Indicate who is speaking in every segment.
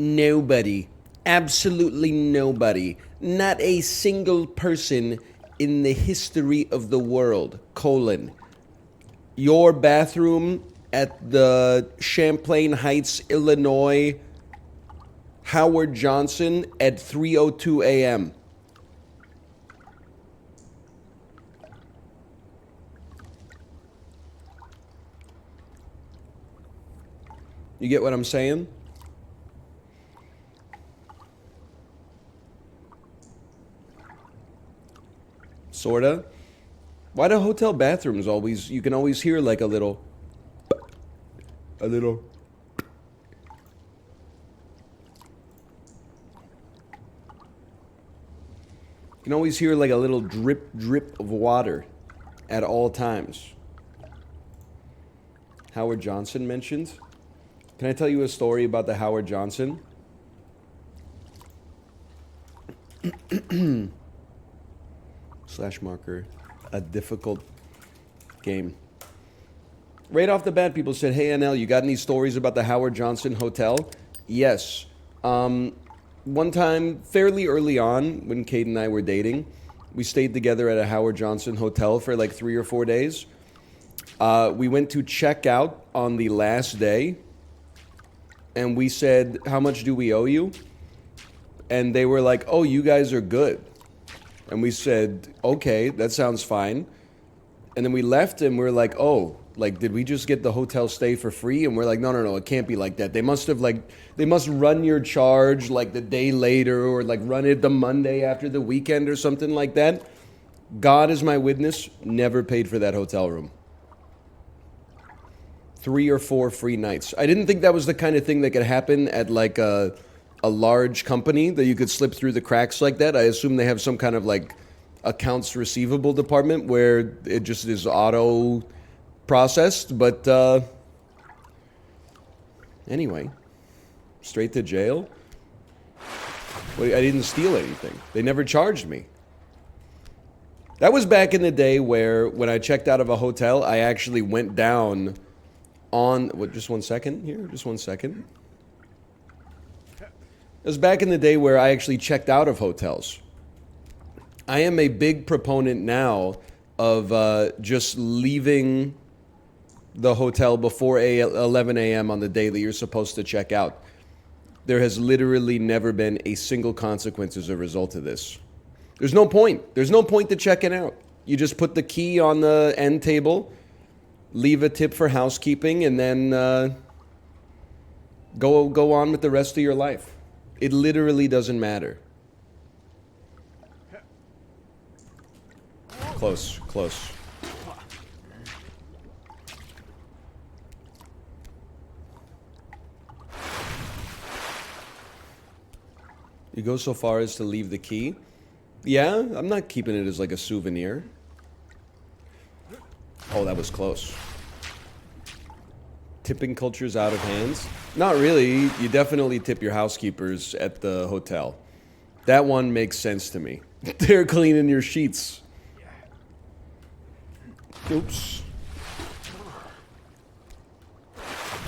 Speaker 1: Nobody. Absolutely nobody. Not a single person in the history of the world, colon. Your bathroom at the Champlain Heights, Illinois, Howard Johnson at 3:02 a.m. You get what I'm saying? Sorta. Why do hotel bathrooms always, you can always hear like a little. You can always hear like a little drip drip of water at all times. Howard Johnson mentioned. Can I tell you a story about the Howard Johnson? Slash marker. A difficult game. Right off the bat, people said, hey, NL, you got any stories about the Howard Johnson Hotel? Yes. One time, fairly early on, when Kate and I were dating, we stayed together at a Howard Johnson hotel for like 3 or 4 days. We went to check out on the last day, and we said, how much do we owe you? And they were like, oh, you guys are good. And we said, okay, that sounds fine. And then we left, and we're like, oh, like, did we just get the hotel stay for free? And we're like, no, it can't be like that. They must run your charge like the day later, or like run it the Monday after the weekend or something like that. God is my witness, never paid for that hotel room. 3 or 4 free nights. I didn't think that was the kind of thing that could happen at like a large company, that you could slip through the cracks like that. I assume they have some kind of like accounts receivable department where it just is auto processed. But anyway, straight to jail. Well, I didn't steal anything. They never charged me. That was back in the day where when I checked out of a hotel, I actually went down on, what, just 1 second here, just 1 second. It was back in the day where I actually checked out of hotels. I am a big proponent now of just leaving the hotel before 11 a.m. on the day that you're supposed to check out. There has literally never been a single consequence as a result of this. There's no point. There's no point to checking out. You just put the key on the end table, leave a tip for housekeeping, and then go on with the rest of your life. It literally doesn't matter. Close. You go so far as to leave the key? Yeah, I'm not keeping it as like a souvenir. Oh, that was close. Tipping culture's out of hands? Not really. You definitely tip your housekeepers at the hotel. That one makes sense to me. They're cleaning your sheets. Oops.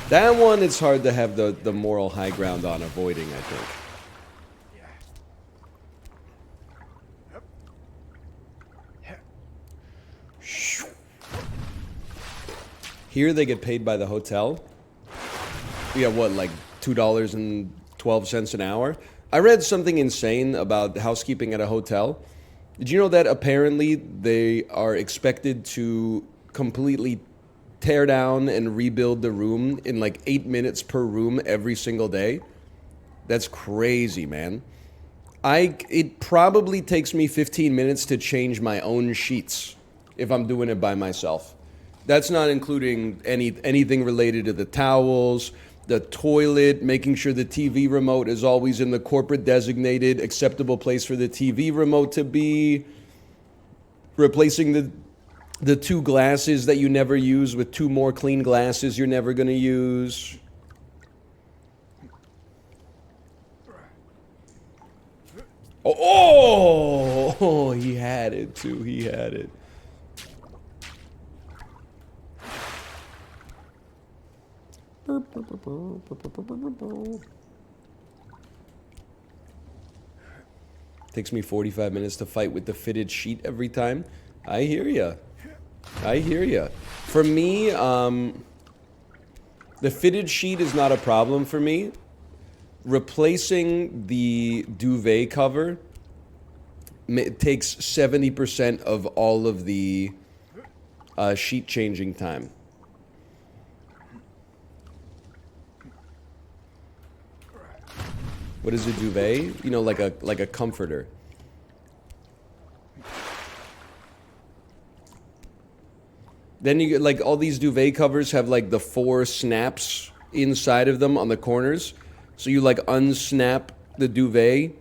Speaker 1: That one, it's hard to have the moral high ground on avoiding, I think. Here they get paid by the hotel. We got what, like $2.12 an hour? I read something insane about housekeeping at a hotel. Did you know that apparently they are expected to completely tear down and rebuild the room in like 8 minutes per room every single day? That's crazy, man. It probably takes me 15 minutes to change my own sheets if I'm doing it by myself. That's not including anything related to the towels, the toilet, making sure the TV remote is always in the corporate designated acceptable place for the TV remote to be, replacing the 2 glasses that you never use with 2 more clean glasses you're never going to use. Oh, he had it too. He had it. Takes me 45 minutes to fight with the fitted sheet every time. I hear ya. I hear ya. For me, the fitted sheet is not a problem for me. Replacing the duvet cover takes 70% of all of the sheet changing time. What is a duvet? You know, like a comforter. Then you get like all these duvet covers have like the 4 snaps inside of them on the corners. So you like unsnap the duvet,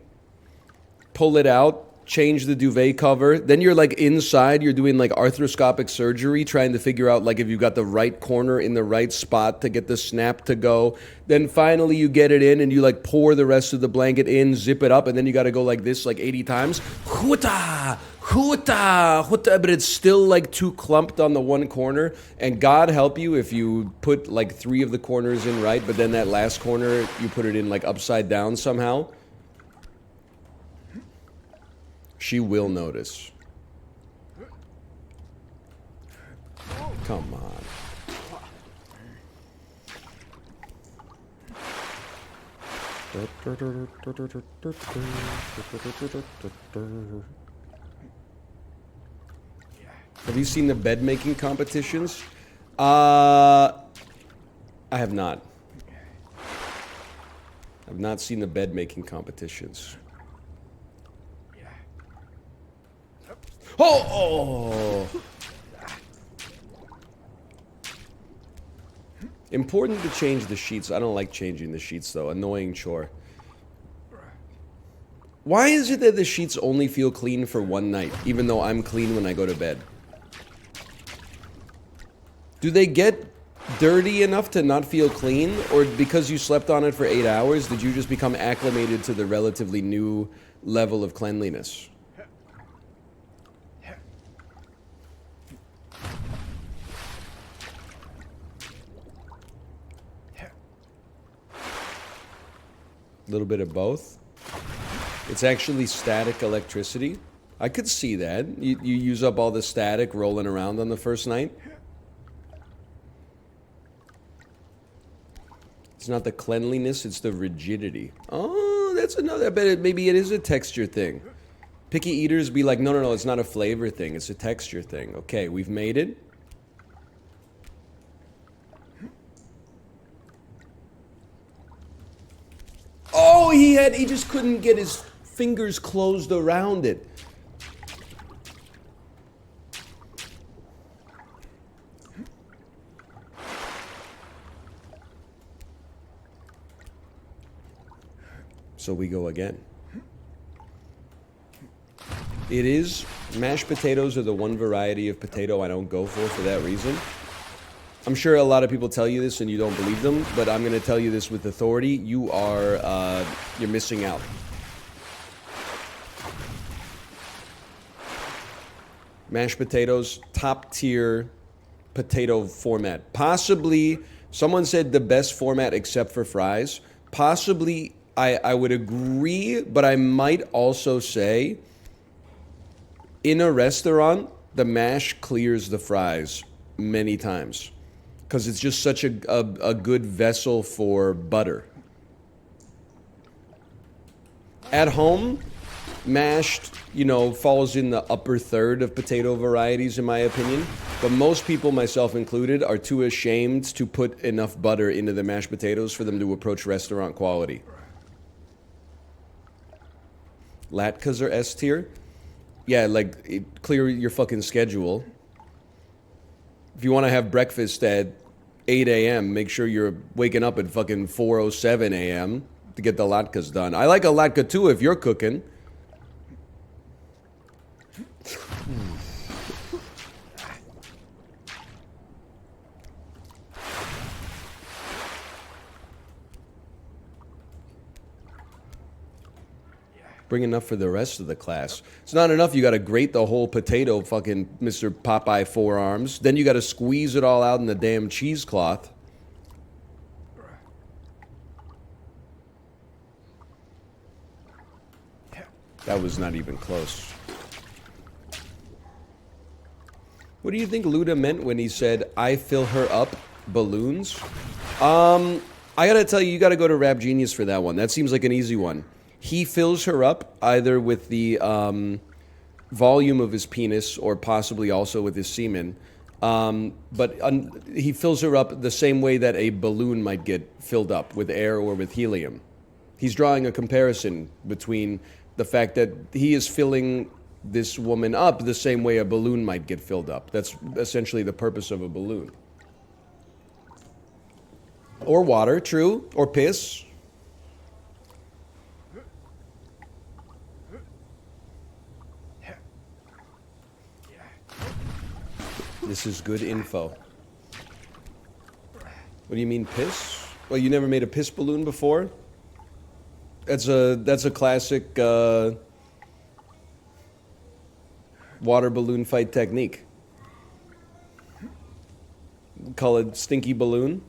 Speaker 1: pull it out, change the duvet cover. Then you're like inside, you're doing like arthroscopic surgery, trying to figure out like if you got the right corner in the right spot to get the snap to go. Then finally you get it in and you like pour the rest of the blanket in, zip it up, and then you got to go like this like 80 times. Huta, huta, huta, but it's still like too clumped on the one corner. And God help you if you put like 3 of the corners in right, but then that last corner you put it in like upside down somehow. She will notice. Come on. Have you seen the bed making competitions? I have not. I've not seen the bed making competitions. Oh! Important to change the sheets. I don't like changing the sheets, though. Annoying chore. Why is it that the sheets only feel clean for one night, even though I'm clean when I go to bed? Do they get dirty enough to not feel clean? Or because you slept on it for 8 hours, did you just become acclimated to the relatively new level of cleanliness? A little bit of both. It's actually static electricity. I could see that. You use up all the static rolling around on the first night. It's not the cleanliness, it's the rigidity. Oh, that's another. I bet maybe it is a texture thing. Picky eaters be like, no, it's not a flavor thing. It's a texture thing. Okay, we've made it. Oh, he just couldn't get his fingers closed around it. So we go again. It is, mashed potatoes are the one variety of potato I don't go for that reason. I'm sure a lot of people tell you this and you don't believe them, but I'm going to tell you this with authority. You're missing out. Mashed potatoes, top tier potato format. Possibly, someone said the best format except for fries. Possibly, I would agree, but I might also say in a restaurant, the mash clears the fries many times. Because it's just such a good vessel for butter. At home, mashed, falls in the upper third of potato varieties, in my opinion. But most people, myself included, are too ashamed to put enough butter into the mashed potatoes for them to approach restaurant quality. Latkes are S tier? Yeah, clear your fucking schedule. If you want to have breakfast at 8 a.m., make sure you're waking up at fucking 4:07 a.m. to get the latkes done. I like a latke too if you're cooking. Bring enough for the rest of the class. It's not enough. You got to grate the whole potato, fucking Mr. Popeye forearms. Then you got to squeeze it all out in the damn cheesecloth. That was not even close. What do you think Luda meant when he said, I fill her up balloons? I gotta tell you, you gotta go to Rap Genius for that one. That seems like an easy one. He fills her up either with the volume of his penis or possibly also with his semen. He fills her up the same way that a balloon might get filled up, with air or with helium. He's drawing a comparison between the fact that he is filling this woman up the same way a balloon might get filled up. That's essentially the purpose of a balloon. Or water, true. Or piss. This is good info. What do you mean piss? Well, you never made a piss balloon before? That's a classic water balloon fight technique. Call it stinky balloon.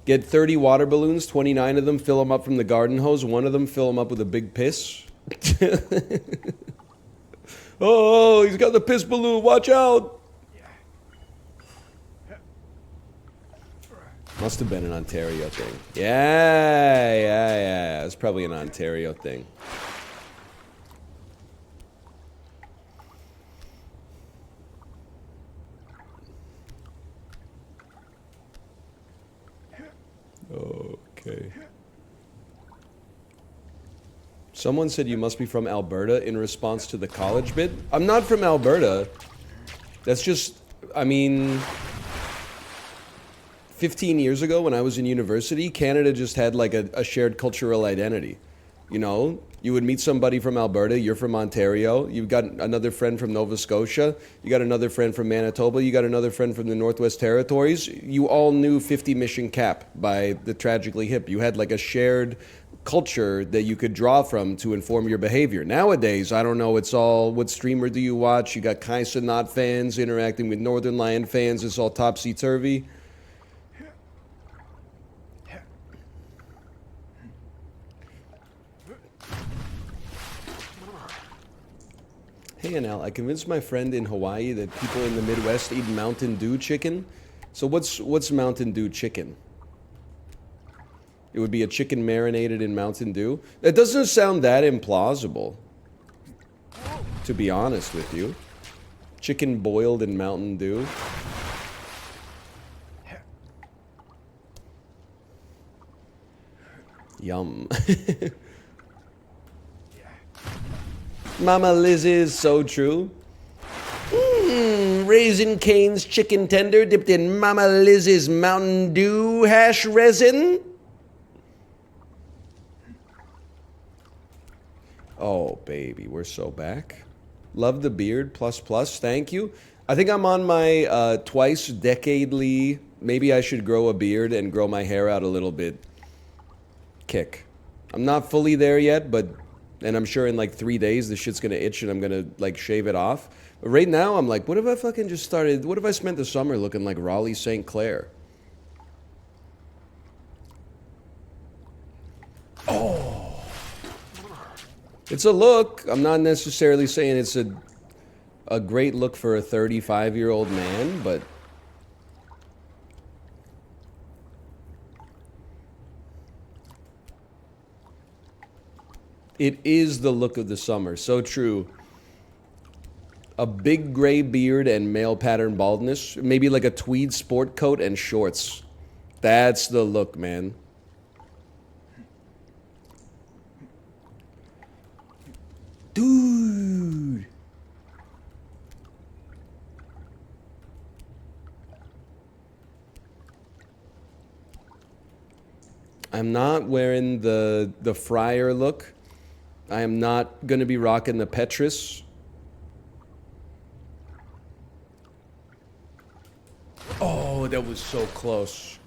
Speaker 1: Get 30 water balloons, 29 of them, fill them up from the garden hose, one of them fill them up with a big piss. Oh, he's got the piss balloon, watch out! Must have been an Ontario thing. Yeah. It's probably an Ontario thing. Okay. Someone said you must be from Alberta in response to the college bit. I'm not from Alberta. That's just, I mean, 15 years ago when I was in university, Canada just had like a shared cultural identity. You know, you would meet somebody from Alberta, you're from Ontario, you've got another friend from Nova Scotia, you got another friend from Manitoba, you got another friend from the Northwest Territories. You all knew 50 Mission Cap by the Tragically Hip. You had like a shared culture that you could draw from to inform your behavior. Nowadays, I don't know, it's all, what streamer do you watch? You got Kaisa Not fans interacting with Northern Lion fans, it's all topsy-turvy. Hey Anel, I convinced my friend in Hawaii that people in the Midwest eat Mountain Dew chicken. So what's Mountain Dew chicken? It would be a chicken marinated in Mountain Dew? That doesn't sound that implausible, to be honest with you. Chicken boiled in Mountain Dew. Yum. Mama Liz is so true. Raisin Cane's chicken tender dipped in Mama Liz's Mountain Dew hash resin. Oh, baby, we're so back. Love the beard, plus, thank you. I think I'm on my twice decadely, maybe I should grow a beard and grow my hair out a little bit kick. I'm not fully there yet, and I'm sure in like 3 days this shit's gonna itch and I'm gonna like shave it off. But right now I'm like, what if I fucking just started, what if I spent the summer looking like Raleigh St. Clair? Oh. It's a look. I'm not necessarily saying it's a great look for a 35-year-old man, but it is the look of the summer. So true. A big gray beard and male pattern baldness. Maybe like a tweed sport coat and shorts. That's the look, man. Dude. I'm not wearing the Friar look. I am not going to be rocking the Petrus. Oh, that was so close.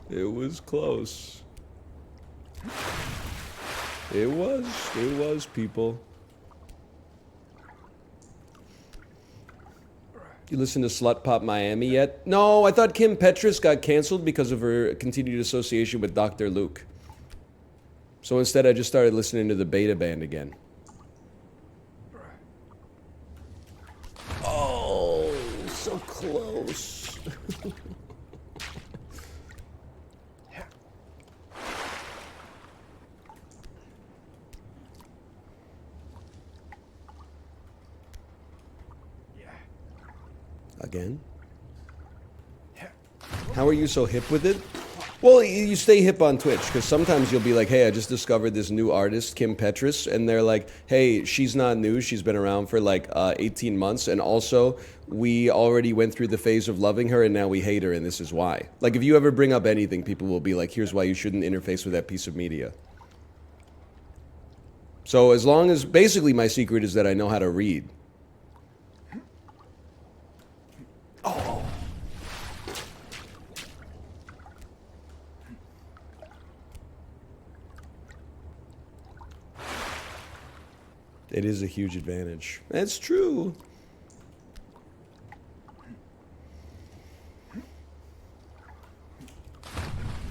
Speaker 1: It was close. It was, people. You listen to Slut Pop Miami yet? No, I thought Kim Petras got canceled because of her continued association with Dr. Luke. So instead, I just started listening to the beta band again. Oh, so close. Again? How are you so hip with it? Well, you stay hip on Twitch, because sometimes you'll be like, hey, I just discovered this new artist, Kim Petras, and they're like, hey, she's not new, she's been around for like 18 months, and also, we already went through the phase of loving her, and now we hate her, and this is why. Like, if you ever bring up anything, people will be like, here's why you shouldn't interface with that piece of media. So as long as, basically my secret is that I know how to read. Oh. It is a huge advantage. That's true.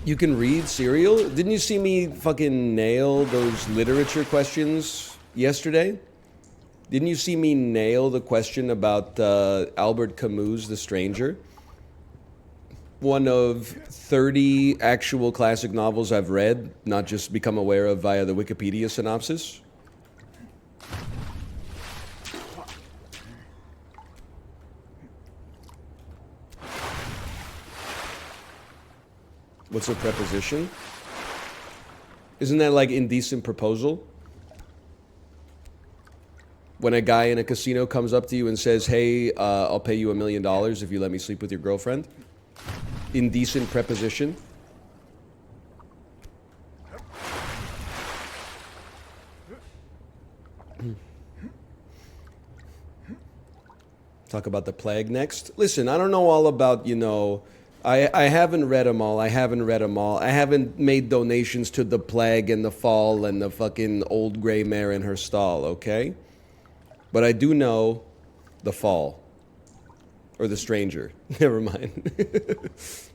Speaker 1: You can read cereal? Didn't you see me fucking nail those literature questions yesterday? Didn't you see me nail the question about Albert Camus' The Stranger? One of 30 actual classic novels I've read, not just become aware of via the Wikipedia synopsis. What's a preposition? Isn't that like indecent proposal? When a guy in a casino comes up to you and says, hey, I'll pay you $1 million if you let me sleep with your girlfriend. Indecent preposition. Talk about the plague next. Listen, I don't know all about, you know, I haven't read them all. I haven't made donations to the plague and the fall and the fucking old gray mare in her stall, okay? But I do know the fall. Or the stranger. Never mind.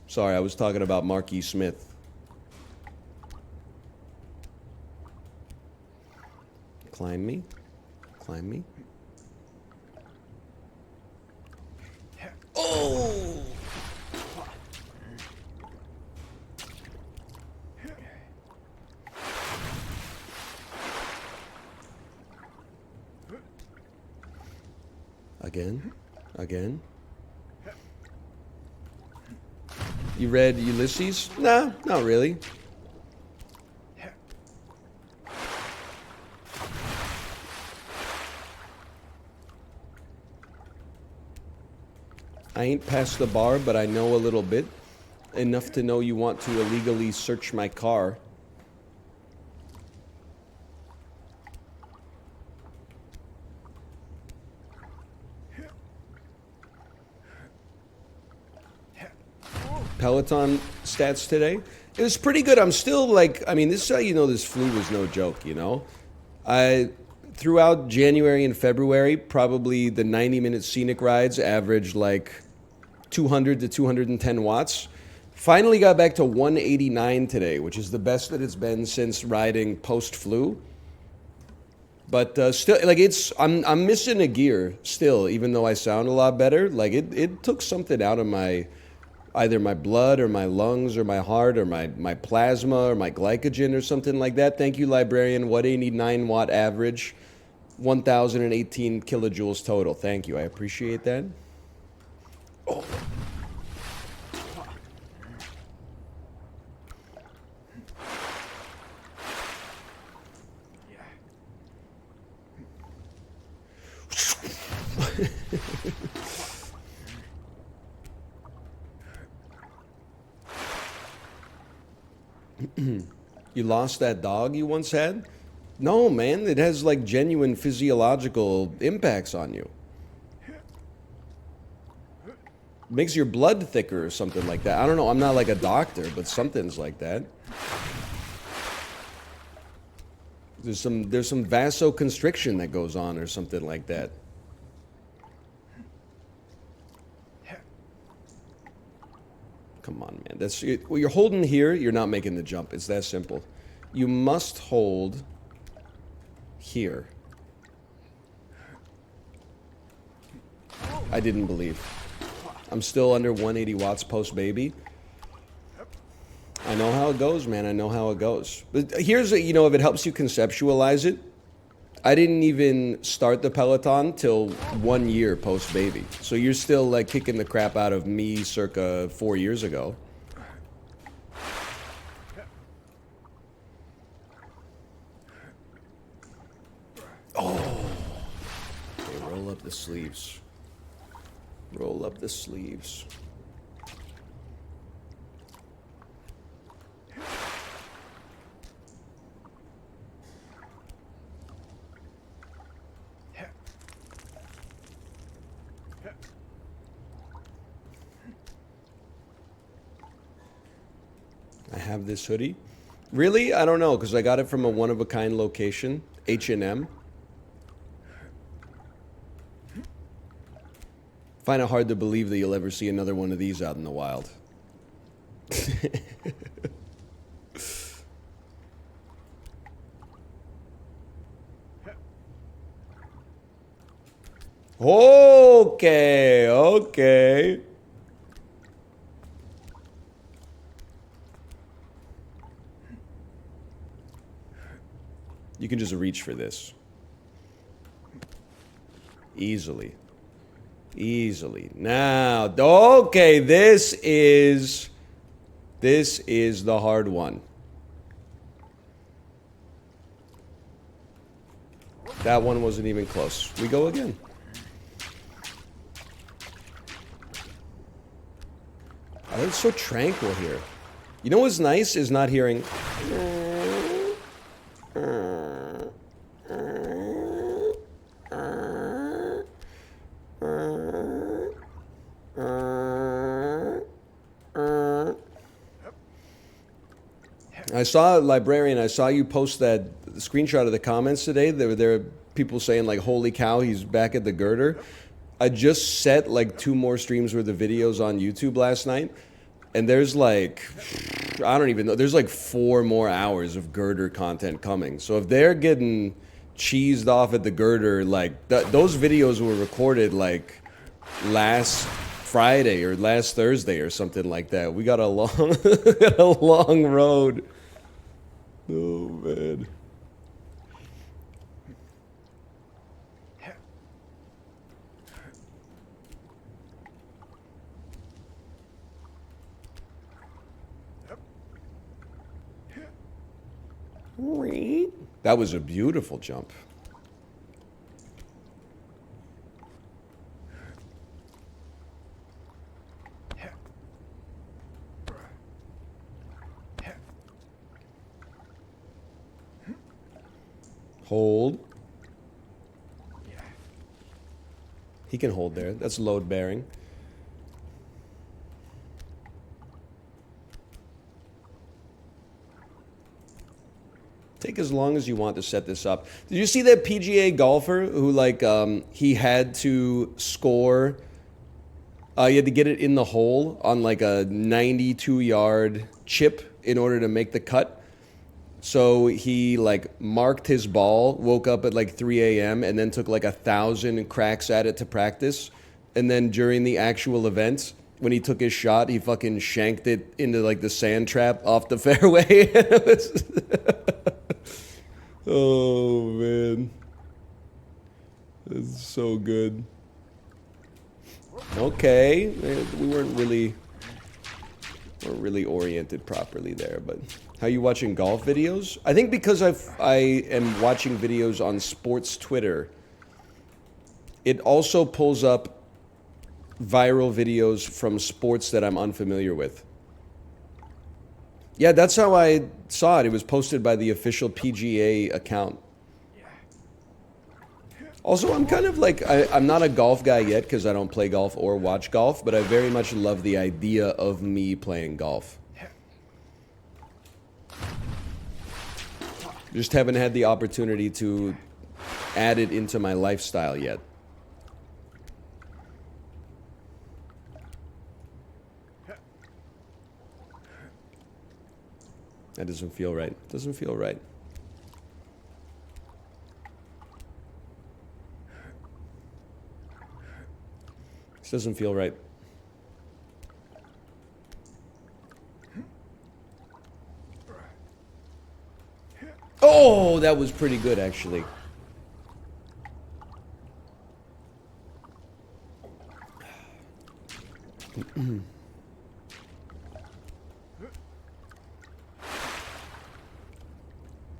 Speaker 1: Sorry, I was talking about Marquis Smith. Climb me. Climb me. Oh! Again? Again? You read Ulysses? Nah, not really. I ain't past the bar, but I know a little bit. Enough to know you want to illegally search my car. Peloton stats today. It was pretty good. I'm still like, I mean, this is how you know this flu was no joke, you know? Throughout January and February, probably the 90-minute scenic rides averaged like 200 to 210 watts. Finally got back to 189 today, which is the best that it's been since riding post-flu. But still, like I'm missing a gear still, even though I sound a lot better. Like it took something out of either my blood or my lungs or my heart or my plasma or my glycogen or something like that. Thank you, librarian. 189 watt average, 1,018 kilojoules total. Thank you. I appreciate that. Oh. You lost that dog you once had? No, man. It has like genuine physiological impacts on you. Makes your blood thicker or something like that. I don't know. I'm not like a doctor, but something's like that. There's some vasoconstriction that goes on or something like that. Come on, man. That's well, you're holding here. You're not making the jump. It's that simple. you must hold here. I didn't believe. I'm still under 180 watts post baby. I know how it goes, man. I know how it goes. But here's, you know, if it helps you conceptualize it, I didn't even start the Peloton till 1 year post baby. So you're still like kicking the crap out of me circa 4 years ago. Oh. Okay, roll up the sleeves. Roll up the sleeves. I have this hoodie. Really? I don't know, because I got it from a one-of-a-kind location, H&M. Find it hard to believe that you'll ever see another one of these out in the wild. Okay, okay. You can just reach for this. Easily. Easily. Now, okay, this is the hard one. That one wasn't even close. We go again. Oh, it's so tranquil here. You know what's nice is not hearing. I saw, Librarian, I saw you post that screenshot of the comments today. There were people saying, like, holy cow, he's back at the girder. I just set, like, 2 more streams worth of videos on YouTube last night. And there's, like, I don't even know. There's, like, 4 more hours of girder content coming. So if they're getting cheesed off at the girder, like, those videos were recorded, like, last Friday or last Thursday or something like that. We got a long road. Oh, man. That was a beautiful jump. Hold. He can hold there. That's load bearing. Take as long as you want to set this up. Did you see that PGA golfer who, like, he had to score, he had to get it in the hole on, like, a 92-yard chip in order to make the cut? So he, like, marked his ball, woke up at, like, 3 a.m., and then took, like, 1,000 cracks at it to practice. And then during the actual event, when he took his shot, he fucking shanked it into, like, the sand trap off the fairway. Oh, man. It's so good. Okay. We weren't really oriented properly there, but how you watching golf videos? I think because I am watching videos on sports Twitter, it also pulls up viral videos from sports that I'm unfamiliar with. Yeah, that's how I saw it. It was posted by the official PGA account. Also, I'm kind of like, I'm not a golf guy yet because I don't play golf or watch golf, but I very much love the idea of me playing golf. Just haven't had the opportunity to add it into my lifestyle yet. That doesn't feel right. Doesn't feel right. This doesn't feel right. Oh, that was pretty good, actually.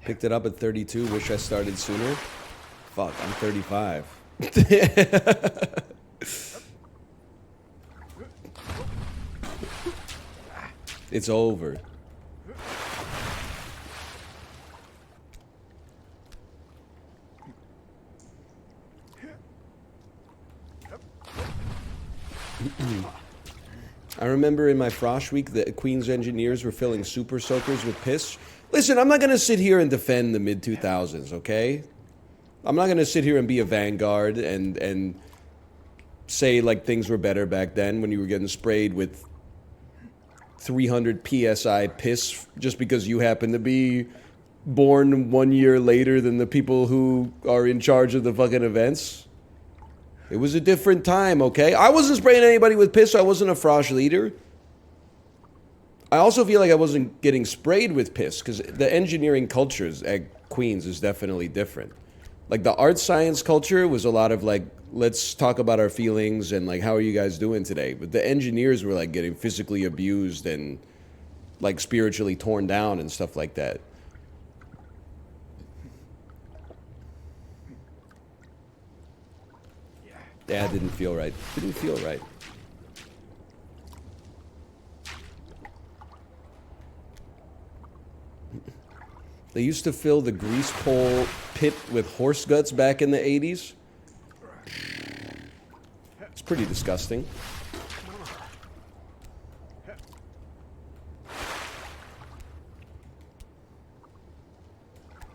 Speaker 1: Picked it up at 32. Wish I started sooner. Fuck, I'm 35. It's over. I remember in my Frosh week, the Queen's engineers were filling super soakers with piss. Listen, I'm not going to sit here and defend the mid-2000s, okay? I'm not going to sit here and be a vanguard and say, like, things were better back then when you were getting sprayed with 300 PSI piss just because you happen to be born 1 year later than the people who are in charge of the fucking events. It was a different time, okay? I wasn't spraying anybody with piss, so I wasn't a Frosh leader. I also feel like I wasn't getting sprayed with piss, because the engineering cultures at Queens is definitely different. Like, the art science culture was a lot of, like, let's talk about our feelings and, like, how are you guys doing today? But the engineers were, like, getting physically abused and, like, spiritually torn down and stuff like that. Yeah, it didn't feel right. Didn't feel right. They used to fill the grease pole pit with horse guts back in the 80s. It's pretty disgusting.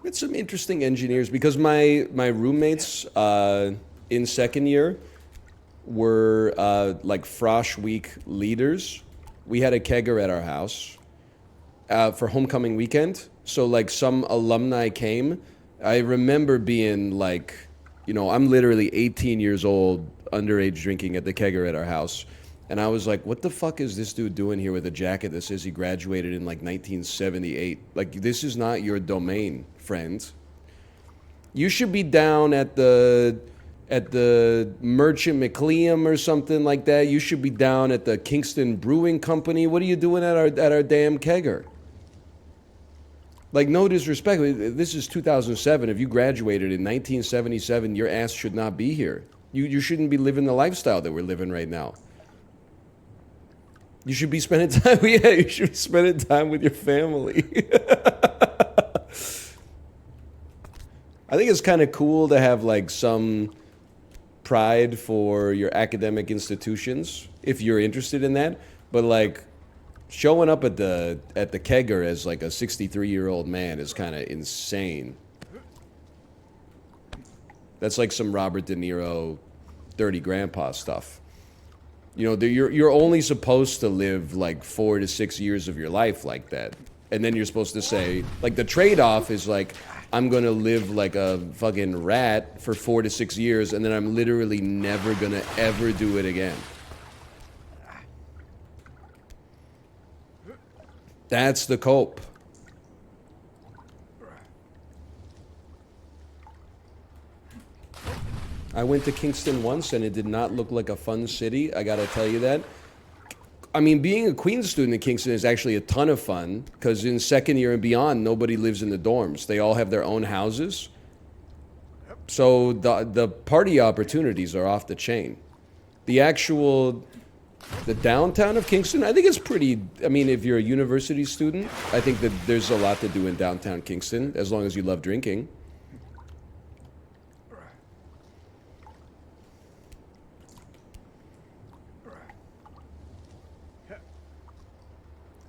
Speaker 1: It's some interesting engineers because my roommates in second year were like Frosh Week leaders. We had a kegger at our house for homecoming weekend. So like some alumni came. I remember being like, you know, I'm literally 18 years old, underage drinking at the kegger at our house. And I was like, what the fuck is this dude doing here with a jacket that says he graduated in like 1978? Like, this is not your domain, friend. You should be down at the Merchant McLeam or something like that. You should be down at the Kingston Brewing Company. What are you doing at our damn kegger? Like, no disrespect, this is 2007. If you graduated in 1977, your ass should not be here. You shouldn't be living the lifestyle that we're living right now. You should be spending time, yeah, you should be spending time with your family. I think it's kind of cool to have like some pride for your academic institutions if you're interested in that, but like showing up at the kegger as like a 63-year-old man is kind of insane. That's like some Robert De Niro dirty grandpa stuff. You know, you're only supposed to live like 4 to 6 years of your life like that. And then you're supposed to say, like, the trade-off is like, I'm going to live like a fucking rat for 4 to 6 years, and then I'm literally never going to ever do it again. That's the cope. I went to Kingston once, and it did not look like a fun city. I gotta tell you that. I mean, being a Queens student in Kingston is actually a ton of fun, because in second year and beyond, nobody lives in the dorms. They all have their own houses. So the party opportunities are off the chain. The downtown of Kingston, I think it's pretty, I mean, if you're a university student, I think that there's a lot to do in downtown Kingston, as long as you love drinking.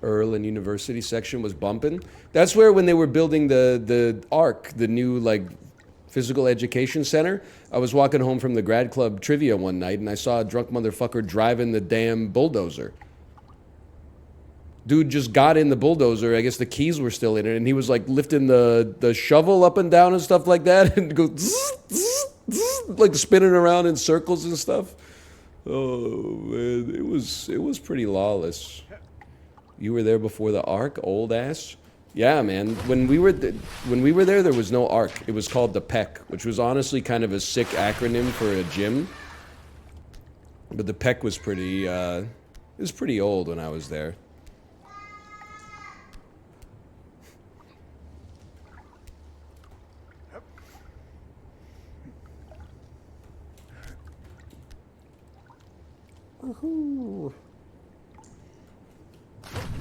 Speaker 1: Earl and University section was bumping. That's where, when they were building the ARC, the new like physical education center, I was walking home from the grad club trivia one night, and I saw a drunk motherfucker driving the damn bulldozer. dude just got in the bulldozer. I guess the keys were still in it, and he was like lifting the shovel up and down and stuff like that, and go like spinning around in circles and stuff. Oh man, it was pretty lawless. You were there before the Ark, old ass. Yeah, man. When we were there was no Ark. It was called the PEC, which was honestly kind of a sick acronym for a gym. But the PEC was pretty. It was pretty old when I was there. Woohoo.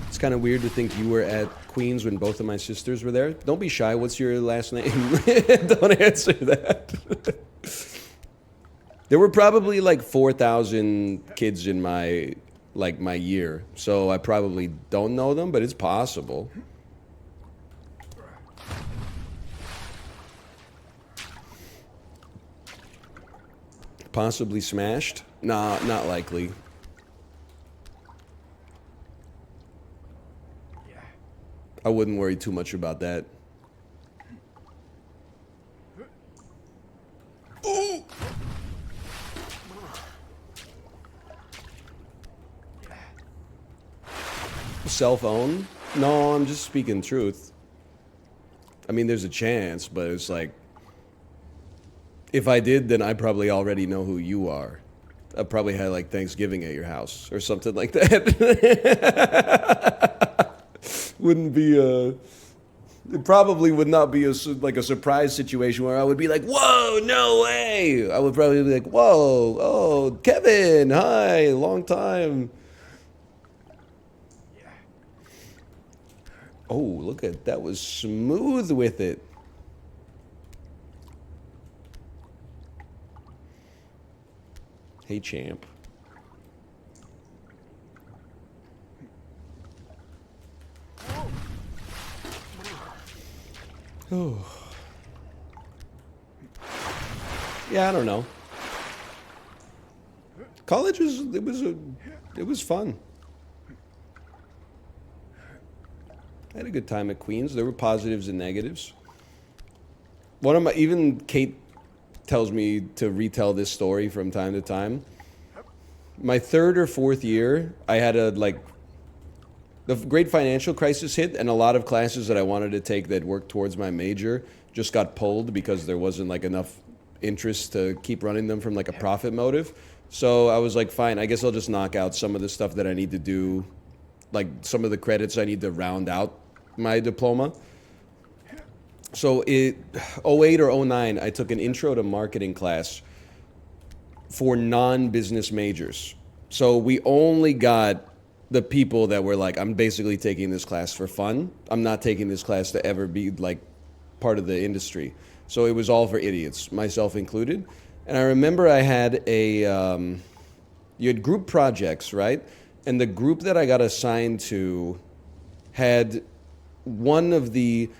Speaker 1: It's kind of weird to think you were at Queens when both of my sisters were there. Don't be shy. What's your last name? Don't answer that. There were probably like 4,000 kids in my year, so I probably don't know them, but it's possible. Possibly smashed? Nah, not likely. I wouldn't worry too much about that. Ooh. Cell phone? No, I'm just speaking truth. I mean, there's a chance, but it's like, if I did, then I probably already know who you are. I probably had like Thanksgiving at your house or something like that. Wouldn't be it probably would not be like a surprise situation where I would be like, whoa, no way. I would probably be like, whoa, oh, Kevin, hi, long time. Oh, look at that, was smooth with it. Hey, champ. Oh. Yeah, I don't know. College it was fun. I had a good time at Queens. There were positives and negatives. Even Kate tells me to retell this story from time to time. My third or fourth year, I had the great financial crisis hit, and a lot of classes that I wanted to take that worked towards my major just got pulled because there wasn't like enough interest to keep running them from like a profit motive. So I was like, fine, I guess I'll just knock out some of the stuff that I need to do, like some of the credits I need to round out my diploma. So 08 or 09, I took an intro to marketing class for non-business majors. So we only got the people that were like, I'm basically taking this class for fun. I'm not taking this class to ever be like part of the industry. So it was all for idiots, myself included. And I remember I had you had group projects, right? And the group that I got assigned to had one of the,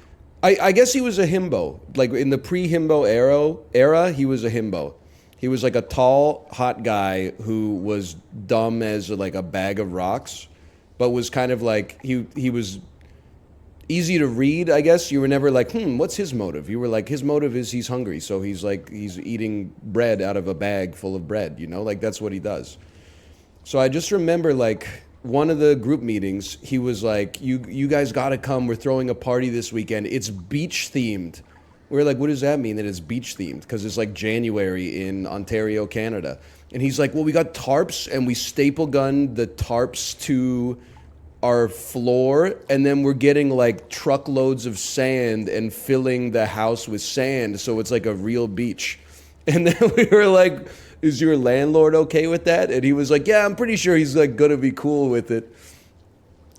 Speaker 1: I guess he was a himbo. Like in the pre-himbo era, he was a himbo. He was like a tall, hot guy who was dumb as like a bag of rocks, but was kind of like, he was easy to read, I guess. You were never like, what's his motive? You were like, his motive is he's hungry, so he's eating bread out of a bag full of bread, you know? Like that's what he does. So I just remember like one of the group meetings, he was like, you guys gotta come, we're throwing a party this weekend. It's beach themed. We were like, what does that mean that it's beach themed? Because it's like January in Ontario, Canada. And he's like, well, we got tarps and we staple gunned the tarps to our floor, and then we're getting like truckloads of sand and filling the house with sand, so it's like a real beach. And then we were like, is your landlord okay with that? And he was like, yeah, I'm pretty sure he's like gonna be cool with it.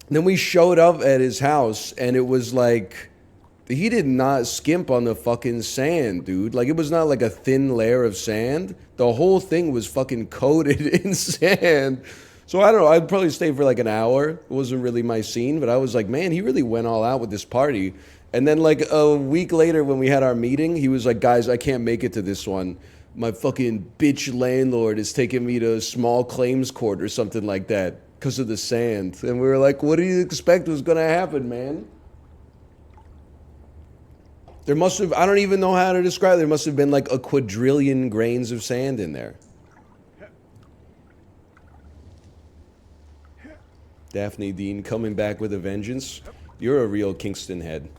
Speaker 1: And then we showed up at his house, and it was like, he did not skimp on the fucking sand, dude. Like, it was not like a thin layer of sand. The whole thing was fucking coated in sand. So I don't know, I'd probably stay for like an hour. It wasn't really my scene, but I was like, man, he really went all out with this party. And then like a week later when we had our meeting, he was like, guys, I can't make it to this one. My fucking bitch landlord is taking me to small claims court or something like that. because of the sand. And we were like, what do you expect was going to happen, man? There must have, I don't even know how to describe it. There must have been like a quadrillion grains of sand in there. Daphne Dean coming back with a vengeance. You're a real Kingston head.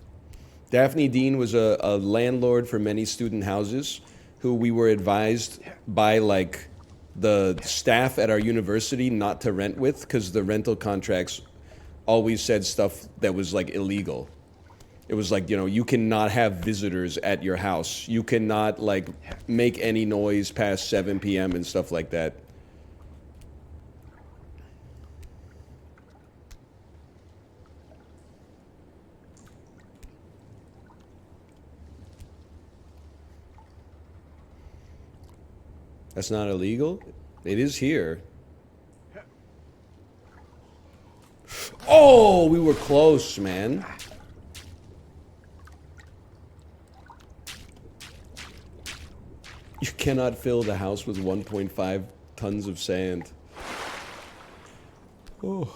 Speaker 1: Daphne Dean was a landlord for many student houses who we were advised by like the staff at our university not to rent with because the rental contracts always said stuff that was like illegal. It was like, you know, you cannot have visitors at your house. You cannot like make any noise past 7 p.m. and stuff like that. That's not illegal? It is here. Oh, we were close, man. You cannot fill the house with 1.5 tons of sand. Oh.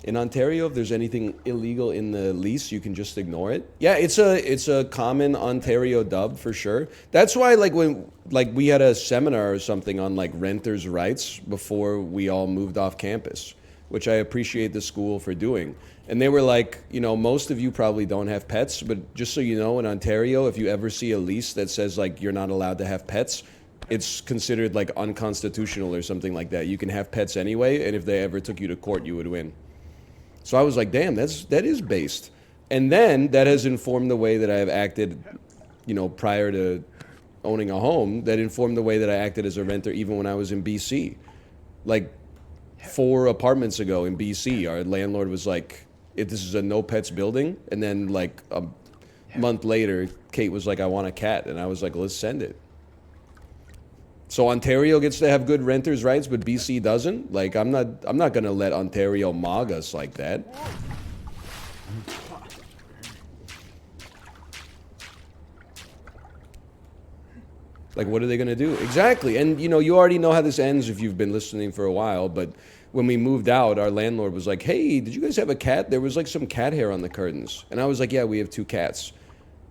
Speaker 1: In Ontario, if there's anything illegal in the lease, you can just ignore it. Yeah, it's a common Ontario dub for sure. That's why like when like we had a seminar or something on like renters' rights before we all moved off campus, which I appreciate the school for doing. And they were like, you know, most of you probably don't have pets, but just so you know, in Ontario, if you ever see a lease that says like you're not allowed to have pets, it's considered like unconstitutional or something like that. You can have pets anyway, and if they ever took you to court, you would win. So I was like, damn, that is based. And then that has informed the way that I have acted, you know, prior to owning a home. That informed the way that I acted as a renter even when I was in BC. Like 4 apartments ago in BC, our landlord was like, if this is a no pets building. And then like a month later, Kate was like, I want a cat. And I was like, let's send it. So Ontario gets to have good renters' rights, but BC doesn't. Like I'm not gonna let Ontario mog us like that. Like what are they gonna do? Exactly. And you know, you already know how this ends if you've been listening for a while, but when we moved out, our landlord was like, hey, did you guys have a cat? There was like some cat hair on the curtains. And I was like, yeah, we have 2 cats.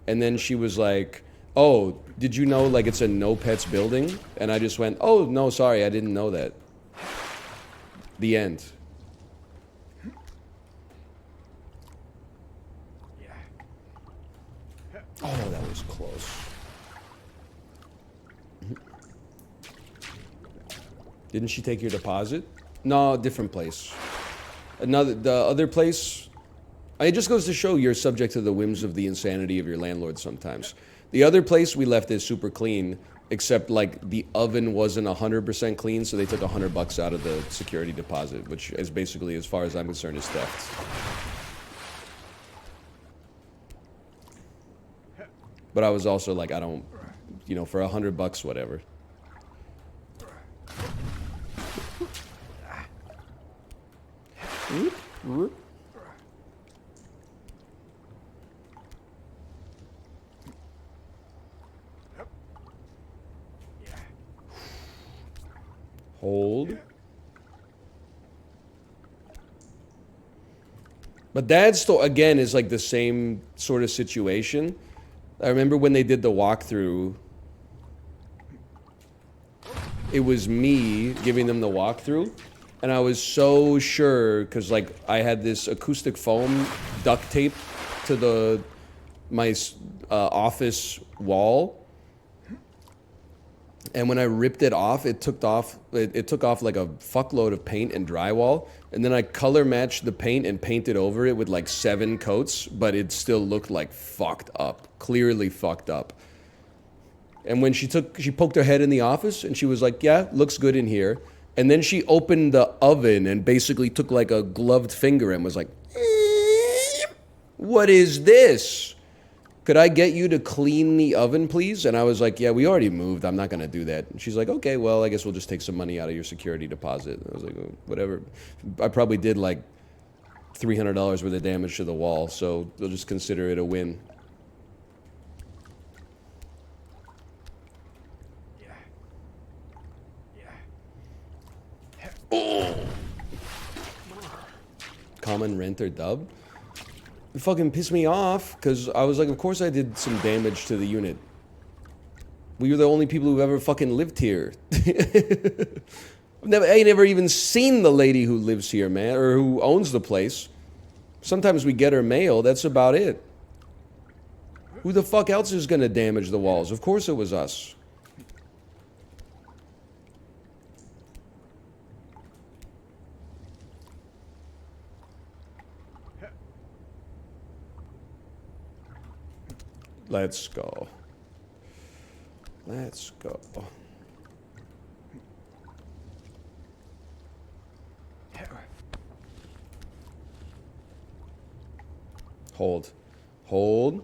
Speaker 1: And then she was like, oh, did you know like it's a no pets building? And I just went, oh, no, sorry, I didn't know that. The end. Oh, that was close. Didn't she take your deposit? No, different place. The other place, it just goes to show you're subject to the whims of the insanity of your landlord sometimes. The other place we left is super clean, except like the oven wasn't 100% clean, so they took $100 out of the security deposit, which is basically, as far as I'm concerned, is theft. But I was also like, I don't, you know, for $100, whatever. Hold. But that still, again, is like the same sort of situation. I remember when they did the walkthrough, it was me giving them the walkthrough. And I was so sure, because like I had this acoustic foam duct tape to my office wall. And when I ripped it off, it took off like a fuckload of paint and drywall. And then I color matched the paint and painted over it with like 7 coats, but it still looked like fucked up, clearly fucked up. And when she poked her head in the office and she was like, yeah, looks good in here. And then she opened the oven and basically took like a gloved finger and was like, what is this? Could I get you to clean the oven, please? And I was like, yeah, we already moved. I'm not going to do that. And she's like, okay, well, I guess we'll just take some money out of your security deposit. And I was like, oh, whatever. I probably did like $300 worth of damage to the wall, so they'll just consider it a win. common, rent, or dub. It fucking pissed me off, because I was like, of course I did some damage to the unit. We were the only people who've ever fucking lived here. I ain't never even seen the lady who lives here, man, or who owns the place. Sometimes we get her mail, that's about it. Who the fuck else is gonna damage the walls? Of course it was us. Let's go. Let's go. Hold. Hold.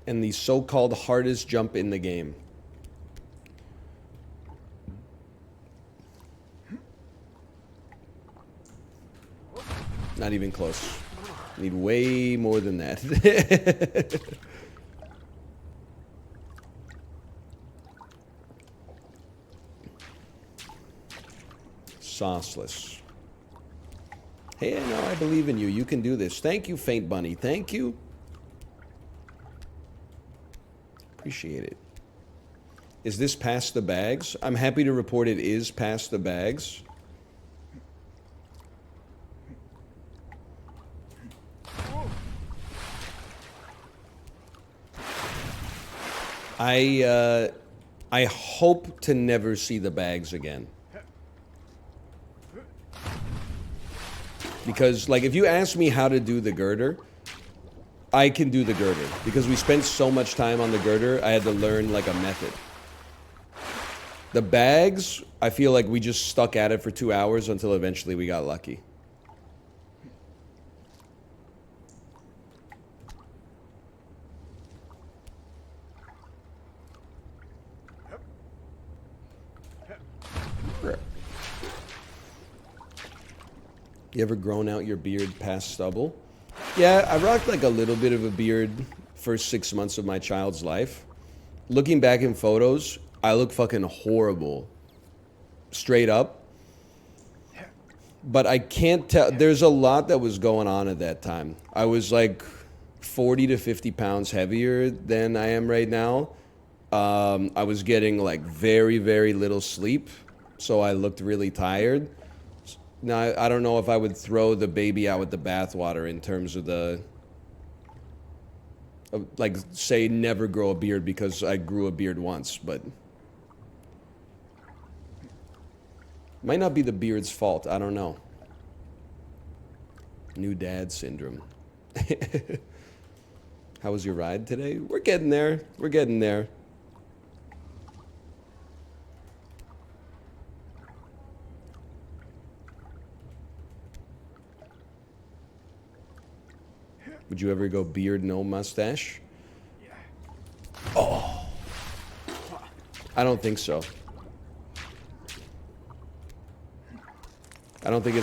Speaker 1: And the so-called hardest jump in the game. Not even close. Need way more than that. Sauceless. Hey, I know I believe in you. You can do this. Thank you, Faint Bunny. Thank you. Appreciate it. Is this past the bags? I'm happy to report it is past the bags. I hope to never see the bags again. Because, like, if you ask me how to do the girder, I can do the girder. Because we spent so much time on the girder, I had to learn, like, a method. The bags, I feel like we just stuck at it for 2 hours until eventually we got lucky. You ever grown out your beard past stubble? Yeah, I rocked like a little bit of a beard first 6 months of my child's life. Looking back in photos, I look fucking horrible. Straight up. But I can't tell. There's a lot that was going on at that time. I was like 40 to 50 pounds heavier than I am right now. I was getting like very, very little sleep. So I looked really tired. Now, I don't know if I would throw the baby out with the bathwater in terms of the, like, say never grow a beard because I grew a beard once, but might not be the beard's fault. I don't know. New dad syndrome. How was your ride today? We're getting there. We're getting there. Would you ever go beard, no mustache? Yeah. Oh. I don't think so. I don't think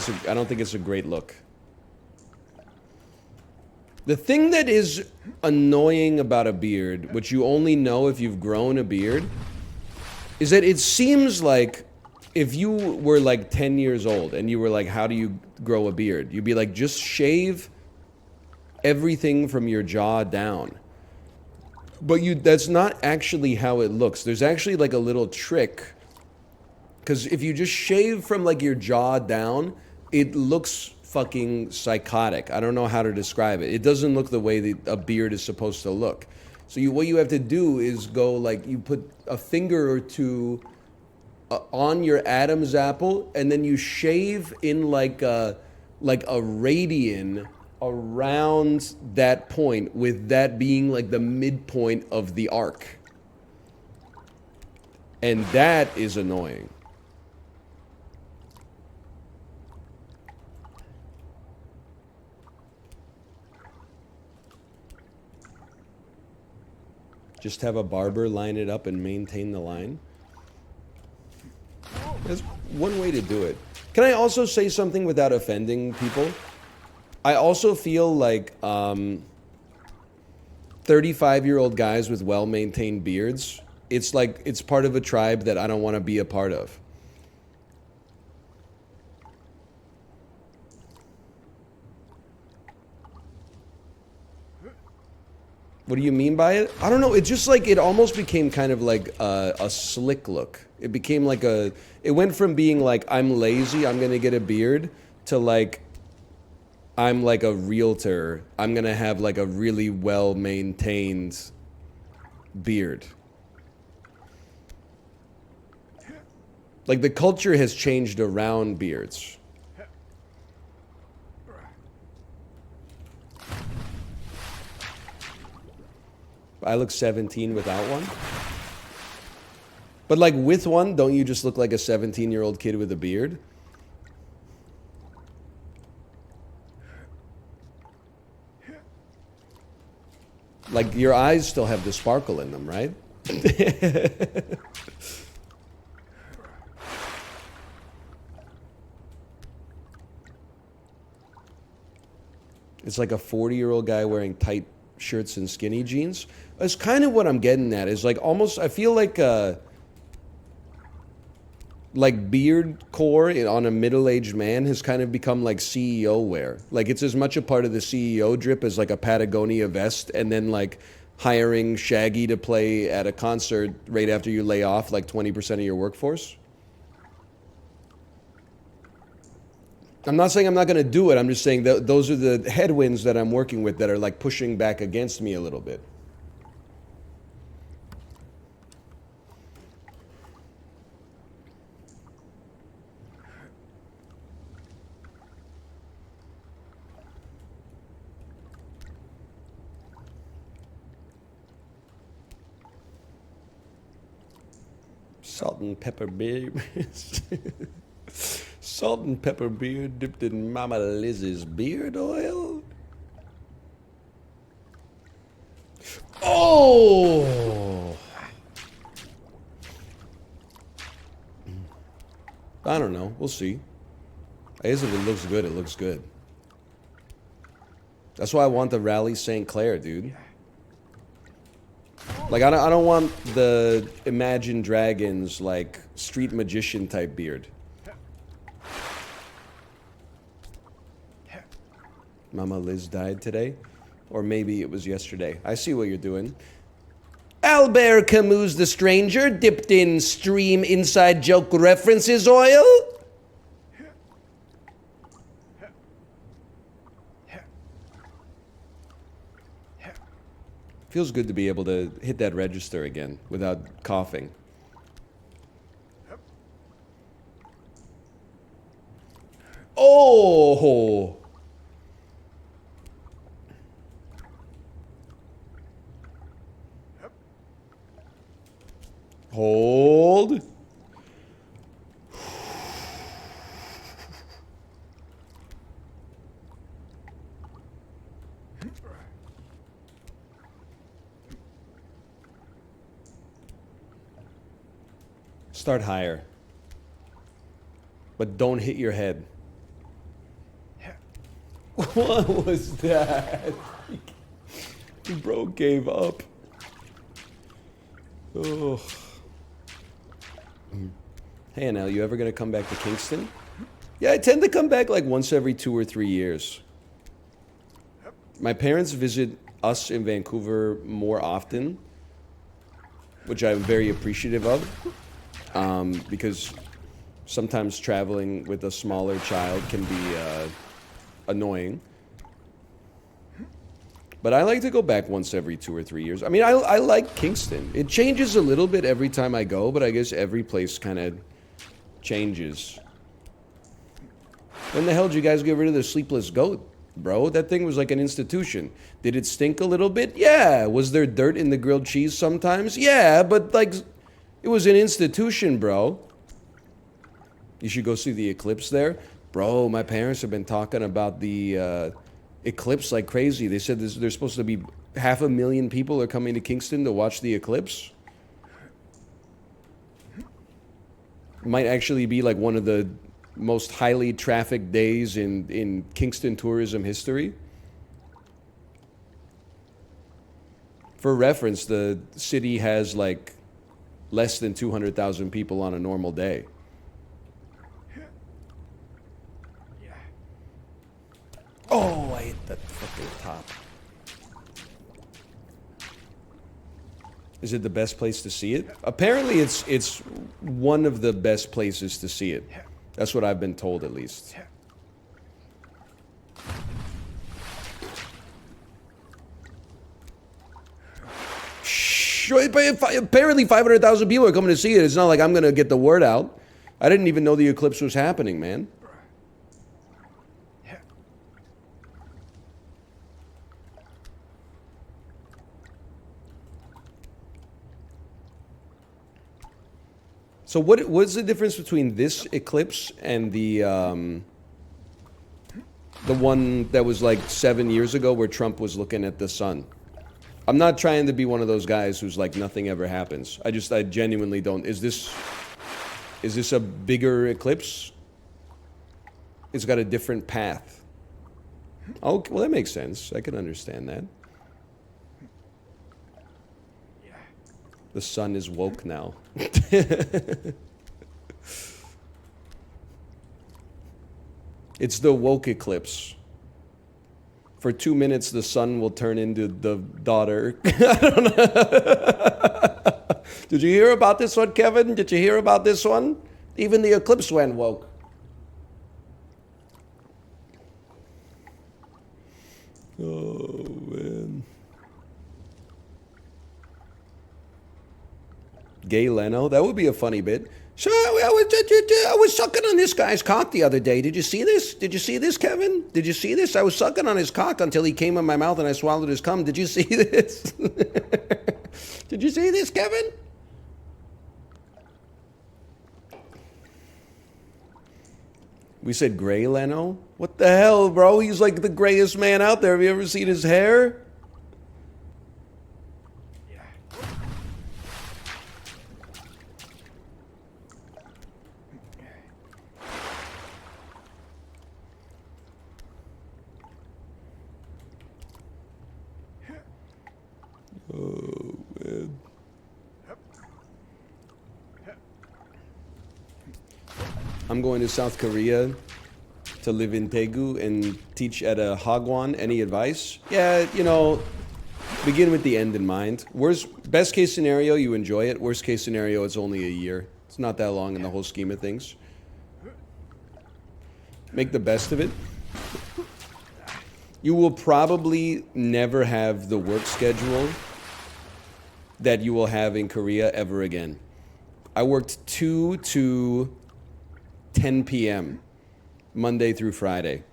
Speaker 1: it's a great look. The thing that is annoying about a beard, which you only know if you've grown a beard, is that it seems like if you were like 10 years old and you were like, how do you grow a beard? You'd be like, just shave everything from your jaw down. But that's not actually how it looks. There's actually like a little trick. Because if you just shave from like your jaw down, it looks fucking psychotic. I don't know how to describe it. It doesn't look the way that a beard is supposed to look. So what you have to do is go like, you put a finger or two on your Adam's apple, and then you shave in like a radian around that point, with that being like the midpoint of the arc. And that is annoying. Just have a barber line it up and maintain the line. That's one way to do it. Can I also say something without offending people? I also feel like 35-year-old guys with well-maintained beards, it's like it's part of a tribe that I don't want to be a part of. What do you mean by it? I don't know. It's just like it almost became kind of like a slick look. It became like a. It went from being like I'm lazy, I'm gonna get a beard, to like I'm like a realtor. I'm gonna have like a really well maintained beard. Like the culture has changed around beards. I look 17 without one. But like with one, don't you just look like a 17-year-old kid with a beard? Like your eyes still have the sparkle in them, right? It's like a 40-year-old guy wearing tight shirts and skinny jeans. That's kind of what I'm getting at. Is like almost, I feel like beard core on a middle-aged man has kind of become like CEO wear. Like it's as much a part of the CEO drip as like a Patagonia vest, and then like hiring Shaggy to play at a concert right after you lay off like 20% of your workforce. I'm not saying I'm not going to do it. I'm just saying that those are the headwinds that I'm working with that are like pushing back against me a little bit. Salt and pepper beard. Salt and pepper beard dipped in Mama Liz's beard oil. Oh! I don't know. We'll see. I guess if it looks good, it looks good. That's why I want the Rally St. Clair, dude. Like, I don't want the Imagine Dragons, like, street magician type beard. Mama Liz died today? Or maybe it was yesterday. I see what you're doing. Albert Camus the Stranger dipped in stream inside joke references oil? Feels good to be able to hit that register again without coughing. Oh! Hold. Start higher. But don't hit your head. What was that? Bro gave up. Oh. Hey, Anel, you ever gonna come back to Kingston? Yeah, I tend to come back like once every 2 or 3 years. My parents visit us in Vancouver more often, which I'm very appreciative of, because sometimes traveling with a smaller child can be annoying. But I like to go back once every 2 or 3 years. I mean, I like Kingston. It changes a little bit every time I go, but I guess every place kind of changes. When the hell did you guys get rid of the Sleepless Goat, bro? That thing was like an institution. Did it stink a little bit? Yeah. Was there dirt in the grilled cheese sometimes? Yeah, but like, it was an institution, bro. You should go see the eclipse there. Bro, my parents have been talking about the eclipse like crazy. They said there's supposed to be 500,000 people are coming to Kingston to watch the eclipse. It might actually be like one of the most highly trafficked days in Kingston tourism history. For reference, the city has like less than 200,000 people on a normal day. Oh, I hit the fucking top. Is it the best place to see it? Apparently, it's one of the best places to see it. That's what I've been told, at least. Apparently 500,000 people are coming to see it. It's not like I'm going to get the word out. I didn't even know the eclipse was happening, man. So what's the difference between this eclipse and the one that was like 7 years ago where Trump was looking at the sun? I'm not trying to be one of those guys who's like nothing ever happens. I genuinely don't. Is this a bigger eclipse? It's got a different path. Oh, well, that makes sense. I can understand that. The sun is woke now. It's the woke eclipse. For 2 minutes, the sun will turn into the daughter. I don't know. Did you hear about this one, Kevin? Did you hear about this one? Even the eclipse went woke. Oh, man. Gay Leno? That would be a funny bit. So I was sucking on this guy's cock the other day. Did you see this? Did you see this, Kevin? Did you see this? I was sucking on his cock until he came in my mouth and I swallowed his cum. Did you see this? Did you see this, Kevin? We said gray Leno? What the hell, bro? He's like the grayest man out there. Have you ever seen his hair? Oh, man. I'm going to South Korea to live in Daegu and teach at a hagwon. Any advice? Yeah, you know, begin with the end in mind. Best case scenario, you enjoy it. Worst case scenario, it's only a year. It's not that long in the whole scheme of things. Make the best of it. You will probably never have the work schedule that you will have in Korea ever again. I worked 2 to 10 p.m. Monday through Friday.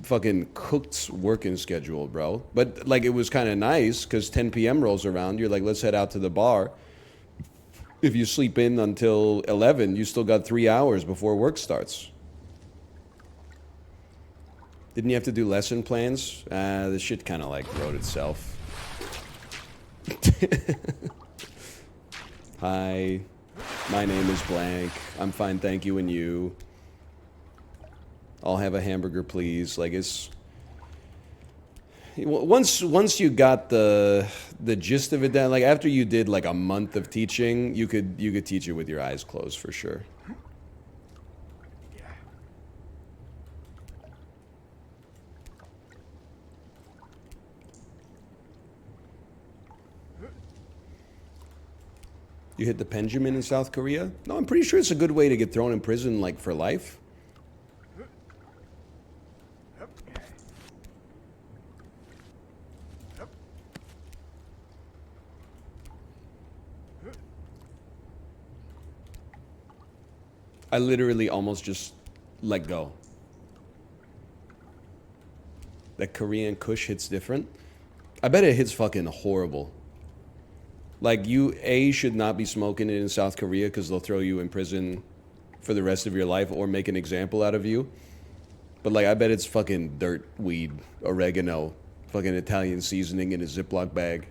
Speaker 1: Fucking cooked working schedule, bro. But like it was kind of nice because 10 p.m. rolls around. You're like, let's head out to the bar. If you sleep in until 11, you still got 3 hours before work starts. Didn't you have to do lesson plans? The shit kind of like wrote itself. Hi, my name is blank. I'm fine, thank you, and you. I'll have a hamburger, please. Like it's once you got the gist of it down. Like after you did like a month of teaching, you could teach it with your eyes closed for sure. You hit the Benjamin in South Korea? No, I'm pretty sure it's a good way to get thrown in prison, like, for life. I literally almost just let go. That Korean kush hits different. I bet it hits fucking horrible. Like, you, should not be smoking it in South Korea because they'll throw you in prison for the rest of your life or make an example out of you. But, like, I bet it's fucking dirt, weed, oregano, fucking Italian seasoning in a Ziploc bag.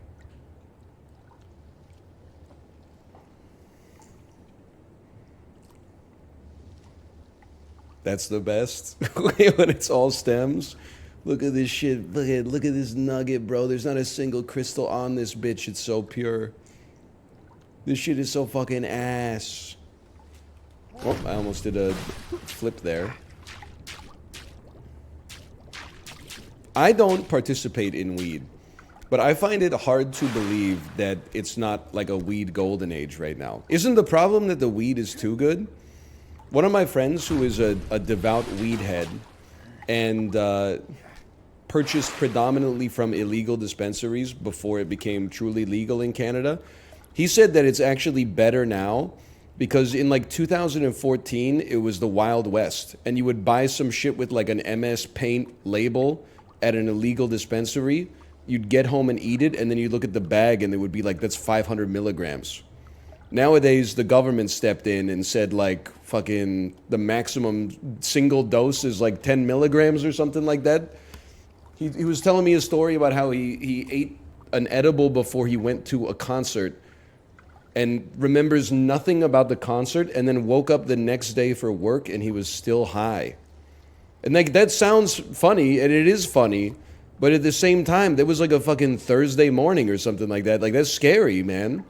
Speaker 1: That's the best. When it's all stems. Look at this shit. Look at this nugget, bro. There's not a single crystal on this bitch. It's so pure. This shit is so fucking ass. Oh, I almost did a flip there. I don't participate in weed. But I find it hard to believe that it's not like a weed golden age right now. Isn't the problem that the weed is too good? One of my friends who is a devout weed head and purchased predominantly from illegal dispensaries before it became truly legal in Canada, he said that it's actually better now because in like 2014, it was the Wild West. And you would buy some shit with like an MS Paint label at an illegal dispensary. You'd get home and eat it, and then you look at the bag and it would be like, that's 500 milligrams. Nowadays, the government stepped in and said like fucking the maximum single dose is like 10 milligrams or something like that. He was telling me a story about how he ate an edible before he went to a concert and remembers nothing about the concert and then woke up the next day for work and he was still high. And like that sounds funny, and it is funny, but at the same time, that was like a fucking Thursday morning or something like that. Like that's scary, man.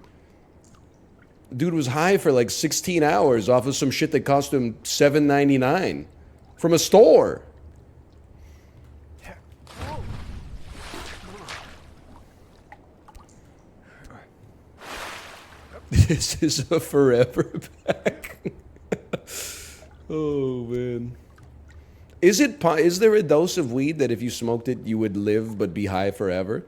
Speaker 1: Dude was high for like 16 hours off of some shit that cost him $7.99 from a store. This is a forever pack. Oh, man. Is there a dose of weed that if you smoked it, you would live but be high forever?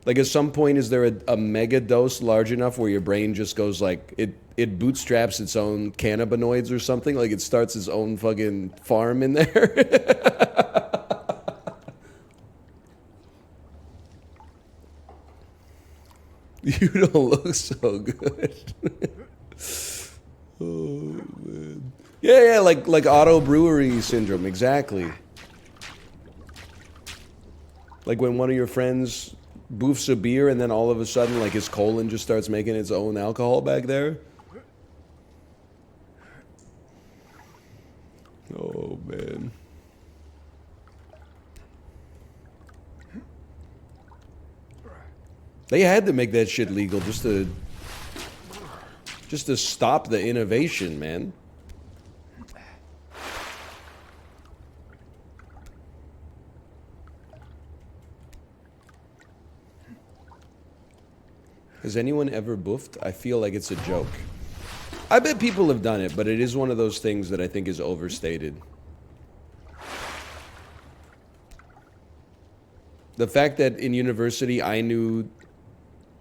Speaker 1: Like at some point, is there a mega dose large enough where your brain just goes like, it bootstraps its own cannabinoids or something? Like it starts its own fucking farm in there? You don't look so good. Oh, man. Yeah, like auto brewery syndrome, exactly. Like when one of your friends boofs a beer and then all of a sudden like his colon just starts making its own alcohol back there. Oh, man. They had to make that shit legal just to stop the innovation, man. Has anyone ever boofed? I feel like it's a joke. I bet people have done it, but it is one of those things that I think is overstated. The fact that in university I knew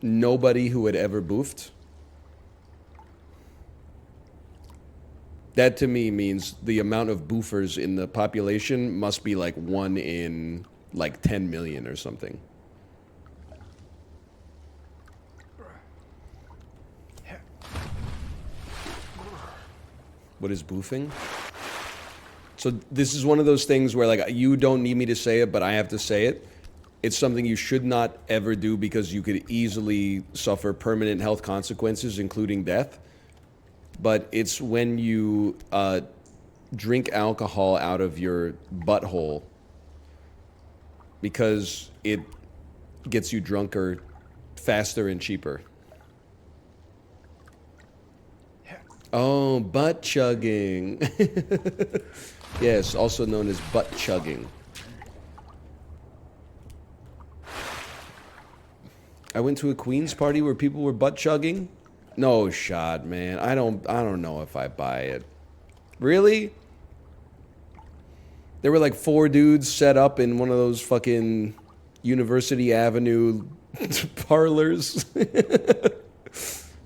Speaker 1: nobody who had ever boofed, that to me means the amount of boofers in the population must be like 1 in like 10 million or something. What is boofing? So this is one of those things where like you don't need me to say it, but I have to say it. It's something you should not ever do because you could easily suffer permanent health consequences, including death. But it's when you drink alcohol out of your butthole because it gets you drunker faster and cheaper. Oh, butt chugging. Yes, also known as butt chugging. I went to a Queen's party where people were butt chugging. No shot, man. I don't know if I buy it. Really? There were like 4 dudes set up in one of those fucking University Avenue parlors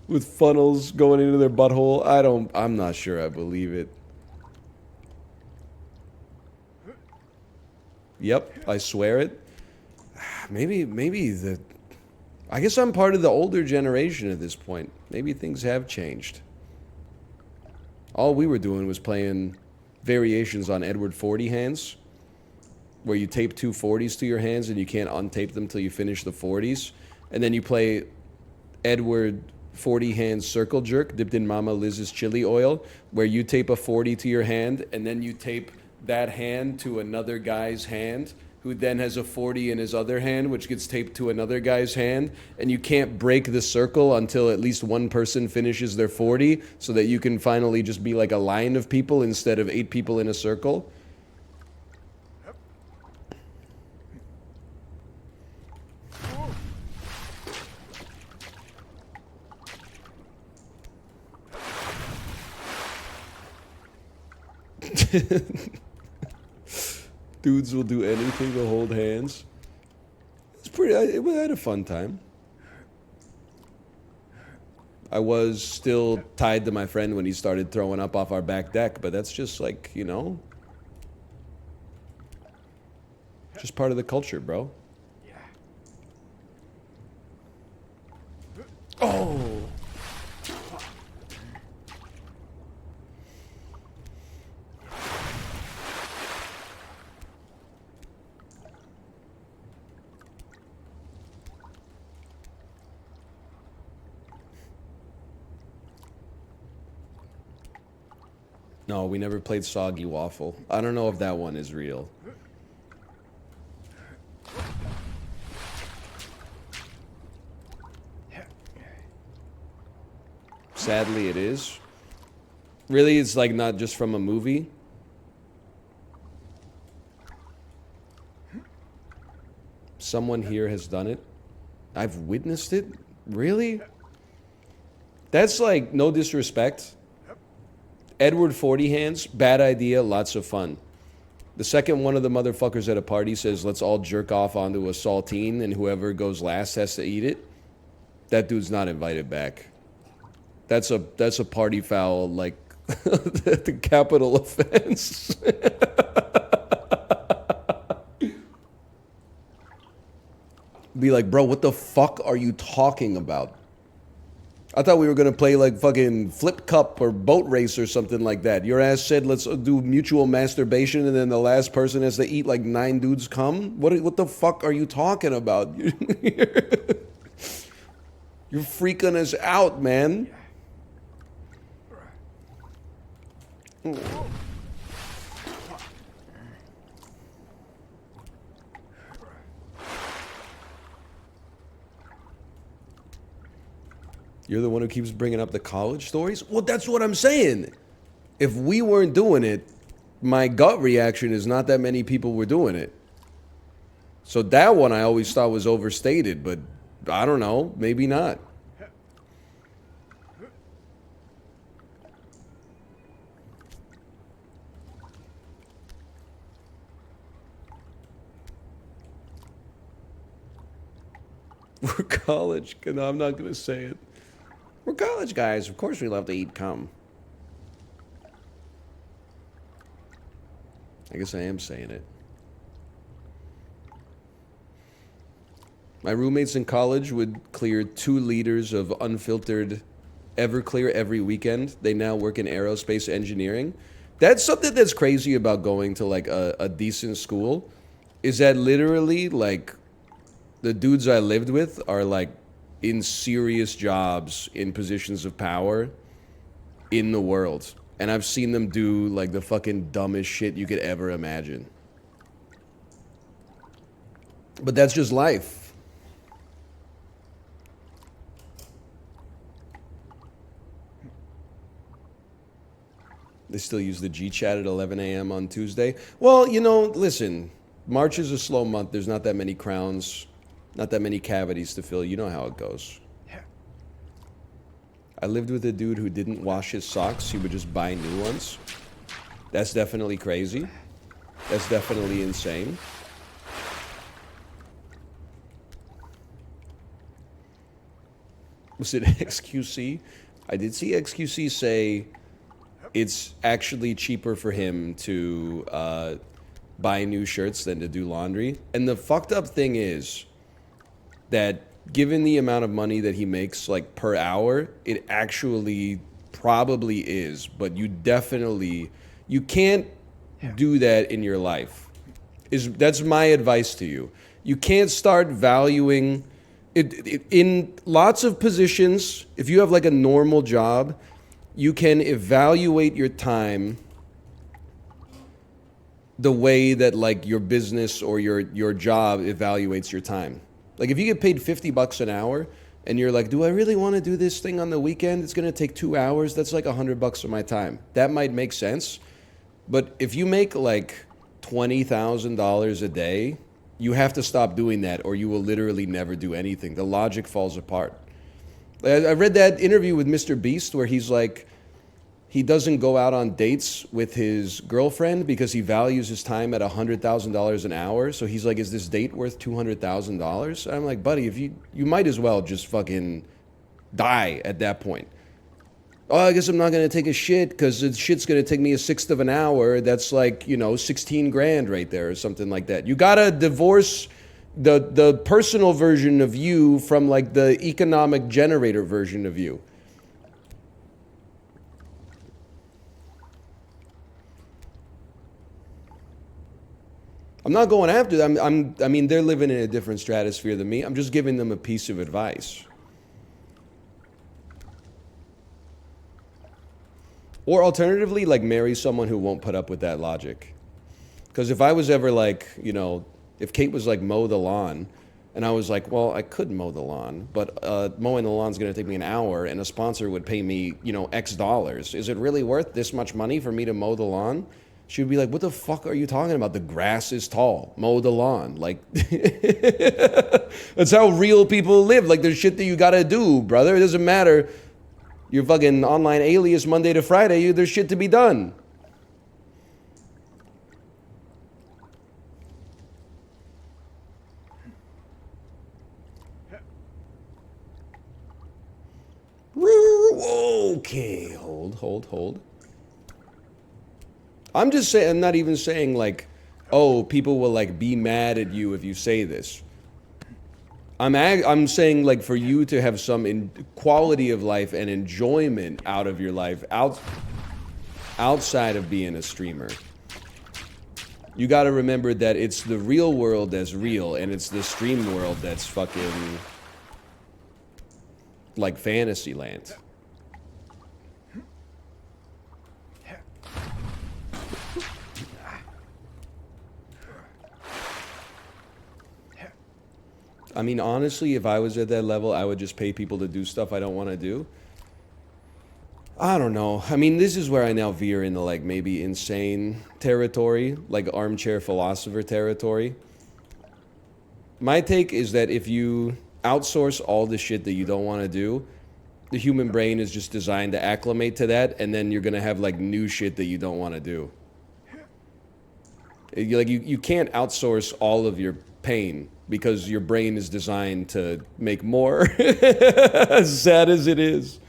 Speaker 1: with funnels going into their butthole. I'm not sure I believe it. Yep, I swear it. Maybe I guess I'm part of the older generation at this point. Maybe things have changed. All we were doing was playing variations on Edward 40 hands, where you tape 2 40s to your hands and you can't untape them till you finish the 40s. And then you play Edward 40 hands circle jerk dipped in Mama Liz's chili oil, where you tape a 40 to your hand and then you tape that hand to another guy's hand, who then has a 40 in his other hand, which gets taped to another guy's hand, and you can't break the circle until at least one person finishes their 40, so that you can finally just be like a line of people instead of 8 people in a circle. Dudes will do anything to hold hands. It's pretty. I had a fun time. I was still tied to my friend when he started throwing up off our back deck, but that's just like, just part of the culture, bro. Oh! No, we never played Soggy Waffle. I don't know if that one is real. Sadly, it is. Really, it's like not just from a movie. Someone here has done it. I've witnessed it? Really? That's like, no disrespect. Edward 40 Hands, bad idea, lots of fun. The second one of the motherfuckers at a party says, let's all jerk off onto a saltine and whoever goes last has to eat it, that dude's not invited back. That's a party foul, like, the capital offense. Be like, bro, what the fuck are you talking about? I thought we were going to play like fucking flip cup or boat race or something like that. Your ass said, let's do mutual masturbation, and then the last person has to eat like 9 dudes cum? What the fuck are you talking about? You're freaking us out, man. You're the one who keeps bringing up the college stories? Well, that's what I'm saying. If we weren't doing it, my gut reaction is not that many people were doing it. So that one I always thought was overstated, but I don't know, maybe not. We're college. No, I'm not going to say it. We're college guys. Of course we love to eat cum. I guess I am saying it. My roommates in college would clear 2 liters of unfiltered Everclear every weekend. They now work in aerospace engineering. That's something that's crazy about going to like a decent school, is that literally like the dudes I lived with are like in serious jobs in positions of power in the world. And I've seen them do like the fucking dumbest shit you could ever imagine. But that's just life. They still use the G chat at 11 a.m. on Tuesday. Well, listen, March is a slow month. There's not that many crowns, not that many cavities to fill. You know how it goes. I lived with a dude who didn't wash his socks. He would just buy new ones. That's definitely crazy. That's definitely insane. Was it XQC? I did see XQC say it's actually cheaper for him to buy new shirts than to do laundry. And the fucked up thing is that given the amount of money that he makes like per hour, it actually probably is. But you can't do that in your life. That's my advice to you. You can't start valuing it in lots of positions. If you have like a normal job, you can evaluate your time the way that like your business or your job evaluates your time. Like if you get paid $50 an hour and you're like, do I really want to do this thing on the weekend? It's going to take 2 hours. That's like $100 of my time. That might make sense. But if you make like $20,000 a day, you have to stop doing that or you will literally never do anything. The logic falls apart. I read that interview with Mr. Beast where he's like, he doesn't go out on dates with his girlfriend because he values his time at $100,000 an hour. So he's like, is this date worth $200,000? I'm like, buddy, if you might as well just fucking die at that point. Oh, I guess I'm not going to take a shit because the shit's going to take me a sixth of an hour. That's like, 16 grand right there or something like that. You got to divorce the personal version of you from like the economic generator version of you. I'm not going after them. I mean, they're living in a different stratosphere than me. I'm just giving them a piece of advice. Or alternatively, like marry someone who won't put up with that logic. Because if I was ever like, if Kate was like mow the lawn, and I was like, well, I could mow the lawn, but mowing the lawn is going to take me an hour, and a sponsor would pay me, X dollars. Is it really worth this much money for me to mow the lawn? She would be like, what the fuck are you talking about? The grass is tall. Mow the lawn. Like, that's how real people live. Like, there's shit that you got to do, brother. It doesn't matter. You're fucking online alias Monday to Friday. There's shit to be done. Okay, hold. I'm just saying, I'm not even saying like, oh, people will like be mad at you if you say this. I'm saying like for you to have some quality of life and enjoyment out of your life outside of being a streamer. You got to remember that it's the real world that's real and it's the stream world that's fucking like fantasy land. I mean, honestly, if I was at that level, I would just pay people to do stuff I don't want to do. I don't know. I mean, this is where I now veer into like maybe insane territory, like armchair philosopher territory. My take is that if you outsource all the shit that you don't want to do, the human brain is just designed to acclimate to that, and then you're going to have like new shit that you don't want to do. You can't outsource all of your pain because your brain is designed to make more, as sad as it is.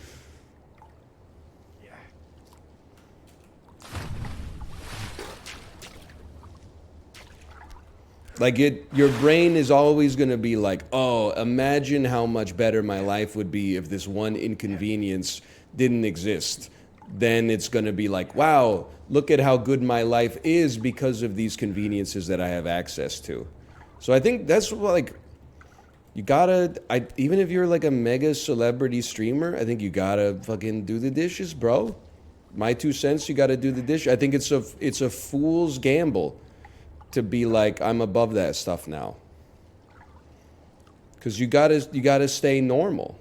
Speaker 1: Like your brain is always going to be like, oh, imagine how much better my life would be if this one inconvenience didn't exist. Then it's going to be like, wow, look at how good my life is because of these conveniences that I have access to. So I think that's like, you gotta, even if you're like a mega celebrity streamer, I think you gotta fucking do the dishes, bro. My 2 cents, you gotta do the dish. I think it's a fool's gamble to be like, I'm above that stuff now. Because you gotta stay normal.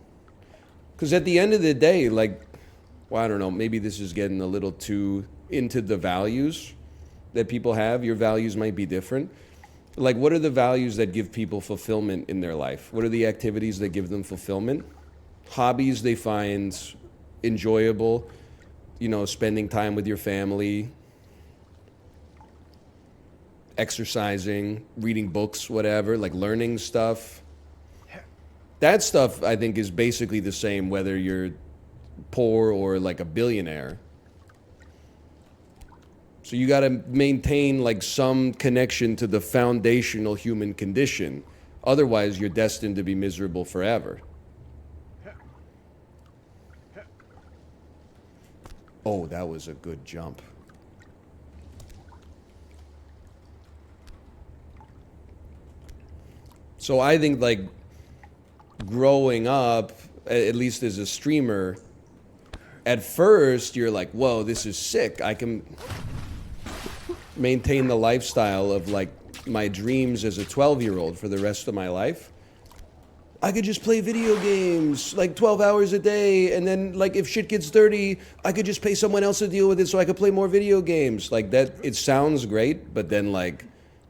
Speaker 1: Because at the end of the day, like, well, I don't know, maybe this is getting a little too into the values that people have. Your values might be different. Like, what are the values that give people fulfillment in their life? What are the activities that give them fulfillment? Hobbies they find enjoyable, spending time with your family, exercising, reading books, whatever, like learning stuff. That stuff, I think, is basically the same whether you're poor or like a billionaire. So you got to maintain like some connection to the foundational human condition. Otherwise, you're destined to be miserable forever. Oh, that was a good jump. So I think like growing up, at least as a streamer, at first you're like, whoa, this is sick. I can maintain the lifestyle of like my dreams as a 12-year-old for the rest of my life. I could just play video games like 12 hours a day, and then like if shit gets dirty, I could just pay someone else to deal with it so I could play more video games. Like that, it sounds great, but then like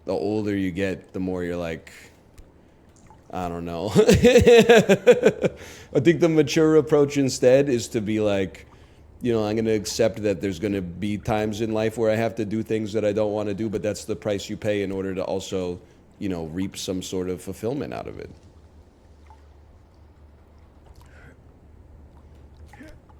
Speaker 1: the older you get, the more you're like, I don't know. I think the mature approach instead is to be like, You know, I'm going to accept that there's going to be times in life where I have to do things that I don't want to do, but that's the price you pay in order to also, you know, reap some sort of fulfillment out of it.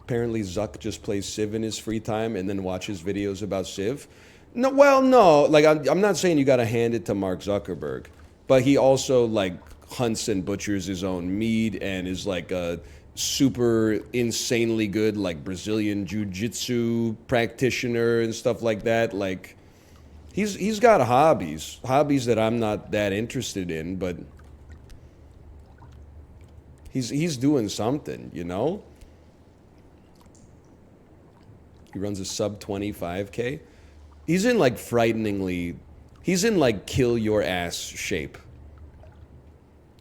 Speaker 1: Apparently Zuck just plays Civ in his free time and then watches videos about Civ. No, well, no. Like, I'm not saying you got to hand it to Mark Zuckerberg, but he also, like, hunts and butchers his own meat and is, like, a super insanely good, like, Brazilian jiu-jitsu practitioner and stuff like that. Like, he's got hobbies that I'm not that interested in, but he's doing something, you know? He runs a sub 25K. He's in like he's in like kill your ass shape.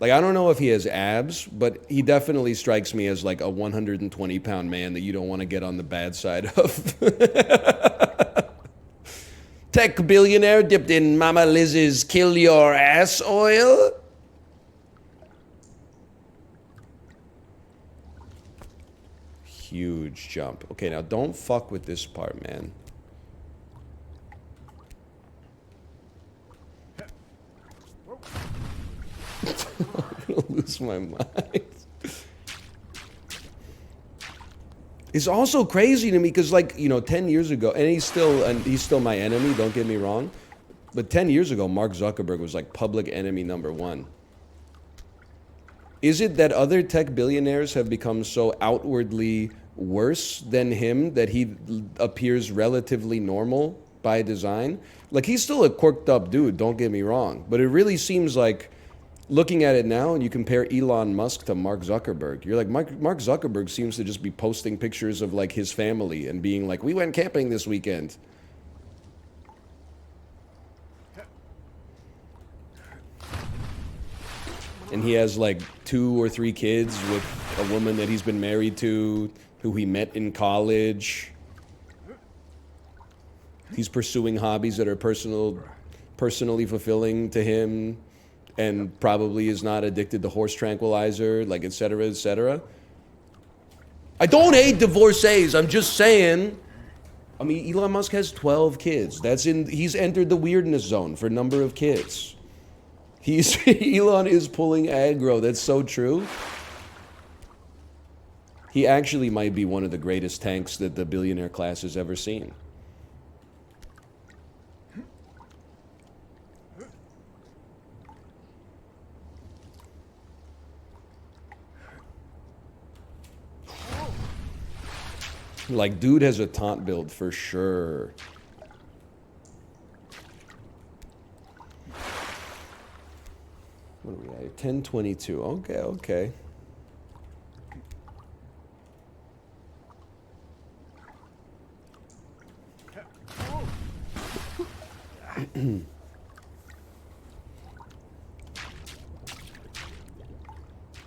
Speaker 1: Like, I don't know if he has abs, but he definitely strikes me as like a 120-pound man that you don't want to get on the bad side of. Tech billionaire dipped in Mama Liz's kill your ass oil. Huge jump. Okay, now don't fuck with this part, man. I'm gonna lose my mind. It's also crazy to me because, like, you know, 10 years ago, and he's still my enemy, don't get me wrong, but 10 years ago, Mark Zuckerberg was like public enemy number one. Is it that other tech billionaires have become so outwardly worse than him that he appears relatively normal by design? Like, he's still a quirked up dude, don't get me wrong, but it really seems like, looking at it now, and you compare Elon Musk to Mark Zuckerberg, you're like, Mark Zuckerberg seems to just be posting pictures of like his family and being like, we went camping this weekend. And he has like 2 or 3 kids with a woman that he's been married to, who he met in college. He's pursuing hobbies that are personally fulfilling to him, and probably is not addicted to horse tranquilizer, like, et cetera, et cetera. I don't hate divorcees, I'm just saying. I mean, Elon Musk has 12 kids. He's entered the weirdness zone for number of kids. Elon is pulling aggro, that's so true. He actually might be one of the greatest tanks that the billionaire class has ever seen. Like, dude has a taunt build for sure. What are we at? 1022. Okay, okay.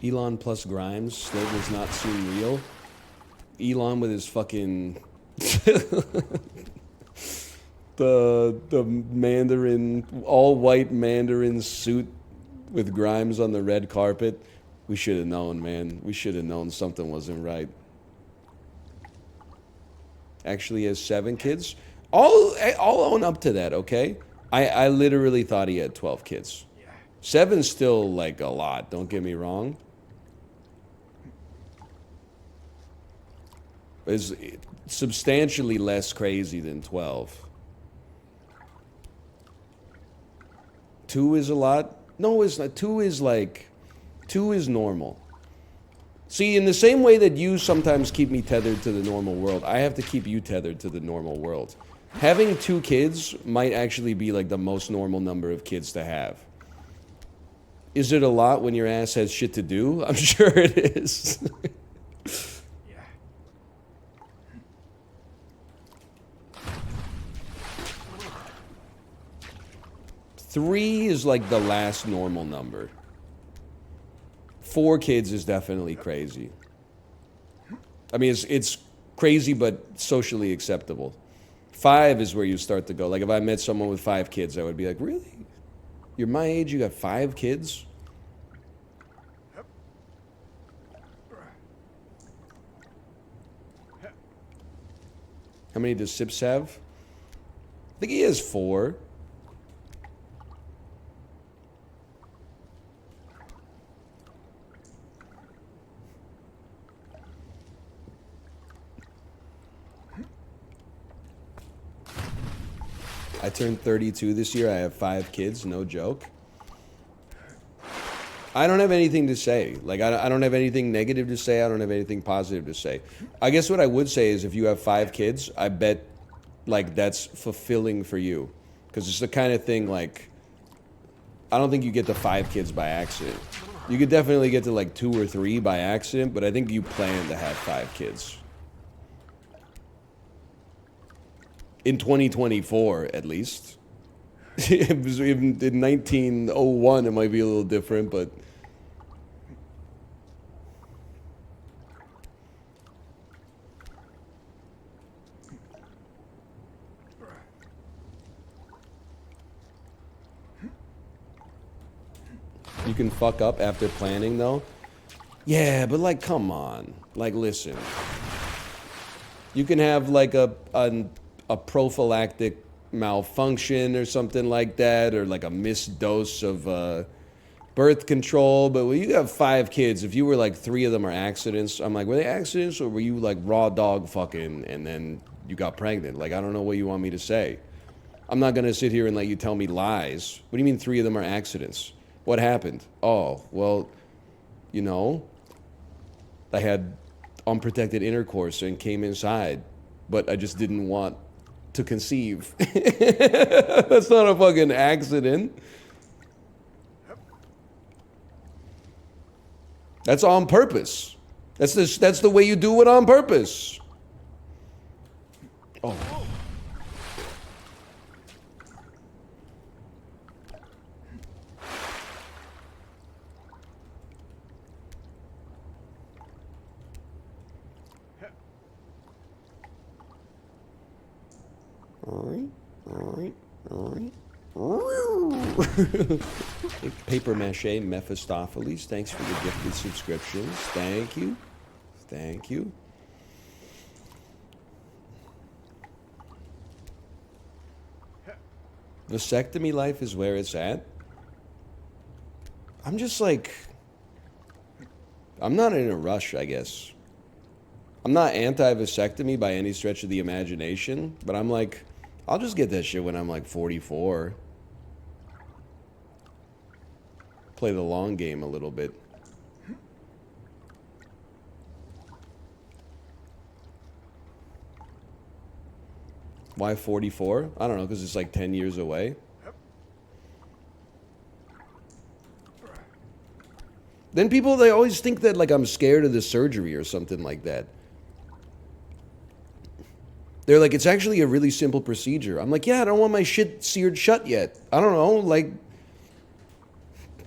Speaker 1: Elon plus Grimes still does not seem real. Elon with his fucking the Mandarin, all white Mandarin suit with Grimes on the red carpet. We should have known, man. We should have known something wasn't right. Actually has 7 kids. I'll own up to that, okay? I literally thought he had 12 kids. 7's still like a lot, don't get me wrong. Is substantially less crazy than 12. 2 is a lot. No, it's not. 2 is normal. See, in the same way that you sometimes keep me tethered to the normal world, I have to keep you tethered to the normal world. Having 2 kids might actually be like the most normal number of kids to have. Is it a lot when your ass has shit to do? I'm sure it is. 3 is like the last normal number. 4 kids is definitely crazy. I mean, it's crazy, but socially acceptable. 5 is where you start to go. Like, if I met someone with 5 kids, I would be like, really? You're my age, you got 5 kids? How many does Sips have? I think he has 4. I turned 32 this year. I have 5 kids, no joke. I don't have anything to say. Like, I don't have anything negative to say. I don't have anything positive to say. I guess what I would say is if you have 5 kids, I bet, like, that's fulfilling for you. Because it's the kind of thing, like, I don't think you get to 5 kids by accident. You could definitely get to, like, 2 or 3 by accident, but I think you plan to have 5 kids. In 2024, at least. In 1901, it might be a little different, but... You can fuck up after planning, though? Yeah, but, like, come on. Like, listen. You can have, like, a prophylactic malfunction or something like that, or like a missed dose of birth control. But when you have 5 kids, if you were like 3 of them are accidents, I'm like, were they accidents or were you like raw dog fucking and then you got pregnant? Like, I don't know what you want me to say. I'm not gonna sit here and let you tell me lies. What do you mean 3 of them are accidents? What happened? Oh, well, you know, I had unprotected intercourse and came inside, but I just didn't want to conceive. That's not a fucking accident. That's on purpose. That's the way you do it on purpose. Oh. Paper Mache Mephistopheles, thanks for the gifted subscriptions. Thank you. Thank you. Vasectomy life is where it's at. I'm just like, I'm not in a rush, I guess. I'm not anti-vasectomy by any stretch of the imagination, but I'm like, I'll just get that shit when I'm like 44. Play the long game a little bit. Why 44? I don't know, because it's like 10 years away. Then people, they always think that like I'm scared of the surgery or something like that. They're like, it's actually a really simple procedure. I'm like, yeah, I don't want my shit seared shut yet. I don't know, like,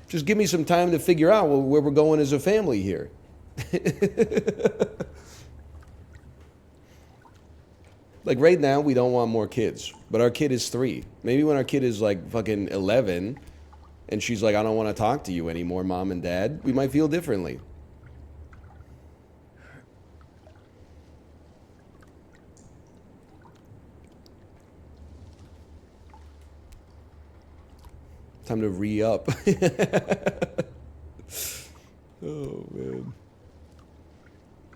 Speaker 1: just give me some time to figure out where we're going as a family here. Like right now, we don't want more kids, but our kid is 3. Maybe when our kid is like fucking 11 and she's like, I don't want to talk to you anymore, mom and dad, we might feel differently. Time to re-up. Oh, man.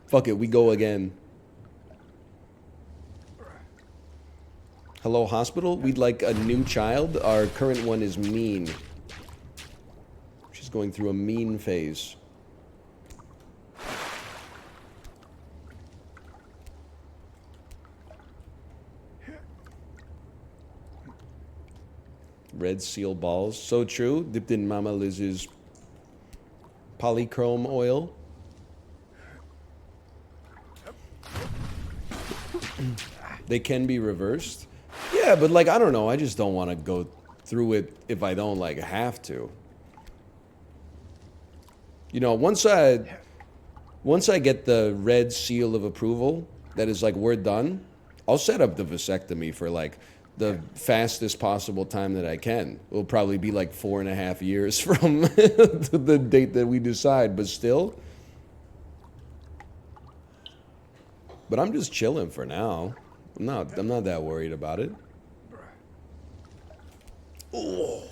Speaker 1: Fuck it, we go again. Hello, hospital? We'd like a new child. Our current one is mean. She's going through a mean phase. Red seal balls. So true. Dipped in Mama Liz's polychrome oil. They can be reversed. Yeah, but like, I don't know. I just don't want to go through it if I don't like have to. You know, once I get the red seal of approval that is like, we're done, I'll set up the vasectomy for like the fastest possible time that I can. It'll probably be like 4.5 years from the date that we decide, but still. But I'm just chilling for now. I'm not that worried about it. Oh.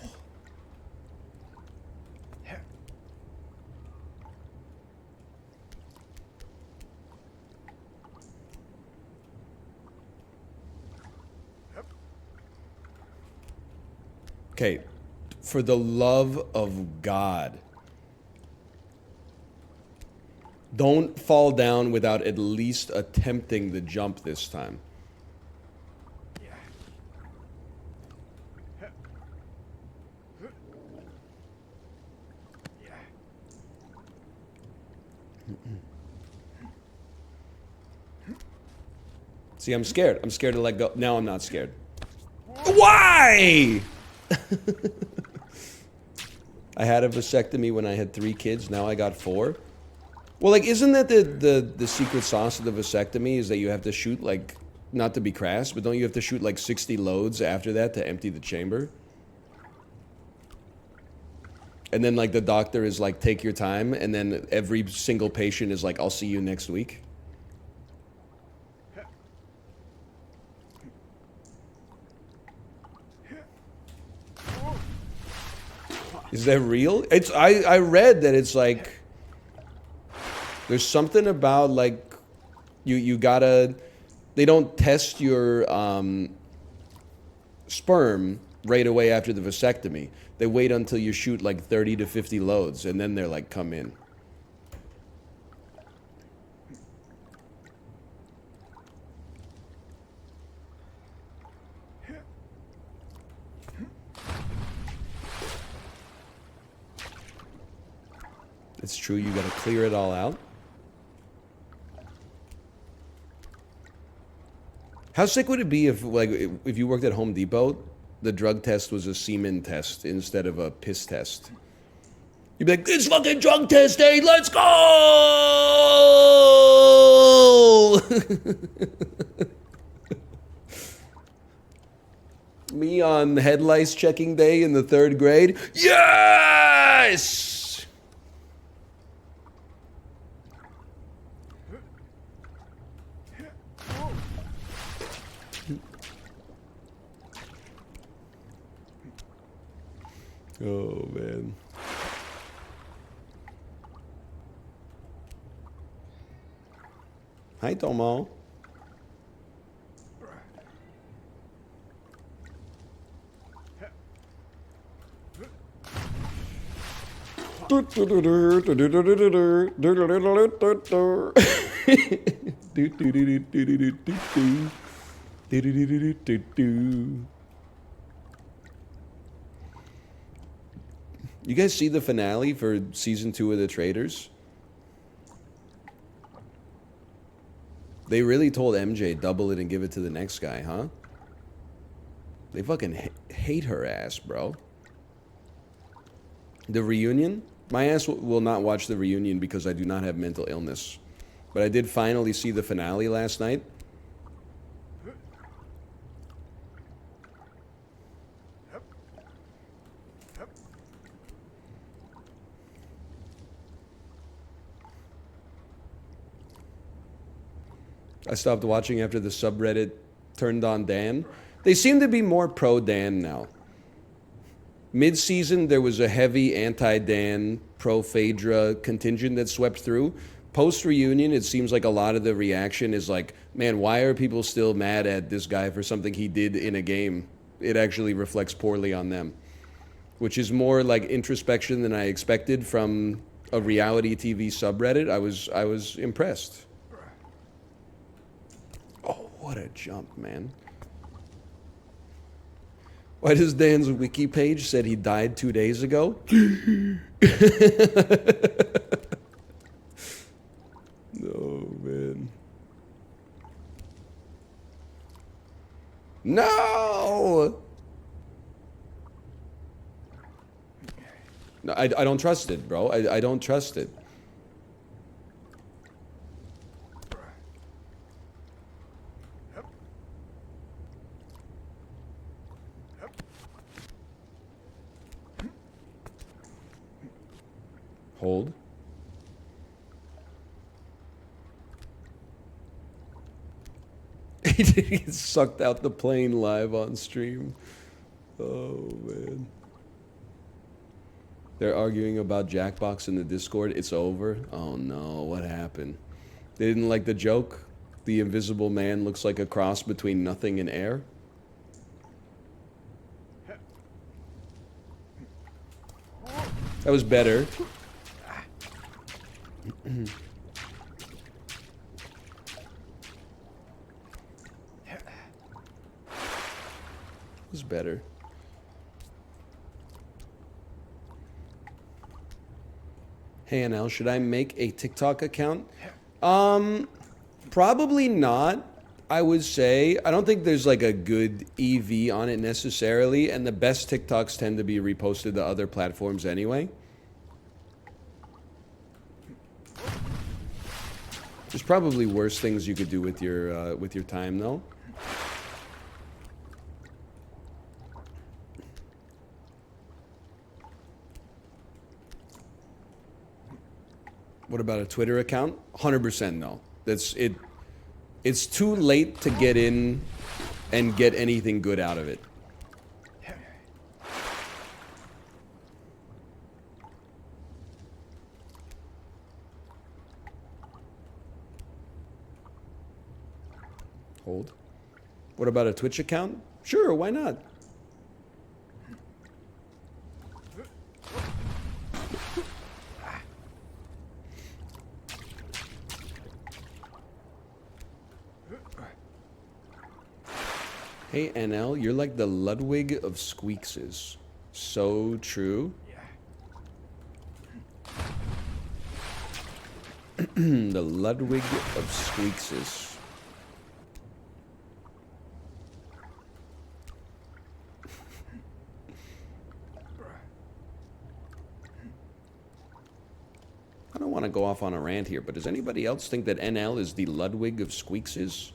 Speaker 1: Okay, for the love of God, don't fall down without at least attempting the jump this time. See, I'm scared. I'm scared to let go. Now I'm not scared. Why? I had a vasectomy when I had 3 kids. Now I got 4. Well, like, isn't that the secret sauce of the vasectomy is that you have to shoot, like, not to be crass, but don't you have to shoot, like, 60 loads after that to empty the chamber? And then, like, the doctor is like, take your time, and then every single patient is like, I'll see you next week. Is that real? I read that it's like there's something about like you gotta they don't test your sperm right away after the vasectomy. They wait until you shoot like 30 to 50 loads and then they're like come in. It's true, you gotta clear it all out. How sick would it be if, like, if you worked at Home Depot, the drug test was a semen test instead of a piss test? You'd be like, this fucking drug test, hey, let's go! Me on head lice checking day in the 3rd grade. Yes! Oh, man. Hi, Tomo. You guys see the finale for season 2 of The Traitors? They really told MJ double it and give it to the next guy, huh? They fucking hate her ass, bro. The reunion? My ass will not watch the reunion because I do not have mental illness. But I did finally see the finale last night. I stopped watching after the subreddit turned on Dan. They seem to be more pro Dan now. Mid-season, there was a heavy anti-Dan, pro-Phaedra contingent that swept through. Post-reunion, it seems like a lot of the reaction is like, man, why are people still mad at this guy for something he did in a game? It actually reflects poorly on them. Which is more like introspection than I expected from a reality TV subreddit. I was impressed. Oh, what a jump, man. Why does Dan's wiki page said he died 2 days ago? No, man. No! No, I don't trust it, bro. I don't trust it. Hold. He sucked out the plane live on stream. Oh, man. They're arguing about Jackbox in the Discord. It's over. Oh, no. What happened? They didn't like the joke? The invisible man looks like a cross between nothing and air? That was better. Was better. Hey, NL, should I make a TikTok account? Probably not. I would say. I don't think there's like a good EV on it necessarily, and the best TikToks tend to be reposted to other platforms anyway. There's probably worse things you could do with your time, though. What about a Twitter account? 100% no. That's it. It's too late to get in and get anything good out of it. Hold. What about a Twitch account? Sure, why not? Hey, NL, you're like the Ludwig of Squeakses. So true. The Ludwig of Squeakses. I don't want to go off on a rant here, but does anybody else think that NL is the Ludwig of Squeakses?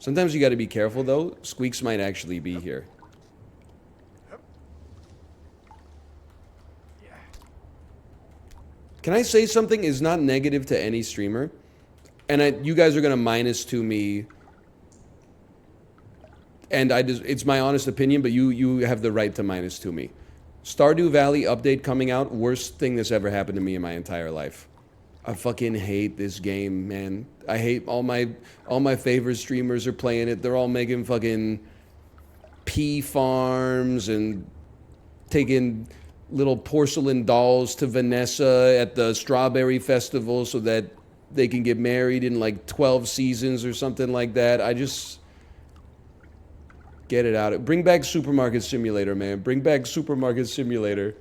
Speaker 1: Sometimes you got to be careful, though. Squeaks might actually be here. Can I say something is not negative to any streamer? And you guys are going to -2 me. And it's my honest opinion, but you have the right to -2 me. Stardew Valley update coming out. Worst thing that's ever happened to me in my entire life. I fucking hate this game, man. I hate all my favorite streamers are playing it. They're all making fucking pea farms and taking little porcelain dolls to Vanessa at the Strawberry Festival so that they can get married in like 12 seasons or something like that. I just get it out. Bring back Supermarket Simulator, man. Bring back Supermarket Simulator.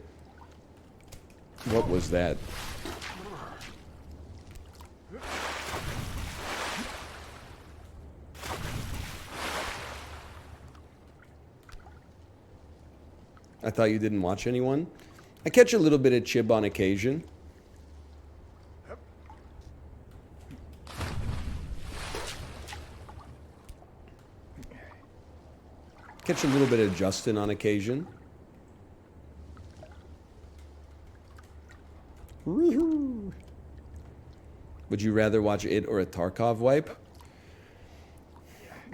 Speaker 1: What was that? I thought you didn't watch anyone. I catch a little bit of Chib on occasion. Catch a little bit of Justin on occasion. Would you rather watch it or a Tarkov wipe?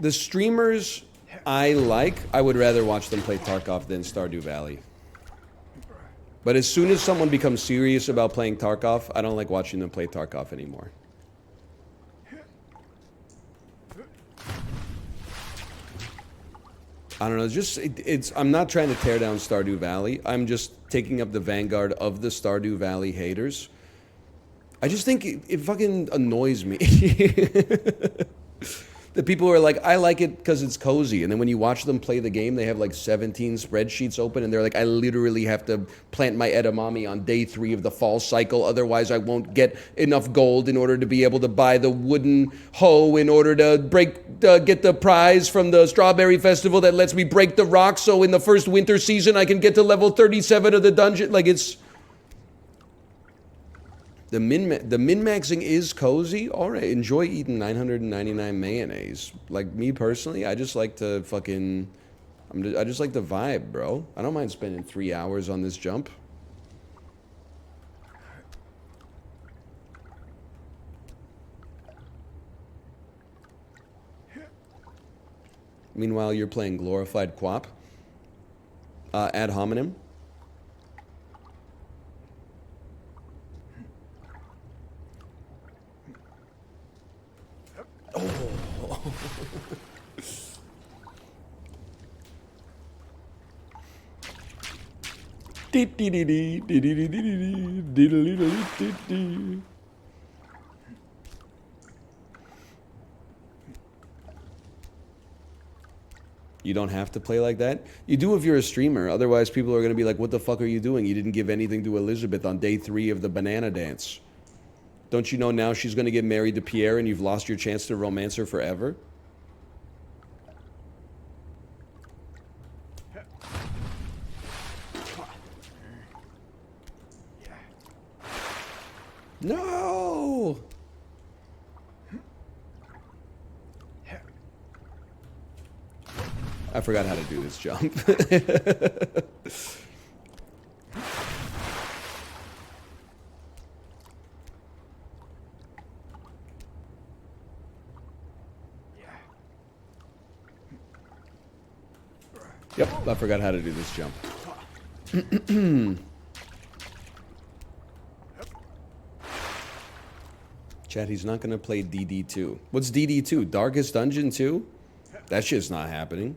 Speaker 1: The streamers I would rather watch them play Tarkov than Stardew Valley. But as soon as someone becomes serious about playing Tarkov, I don't like watching them play Tarkov anymore. I don't know, I'm not trying to tear down Stardew Valley. I'm just taking up the vanguard of the Stardew Valley haters. I just think it fucking annoys me. The people who are like, I like it because it's cozy. And then when you watch them play the game, they have like 17 spreadsheets open. And they're like, I literally have to plant my edamame on day 3 of the fall cycle. Otherwise, I won't get enough gold in order to be able to buy the wooden hoe in order to get the prize from the Strawberry Festival that lets me break the rock. So in the first winter season, I can get to level 37 of the dungeon. Like it's... The min-maxing is cozy. All right, enjoy eating 999 mayonnaise. Like me personally, I just like to fucking... I just like the vibe, bro. I don't mind spending 3 hours on this jump. Meanwhile, you're playing glorified quap. Ad hominem. Oh. You don't have to play like that. You do if you're a streamer. Otherwise, people are going to be like, what the fuck are you doing? You didn't give anything to Elizabeth on day 3 of the banana dance. Don't you know now she's going to get married to Pierre and you've lost your chance to romance her forever? No! I forgot how to do this jump. Yep, I forgot how to do this jump. Chat, he's not going to play DD2. What's DD2? Darkest Dungeon 2? That shit's not happening.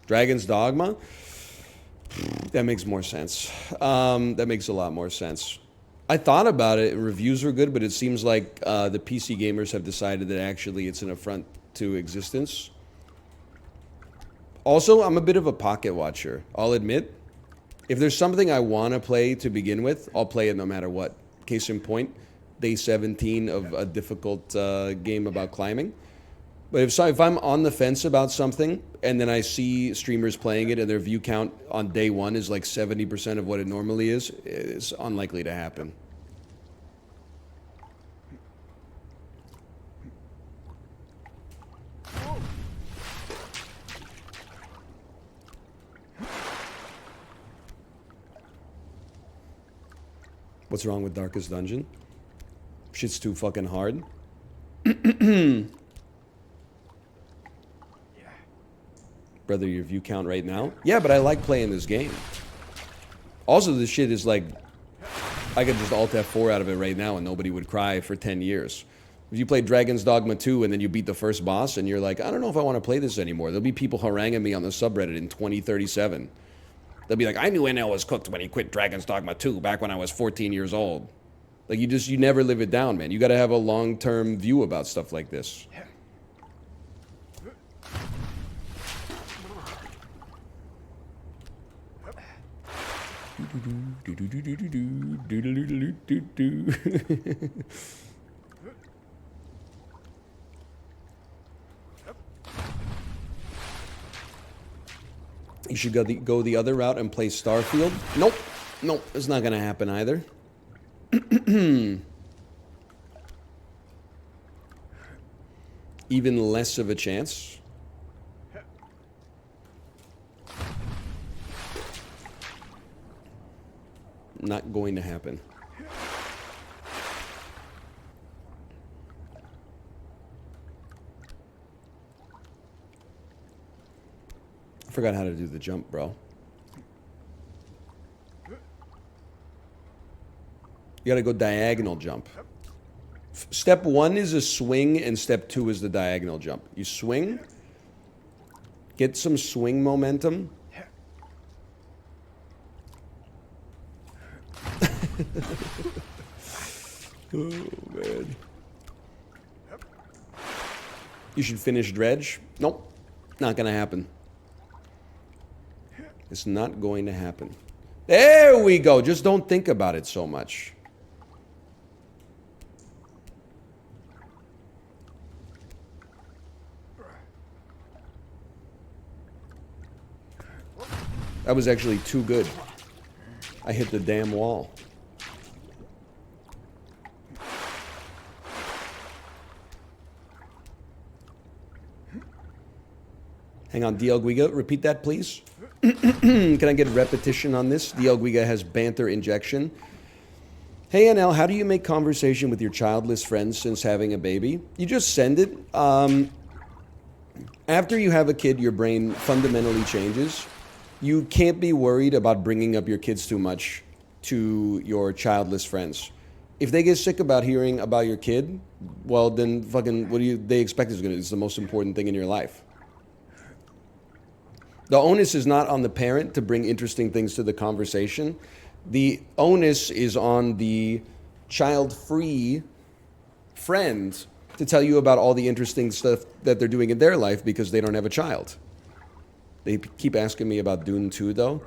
Speaker 1: Dragon's Dogma? That makes more sense. That makes a lot more sense. I thought about it. Reviews were good, but it seems like the PC gamers have decided that actually it's an affront to existence. Also, I'm a bit of a pocket watcher. I'll admit, if there's something I want to play to begin with, I'll play it no matter what. Case in point, day 17 of a difficult game about climbing. But if I'm on the fence about something, and then I see streamers playing it, and their view count on day 1 is like 70% of what it normally is, it's unlikely to happen. What's wrong with Darkest Dungeon? Shit's too fucking hard. Brother, your view count right now? Yeah, but I like playing this game. Also, this shit is like, I could just Alt F4 out of it right now and nobody would cry for 10 years. If you play Dragon's Dogma 2 and then you beat the first boss and you're like, I don't know if I want to play this anymore. There'll be people haranguing me on the subreddit in 2037. They'll be like, I knew NL was cooked when he quit Dragon's Dogma 2 back when I was 14 years old. Like, you never live it down, man. You got to have a long-term view about stuff like this. You should go the other route and play Starfield. Nope. Nope. It's not going to happen either. Even less of a chance. Not going to happen. I forgot how to do the jump, bro. You gotta go diagonal jump. Step 1 is a swing, and step 2 is the diagonal jump. You swing, get some swing momentum. Oh, man. You should finish dredge. Nope, not gonna happen. It's not going to happen. There we go. Just don't think about it so much. That was actually too good. I hit the damn wall. Hang on, DL Guiga, repeat that, please. Can I get repetition on this? DL Guiga has banter injection. Hey, NL, how do you make conversation with your childless friends since having a baby? You just send it. After you have a kid, your brain fundamentally changes. You can't be worried about bringing up your kids too much to your childless friends. If they get sick about hearing about your kid, well, then fucking what do they expect is gonna? It's the most important thing in your life. The onus is not on the parent to bring interesting things to the conversation. The onus is on the child-free friend to tell you about all the interesting stuff that they're doing in their life because they don't have a child. They keep asking me about Dune 2, though.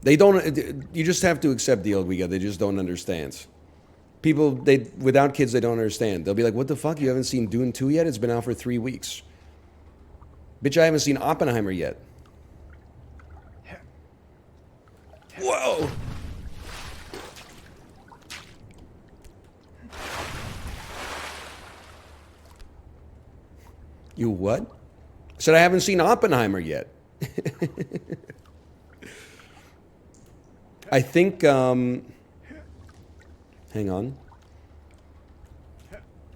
Speaker 1: They don't. You just have to accept the Olguiga. They just don't understand. People, without kids, they don't understand. They'll be like, "What the fuck? You haven't seen Dune 2 yet? It's been out for 3 weeks." Bitch, I haven't seen Oppenheimer yet. Whoa! You what? I said I haven't seen Oppenheimer yet. I think, hang on.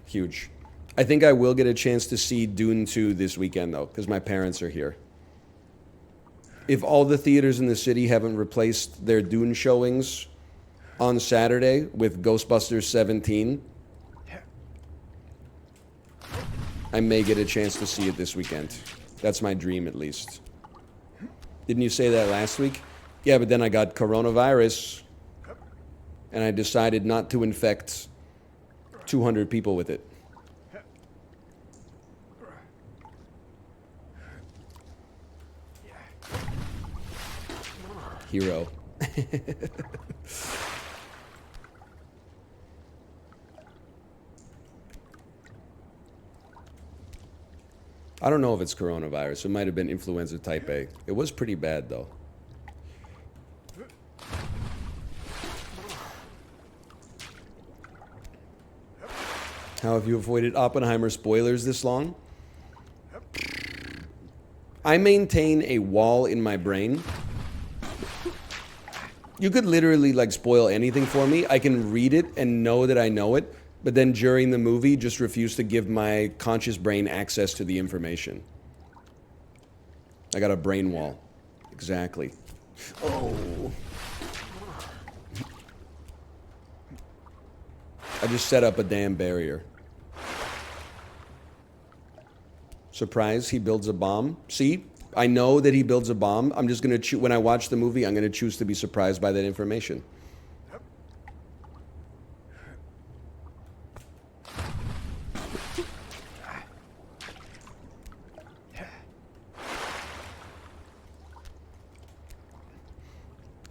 Speaker 1: Huge. I think I will get a chance to see Dune 2 this weekend, though, because my parents are here. If all the theaters in the city haven't replaced their Dune showings on Saturday with Ghostbusters 17, I may get a chance to see it this weekend. That's my dream, at least. Didn't you say that last week? Yeah, but then I got coronavirus, and I decided not to infect 200 people with it. Hero. I don't know if it's coronavirus. It might have been influenza type A. It was pretty bad, though. How have you avoided Oppenheimer spoilers this long? I maintain a wall in my brain. You could literally like spoil anything for me. I can read it and know that I know it, but then during the movie just refuse to give my conscious brain access to the information. I got a brain wall. Exactly. Oh. I just set up a damn barrier. Surprise, he builds a bomb. See? I know that he builds a bomb. I'm just going to when I watch the movie, I'm going to choose to be surprised by that information.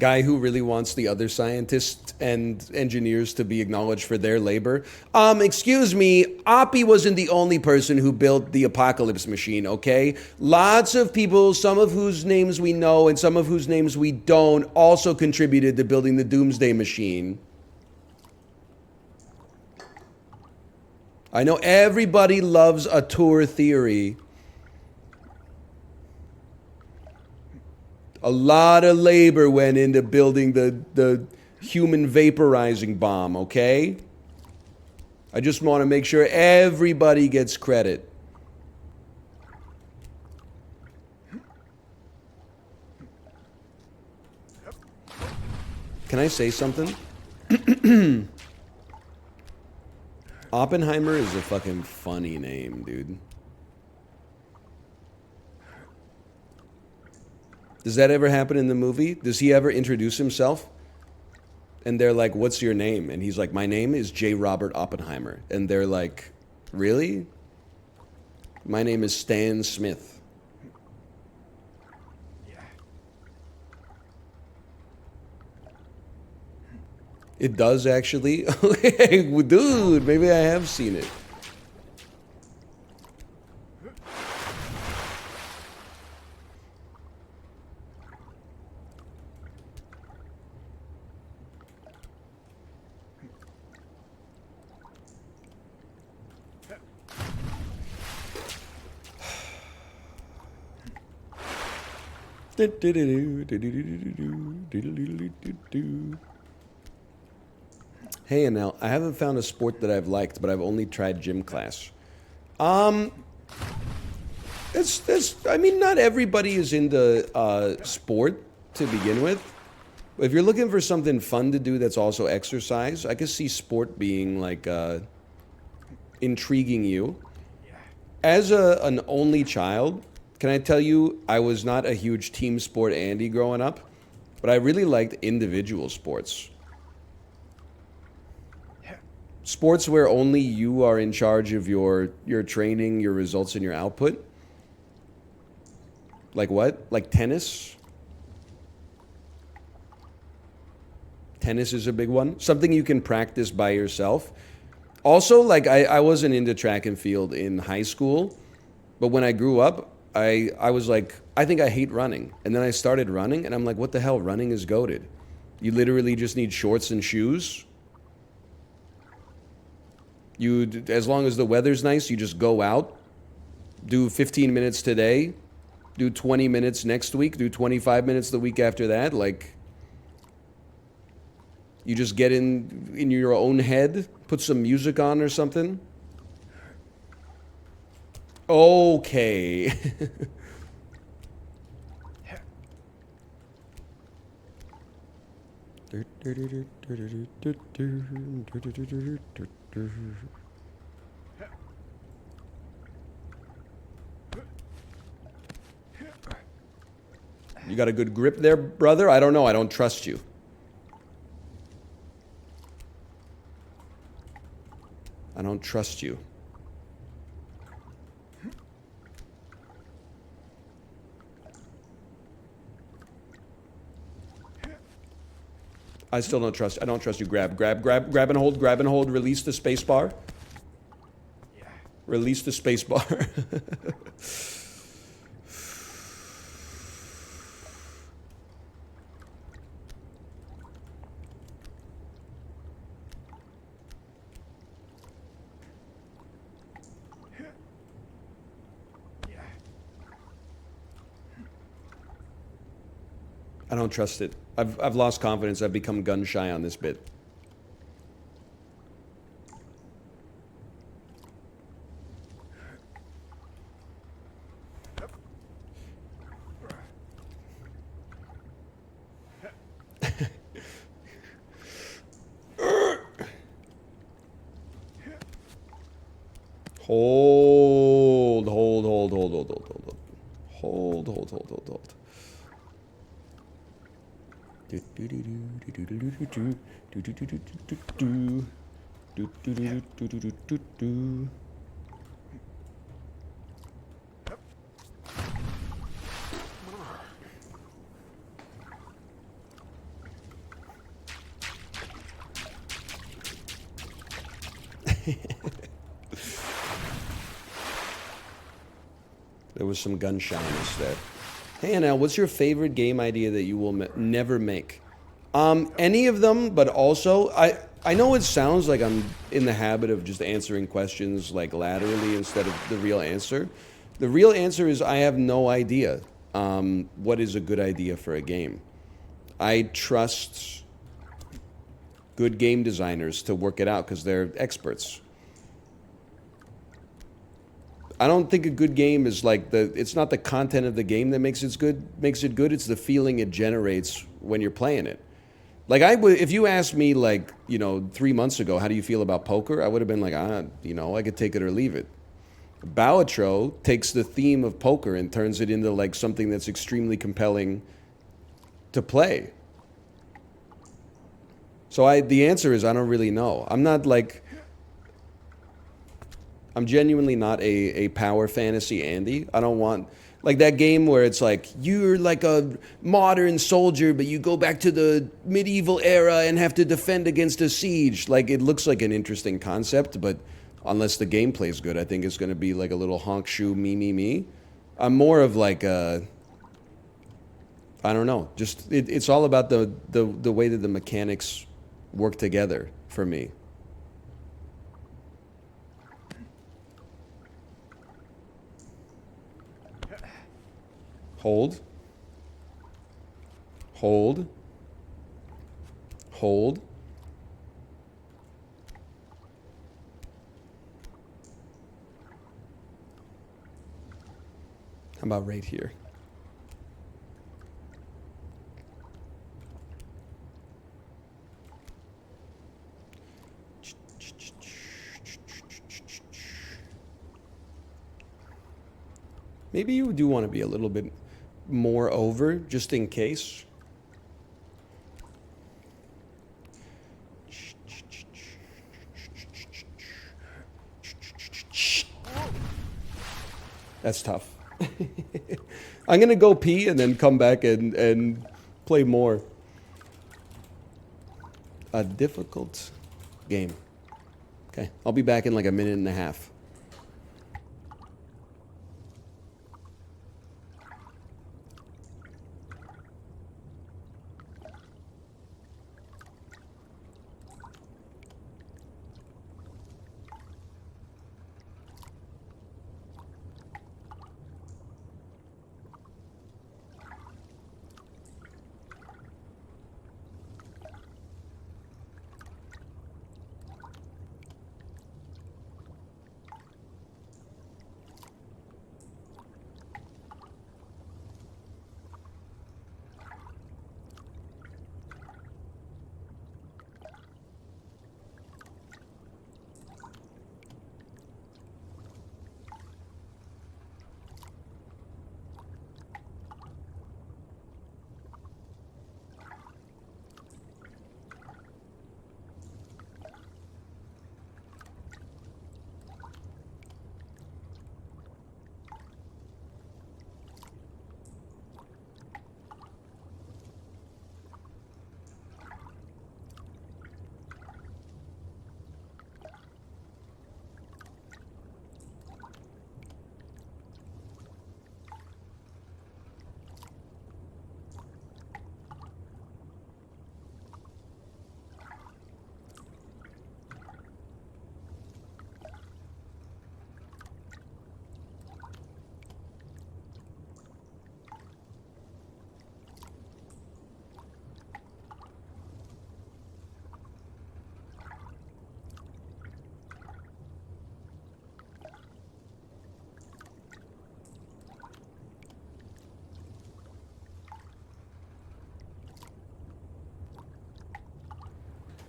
Speaker 1: Guy who really wants the other scientists and engineers to be acknowledged for their labor. Excuse me, Oppie wasn't the only person who built the apocalypse machine, okay? Lots of people, some of whose names we know and some of whose names we don't, also contributed to building the doomsday machine. I know everybody loves a tour theory. A lot of labor went into building the human vaporizing bomb, okay? I just want to make sure everybody gets credit. Can I say something? Oppenheimer is a fucking funny name, dude. Does that ever happen in the movie? Does he ever introduce himself? And they're like, "What's your name?" And he's like, "My name is J. Robert Oppenheimer." And they're like, "Really?" "My name is Stan Smith." It does actually? Dude, maybe I have seen it. Hey, Anel, I haven't found a sport that I've liked, but I've only tried gym class. I mean, not everybody is into sport to begin with. If you're looking for something fun to do that's also exercise, I could see sport being like intriguing you. As an only child, can I tell you, I was not a huge team sport Andy growing up, but I really liked individual sports. Sports where only you are in charge of your training, your results, and your output. Like what? Like tennis? Tennis is a big one. Something you can practice by yourself. Also, like I wasn't into track and field in high school, but when I grew up, I was like, I think I hate running. And then I started running, and I'm like, what the hell? Running is goated. You literally just need shorts and shoes. As long as the weather's nice, you just go out, do 15 minutes today, do 20 minutes next week, do 25 minutes the week after that. Like, you just get in your own head, put some music on or something. Okay. You got a good grip there, brother? I don't know. I don't trust you. I don't trust you. I still don't trust. I don't trust you. Grab and hold. Grab and hold. Release the space bar. Release the space bar. I don't trust it. I've lost confidence. I've become gun shy on this bit. Hold. There was some gun shyness there. Hey, Anel, what's your favorite game idea that you will never make? Any of them, but also, I know it sounds like I'm in the habit of just answering questions like laterally instead of the real answer. The real answer is I have no idea what is a good idea for a game. I trust good game designers to work it out because they're experts. I don't think a good game is like it's not the content of the game that makes it good, it's the feeling it generates when you're playing it. Like if you asked me like, 3 months ago, how do you feel about poker? I would have been like, I could take it or leave it. Balatro takes the theme of poker and turns it into like something that's extremely compelling to play. So the answer is I don't really know. I'm genuinely not a power fantasy Andy. I don't want like that game where it's like you're like a modern soldier, but you go back to the medieval era and have to defend against a siege. Like it looks like an interesting concept, but unless the gameplay is good, I think it's going to be like a little honk shoe me. I'm more of like I don't know. Just it's all about the way that the mechanics work together for me. Hold. How about right here? Maybe you do want to be a little bit more over, just in case. That's tough. I'm going to go pee and then come back and play more. A difficult game. Okay, I'll be back in like a minute and a half.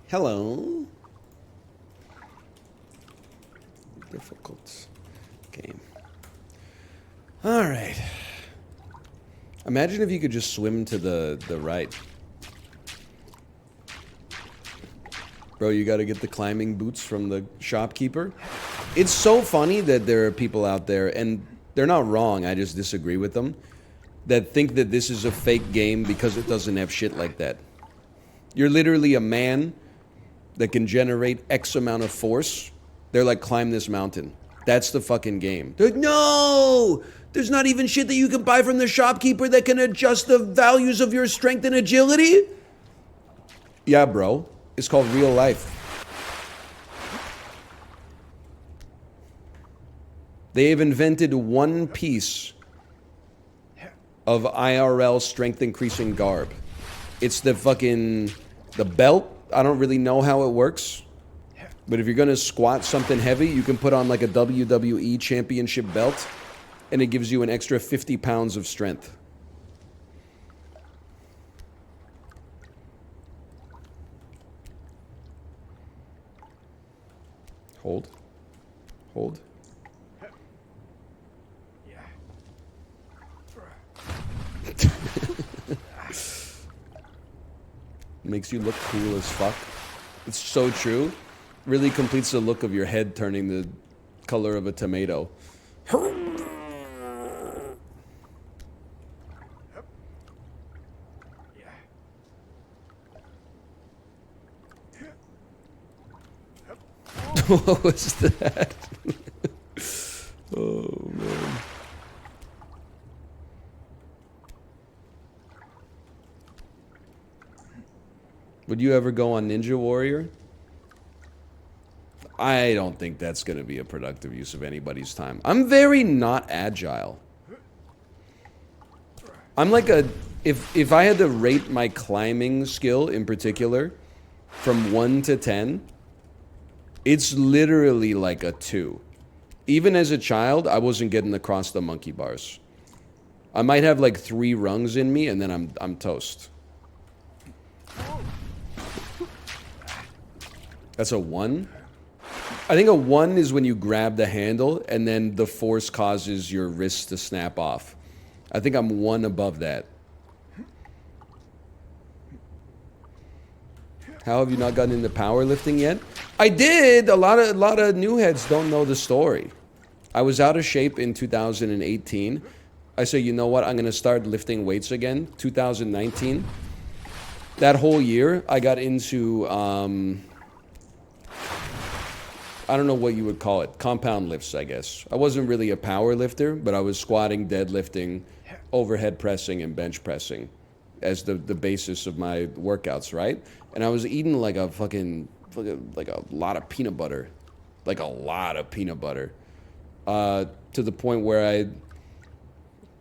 Speaker 1: Hello. Difficult game. All right. Imagine if you could just swim to the right. Bro, you got to get the climbing boots from the shopkeeper. It's so funny that there are people out there, and they're not wrong, I just disagree with them, that think that this is a fake game because it doesn't have shit like that. You're literally a man that can generate X amount of force. They're like, climb this mountain. That's the fucking game. They're like, no! There's not even shit that you can buy from the shopkeeper that can adjust the values of your strength and agility? Yeah, bro. It's called real life. They have invented one piece of IRL strength increasing garb. It's the belt. I don't really know how it works. But if you're going to squat something heavy, you can put on like a WWE championship belt, and it gives you an extra 50 pounds of strength. Hold. Hold. Makes you look cool as fuck. It's so true. Really completes the look of your head turning the color of a tomato. What was that? Oh, man. Would you ever go on Ninja Warrior? I don't think that's going to be a productive use of anybody's time. I'm very not agile. I'm like a... If I had to rate my climbing skill in particular from 1 to 10, it's literally like a 2. Even as a child, I wasn't getting across the monkey bars. I might have like 3 rungs in me, and then I'm toast. That's a 1. I think a 1 is when you grab the handle, and then the force causes your wrist to snap off. I think I'm 1 above that. How have you not gotten into powerlifting yet? I did. A lot of new heads don't know the story. I was out of shape in 2018. I said, you know what? I'm going to start lifting weights again. 2019. That whole year, I got into, I don't know what you would call it. Compound lifts, I guess. I wasn't really a power lifter, but I was squatting, deadlifting, overhead pressing, and bench pressing as the basis of my workouts, right? And I was eating like a fucking, like a lot of peanut butter. Like a lot of peanut butter. To the point where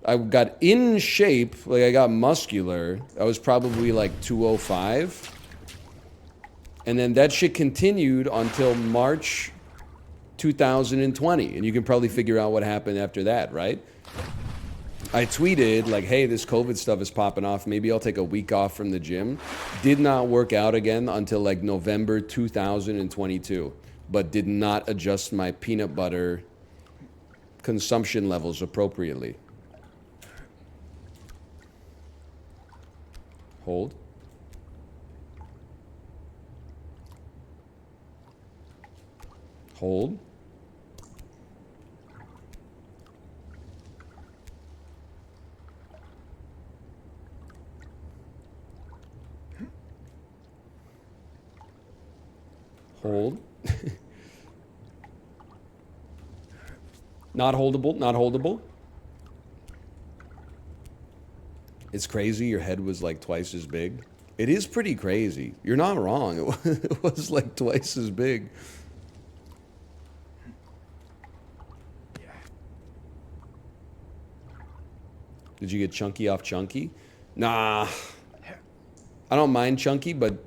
Speaker 1: I got in shape, like I got muscular. I was probably like 205. And then that shit continued until March 2020. And you can probably figure out what happened after that, right? I tweeted like, hey, this COVID stuff is popping off. Maybe I'll take a week off from the gym. Did not work out again until like November 2022. But did not adjust my peanut butter consumption levels appropriately. Hold. Hold. Hold. Not holdable, not holdable. It's crazy your head was like twice as big. It is pretty crazy. You're not wrong. It was like twice as big. Did you get chunky off chunky? Nah. I don't mind chunky, but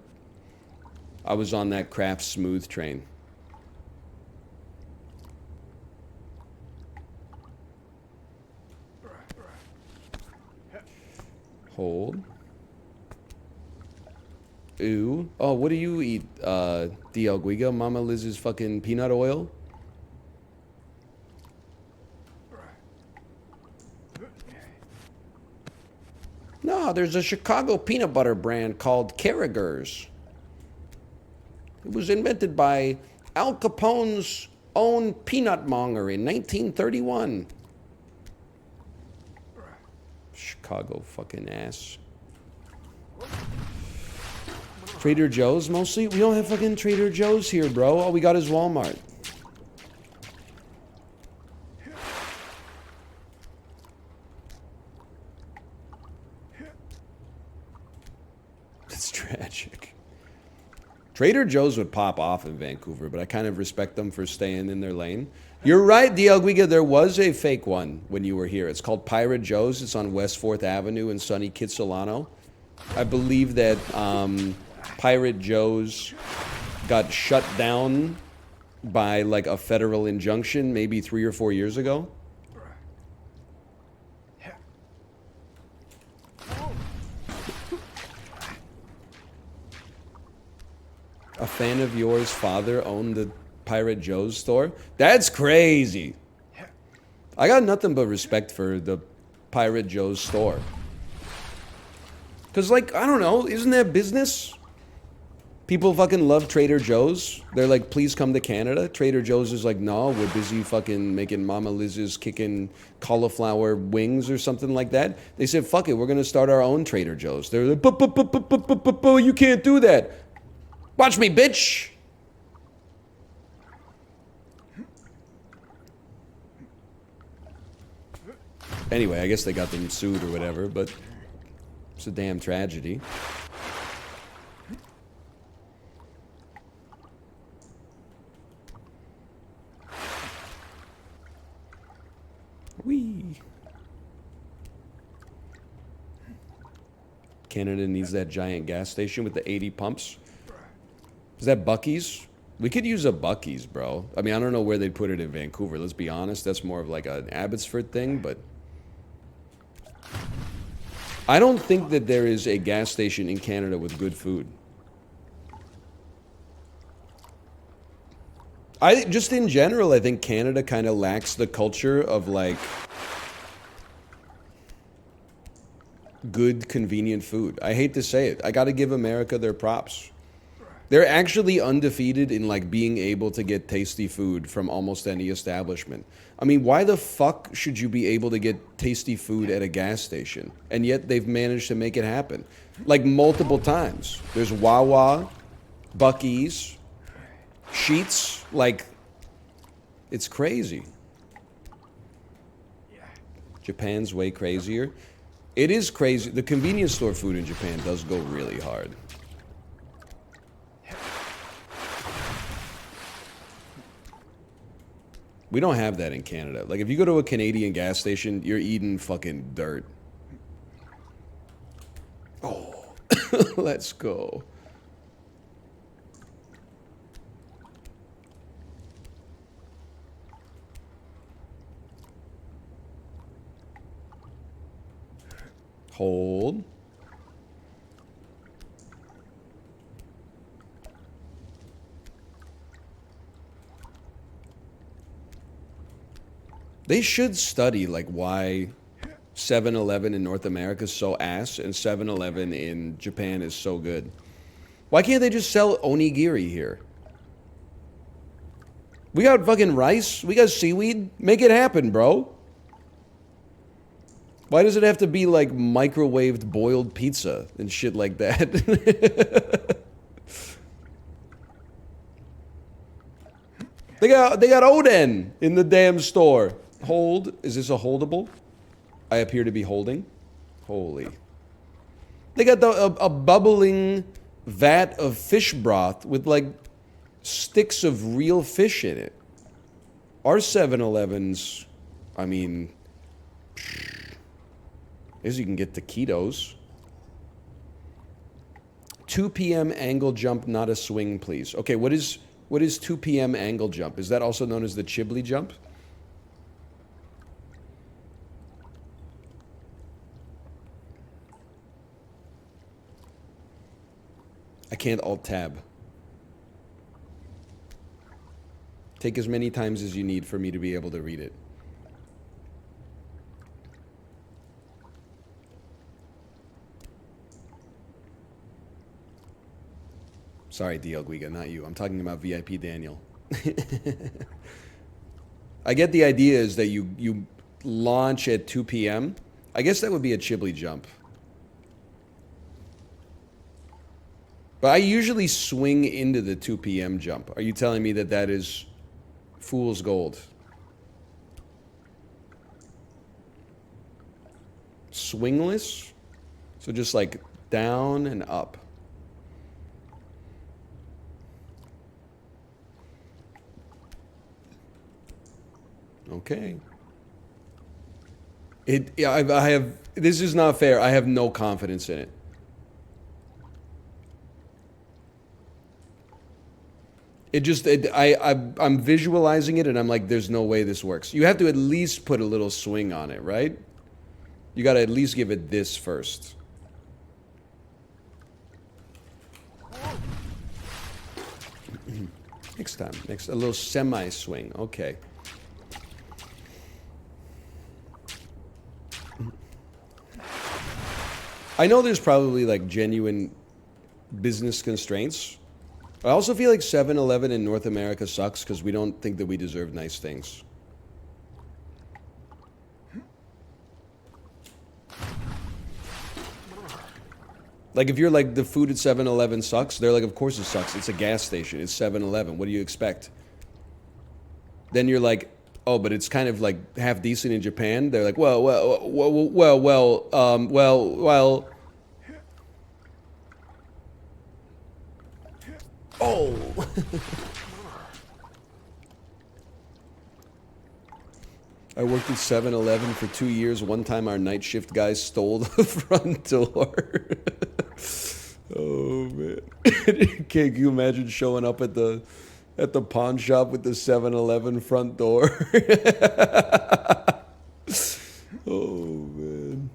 Speaker 1: I was on that Kraft Smooth train. Hold. Ooh. Oh, what do you eat, DL Guiga? Mama Liz's fucking peanut oil? No, there's a Chicago peanut butter brand called Carragher's. It was invented by Al Capone's own peanut monger in 1931. Chicago fucking ass. Trader Joe's mostly? We don't have fucking Trader Joe's here, bro. All we got is Walmart. It's tragic. Trader Joe's would pop off in Vancouver, but I kind of respect them for staying in their lane. You're right, DL Guiga, there was a fake one when you were here. It's called Pirate Joe's. It's on West 4th Avenue in sunny Kitsilano. I believe that Pirate Joe's got shut down by like a federal injunction maybe 3 or 4 years ago. A fan of yours father owned the Pirate Joe's store? That's crazy. I got nothing but respect for the Pirate Joe's store. Because, like, I don't know, isn't that business? People fucking love Trader Joe's. They're like, please come to Canada. Trader Joe's is like, no, we're busy fucking making Mama Liz's kicking cauliflower wings or something like that. They said, fuck it, we're going to start our own Trader Joe's. They're like, you can't do that. Watch me, bitch. Anyway, I guess they got them sued or whatever, but it's a damn tragedy. Whee. Canada needs that giant gas station with the 80 pumps. Is that Buc-ee's? We could use a Buc-ee's, bro. I mean, I don't know where they'd put it in Vancouver. Let's be honest. That's more of like an Abbotsford thing, but... I don't think that there is a gas station in Canada with good food. Just in general, I think Canada kind of lacks the culture of like good, convenient food. I hate to say it. I got to give America their props. They're actually undefeated in like being able to get tasty food from almost any establishment. I mean, why the fuck should you be able to get tasty food at a gas station? And yet they've managed to make it happen. Like multiple times. There's Wawa, Buc-ee's, Sheetz, like it's crazy. Japan's way crazier. It is crazy. The convenience store food in Japan does go really hard. We don't have that in Canada. Like, if you go to a Canadian gas station, you're eating fucking dirt. Oh, let's go. Hold. They should study like why 7-Eleven in North America is so ass and 7-Eleven in Japan is so good. Why can't they just sell onigiri here? We got fucking rice. We got seaweed. Make it happen, bro. Why does it have to be like microwaved boiled pizza and shit like that? They got Oden in the damn store. Hold. Is this a holdable? I appear to be holding. Holy. They got a bubbling vat of fish broth with like sticks of real fish in it. Our 7-Elevens, I mean, as you can get taquitos. 2 p.m. angle jump, not a swing, please. Okay, what is 2 p.m. angle jump? Is that also known as the Chibli jump? I can't alt-tab. Take as many times as you need for me to be able to read it. Sorry, DL Guiga, not you. I'm talking about VIP Daniel. I get the idea is that you launch at 2 p.m. I guess that would be a Chibli jump. But I usually swing into the 2 p.m. jump. Are you telling me that that is fool's gold? Swingless? So just like down and up. Okay. I have, this is not fair. I have no confidence in it. I'm visualizing it and I'm like, there's no way this works. You have to at least put a little swing on it, right? You got to at least give it this first. Next time. A little semi-swing. Okay. I know there's probably like genuine business constraints. I also feel like 7-Eleven in North America sucks because we don't think that we deserve nice things. Like if you're like, the food at 7-Eleven sucks, they're like, of course it sucks. It's a gas station. It's 7-Eleven. What do you expect? Then you're like, oh, but it's kind of like half decent in Japan. They're like, well. Oh. I worked at 7-Eleven for 2 years. One time our night shift guys stole the front door. Oh, man. Can you imagine showing up at the pawn shop with the 7-Eleven front door? Oh, man.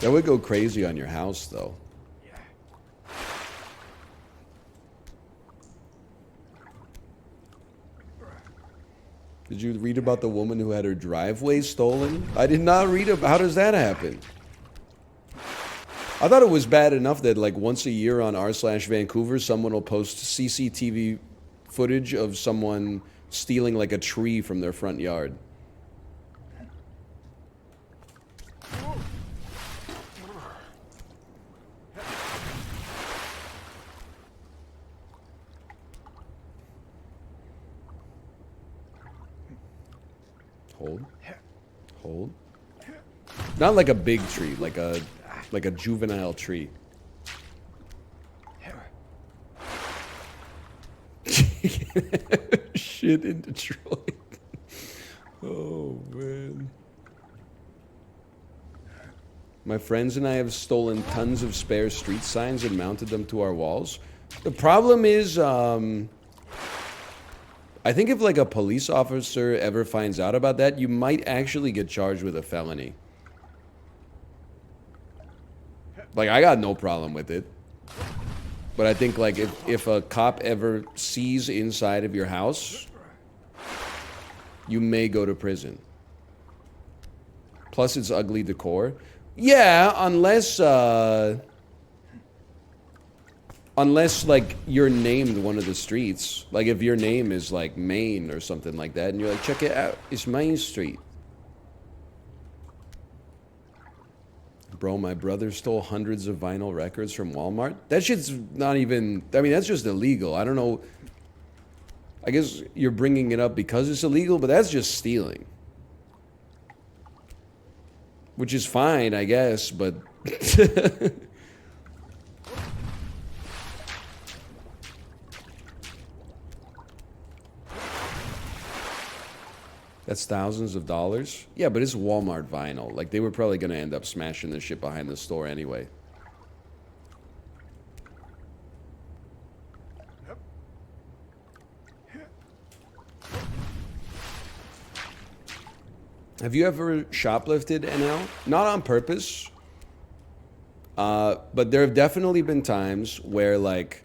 Speaker 1: That would go crazy on your house, though. Did you read about the woman who had her driveway stolen? I did not read about. How does that happen? I thought it was bad enough that like once a year on r/Vancouver, someone will post CCTV footage of someone stealing like a tree from their front yard. Hold. Hold. Not like a big tree, like a juvenile tree. Shit in Detroit. Oh, man. My friends and I have stolen tons of spare street signs and mounted them to our walls. The problem is, I think if like a police officer ever finds out about that, you might actually get charged with a felony. Like, I got no problem with it. But I think like if a cop ever sees inside of your house, you may go to prison. Plus it's ugly decor. Yeah, unless like you're named one of the streets. Like if your name is like Main or something like that and you're like, check it out, it's Main Street. Bro, my brother stole hundreds of vinyl records from Walmart. That shit's not even, I mean, that's just illegal. I don't know. I guess you're bringing it up because it's illegal, but that's just stealing. Which is fine, I guess, but... That's thousands of dollars? Yeah, but it's Walmart vinyl. Like, they were probably going to end up smashing this shit behind the store anyway. Have you ever shoplifted, NL? Not on purpose. But there have definitely been times where, like,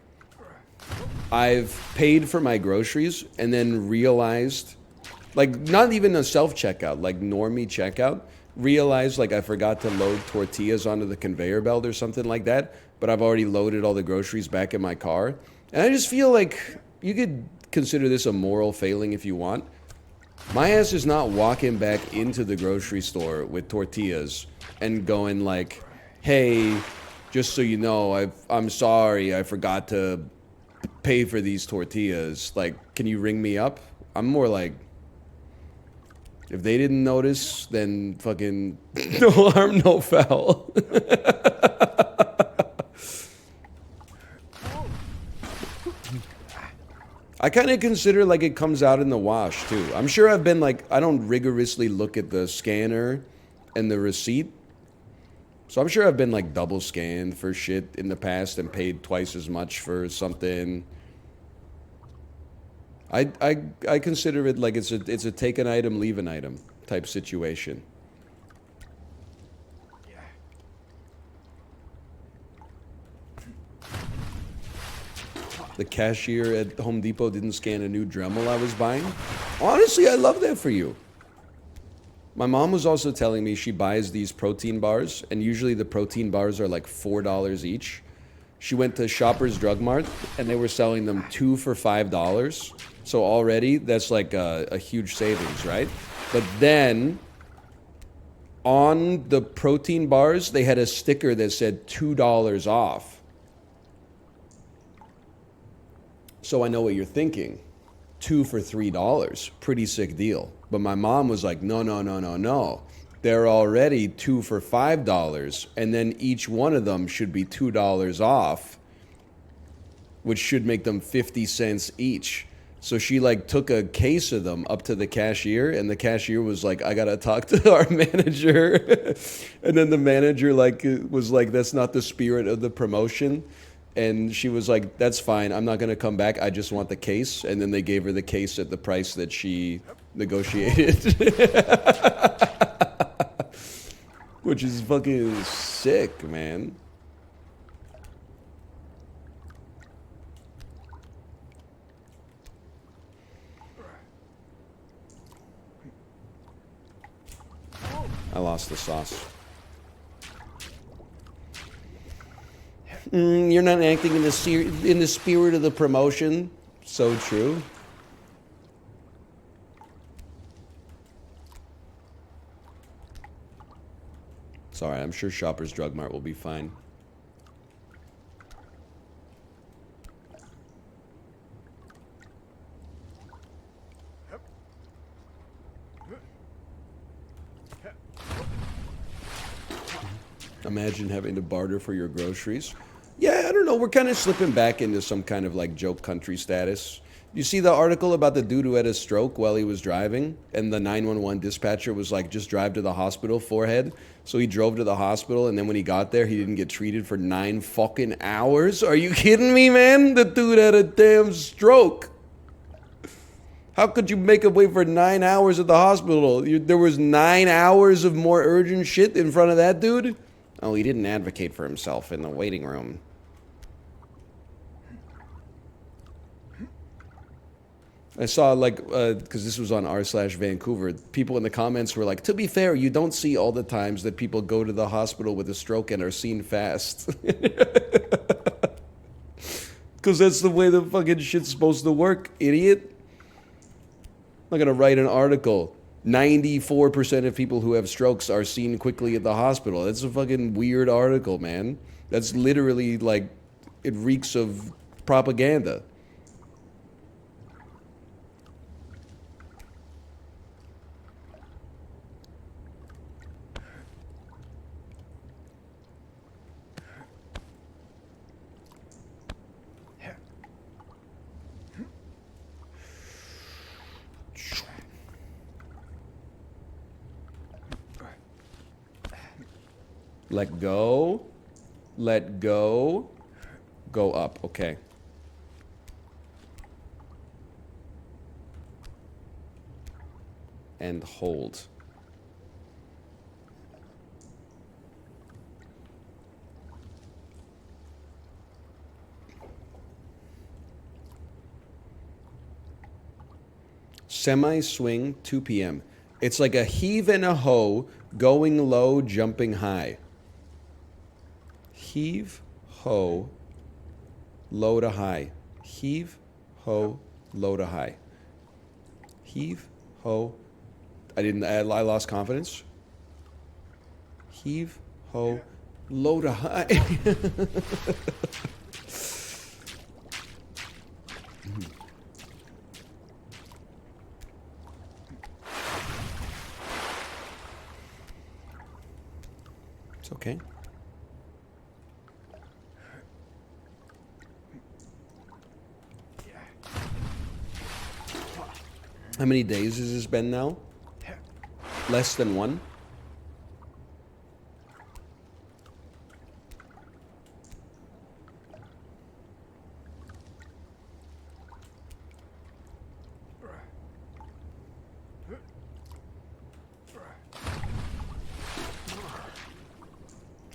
Speaker 1: I've paid for my groceries and then realized... Like, not even a self-checkout, like normie checkout. Realized, like, I forgot to load tortillas onto the conveyor belt or something like that, but I've already loaded all the groceries back in my car. And I just feel like you could consider this a moral failing if you want. My ass is not walking back into the grocery store with tortillas and going like, hey, just so you know, I'm sorry, I forgot to pay for these tortillas. Like, can you ring me up? I'm more like... If they didn't notice, then fucking no harm, no foul. I kind of consider like it comes out in the wash too. I'm sure I've been like, I don't rigorously look at the scanner and the receipt. So I'm sure I've been like double scanned for shit in the past and paid twice as much for something. I consider it like it's a take an item, leave an item type situation. The cashier at Home Depot didn't scan a new Dremel I was buying. Honestly, I love that for you. My mom was also telling me she buys these protein bars, and usually the protein bars are like $4 each. She went to Shoppers Drug Mart, and they were selling them 2 for $5. So already, that's like a huge savings, right? But then, on the protein bars, they had a sticker that said $2 off. So I know what you're thinking. 2 for $3. Pretty sick deal. But my mom was like, no, no, no, no, no. They're already 2 for $5, and then each one of them should be $2 off, which should make them 50 cents each. So she like took a case of them up to the cashier, and the cashier was like, I gotta talk to our manager. And then the manager like was like, that's not the spirit of the promotion. And she was like, that's fine, I'm not gonna come back, I just want the case. And then they gave her the case at the price that she negotiated. Which is fucking sick, man. I lost the sauce. You're not acting in the spirit of the promotion. So true. It's alright, I'm sure Shoppers Drug Mart will be fine. Imagine having to barter for your groceries. Yeah, I don't know, we're kind of slipping back into some kind of like joke country status. You see the article about the dude who had a stroke while he was driving? And the 911 dispatcher was like, just drive to the hospital, forehead. So he drove to the hospital, and then when he got there, he didn't get treated for 9 fucking hours? Are you kidding me, man? The dude had a damn stroke. How could you make him wait for 9 hours at the hospital? There was 9 hours of more urgent shit in front of that dude? Oh, he didn't advocate for himself in the waiting room. I saw, like, because this was on r/Vancouver, people in the comments were like, to be fair, you don't see all the times that people go to the hospital with a stroke and are seen fast. Because that's the way the fucking shit's supposed to work, idiot. I'm not going to write an article. 94% of people who have strokes are seen quickly at the hospital. That's a fucking weird article, man. That's literally, like, it reeks of propaganda. Let go. Let go. Go up. Okay. And hold. Semi-swing, 2 p.m. It's like a heave and a hoe, going low, jumping high. Heave, ho, low to high. Heave, ho, low to high. Heave, ho. I lost confidence. Heave, ho, low to high. It's okay. How many days has this been now? Less than 1?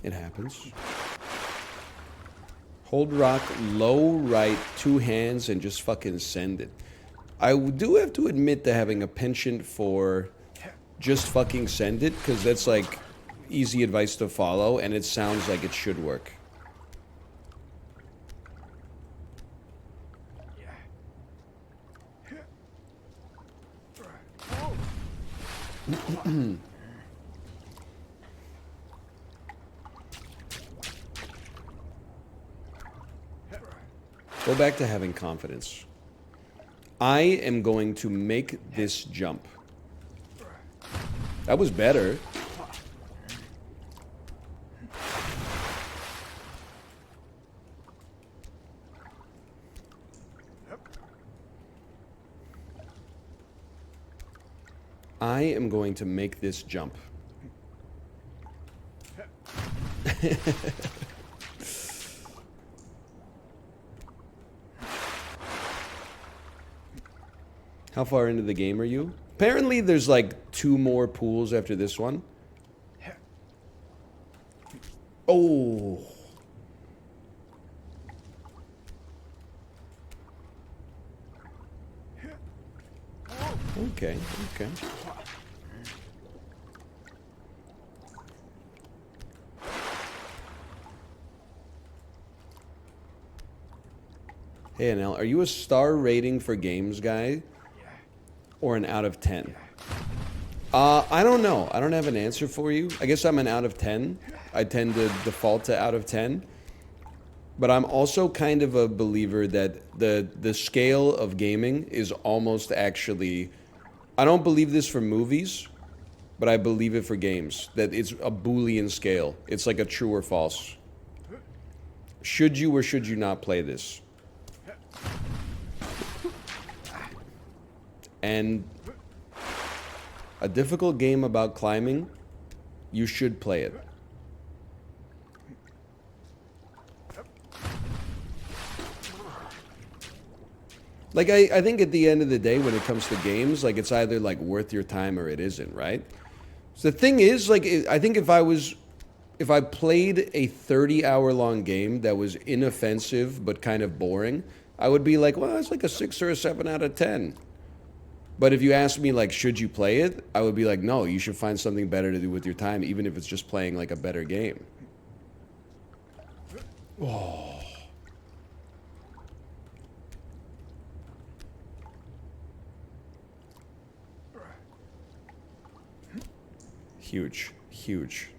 Speaker 1: It happens. Hold rock, low right, 2 hands, and just fucking send it. I do have to admit to having a penchant for just fucking send it, because that's like easy advice to follow, and it sounds like it should work. Go back to having confidence. I am going to make this jump. That was better. I am going to make this jump. How far into the game are you? Apparently there's like 2 more pools after this one. Oh. Okay, okay. Hey, Anel, are you a star rating for games guy or an out of 10? I don't know. I don't have an answer for you. I guess I'm an out of 10. I tend to default to out of 10. But I'm also kind of a believer that the scale of gaming is almost actually, I don't believe this for movies, but I believe it for games. That it's a Boolean scale. It's like a true or false. Should you or should you not play this? And a difficult game about climbing, you should play it. Like, I think at the end of the day, when it comes to games, like, it's either, like, worth your time or it isn't, right? So the thing is, like, I think if I played a 30-hour-long game that was inoffensive but kind of boring, I would be like, well, it's like a 6 or a 7 out of 10. But if you ask me, like, should you play it? I would be like, no, you should find something better to do with your time, even if it's just playing, like, a better game. Oh. Huge. Huge.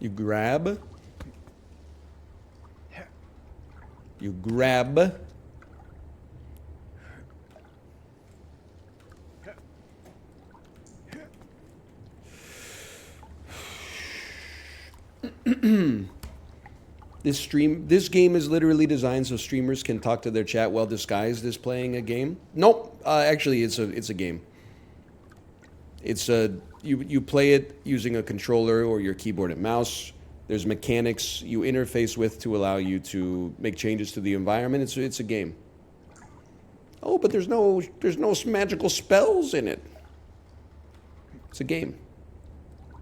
Speaker 1: You grab. You grab. This game is literally designed so streamers can talk to their chat while disguised as playing a game. Nope, actually, it's a game. It's you play it using a controller or your keyboard and mouse. There's mechanics you interface with to allow you to make changes to the environment. It's a game. Oh, but there's no magical spells in it. It's a game.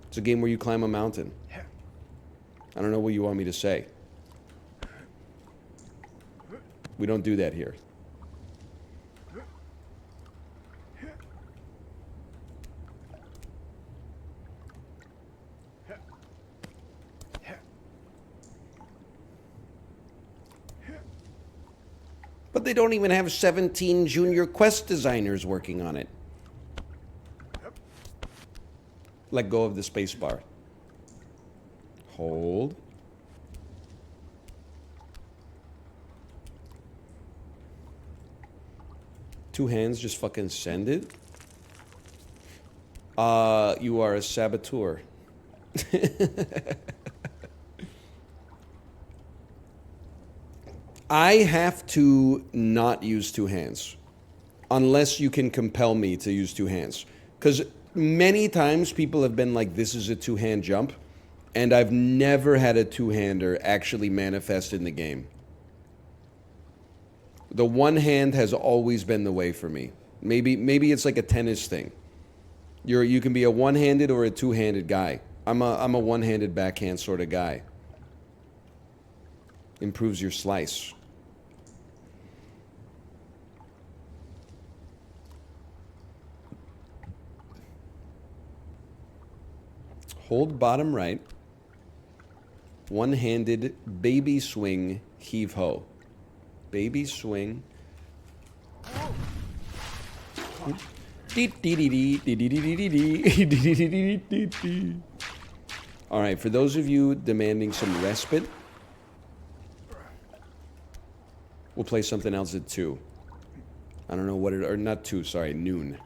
Speaker 1: It's a game where you climb a mountain. I don't know what you want me to say. We don't do that here. But they don't even have 17 junior quest designers working on it. Let go of the space bar. Hold. Two hands, just fucking send it. You are a saboteur. I have to not use two hands. Unless you can compel me to use two hands. Because many times people have been like, this is a two-hand jump. And I've never had a two-hander actually manifest in the game. The one hand has always been the way for me. Maybe it's like a tennis thing. You can be a one-handed or a two-handed guy. I'm a one-handed backhand sort of guy. Improves your slice. Hold bottom right. One-handed baby swing heave ho. Baby swing. All right, for those of you demanding some respite, we'll play something else at 2. I don't know what it, or not 2, sorry, noon.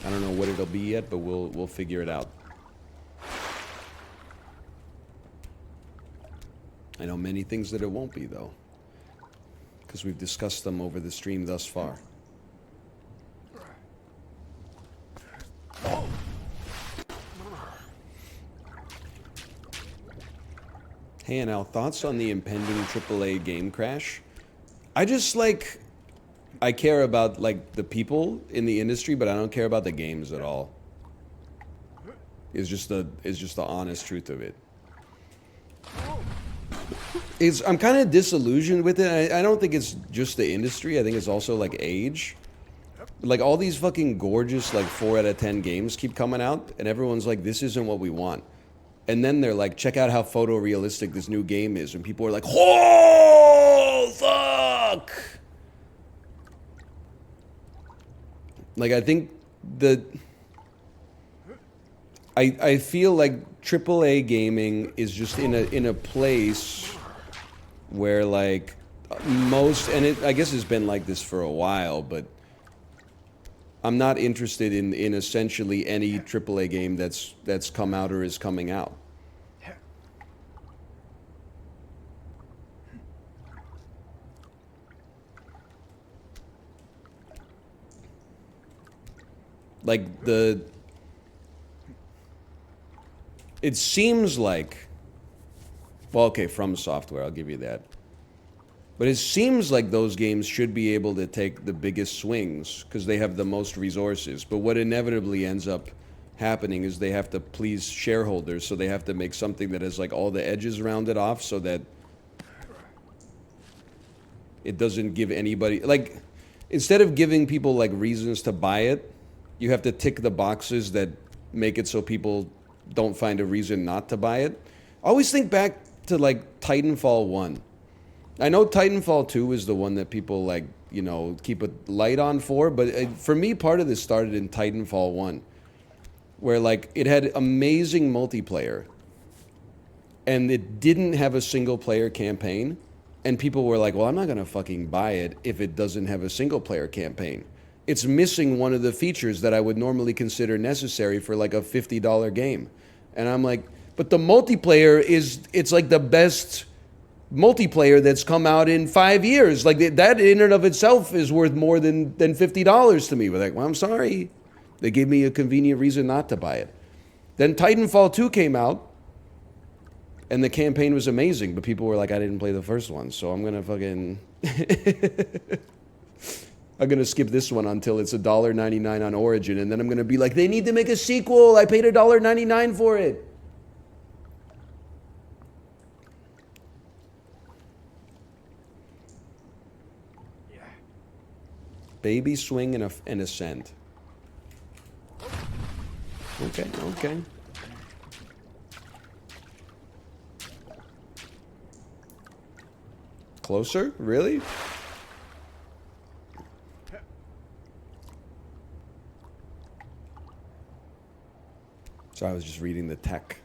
Speaker 1: I don't know what it'll be yet, but we'll figure it out. I know many things that it won't be, though, because we've discussed them over the stream thus far. Hey, now thoughts on the impending AAA game crash? I just like I care about like the people in the industry, but I don't care about the games at all. Is just the honest truth of it. I'm kind of disillusioned with it. I don't think it's just the industry. I think it's also like age. Like all these fucking gorgeous like 4 out of 10 games keep coming out, and everyone's like, "This isn't what we want." And then they're like, "Check out how photorealistic this new game is," and people are like, "Oh fuck!" Like I think the I feel like AAA gaming is just in a place where like most, and it I guess it's been like this for a while, but I'm not interested in essentially any AAA game that's come out or is coming out. Like it seems like, well, okay, From Software, I'll give you that. But it seems like those games should be able to take the biggest swings because they have the most resources. But what inevitably ends up happening is they have to please shareholders, so they have to make something that has like all the edges rounded off so that it doesn't give anybody like instead of giving people like reasons to buy it, you have to tick the boxes that make it so people don't find a reason not to buy it. I always think back to like Titanfall 1. I know Titanfall 2 is the one that people like, you know, keep a light on for, but for me, part of this started in Titanfall 1, where like it had amazing multiplayer and it didn't have a single player campaign. And people were like, well, I'm not going to fucking buy it if it doesn't have a single player campaign. It's missing one of the features that I would normally consider necessary for like a $50 game. And I'm like, but the multiplayer it's like the best multiplayer that's come out in 5 years. Like that in and of itself is worth more than $50 to me. We're like, well, I'm sorry. They gave me a convenient reason not to buy it. Then Titanfall 2 came out, and the campaign was amazing, but people were like, I didn't play the first one, so I'm gonna fucking I'm gonna skip this one until it's $1.99 on Origin, and then I'm gonna be like, they need to make a sequel. I paid $1.99 for it. Baby swing and ascend. Okay, okay. Closer? Really? So I was just reading the tech.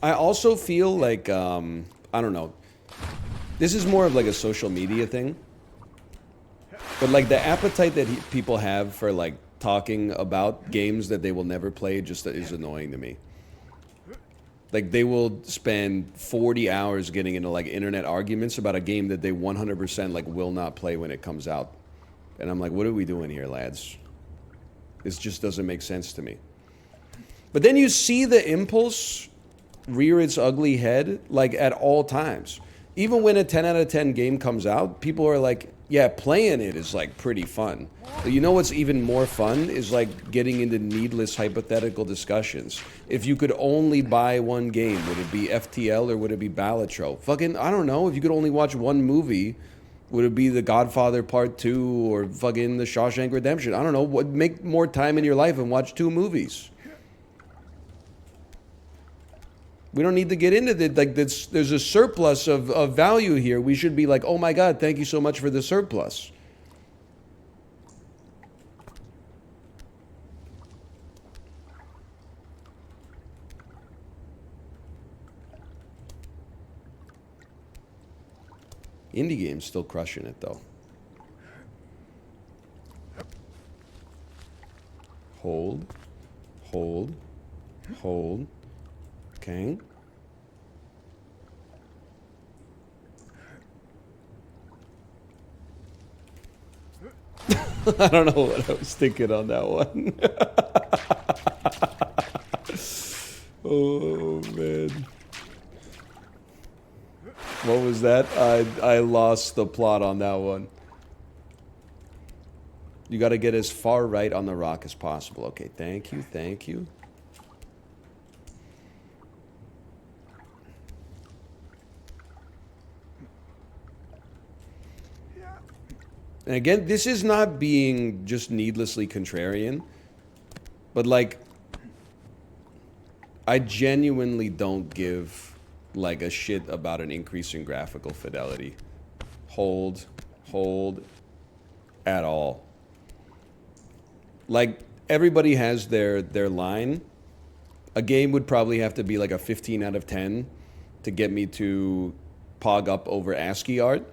Speaker 1: I also feel like, I don't know. This is more of like a social media thing. But like the appetite that people have for like talking about games that they will never play just is annoying to me. Like they will spend 40 hours getting into like internet arguments about a game that they 100% like will not play when it comes out. And I'm like, what are we doing here, lads? This just doesn't make sense to me. But then you see the impulse rear its ugly head like at all times. Even when a 10 out of 10 game comes out, people are like, yeah, playing it is like pretty fun. But you know what's even more fun is like getting into needless hypothetical discussions. If you could only buy one game, would it be FTL or would it be Balatro? Fucking, I don't know. If you could only watch one movie, would it be The Godfather Part 2 or fucking The Shawshank Redemption? I don't know. What make more time in your life and watch 2 movies? We don't need to get into that. Like there's a surplus of value here. We should be like, oh my God, thank you so much for the surplus. Indie games still crushing it though. Hold, hold, hold. Okay. I don't know what I was thinking on that one. Oh, man. What was that? I lost the plot on that one. You got to get as far right on the rock as possible. Okay, thank you, thank you. And again, this is not being just needlessly contrarian, but like, I genuinely don't give like a shit about an increase in graphical fidelity. Hold at all. Like, everybody has their line. A game would probably have to be like a 15 out of 10 to get me to pog up over ASCII art.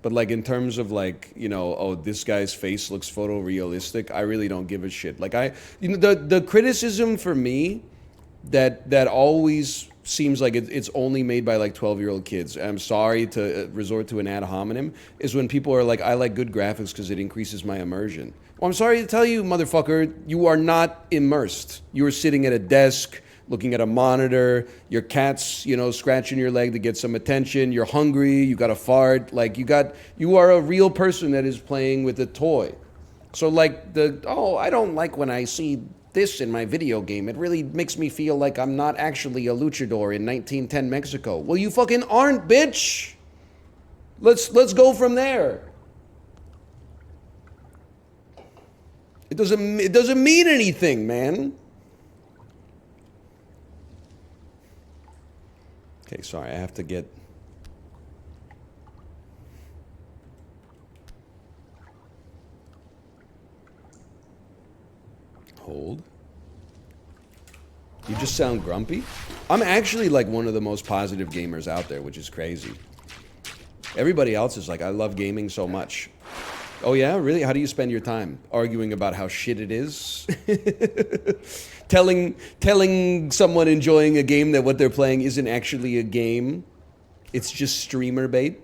Speaker 1: But like in terms of like, you know, oh, this guy's face looks photorealistic, I really don't give a shit. Like you know, the criticism for me that always seems like it's only made by like 12-year-old kids. I'm sorry to resort to an ad hominem, is when people are like, I like good graphics because it increases my immersion. Well, I'm sorry to tell you, motherfucker, you are not immersed. You are sitting at a desk, looking at a monitor, your cat's, you know, scratching your leg to get some attention, you're hungry, you got a fart, like you are a real person that is playing with a toy. So like I don't like when I see this in my video game. It really makes me feel like I'm not actually a luchador in 1910 Mexico. Well, you fucking aren't, bitch. Let's go from there. It doesn't mean anything, man. Okay, sorry, I have to get... Hold. You just sound grumpy? I'm actually like one of the most positive gamers out there, which is crazy. Everybody else is like, I love gaming so much. Oh yeah? Really? How do you spend your time? Arguing about how shit it is? telling someone enjoying a game that what they're playing isn't actually a game. It's just streamer bait.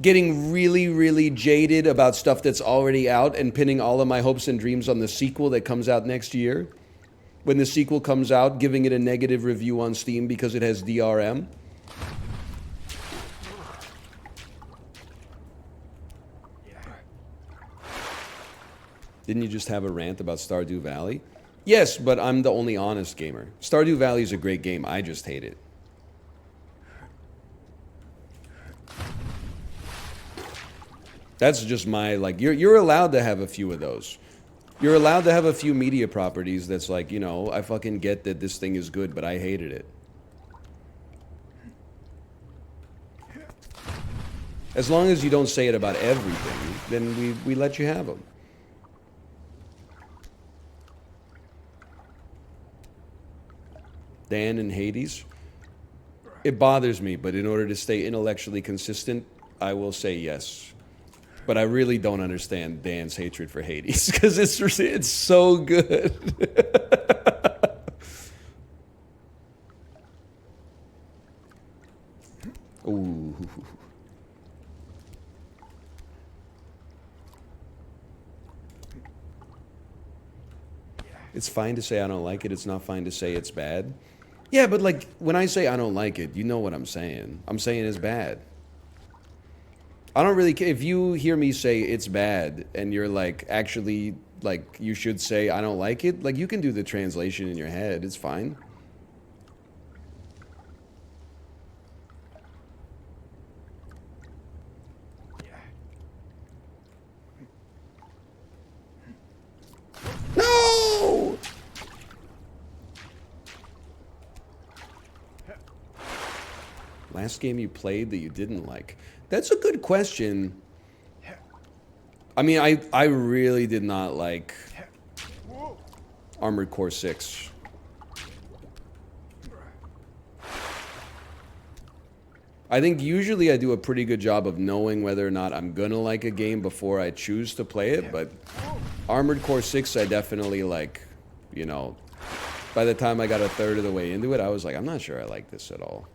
Speaker 1: Getting really, really jaded about stuff that's already out and pinning all of my hopes and dreams on the sequel that comes out next year. When the sequel comes out, giving it a negative review on Steam because it has DRM. Didn't you just have a rant about Stardew Valley? Yes, but I'm the only honest gamer. Stardew Valley is a great game. I just hate it. That's just my, like, you're allowed to have a few of those. You're allowed to have a few media properties that's like, you know, I fucking get that this thing is good, but I hated it. As long as you don't say it about everything, then we let you have them. Dan and Hades. It bothers me, but in order to stay intellectually consistent, I will say yes. But I really don't understand Dan's hatred for Hades, because it's so good. Ooh. It's fine to say I don't like it. It's not fine to say it's bad. Yeah, but like, when I say I don't like it, you know what I'm saying. I'm saying it's bad. I don't really care if you hear me say it's bad and you're like, actually, like, you should say I don't like it. Like, you can do the translation in your head. It's fine. No! Last game you played that you didn't like? That's a good question. I mean, I really did not like Armored Core 6. I think usually I do a pretty good job of knowing whether or not I'm gonna like a game before I choose to play it, but Armored Core 6 I definitely like, you know, by the time I got a third of the way into it, I was like, I'm not sure I like this at all.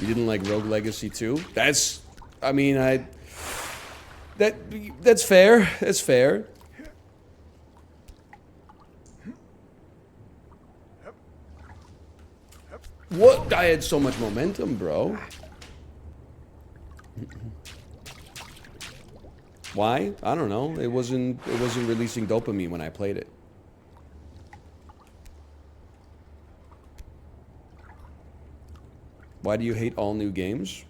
Speaker 1: You didn't like Rogue Legacy 2? That's, I mean, that's fair. That's fair. What? I had so much momentum, bro. Why? I don't know. It wasn't releasing dopamine when I played it. Why do you hate all new games?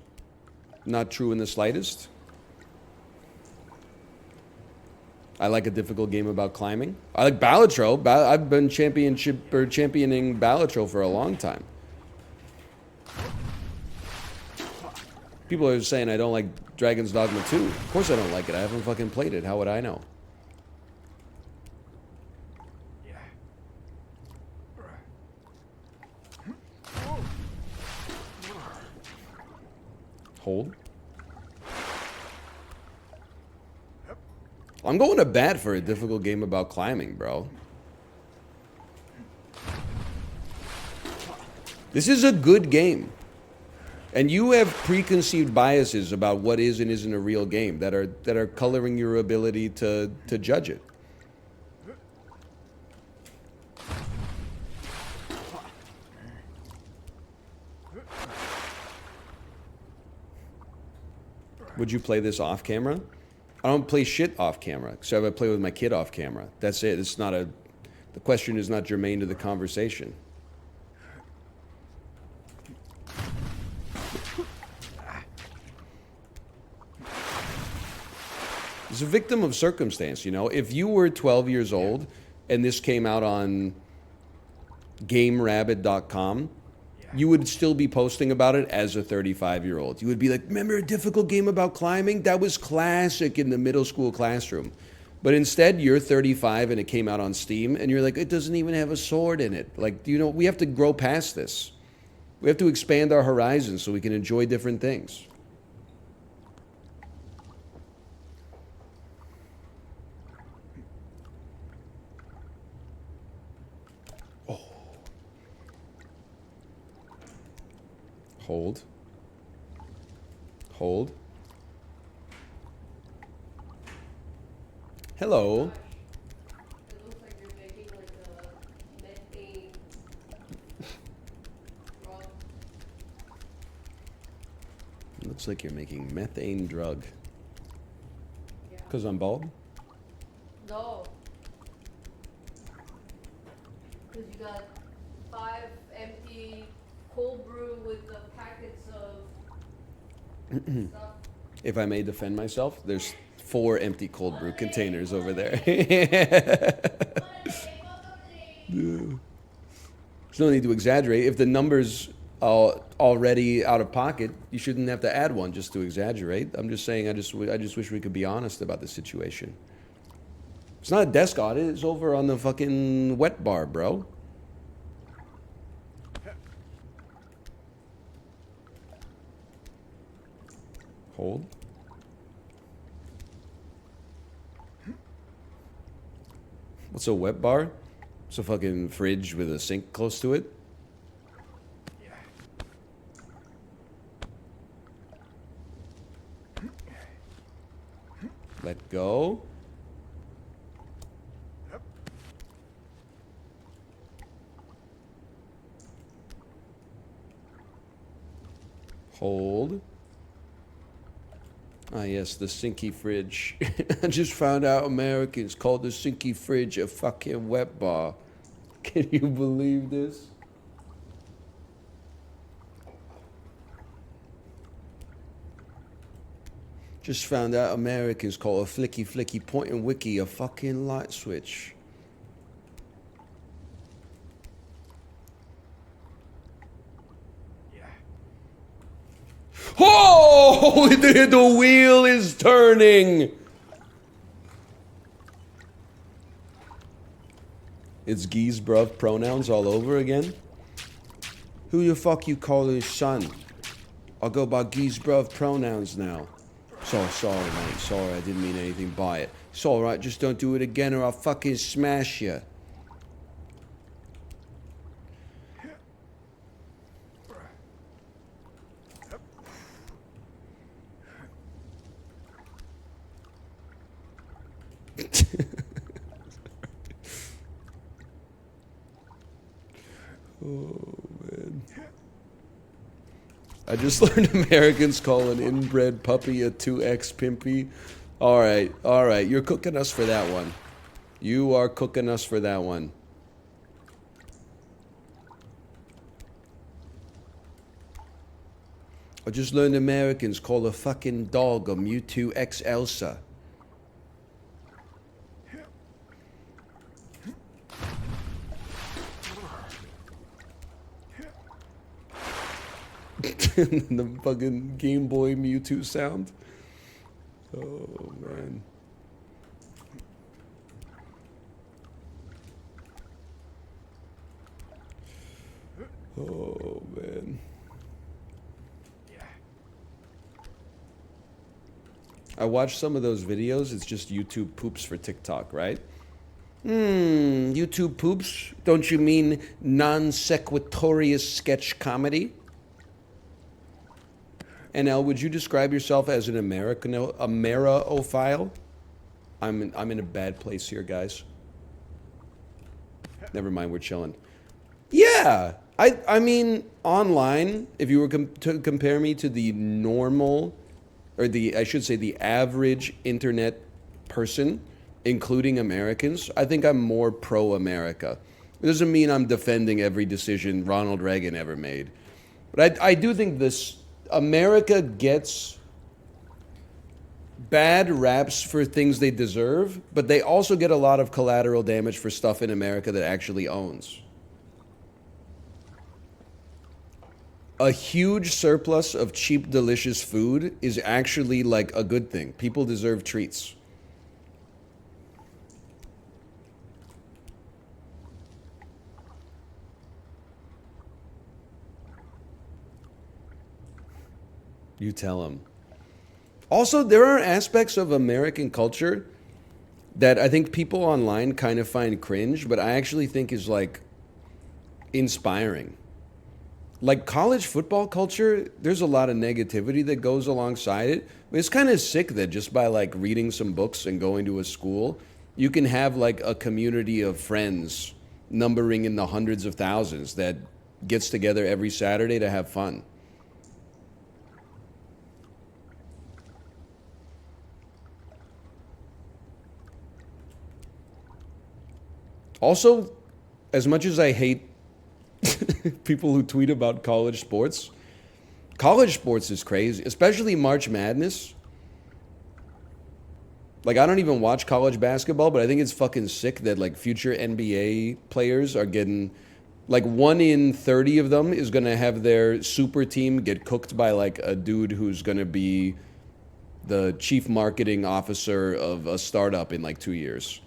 Speaker 1: Not true in the slightest. I like a difficult game about climbing. I like Balatro. I've been championing Balatro for a long time. People are saying I don't like Dragon's Dogma 2. Of course I don't like it. I haven't fucking played it. How would I know? Hold. I'm going to bat for a difficult game about climbing, bro. This is a good game. And you have preconceived biases about what is and isn't a real game that are coloring your ability to judge it. Would you play this off camera? I don't play shit off camera, so I play with my kid off camera. That's it. It's not a. The question is not germane to the conversation. It's a victim of circumstance, you know. If you were 12 years old and this came out on GameRabbit.com, you would still be posting about it as a 35-year-old. You would be like, remember a difficult game about climbing? That was classic in the middle school classroom. But instead, you're 35 and it came out on Steam, and you're like, it doesn't even have a sword in it. Like, you know, we have to grow past this. We have to expand our horizons so we can enjoy different things. Hold. Hold. Hello.
Speaker 2: It looks like you're making like a methane drug.
Speaker 1: Looks like you're making methane drug.
Speaker 2: Yeah.
Speaker 1: Because I'm bald?
Speaker 2: No. Because you got 5 empty cold brew with the packets of stuff.
Speaker 1: If I may defend myself, there's 4 empty cold brew containers over there. There's no need to exaggerate. If the number's already out of pocket, you shouldn't have to add one just to exaggerate. I'm just saying I just wish we could be honest about the situation. It's not a desk audit. It's over on the fucking wet bar, bro. Hold. What's a wet bar? It's a fucking fridge with a sink close to it. Let go. Hold. Ah, yes, the sinky fridge. I just found out Americans called the sinky fridge a fucking wet bar. Can you believe this? Just found out Americans call a flicky flicky point and wiki a fucking light switch. Oh, the wheel is turning. It's geese bruv pronouns all over again. Who the fuck you call his son? I'll go by geese bruv pronouns now. Sorry, mate. Sorry, I didn't mean anything by it. It's alright, just don't do it again or I'll fucking smash you. Oh, man. I just learned Americans call an inbred puppy a 2X pimpy. All right. You're cooking us for that one. You are cooking us for that one. I just learned Americans call a fucking dog a Mewtwo X Elsa. The fucking Game Boy Mewtwo sound. Oh, man. Oh, man. I watched some of those videos. It's just YouTube poops for TikTok, right? YouTube poops? Don't you mean non-sequitorious sketch comedy? NL, would you describe yourself as an Americophile? I'm in a bad place here, guys. Never mind, we're chilling. Yeah, I mean, online, if you were to compare me to the normal, or I should say the average internet person, including Americans, I think I'm more pro-America. It doesn't mean I'm defending every decision Ronald Reagan ever made. But I do think this America gets bad raps for things they deserve, but they also get a lot of collateral damage for stuff in America that actually owns. A huge surplus of cheap, delicious food is actually like a good thing. People deserve treats. You tell them. Also, there are aspects of American culture that I think people online kind of find cringe, but I actually think is like inspiring. Like college football culture, there's a lot of negativity that goes alongside it. It's kind of sick that just by like reading some books and going to a school, you can have like a community of friends numbering in the hundreds of thousands that gets together every Saturday to have fun. Also, as much as I hate people who tweet about college sports is crazy, especially March Madness. Like, I don't even watch college basketball, but I think it's fucking sick that like future NBA players are getting, like 1 in 30 of them is going to have their super team get cooked by like a dude who's going to be the chief marketing officer of a startup in like 2 years.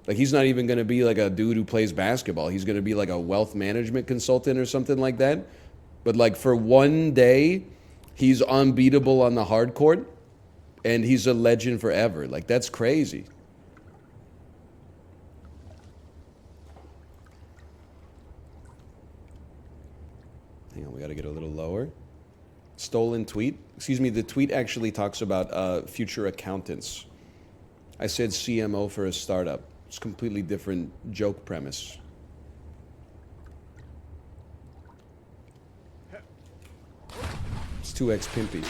Speaker 1: Like, he's not even going to be like a dude who plays basketball. He's going to be like a wealth management consultant or something like that. But like for one day, he's unbeatable on the hard court and he's a legend forever. Like, that's crazy. Hang on, we got to get a little lower. Stolen tweet. Excuse me, the tweet actually talks about future accountants. I said CMO for a startup. It's a completely different joke premise. It's 2X pimpy.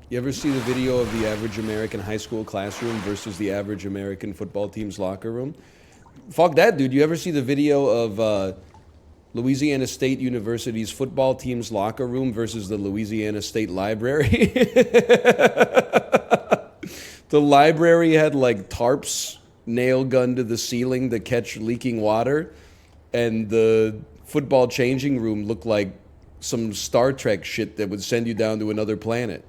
Speaker 1: You ever see the video of the average American high school classroom versus the average American football team's locker room? Fuck that, dude. You ever see the video of Louisiana State University's football team's locker room versus the Louisiana State Library? The library had like tarps nail gunned to the ceiling to catch leaking water, and the football changing room looked like some Star Trek shit that would send you down to another planet.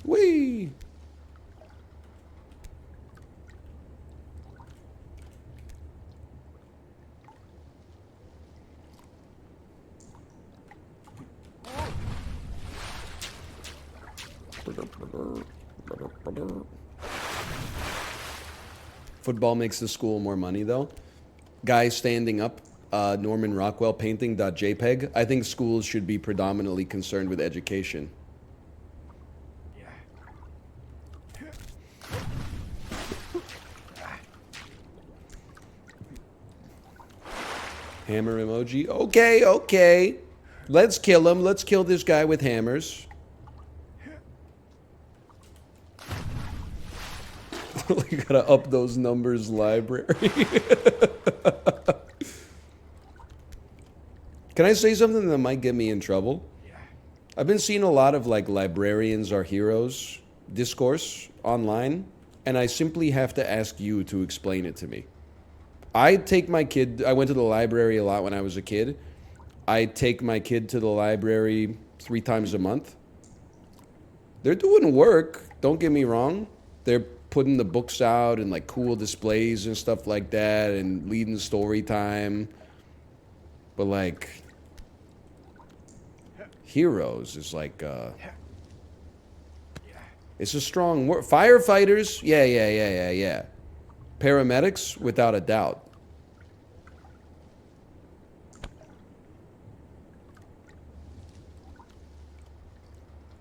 Speaker 1: Whee! Football makes the school more money, though. Guy standing up, Norman Rockwell painting.jpg. I think schools should be predominantly concerned with education. Hammer emoji. Okay, okay. Let's kill him. Let's kill this guy with hammers. You gotta up those numbers, library. Can I say something that might get me in trouble? I've been seeing a lot of like librarians are heroes discourse online, and I simply have to ask you to explain it to me. I take my kid, I went to the library a lot when I was a kid. I take my kid to the library 3 times a month. They're doing work, don't get me wrong. They're putting the books out and like cool displays and stuff like that and leading story time. But like heroes is like it's a strong word. Firefighters, yeah. Paramedics, without a doubt.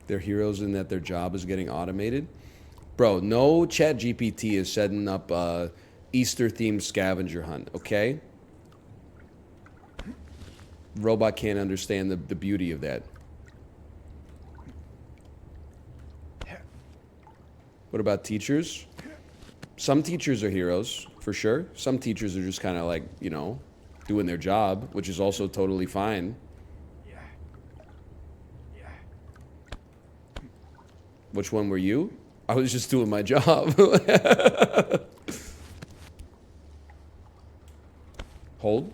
Speaker 1: They're heroes in that their job is getting automated. Bro, no chat GPT is setting up a Easter-themed scavenger hunt, okay? Robot can't understand the beauty of that. What about teachers? Some teachers are heroes, for sure. Some teachers are just kind of like, you know, doing their job, which is also totally fine. Which one were you? I was just doing my job. Hold.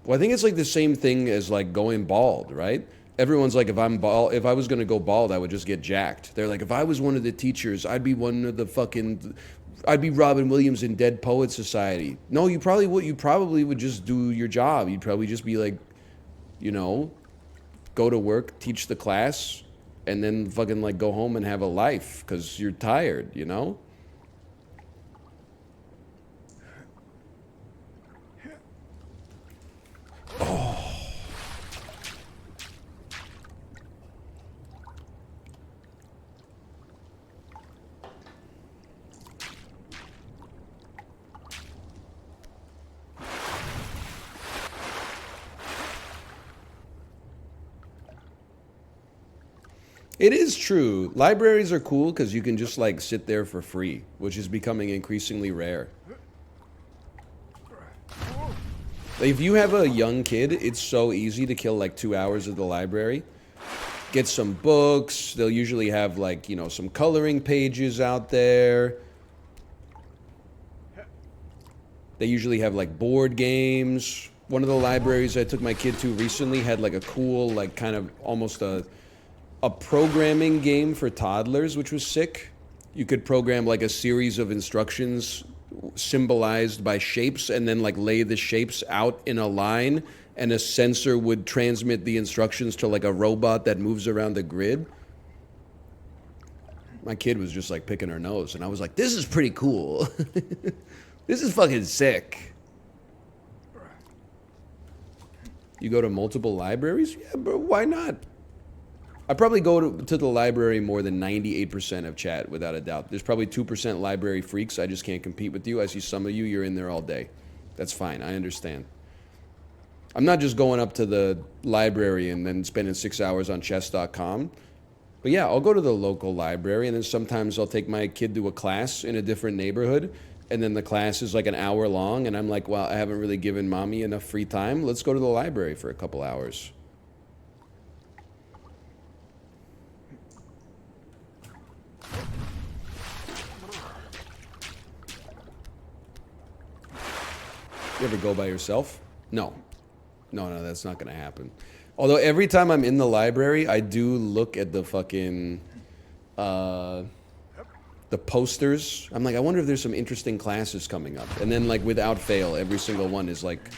Speaker 1: Well, I think it's like the same thing as like going bald, right? Everyone's like, if I'm bald, if I was gonna go bald, I would just get jacked. They're like, if I was one of the teachers, I'd be one of the fucking, I'd be Robin Williams in Dead Poet Society. No, you probably would. You probably would just do your job. You'd probably just be like, you know, go to work, teach the class, and then fucking like go home and have a life because you're tired, you know? It is true. Libraries are cool because you can just like sit there for free, which is becoming increasingly rare. Like, if you have a young kid, it's so easy to kill like 2 hours at the library. Get some books. They'll usually have like, you know, some coloring pages out there. They usually have like board games. One of the libraries I took my kid to recently had like a cool, like kind of almost a programming game for toddlers, which was sick. You could program like a series of instructions symbolized by shapes and then like lay the shapes out in a line, and a sensor would transmit the instructions to like a robot that moves around the grid. My kid was just like picking her nose, and I was like, this is pretty cool. This is fucking sick. You go to multiple libraries? Yeah, bro, why not? I probably go to the library more than 98% of chat, without a doubt. There's probably 2% library freaks. I just can't compete with you. I see some of you, you're in there all day. That's fine. I understand. I'm not just going up to the library and then spending 6 hours on chess.com. But yeah, I'll go to the local library, and then sometimes I'll take my kid to a class in a different neighborhood, and then the class is like an hour long, and I'm like, well, I haven't really given mommy enough free time. Let's go to the library for a couple hours. You ever go by yourself? No. No, that's not gonna happen. Although every time I'm in the library, I do look at the fucking, the posters. I'm like, I wonder if there's some interesting classes coming up. And then like without fail, every single one is like,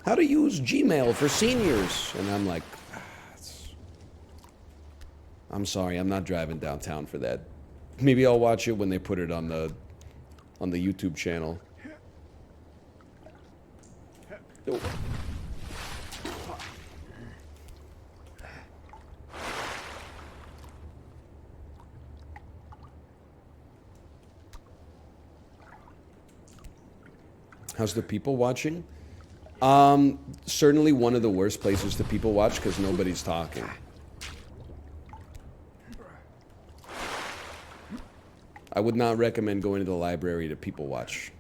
Speaker 1: how to use Gmail for seniors. And I'm like, I'm sorry, I'm not driving downtown for that. Maybe I'll watch it when they put it on the YouTube channel. Oh. How's the people watching? Certainly one of the worst places to people watch because nobody's talking. I would not recommend going to the library to people watch.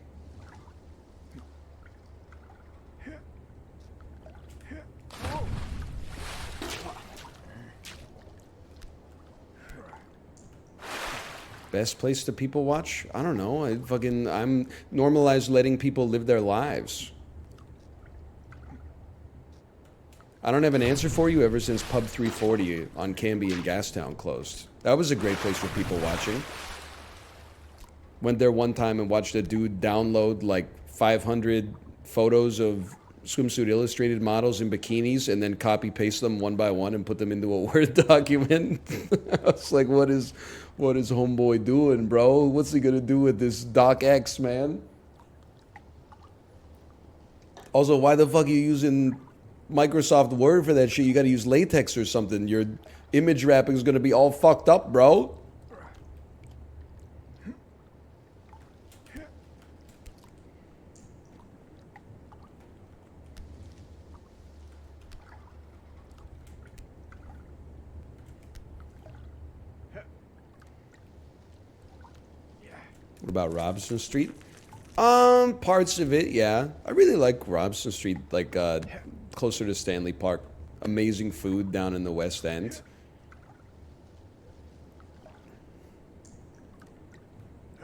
Speaker 1: Best place to people watch? I don't know. I'm normalized letting people live their lives. I don't have an answer for you ever since Pub 340 on Canby in Gastown closed. That was a great place for people watching. Went there one time and watched a dude download like 500 photos of swimsuit illustrated models in bikinis and then copy paste them one by one and put them into a Word document. I was like, what is homeboy doing, bro? What's he gonna do with this Doc X, man? Also, why the fuck are you using Microsoft Word for that shit? You gotta use latex or something. Your image wrapping is gonna be all fucked up, bro. What about Robson Street? Parts of it, yeah. I really like Robson Street, like closer to Stanley Park. Amazing food down in the West End.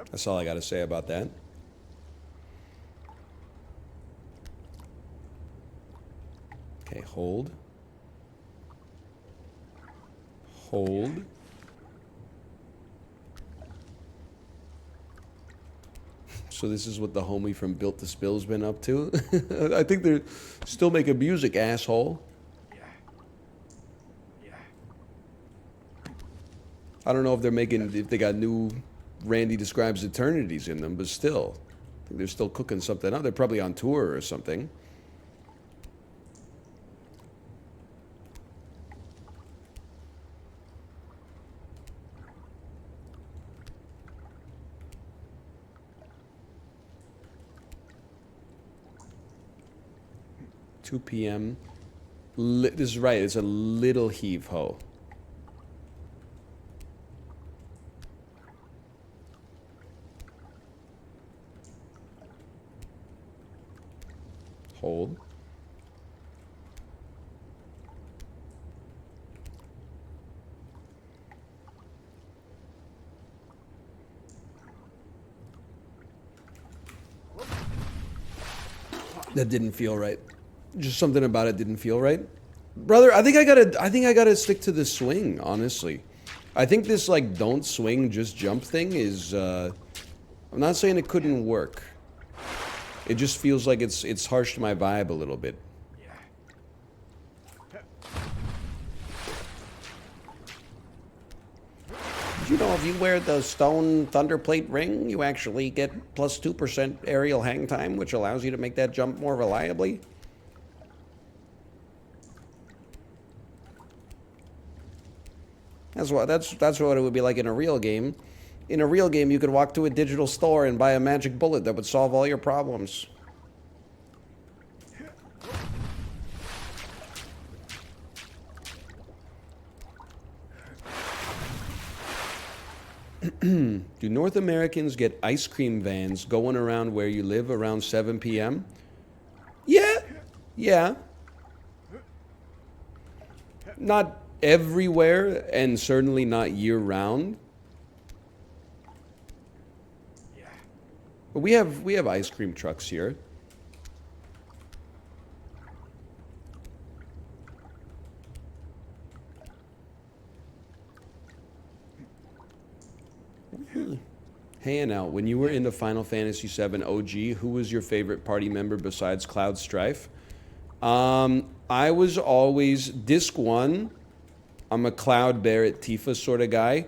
Speaker 1: That's all I gotta say about that. Okay, hold. Hold. So this is what the homie from Built to Spill's been up to. I think they're still making music, asshole. I don't know if if they got new Randy Describes Eternities in them, but still. I think they're still cooking something up. They're probably on tour or something. Two p.m. This is right. It's a little heave-ho. Hold. That didn't feel right. Just something about it didn't feel right. Brother, I think I gotta stick to the swing, honestly. I think this like don't swing, just jump thing is I'm not saying it couldn't work. It just feels like it's harsh to my vibe a little bit. Did you know if you wear the stone thunderplate ring, you actually get plus 2% aerial hang time, which allows you to make that jump more reliably? That's what it would be like in a real game. In a real game, you could walk to a digital store and buy a magic bullet that would solve all your problems. Do North Americans get ice cream vans going around where you live around 7 p.m.? Yeah. Yeah. Not everywhere, and certainly not year-round. But we have ice cream trucks here. Hey, now, when you were into Final Fantasy VII OG, who was your favorite party member besides Cloud Strife? I was always Disc 1. I'm a Cloud, Barrett, Tifa sort of guy.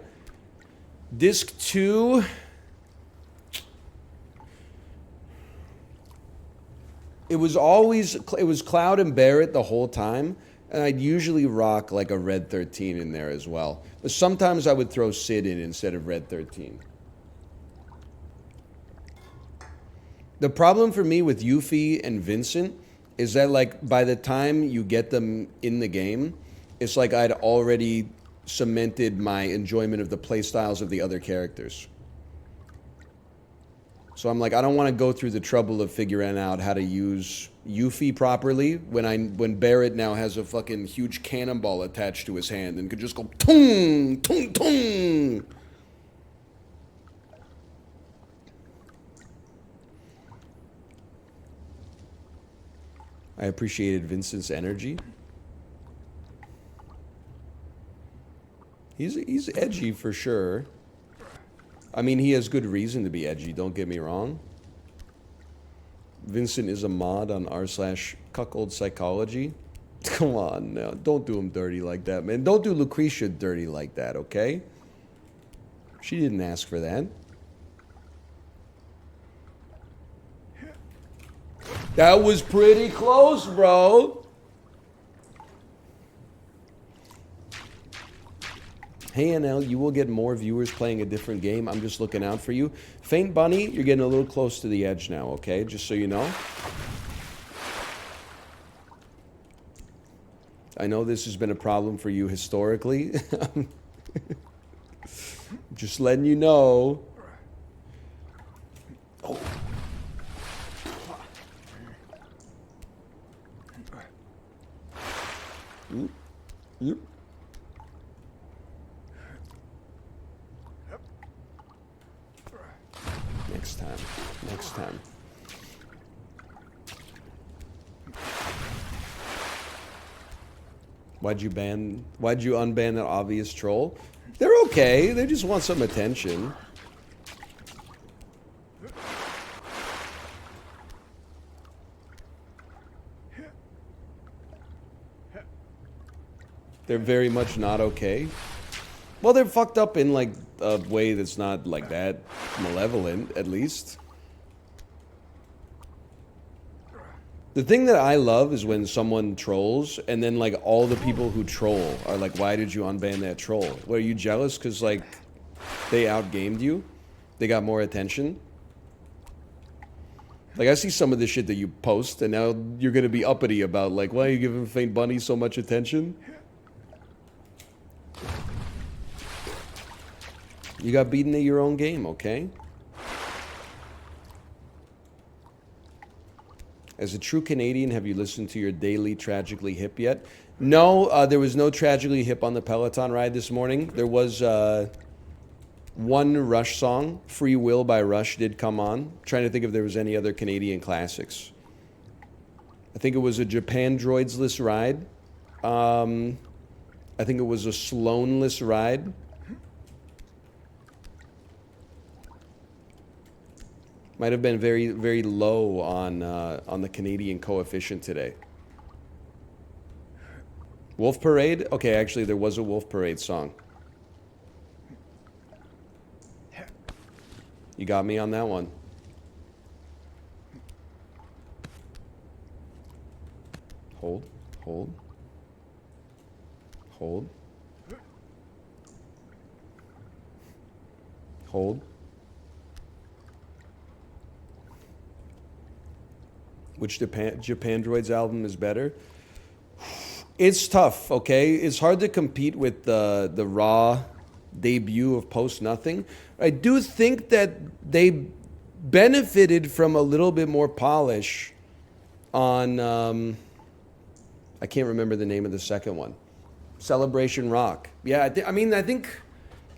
Speaker 1: Disc 2... It was Cloud and Barrett the whole time, and I'd usually rock like a Red 13 in there as well. But sometimes I would throw Sid in instead of Red 13. The problem for me with Yuffie and Vincent is that like by the time you get them in the game, it's like I'd already cemented my enjoyment of the playstyles of the other characters. So I'm like, I don't want to go through the trouble of figuring out how to use Yuffie properly when Barrett now has a fucking huge cannonball attached to his hand and could just go tung tung tung. I appreciated Vincent's energy. He's edgy for sure. I mean, he has good reason to be edgy, don't get me wrong. Vincent is a mod on r/cuckold psychology. Come on now, don't do him dirty like that, man. Don't do Lucretia dirty like that, okay? She didn't ask for that. That was pretty close, bro. Hey, NL, you will get more viewers playing a different game. I'm just looking out for you. Faint Bunny, you're getting a little close to the edge now, okay? Just so you know. I know this has been a problem for you historically. Just letting you know. Oh. Yep. Next time. Next time. Why'd you unban that obvious troll? They're okay. They just want some attention. They're very much not okay. Well, they're fucked up in like a way that's not like that malevolent, at least. The thing that I love is when someone trolls and then like all the people who troll are like, why did you unban that troll? What, are you jealous because like they outgamed you? They got more attention? Like I see some of the shit that you post and now you're gonna be uppity about like, why are you giving Faint Bunny so much attention? You got beaten at your own game, okay? As a true Canadian, have you listened to your daily Tragically Hip yet? No, there was no Tragically Hip on the Peloton ride this morning. There was one Rush song, Free Will by Rush did come on. Trying to think if there was any other Canadian classics. I think it was a Japan Droidsless ride. I think it was a Sloanless ride. Might have been very, very low on the Canadian coefficient today. Wolf Parade? Okay, actually, there was a Wolf Parade song. You got me on that one. Hold, hold, hold, hold. Which Japan Droids album is better? It's tough, okay? It's hard to compete with the raw debut of Post Nothing. I do think that they benefited from a little bit more polish on, I can't remember the name of the second one. Celebration Rock. Yeah, I mean, I think,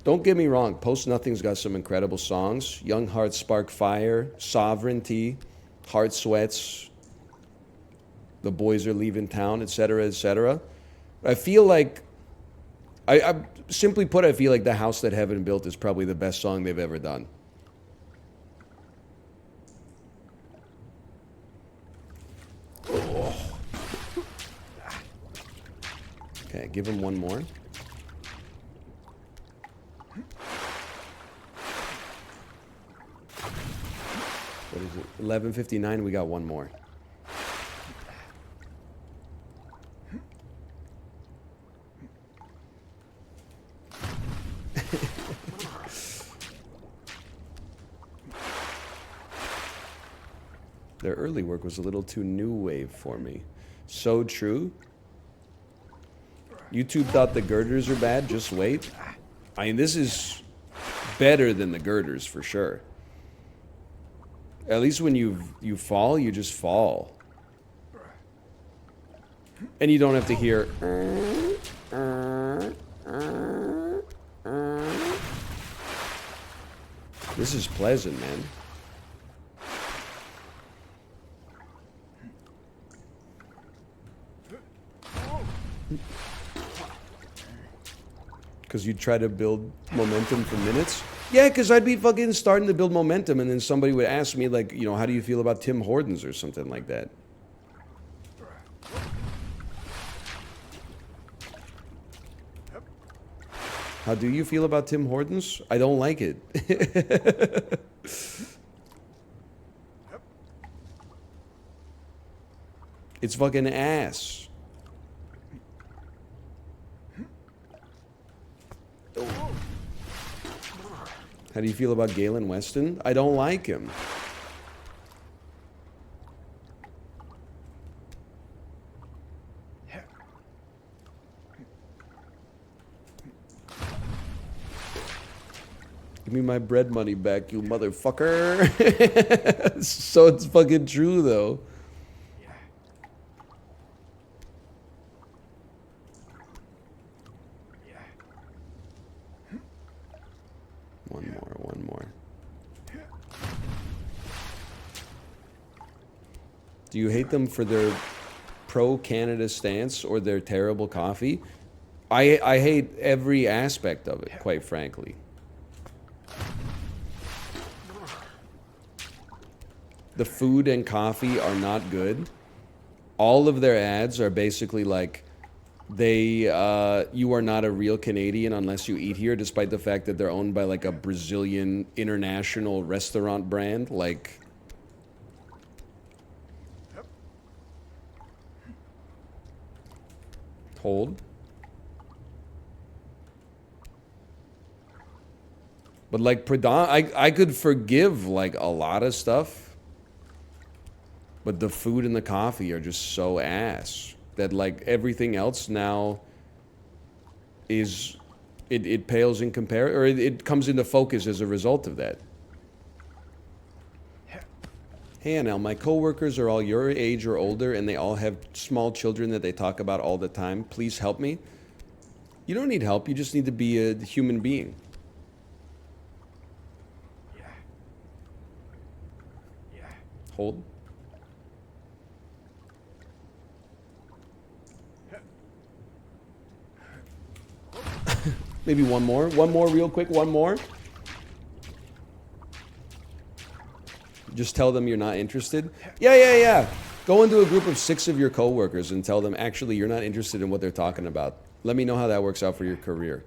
Speaker 1: don't get me wrong, Post Nothing's got some incredible songs. Young Hearts Spark Fire, Sovereignty, Heart Sweats, The Boys Are Leaving Town, etc., etc. I feel like, I simply put, I feel like The House That Heaven Built is probably the best song they've ever done. Oh. Okay, give him one more. What is it? 11:59. We got one more. Their early work was a little too new wave for me. So true. YouTube thought the girders are bad, just wait. I mean, this is better than the girders for sure. At least when you fall, you just fall. And you don't have to hear... This is pleasant, man. Because you try to build momentum for minutes? Yeah, because I'd be fucking starting to build momentum and then somebody would ask me, like, you know, how do you feel about Tim Hortons or something like that? How do you feel about Tim Hortons? I don't like it. It's fucking ass. How do you feel about Galen Weston? I don't like him. Give me my bread money back, you motherfucker. So it's fucking true, though. One more. Do you hate them for their pro-Canada stance or their terrible coffee? I hate every aspect of it, quite frankly. The food and coffee are not good. All of their ads are basically like, you are not a real Canadian unless you eat here, despite the fact that they're owned by like a Brazilian international restaurant brand. Like, hold. But like, I could forgive like a lot of stuff. But the food and the coffee are just so ass that like everything else now is it pales in comparison, or it comes into focus as a result of that. Hey Anel, my coworkers are all your age or older and they all have small children that they talk about all the time. Please help me. You don't need help, you just need to be a human being. Hold. Maybe one more real quick, one more. Just tell them you're not interested. Yeah. Go into a group of 6 of your coworkers and tell them, actually, you're not interested in what they're talking about. Let me know how that works out for your career.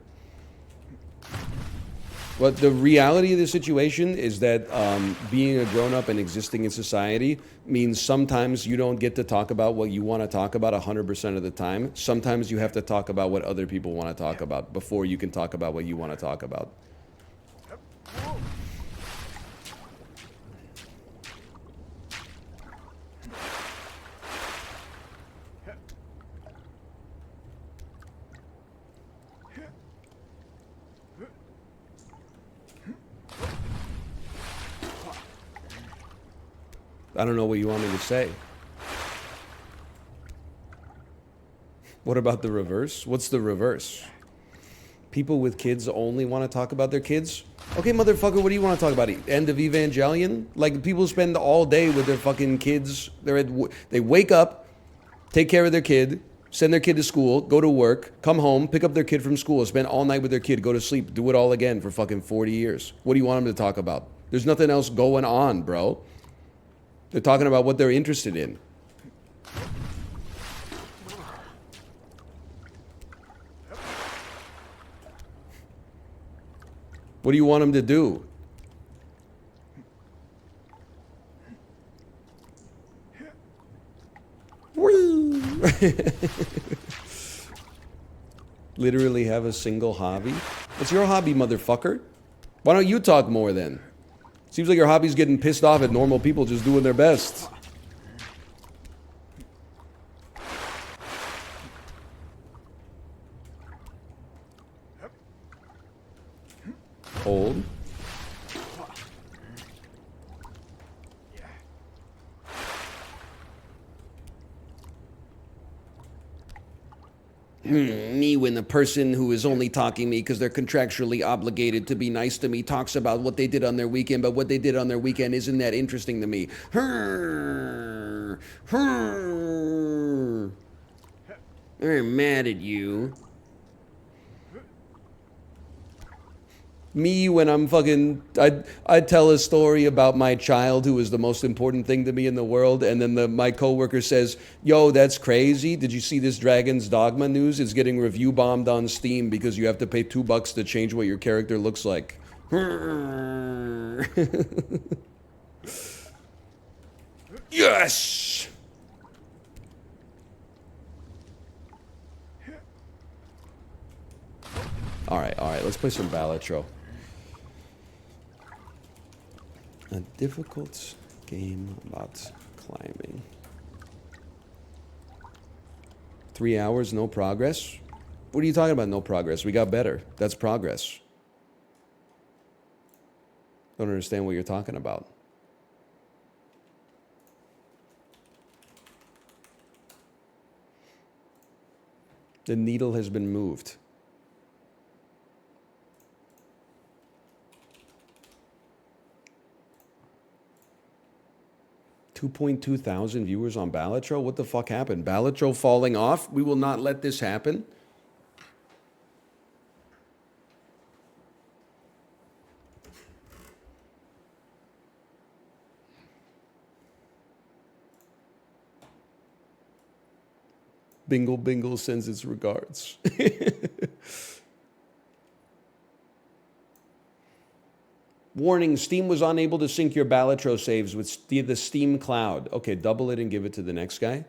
Speaker 1: But the reality of the situation is that being a grown-up and existing in society means sometimes you don't get to talk about what you want to talk about 100% of the time. Sometimes you have to talk about what other people want to talk about before you can talk about what you want to talk about. I don't know what you want me to say. What about the reverse? What's the reverse? People with kids only want to talk about their kids? Okay, motherfucker, what do you want to talk about? End of Evangelion? Like, people spend all day with their fucking kids. They wake up, take care of their kid, send their kid to school, go to work, come home, pick up their kid from school, spend all night with their kid, go to sleep, do it all again for fucking 40 years. What do you want them to talk about? There's nothing else going on, bro. They're talking about what they're interested in. What do you want them to do? Woo! Literally have a single hobby? What's your hobby, motherfucker? Why don't you talk more then? Seems like your hobby's getting pissed off at normal people just doing their best. Hold. Me when the person who is only talking me because they're contractually obligated to be nice to me talks about what they did on their weekend, but what they did on their weekend isn't that interesting to me. I'm mad at you. Me when I'm fucking, I tell a story about my child who is the most important thing to me in the world, and then my coworker says, yo, that's crazy. Did you see this Dragon's Dogma news? It's getting review bombed on Steam because you have to pay $2 to change what your character looks like. Yes! Alright, let's play some Balatro. A difficult game about climbing. 3 hours, no progress? What are you talking about, no progress? We got better. That's progress. Don't understand what you're talking about. The needle has been moved. 2.2 thousand viewers on Balatro? What the fuck happened? Balatro falling off? We will not let this happen. Bingle Bingle sends its regards. Warning, Steam was unable to sync your Balatro saves with the Steam Cloud. Okay, double it and give it to the next guy.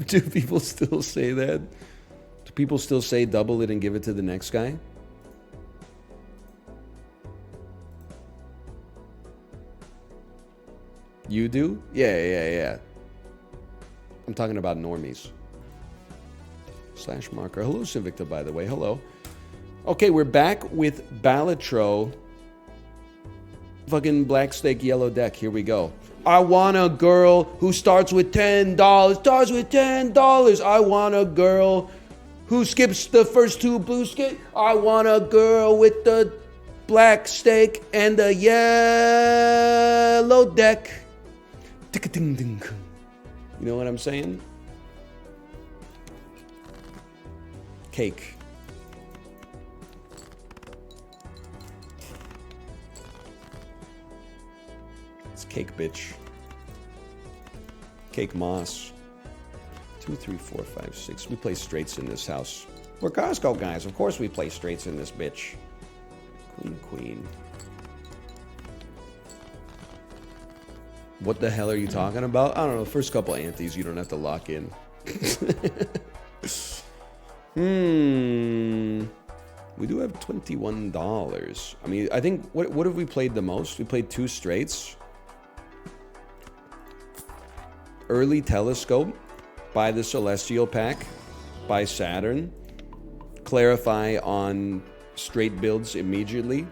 Speaker 1: Do people still say that? Do people still say double it and give it to the next guy? You do? Yeah. I'm talking about normies. Slash marker. Hello, Civicta, by the way. Hello. Okay, we're back with Balatro. Fucking black steak, yellow deck. Here we go. I want a girl who starts with $10. Starts with $10. I want a girl who skips the first two blue skip. I want a girl with the black steak and the yellow deck. You know what I'm saying? Cake. It's cake, bitch. Cake moss. 2, 3, 4, 5, 6. We play straights in this house. We're Costco guys. Of course we play straights in this bitch. Queen. What the hell are you talking about? I don't know. First couple antes, you don't have to lock in. We do have $21. I mean, I think, what have we played the most? We played 2 straights. Early Telescope by the Celestial Pack by Saturn. Clarify on straight builds immediately.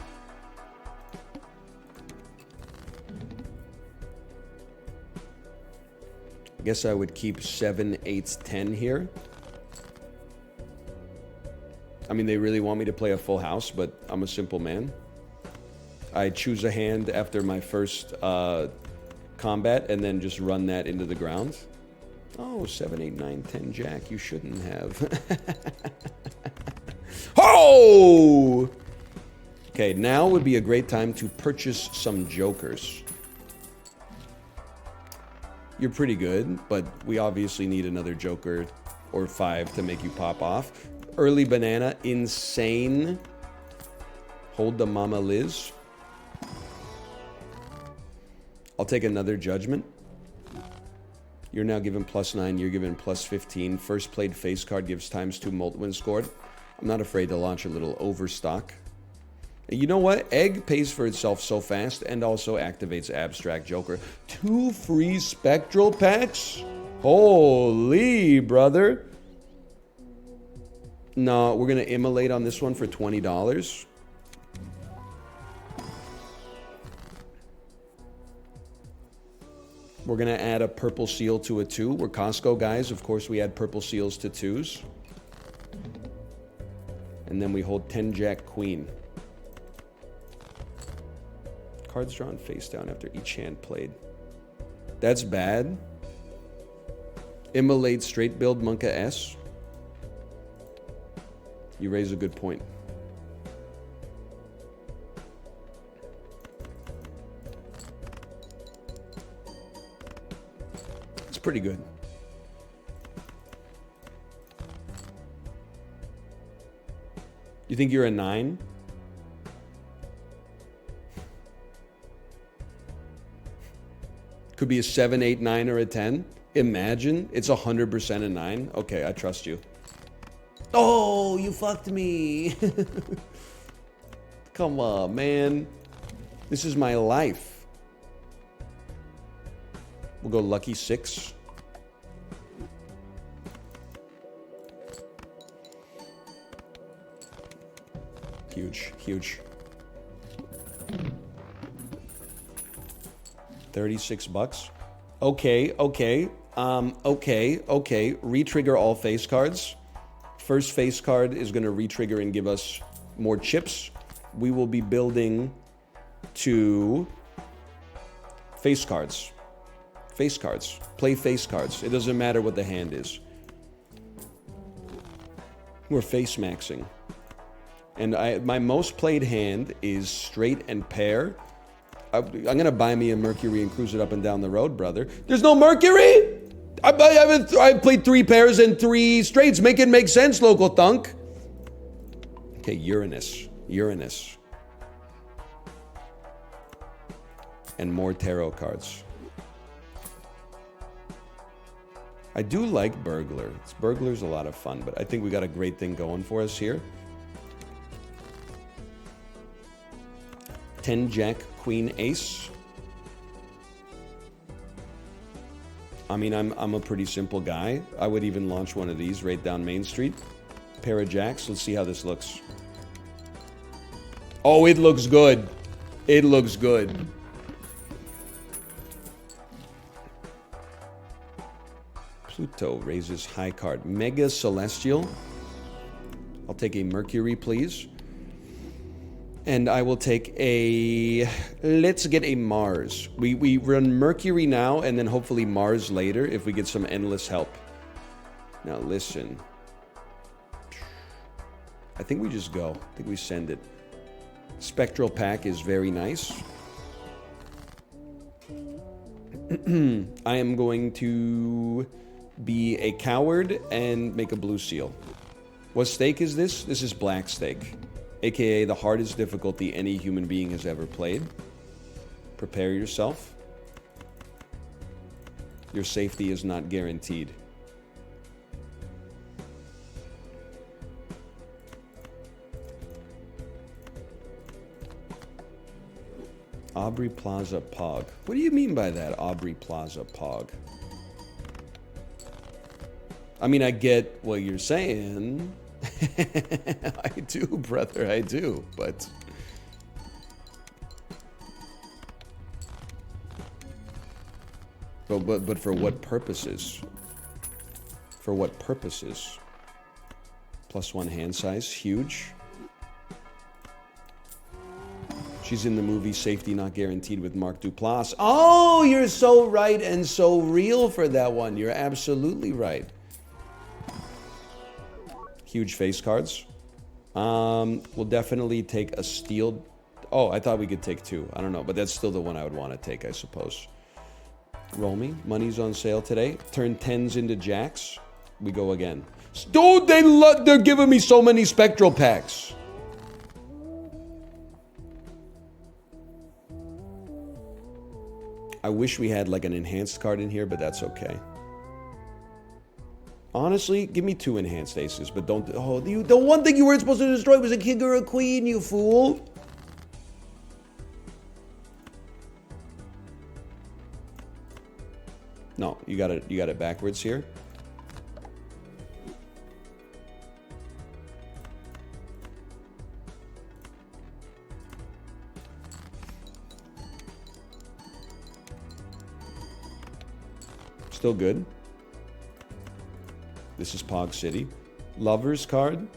Speaker 1: I guess I would keep 7, 8, 10 here. I mean, they really want me to play a full house, but I'm a simple man. I choose a hand after my first combat and then just run that into the ground. Oh, 7, 8, 9, 10 jack. You shouldn't have. Oh! Okay, now would be a great time to purchase some jokers. You're pretty good, but we obviously need another joker or 5 to make you pop off. Early banana, insane. Hold the Mama Liz. I'll take another judgment. You're now given +9, you're given +15. First played face card gives ×2 mult when scored. I'm not afraid to launch a little overstock. You know what? Egg pays for itself so fast and also activates Abstract Joker. 2 free Spectral packs? Holy, brother. No, we're going to immolate on this one for $20. We're going to add a purple seal to a 2. We're Costco guys. Of course, we add purple seals to 2s. And then we hold 10 Jack Queen. Cards drawn face down after each hand played. That's bad. Immolate straight build Monka S. You raise a good point. It's pretty good. You think you're a 9? Could be a 7, 8, 9, or a 10. Imagine it's 100% a 9. Okay, I trust you. Oh, you fucked me. Come on, man. This is my life. We'll go lucky 6. Huge, huge. 36 bucks. Okay, okay. Okay. Retrigger all face cards. First face card is going to retrigger and give us more chips. We will be building to face cards. Face cards. Play face cards. It doesn't matter what the hand is. We're face maxing. And my most played hand is straight and pair. I'm going to buy me a Mercury and cruise it up and down the road, brother. There's no Mercury? I played 3 pairs and 3 straights. Make it make sense, local thunk. Okay, Uranus. Uranus. And more tarot cards. I do like Burglar. Burglar's a lot of fun, but I think we got a great thing going for us here. 10 Jack, Queen, Ace. I mean, I'm a pretty simple guy. I would even launch one of these right down Main Street. Pair of jacks. Let's see how this looks. Oh, it looks good. It looks good. Pluto raises high card. Mega Celestial. I'll take a Mercury, please. And I will take a... Let's get a Mars. We run Mercury now, and then hopefully Mars later if we get some endless help. Now listen. I think we just go. I think we send it. Spectral pack is very nice. I am going to be a coward and make a blue seal. What stake is this? This is black stake. AKA the hardest difficulty any human being has ever played. Prepare yourself. Your safety is not guaranteed. Aubrey Plaza Pog. What do you mean by that, Aubrey Plaza Pog? I mean, I get what you're saying. I do, brother, I do, but... But for what purposes? For what purposes? +1 hand size, huge. She's in the movie Safety Not Guaranteed with Mark Duplass. Oh, you're so right and so real for that one. You're absolutely right. Huge face cards. We'll definitely take a steel. Oh, I thought we could take 2. I don't know, but that's still the one I would want to take, I suppose. Roll me. Money's on sale today. Turn 10s into jacks. We go again. Dude, they're giving me so many spectral packs. I wish we had like an enhanced card in here, but that's okay. Honestly, give me 2 enhanced aces, but don't... Oh, the one thing you weren't supposed to destroy was a king or a queen, you fool. you got it backwards here. Still good. This is Pog City. Lover's card.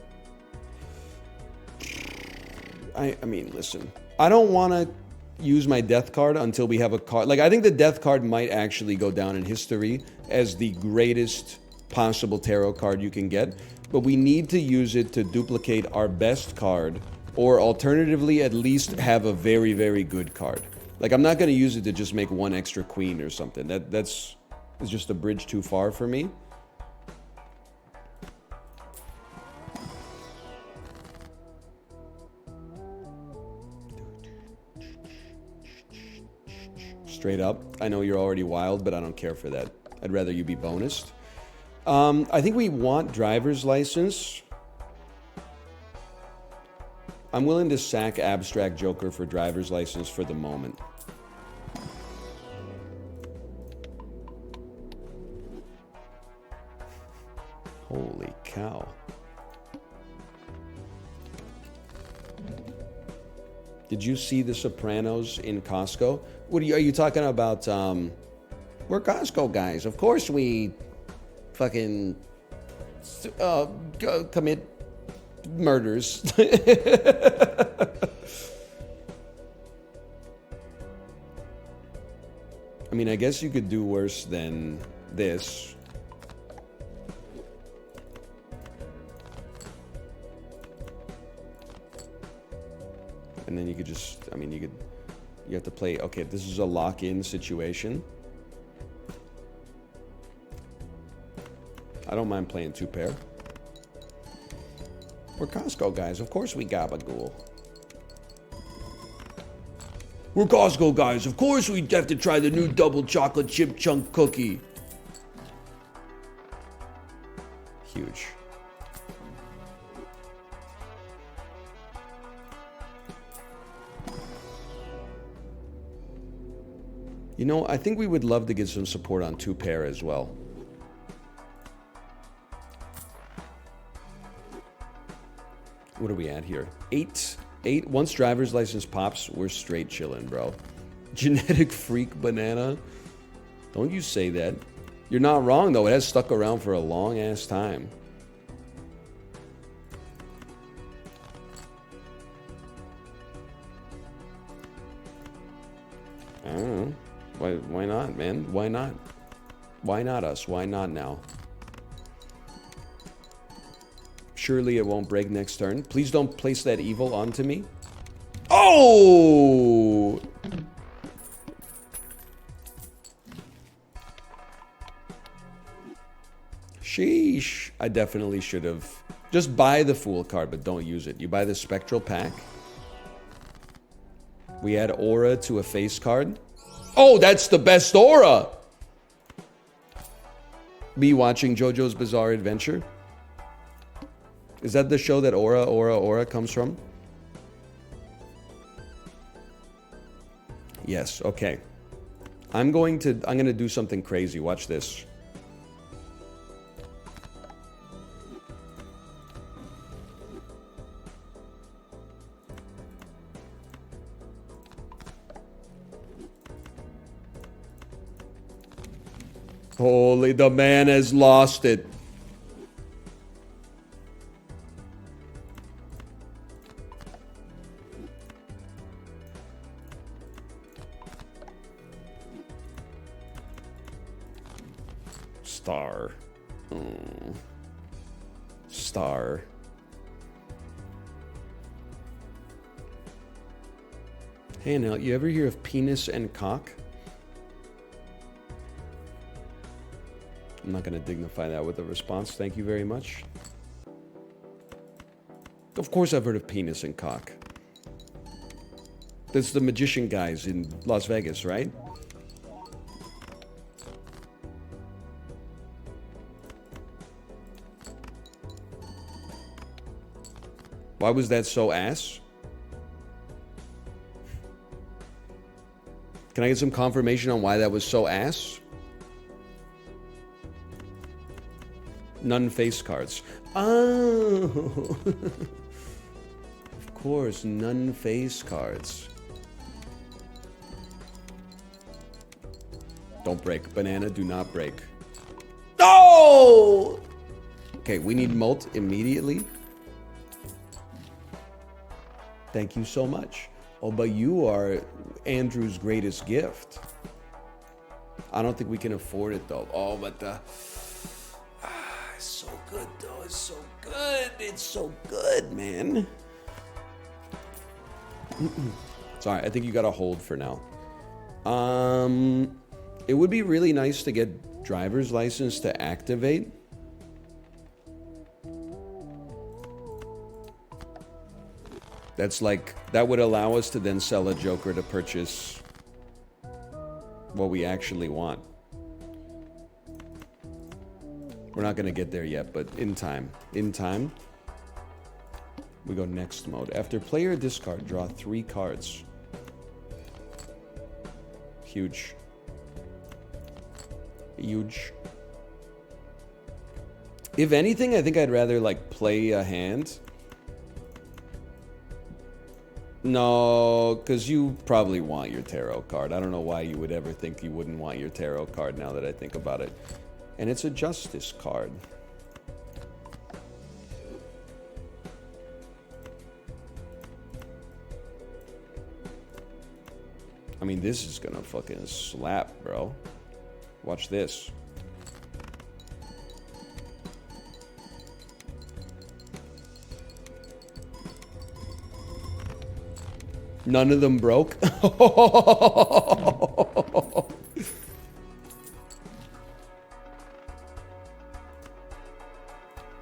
Speaker 1: I mean, listen. I don't want to use my death card until we have a card. Like, I think the death card might actually go down in history as the greatest possible tarot card you can get. But we need to use it to duplicate our best card, or alternatively, at least have a very, very good card. Like, I'm not going to use it to just make one extra queen or something. That's just a bridge too far for me. Straight up. I know you're already wild, but I don't care for that. I'd rather you be bonused. I think we want driver's license. I'm willing to sack Abstract Joker for driver's license for the moment. Holy cow. Did you see The Sopranos in Costco? What are you talking about? We're Costco guys. Of course we fucking commit murders. I mean, I guess you could do worse than this. And then you could just, I mean, you have to play, okay, this is a lock-in situation. I don't mind playing 2-pair. We're Costco guys, of course we gabagool. We're Costco guys, of course we have to try the new double chocolate chip chunk cookie. Huge. You know, I think we would love to get some support on 2-pair as well. What are we at here? 8. Once driver's license pops, we're straight chilling, bro. Genetic freak banana. Don't you say that. You're not wrong, though. It has stuck around for a long-ass time. I don't know. Why not, man? Why not? Why not us? Why not now? Surely it won't break next turn. Please don't place that evil onto me. Oh! Sheesh. I definitely should have. Just buy the Fool card, but don't use it. You buy the Spectral pack. We add Aura to a face card. Oh, that's the best Aura! Me watching JoJo's Bizarre Adventure. Is that the show that Aura comes from? Yes, okay. I'm gonna do something crazy. Watch this. Holy, the man has lost it. Star. Oh. Star. Hey, now, you ever hear of penis and cock? I'm not going to dignify that with a response. Thank you very much. Of course I've heard of penis and cock. That's the magician guys in Las Vegas, right? Why was that so ass? Can I get some confirmation on why that was so ass? None face cards. Oh. Of course, none face cards. Don't break. Banana, do not break. No! Okay, we need molt immediately. Thank you so much. Oh, but you are Andrew's greatest gift. I don't think we can afford it, though. Oh, but the... it's so good, though. It's so good. It's so good, man. Sorry, I think you got to hold for now. It would be really nice to get driver's license to activate. That's like, that would allow us to then sell a Joker to purchase what we actually want. We're not going to get there yet, but in time. In time, we go next mode. After player discard, draw 3 cards. Huge. Huge. If anything, I think I'd rather, like, play a hand. No, because you probably want your tarot card. I don't know why you would ever think you wouldn't want your tarot card now that I think about it. And it's a justice card. I mean, this is gonna fucking slap, bro. Watch this. None of them broke.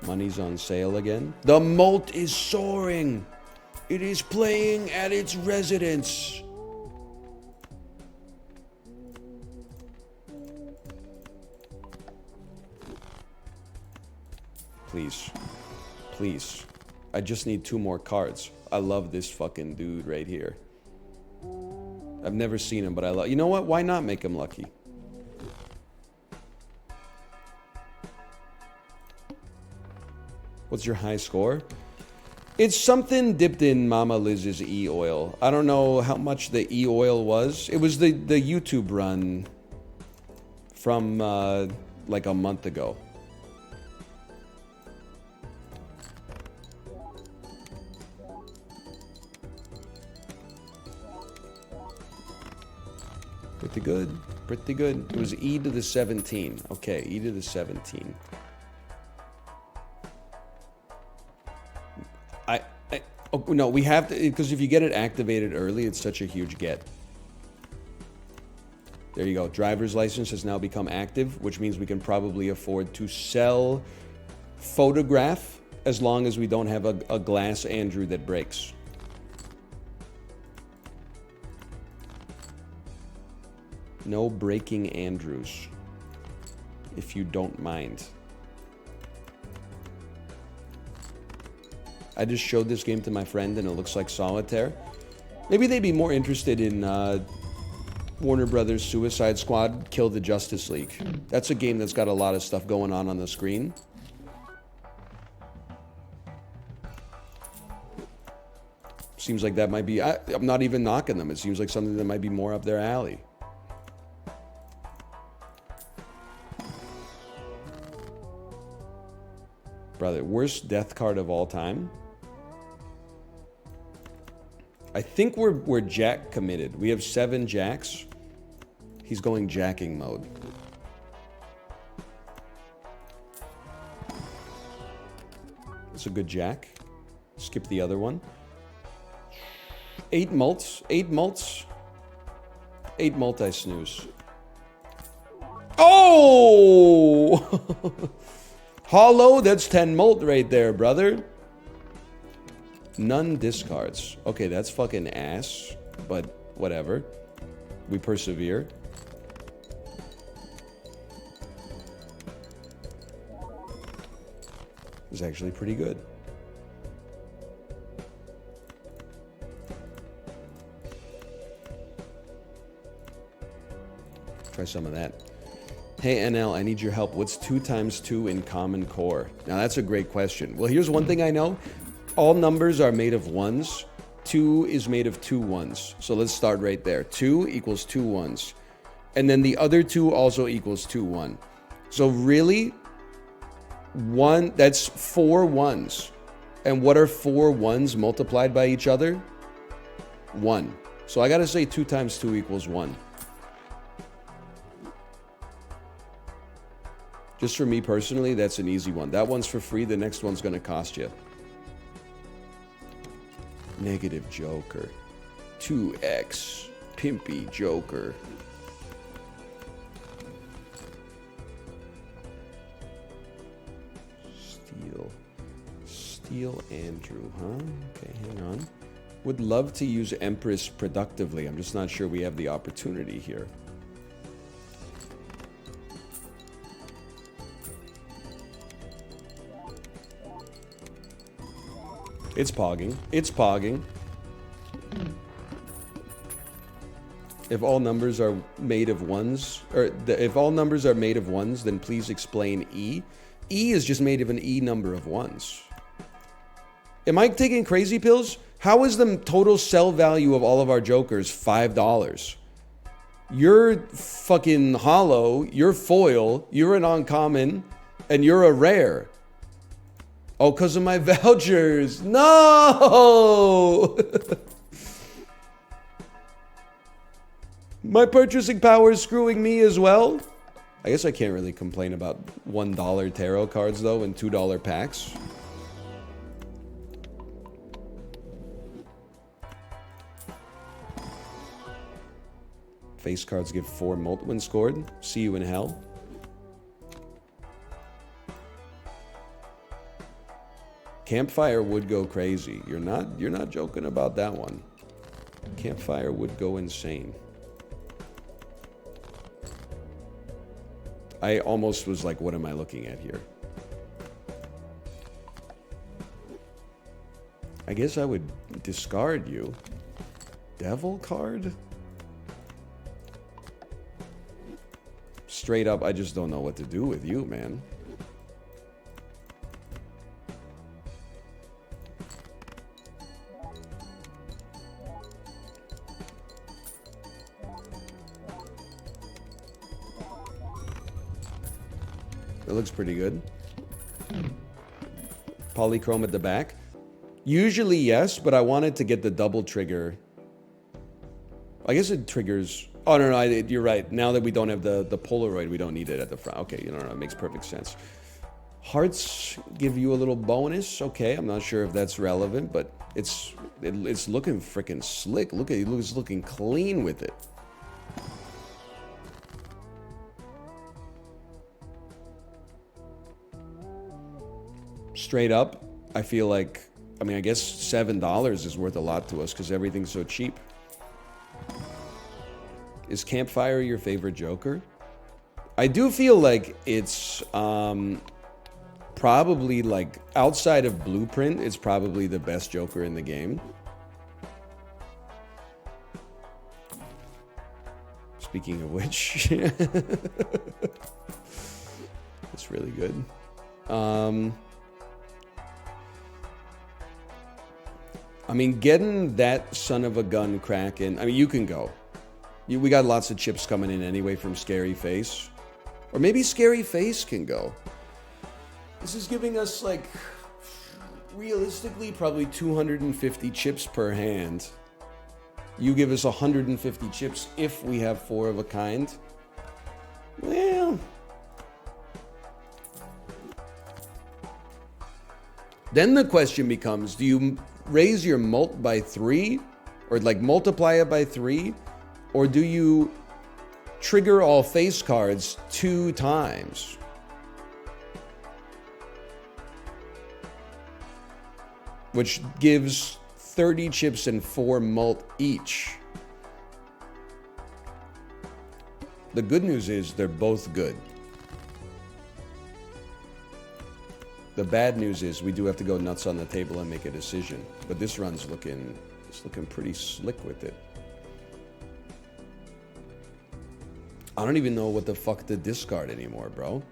Speaker 1: Money's on sale again. The molt is soaring. It is playing at its residence. Please. Please. I just need 2 more cards. I love this fucking dude right here. I've never seen him, but I love... You know what? Why not make him lucky? What's your high score? It's something dipped in Mama Liz's e-oil. I don't know how much the e-oil was. It was the YouTube run from like a month ago. Pretty good. Pretty good. It was E to the 17. Okay, E to the 17. Oh, no, we have to, because if you get it activated early, it's such a huge get. There you go. Driver's license has now become active, which means we can probably afford to sell photograph as long as we don't have a glass Andrew that breaks. No breaking Andrews, if you don't mind. I just showed this game to my friend and it looks like solitaire. Maybe they'd be more interested in Warner Brothers Suicide Squad Kill the Justice League. That's a game that's got a lot of stuff going on the screen. Seems like that might be... I'm not even knocking them. It seems like something that might be more up their alley. Brother, worst death card of all time? I think we're jack committed. We have 7 jacks. He's going jacking mode. It's a good jack. Skip the other one. 8 mults. 8 mults. 8 multi-snooze. Oh! Hollow, that's 10 mult right there, brother. None discards. Okay, that's fucking ass, but whatever. We persevere. It's actually pretty good. Try some of that. Hey NL, I need your help. What's 2 times 2 in Common Core? Now that's a great question. Well, here's one thing I know. All numbers are made of ones. 2 is made of 2 ones. So let's start right there. 2 equals 2 ones. And then the other 2 also equals 2 1. So really, that's 4 ones. And what are 4 ones multiplied by each other? 1. So I gotta say 2 times 2 equals 1. Just for me personally, that's an easy one. That one's for free. The next one's going to cost you. Negative Joker. 2x. Pimpy Joker. Steel Andrew, huh? Okay, hang on. Would love to use Empress productively. I'm just not sure we have the opportunity here. It's pogging. It's pogging. If all numbers are made of ones, if all numbers are made of ones, then please explain E. E is just made of an E number of ones. Am I taking crazy pills? How is the total sell value of all of our jokers $5? You're fucking hollow, you're foil, you're an uncommon, and you're a rare. Oh, because of my vouchers. No! My purchasing power is screwing me as well. I guess I can't really complain about $1 tarot cards, though, and $2 packs. Face cards give 4 mult when scored. See you in hell. Campfire would go crazy. You're not joking about that one. Campfire would go insane. I almost was like, what am I looking at here? I guess I would discard you. Devil card? Straight up, I just don't know what to do with you, man. It looks pretty good. Polychrome at the back. Usually yes, but I wanted to get the double trigger. I guess it triggers... Oh, no, you're right. Now that we don't have the Polaroid, we don't need it at the front. Okay, no, it makes perfect sense. Hearts give you a little bonus. Okay, I'm not sure if that's relevant, but it's looking freaking slick. Look at it. It's looking clean with it. Straight up, I feel like, I mean, I guess $7 is worth a lot to us because everything's so cheap. Is Campfire your favorite Joker? I do feel like it's probably, like, outside of Blueprint, it's probably the best Joker in the game. Speaking of which, it's really good. I mean, getting that son of a gun cracking, I mean, you can go. We got lots of chips coming in anyway from Scary Face. Or maybe Scary Face can go. This is giving us, like, realistically, probably 250 chips per hand. You give us 150 chips if we have 4 of a kind. Well... Then the question becomes, do you raise your mult by 3? Or, like, multiply it by 3? Or do you trigger all face cards 2 times? Which gives 30 chips and 4 mult each. The good news is they're both good. The bad news is we do have to go nuts on the table and make a decision. But this run's looking pretty slick with it. I don't even know what the fuck to discard anymore, bro.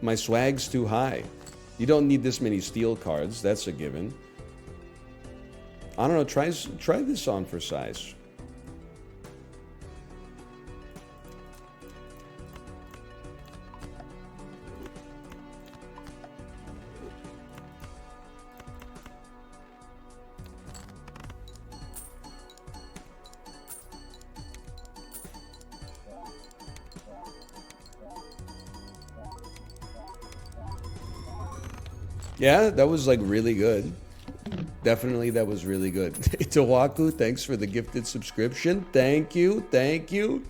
Speaker 1: My swag's too high. You don't need this many steel cards. That's a given. I don't know. Try this on for size. Yeah, that was like really good. Definitely, that was really good. Itawaku, thanks for the gifted subscription. Thank you, thank you.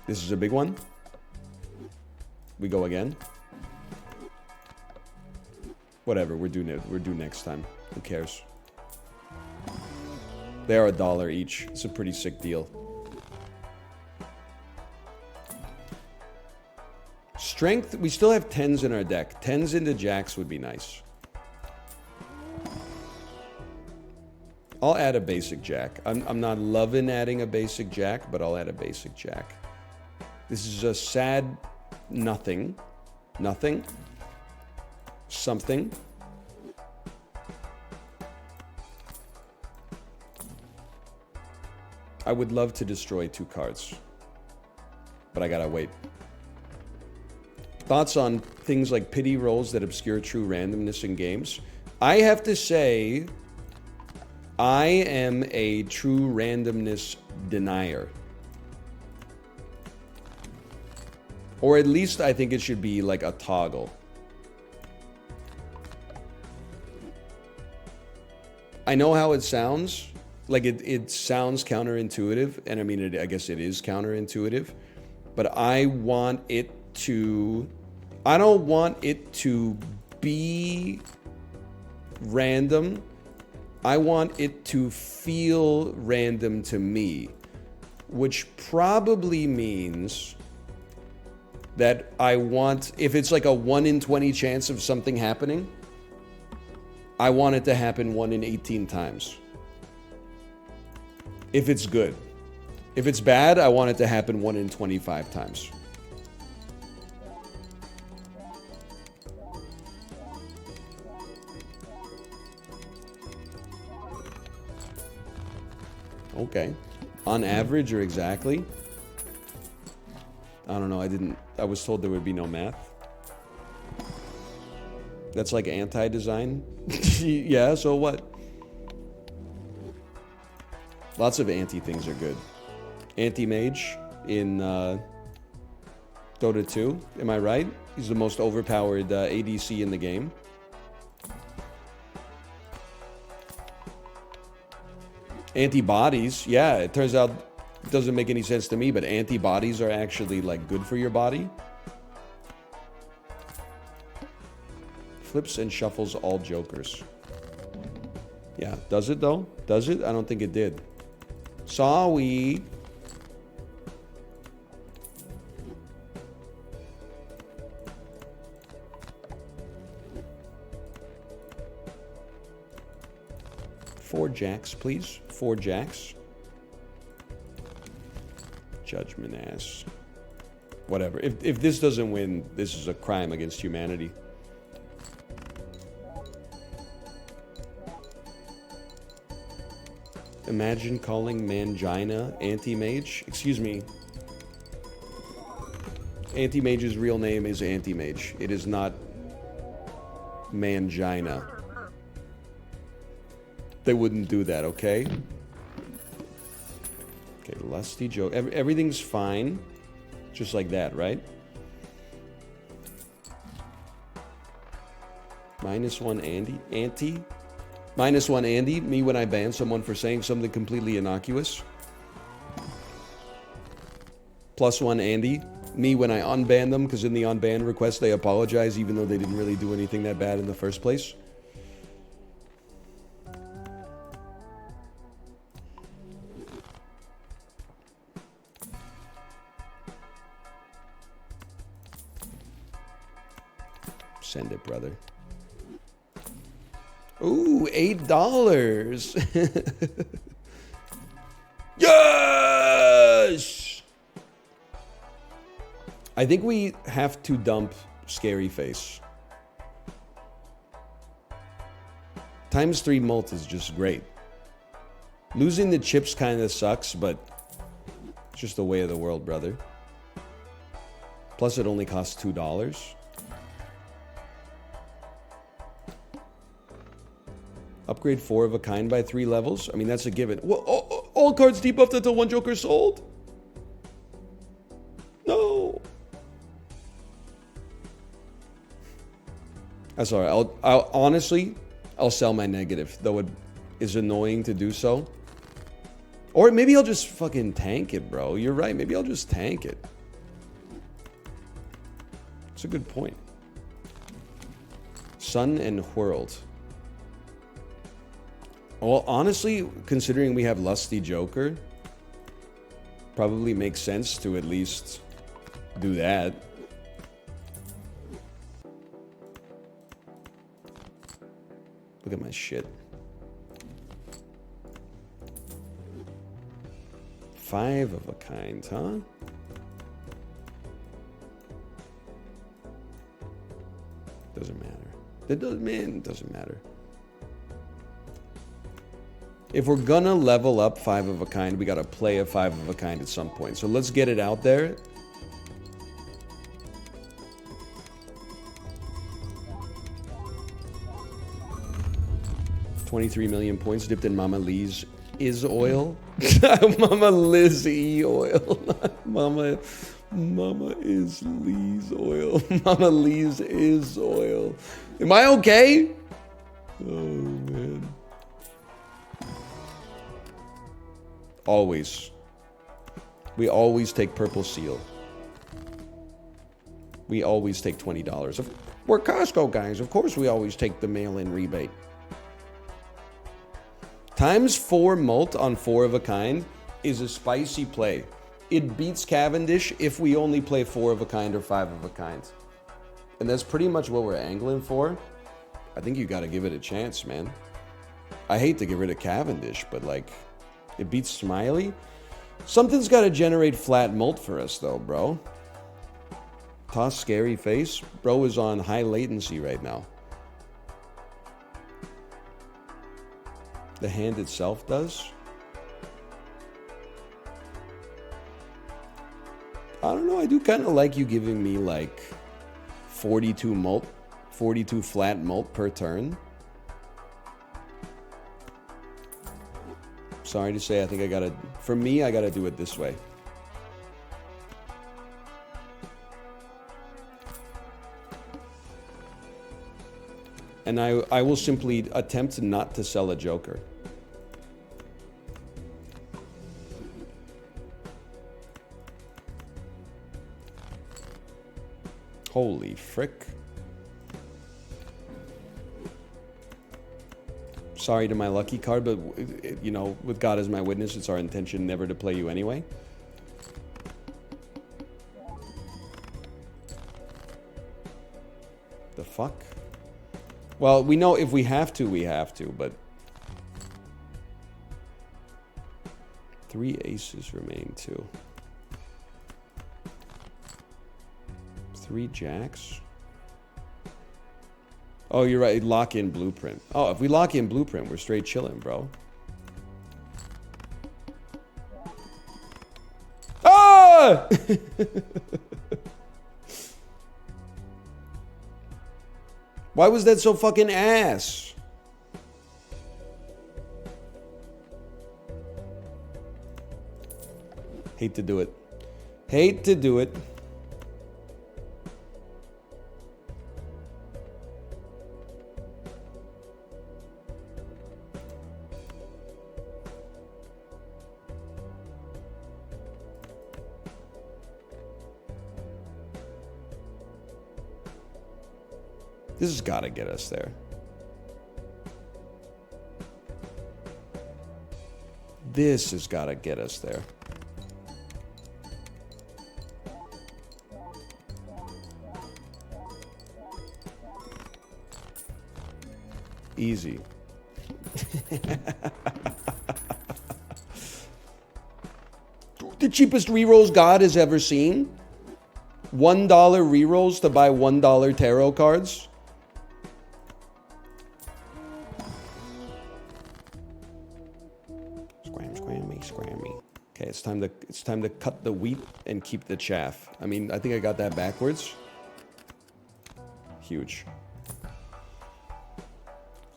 Speaker 1: This is a big one. We go again. Whatever, we're due next time. Who cares? They are $1 each. It's a pretty sick deal. Strength, we still have 10s in our deck. 10s into jacks would be nice. I'll add a basic jack. I'm not loving adding a basic jack, but I'll add a basic jack. This is a sad nothing. Nothing. Something. I would love to destroy 2 cards, but I gotta wait. Thoughts on things like pity rolls that obscure true randomness in games? I have to say, I am a true randomness denier. Or at least I think it should be like a toggle. I know how it sounds. Like it sounds counterintuitive, and I mean, I guess it is counterintuitive, but I want it to, I don't want it to be random. I want it to feel random to me, which probably means that I want, if it's like a 1 in 20 chance of something happening, I want it to happen 1 in 18 times. If it's good. If it's bad, I want it to happen 1 in 25 times. Okay. On average or exactly? I don't know. I was told there would be no math. That's like anti-design. Yeah, so what? Lots of anti-things are good. Anti-mage in Dota 2. Am I right? He's the most overpowered ADC in the game. Antibodies. Yeah, it turns out it doesn't make any sense to me, but antibodies are actually like good for your body. Flips and shuffles all jokers. Yeah, does it though? Does it? I don't think it did. Sorry. Four jacks, please. 4 jacks. Judgment ass. Whatever. If this doesn't win, this is a crime against humanity. Imagine calling Mangina Anti-Mage. Excuse me. Anti-Mage's real name is Anti-Mage. It is not Mangina. They wouldn't do that, okay? Okay, lusty joke. Everything's fine. Just like that, right? -1 Andy. Anti? -1 Andy. Me when I ban someone for saying something completely innocuous. +1 Andy. Me when I unban them, because in the unban request they apologize even though they didn't really do anything that bad in the first place. Send it, brother. Ooh, $8. Yes! I think we have to dump Scary Face. ×3 mult is just great. Losing the chips kind of sucks, but it's just the way of the world, brother. Plus, it only costs $2. Upgrade 4 of a kind by 3 levels. I mean, that's a given. Whoa, all cards debuffed until 1 Joker sold? No. I'm sorry. I'll honestly, I'll sell my negative, though it is annoying to do so. Or maybe I'll just fucking tank it, bro. You're right. Maybe I'll just tank it. It's a good point. Sun and Whirled. Well, honestly, considering we have Lusty Joker, probably makes sense to at least do that. Look at my shit. 5 of a kind, huh? Doesn't matter. It doesn't matter. If we're gonna level up 5 of a kind, we gotta play a 5 of a kind at some point. So let's get it out there. $23 million points dipped in Mama Lee's is oil. Mama Liz E oil. Mama is Lee's oil. Mama Lee's is oil. Am I okay? Oh man. Always. We always take Purple Seal. We always take $20. We're Costco guys. Of course we always take the mail-in rebate. ×4 mult on 4 of a kind is a spicy play. It beats Cavendish if we only play 4 of a kind or 5 of a kind. And that's pretty much what we're angling for. I think you gotta give it a chance, man. I hate to get rid of Cavendish, but like, it beats Smiley. Something's gotta generate flat mult for us though, bro. Toss Scary Face. Bro is on high latency right now. The hand itself does. I don't know, I do kind of like you giving me like 42 mult, 42 flat mult per turn. Sorry to say, I think I gotta, for me, I gotta do it this way. And I will simply attempt not to sell a Joker. Holy frick. Sorry to my lucky card, but, you know, with God as my witness, it's our intention never to play you anyway. The fuck? Well, we know if we have to, we have to, but... 3 aces remain too. 3 jacks? Oh, you're right. Lock in Blueprint. Oh, if we lock in Blueprint, we're straight chilling, bro. Ah! Why was that so fucking ass? Hate to do it. Hate to do it. This has got to get us there. This has got to get us there. Easy. The cheapest rerolls God has ever seen. $1 rerolls to buy $1 tarot cards. Scrammy. Okay, it's time to cut the wheat and keep the chaff. I mean, I think I got that backwards. Huge.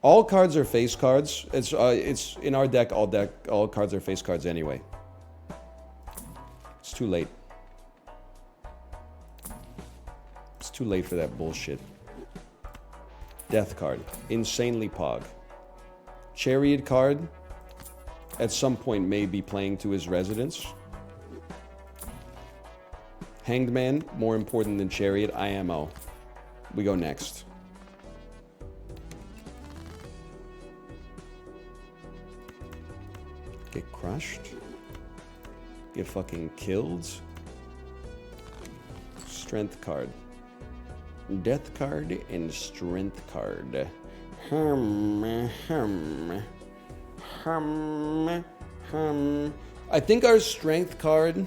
Speaker 1: All cards are face cards. It's in our deck. All cards are face cards anyway. It's too late. It's too late for that bullshit. Death card, insanely pog. Chariot card. At some point may be playing to his residence. Hanged Man, more important than Chariot, IMO. We go next. Get crushed. Get fucking killed. Strength card. Death card and strength card. I think our strength card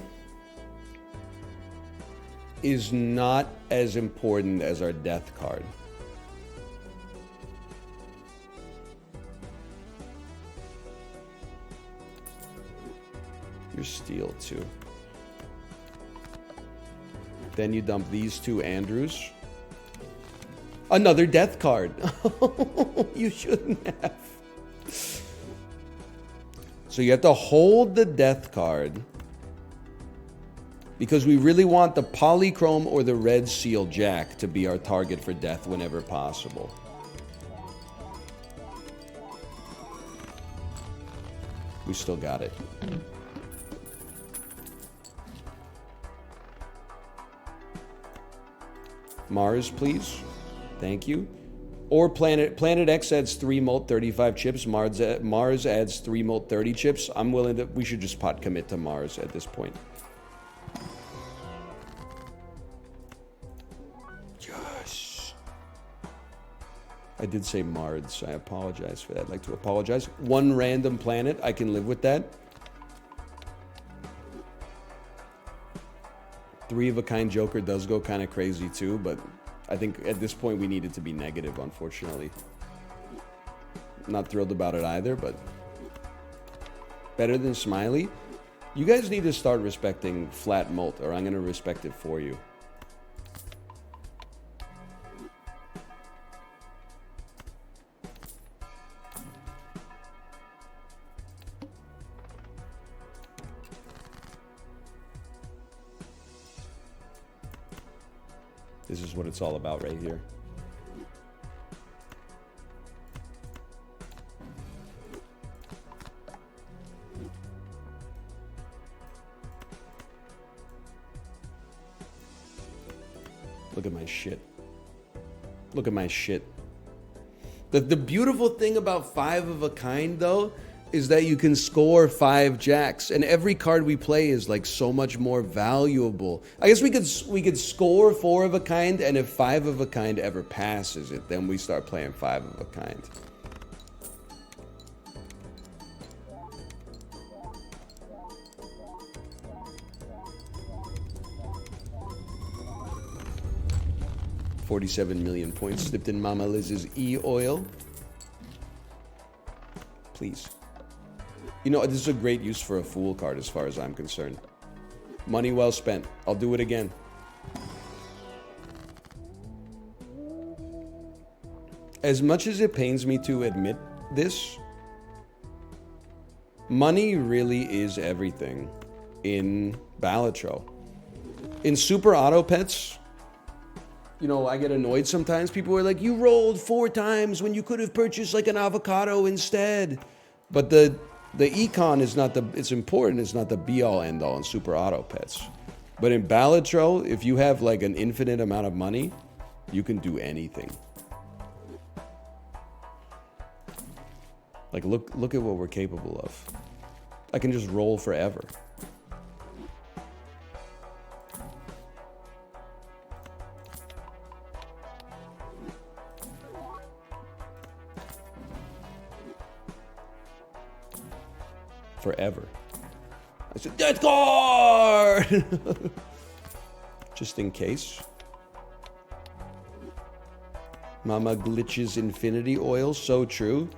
Speaker 1: is not as important as our death card. You're steel too. Then you dump these two Andrews. Another death card. You shouldn't have. So you have to hold the death card because we really want the polychrome or the red seal jack to be our target for death whenever possible. We still got it. Mars, please. Thank you. Or Planet X adds 3 molt 35 chips. Mars adds 3 molt 30 chips. I'm willing to. We should just pot commit to Mars at this point. Yes. I did say Mars. I apologize for that. I'd like to apologize. One random planet. I can live with that. 3 of a kind Joker does go kind of crazy too, but I think at this point we need it to be negative, unfortunately. Not thrilled about it either, but better than Smiley. You guys need to start respecting flat molt, or I'm going to respect it for you. This is what it's all about right here. Look at my shit. Look at my shit. The beautiful thing about 5 of a kind, though, is that you can score 5 jacks, and every card we play is like so much more valuable. I guess we could score 4 of a kind, and if 5 of a kind ever passes it, then we start playing 5 of a kind. $47 million points slipped in Mama Liz's E-oil. Please. You know, this is a great use for a Fool card as far as I'm concerned. Money well spent. I'll do it again. As much as it pains me to admit this, money really is everything in Balatro. In Super Auto Pets, you know, I get annoyed sometimes. People are like, you rolled 4 times when you could have purchased like an avocado instead. But the econ is not it's important. It's not the be-all, end-all in Super Auto Pets. But in Balatro, if you have like an infinite amount of money, you can do anything. Like, look at what we're capable of. I can just roll forever. forever. I said, death card! Just in case. Mama glitches infinity oil, so true.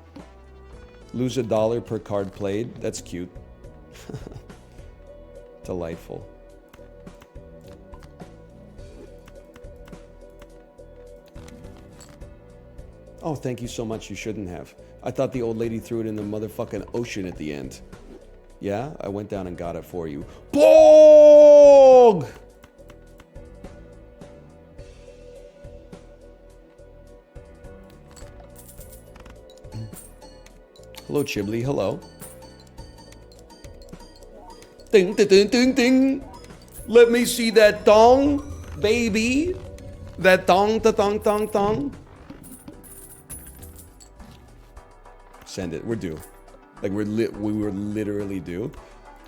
Speaker 1: Lose $1 per card played. That's cute. Delightful. Oh, thank you so much. You shouldn't have. I thought the old lady threw it in the motherfucking ocean at the end. Yeah, I went down and got it for you. BOG! Hello, Chibli. Hello. Ding, ding, ding, ding, ding. Let me see that thong, baby. That thong, ta thong, thong, thong. Send it. We're due. Like we were literally due.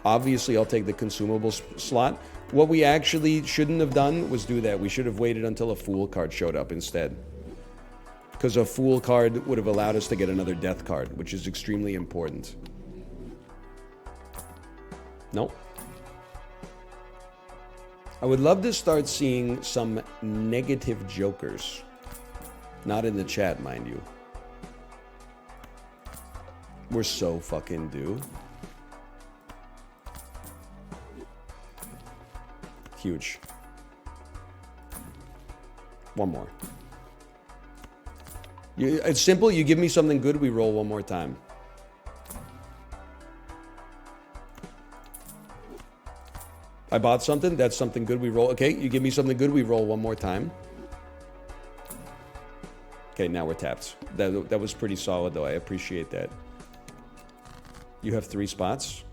Speaker 1: Obviously, I'll take the consumables slot. What we actually shouldn't have done was do that. We should have waited until a fool card showed up instead. Because a fool card would have allowed us to get another death card, which is extremely important. Nope. I would love to start seeing some negative jokers. Not in the chat, mind you. We're so fucking due. Huge. One more. It's simple. You give me something good, we roll one more time. I bought something. That's something good. We roll. Okay, you give me something good, we roll one more time. Okay, now we're tapped. That was pretty solid, though. I appreciate that. You have 3 spots.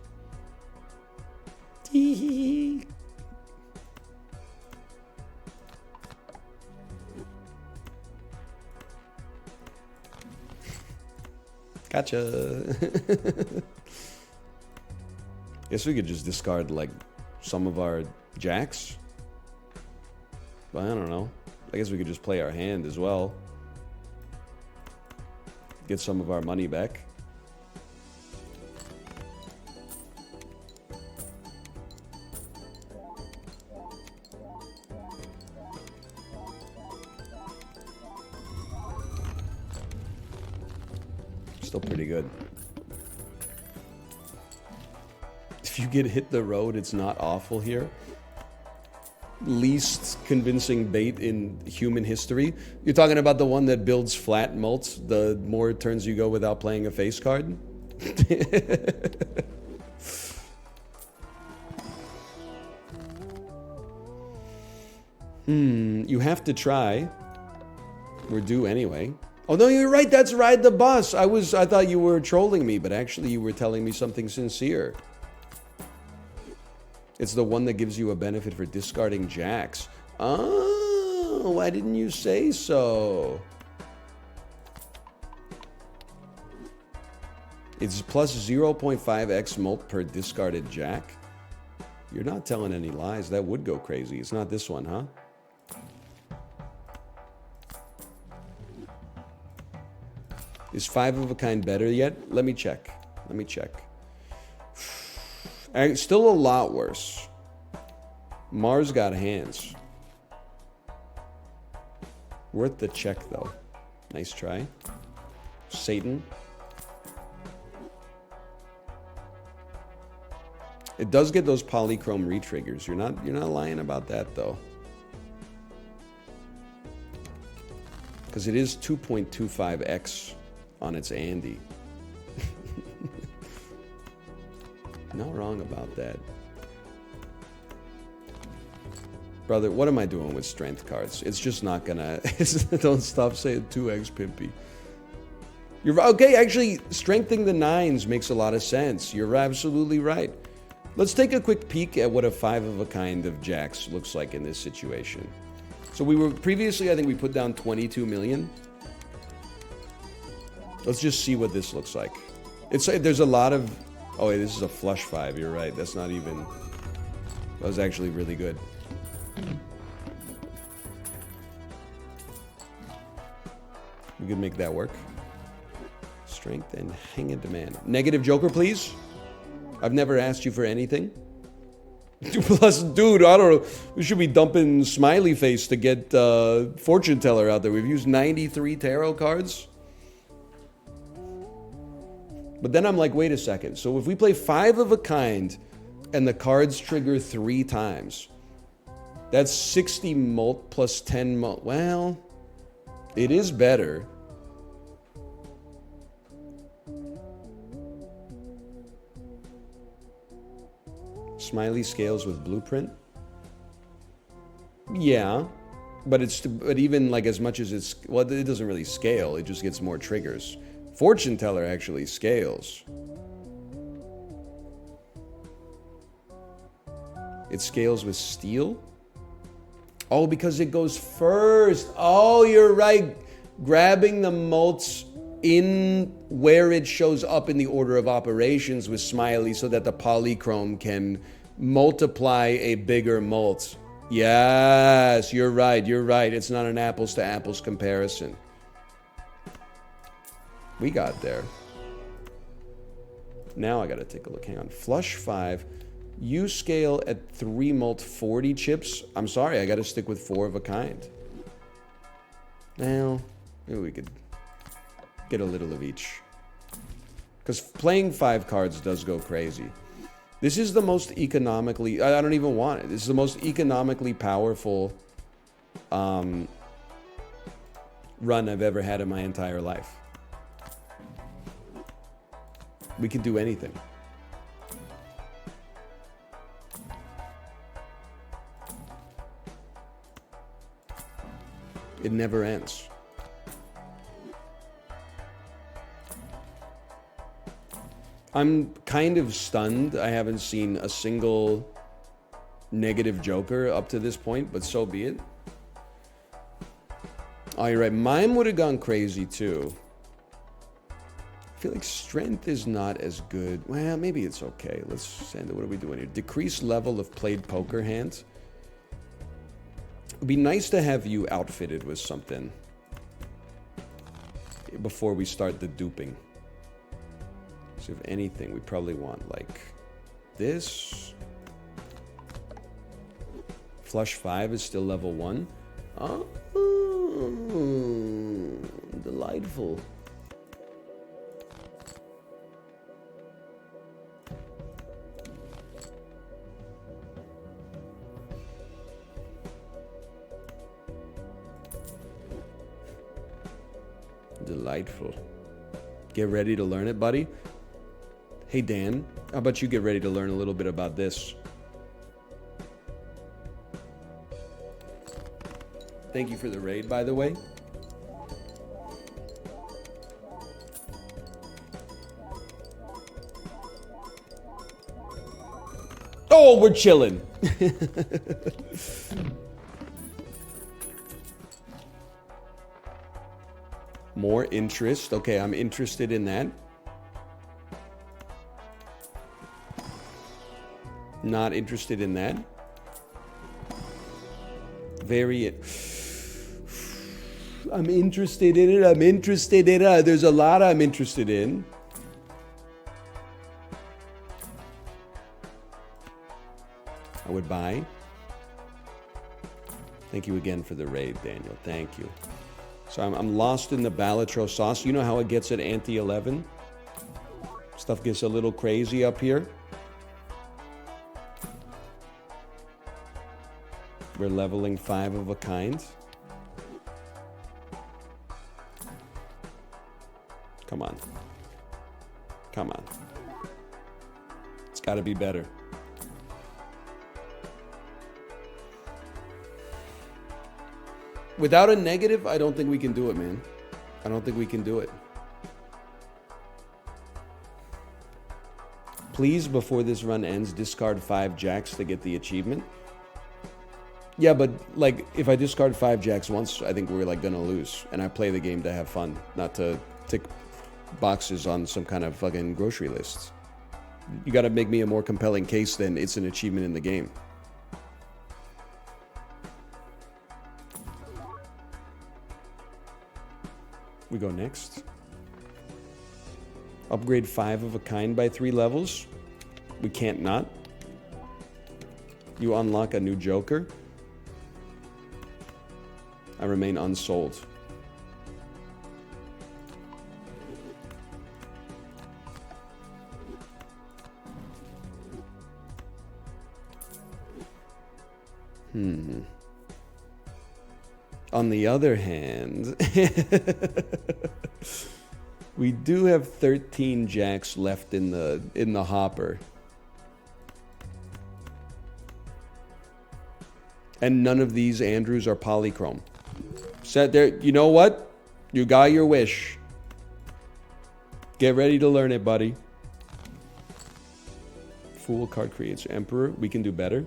Speaker 1: Gotcha. Guess we could just discard, like, some of our jacks. But I don't know. I guess we could just play our hand as well. Get some of our money back. Still pretty good. If you get hit the road, it's not awful here. Least convincing bait in human history. You're talking about the one that builds flat mults, the more turns you go without playing a face card? You have to try. We're due anyway. Oh no, you're right, that's Ride the Bus. I thought you were trolling me, but actually you were telling me something sincere. It's the one that gives you a benefit for discarding jacks. Oh, why didn't you say so? It's plus 0.5x mult per discarded jack. You're not telling any lies. That would go crazy. It's not this one, huh? Is 5 of a kind better yet? Let me check. Let me check. Still a lot worse. Mars got hands. Worth the check, though. Nice try. Satan. It does get those polychrome retriggers. You're not lying about that, though. Because it is 2.25x on its Andy. Not wrong about that. Brother, what am I doing with strength cards? It's just not gonna... Don't stop saying 2x pimpy. You're okay, actually, strengthening the 9s makes a lot of sense. You're absolutely right. Let's take a quick peek at what a 5 of a kind of jacks looks like in this situation. So we were previously, I think we put down 22 million. Let's just see what this looks like. There's a lot of... Oh, wait, this is a flush 5. You're right. That's not even... That was actually really good. We could make that work. Strength and hang in demand. Negative joker, please. I've never asked you for anything. Plus, dude, I don't know. We should be dumping Smiley Face to get Fortune Teller out there. We've used 93 tarot cards. But then I'm like, wait a second. So if we play 5 of a kind and the cards trigger 3 times, that's 60 mult plus 10 mult. Well, it is better. Smiley scales with blueprint. Yeah, but even like as much as it's, well, it doesn't really scale. It just gets more triggers. Fortune Teller actually scales. It scales with steel. Oh, because it goes first. Oh, you're right. Grabbing the mults in where it shows up in the order of operations with Smiley so that the polychrome can multiply a bigger mult. Yes, you're right. You're right. It's not an apples to apples comparison. We got there. Now I gotta take a look. Hang on. Flush 5. You scale at 3 mult 40 chips. I'm sorry, I gotta stick with 4 of a kind. Now, maybe we could get a little of each. Because playing 5 cards does go crazy. This is the most economically... I don't even want it. This is the most economically powerful run I've ever had in my entire life. We can do anything. It never ends. I'm kind of stunned. I haven't seen a single negative Joker up to this point, but so be it. Oh, you're right. Mime would have gone crazy too. I feel like strength is not as good. Well, maybe it's okay. Let's send it. What are we doing here? Decrease level of played poker hands. It'd be nice to have you outfitted with something before we start the duping. So if anything, we probably want like this. Flush 5 is still level 1. Oh, delightful. Delightful. Get ready to learn it, buddy. Hey, Dan, how about you get ready to learn a little bit about this? Thank you for the raid, by the way. Oh, we're chilling. More interest. Okay, I'm interested in that. Not interested in that. I'm interested in it. I'm interested in it. There's a lot I'm interested in. I would buy. Thank you again for the raid, Daniel. Thank you. So I'm lost in the Balatro sauce. You know how it gets at ante 11? Stuff gets a little crazy up here. We're leveling 5 of a kind. Come on. Come on. It's got to be better. Without a negative, I don't think we can do it, man. I don't think we can do it. Please, before this run ends, discard 5 jacks to get the achievement. Yeah, but like if I discard 5 jacks once, I think we're like gonna lose. And I play the game to have fun, not to tick boxes on some kind of fucking grocery list. You gotta make me a more compelling case than it's an achievement in the game. We go next. Upgrade 5 of a kind by 3 levels. We can't not. You unlock a new Joker. I remain unsold. On the other hand, we do have 13 jacks left in the hopper. And none of these Andrews are polychrome. Set there, you know what? You got your wish. Get ready to learn it, buddy. Fool card creates Emperor. We can do better.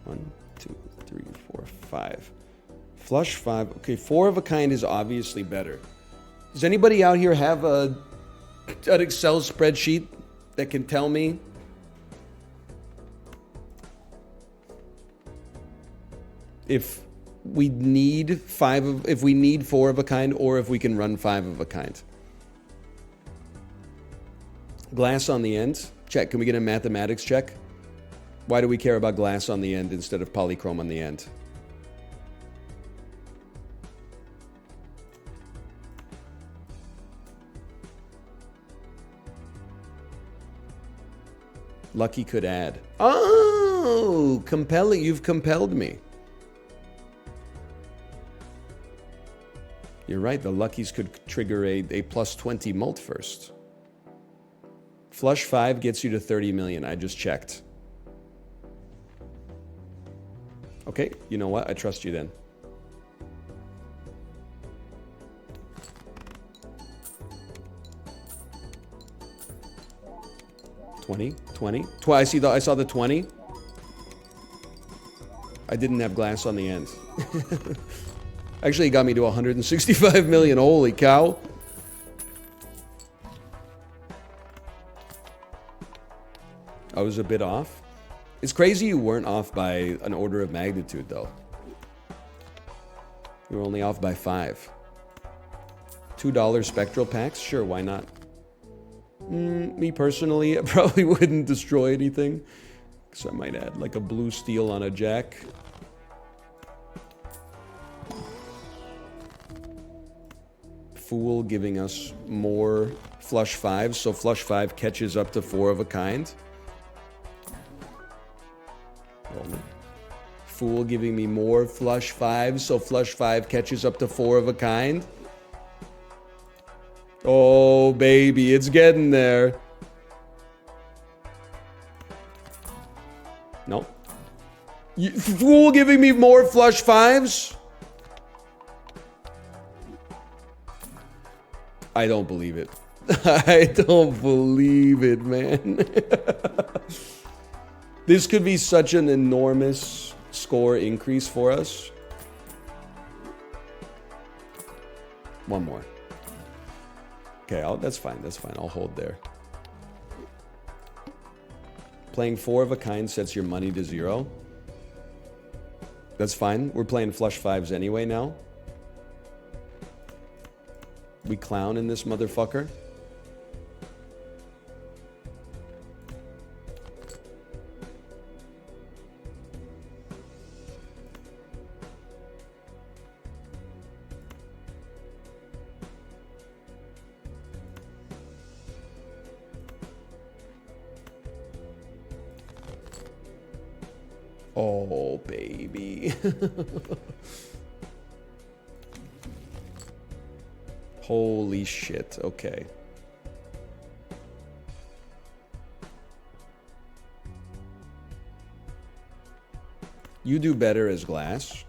Speaker 1: One, two, three, four, five. Flush five. Okay, 4 of a kind is obviously better. Does anybody out here have an Excel spreadsheet that can tell me if we need 4 of a kind, or if we can run 5 of a kind? Glass on the end. Check. Can we get a mathematics check? Why do we care about glass on the end instead of polychrome on the end? Lucky could add. Oh, compelling. You've compelled me. You're right. The Luckies could trigger a plus 20 mult first. Flush 5 gets you to 30 million. I just checked. Okay, you know what? I trust you then. $20. I saw the 20. I didn't have glass on the end. Actually, it got me to 165 million. Holy cow. I was a bit off. It's crazy you weren't off by an order of magnitude, though. You were only off by 5. $2 spectral packs? Sure, why not? Me personally, I probably wouldn't destroy anything. Because I might add like a blue steel on a jack. Fool giving us more flush 5s, so flush 5 catches up to 4 of a kind. Fool giving me more flush 5s, so flush 5 catches up to 4 of a kind. Oh, baby, it's getting there. No. Fool giving me more flush 5s? I don't believe it. I don't believe it, man. This could be such an enormous score increase for us. One more. Okay, that's fine. That's fine. I'll hold there. Playing 4 of a kind sets your money to 0. That's fine. We're playing flush 5s anyway now. We clown in this motherfucker. Oh, baby. Holy shit. Okay. You do better as glass.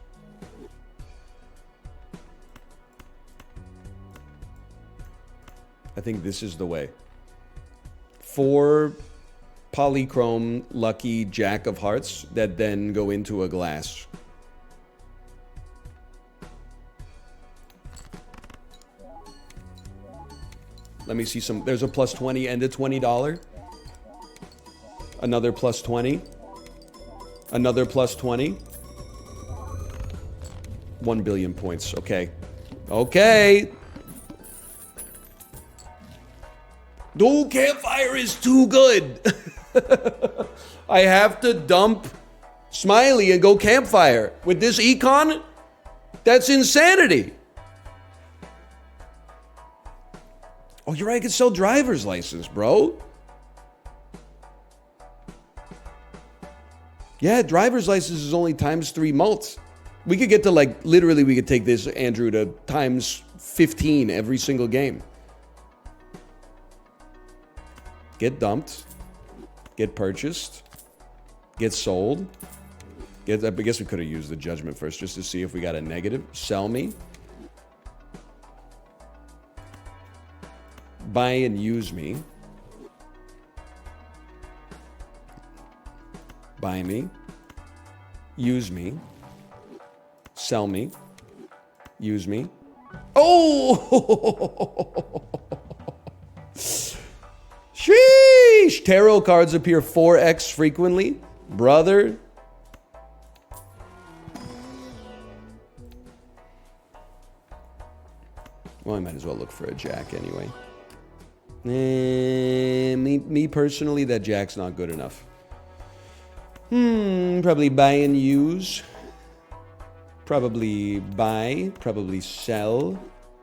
Speaker 1: I think this is the way. 4 polychrome lucky jack of hearts that then go into a glass. Let me see some. There's a plus 20 and a $20. Another plus 20. Another plus 20. 1 billion points. Okay. Okay. No, Campfire is too good. I have to dump Smiley and go Campfire. With this econ, that's insanity. Oh, you're right. I could sell driver's license, bro. Yeah, driver's license is only ×3 mults. We could get to like, literally we could take this, Andrew, to ×15 every single game. Get dumped. Get purchased. Get sold. I guess we could have used the judgment first just to see if we got a negative. Sell me. Buy and use me. Buy me. Use me. Sell me. Use me. Oh! Sheesh! Tarot cards appear 4x frequently. Brother. Well, I might as well look for a jack anyway. Me personally, that jack's not good enough. Probably buy and use. Probably buy. Probably sell.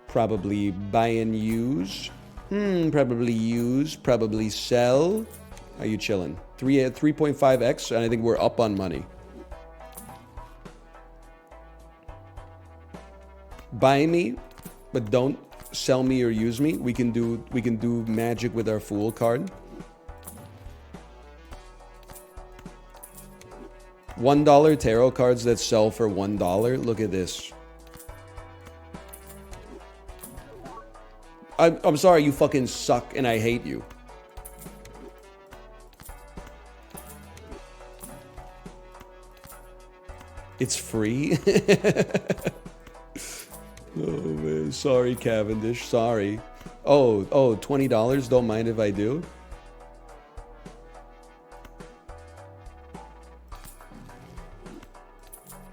Speaker 1: Probably buy and use. Probably use. Probably sell. Are you chilling? 3.5x, and I think we're up on money. Buy me, but don't sell me or use me. We can do magic with our Fool card. $1 tarot cards that sell for $1. Look at this. I'm sorry, you fucking suck and I hate you. It's free? Oh man, sorry Cavendish, sorry. Oh, $20, don't mind if I do?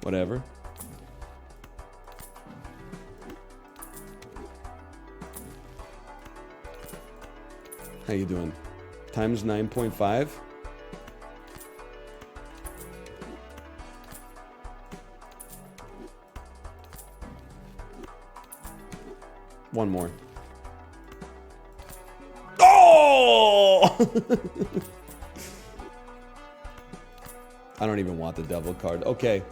Speaker 1: Whatever. How you doing? Times 9.5? One more. Oh! I don't even want the devil card. Okay.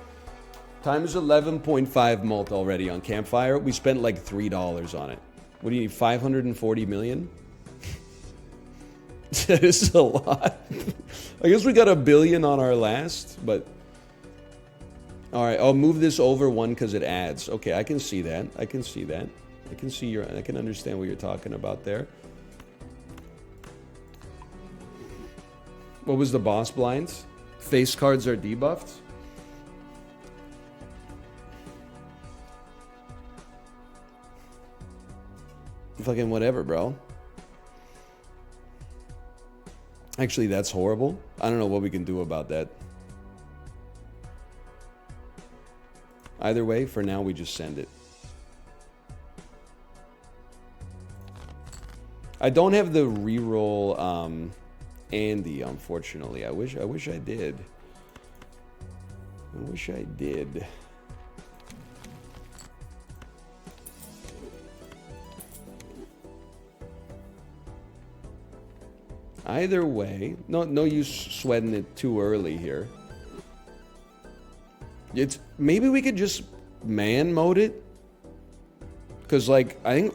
Speaker 1: Times 11.5 mult already on Campfire. We spent like $3 on it. What do you need? 540 million? That is a lot. I guess we got $1 billion on our last, but... Alright, I'll move this over one because it adds. Okay, I can see that. I can see that. I can see I can understand what you're talking about there. What was the boss blinds? Face cards are debuffed? Fucking whatever, bro. Actually, that's horrible. I don't know what we can do about that. Either way, for now, we just send it. I don't have the reroll Andy, unfortunately. I wish I did. I wish I did. Either way, no use sweating it too early here. It's maybe we could just man mode it. Cause like I think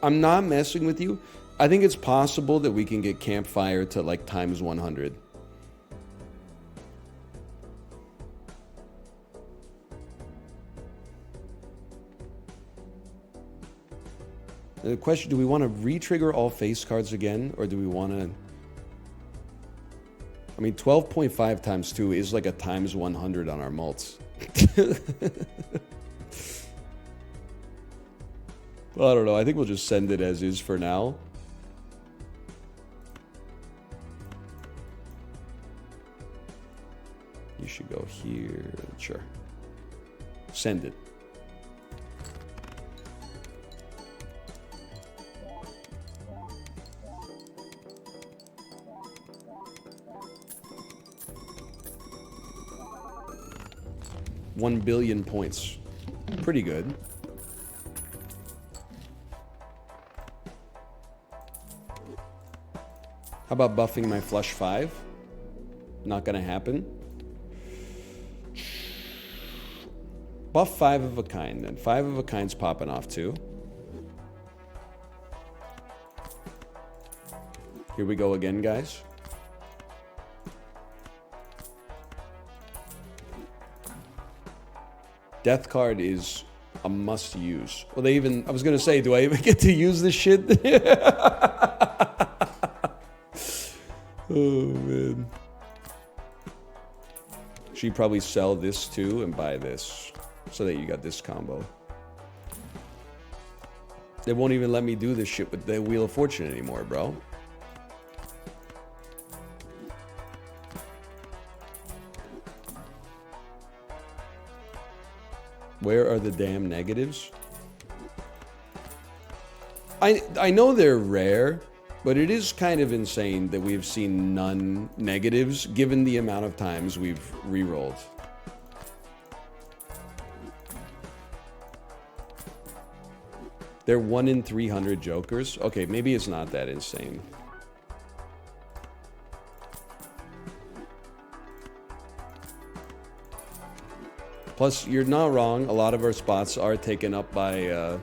Speaker 1: I'm not messing with you. I think it's possible that we can get Campfire to like times 100. The question, do we want to re-trigger all face cards again, or do we want to... I mean, 12.5 times 2 is like a times 100 on our mults. Well, I don't know. I think we'll just send it as is for now. You should go here. Sure. Send it. 1 billion points. Pretty good. How about buffing my flush 5? Not gonna happen. Buff 5 of a kind, and 5 of a kind's popping off too. Here we go again, guys. Death card is a must use. Well, they even, I was gonna say, do I even get to use this shit? Oh, man. She'd probably sell this too and buy this so that you got this combo. They won't even let me do this shit with the Wheel of Fortune anymore, bro. Where are the damn negatives? I know they're rare, but it is kind of insane that we've seen none negatives given the amount of times we've re-rolled. They're 1 in 300 jokers. Okay, maybe it's not that insane. Plus, you're not wrong. A lot of our spots are taken up by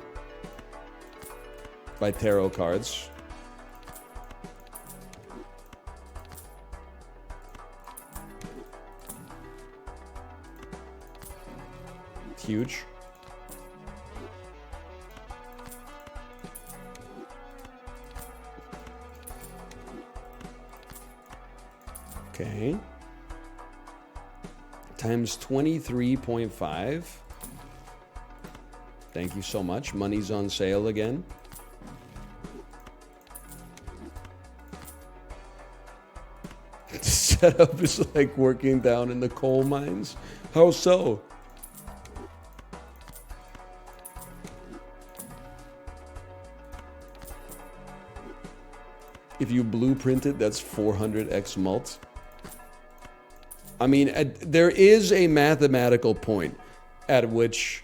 Speaker 1: tarot cards. Huge. Okay. Times 23.5. Thank you so much. Money's on sale again. The setup is like working down in the coal mines. How so? If you blueprint it, that's 400x mult. I mean, there is a mathematical point at which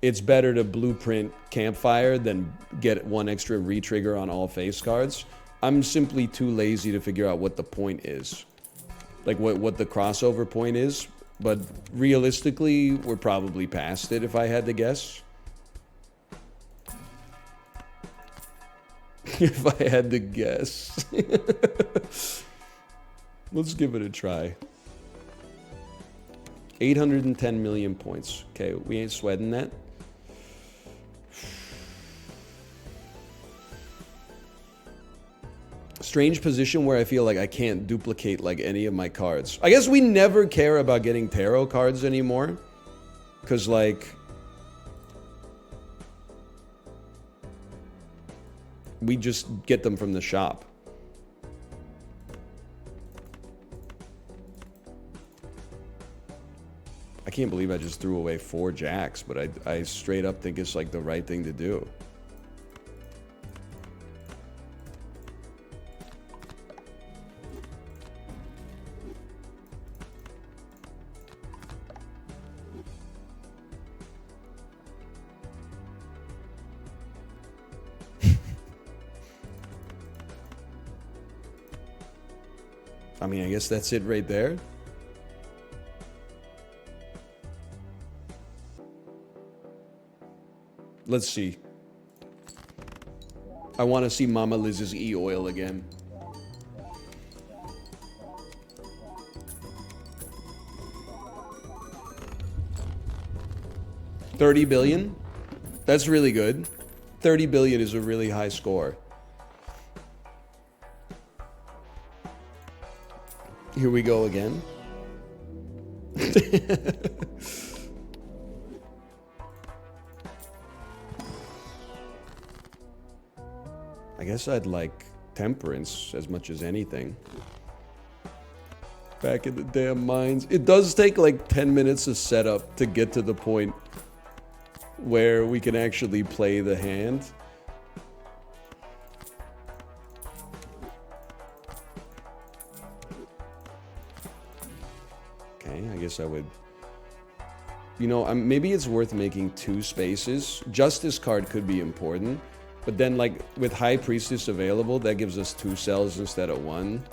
Speaker 1: it's better to blueprint Campfire than get 1 extra re-trigger on all face cards. I'm simply too lazy to figure out what the point is. Like what the crossover point is. But realistically, we're probably past it if I had to guess. If I had to guess. Let's give it a try. 810 million points. Okay, we ain't sweating that. Strange position where I feel like I can't duplicate like any of my cards. I guess we never care about getting tarot cards anymore. Because like... we just get them from the shop. I can't believe I just threw away 4 jacks, but I straight up think it's like the right thing to do. I mean, I guess that's it right there. Let's see. I want to see Mama Liz's E-oil again. $30 billion? That's really good. 30 billion is a really high score. Here we go again. I guess I'd like temperance as much as anything. Back in the damn mines. It does take like 10 minutes of setup to get to the point where we can actually play the hand. Okay, I guess I would You know, maybe it's worth making 2 spaces. Justice card could be important. But then, like, with High Priestess available, that gives us 2 cells instead of 1.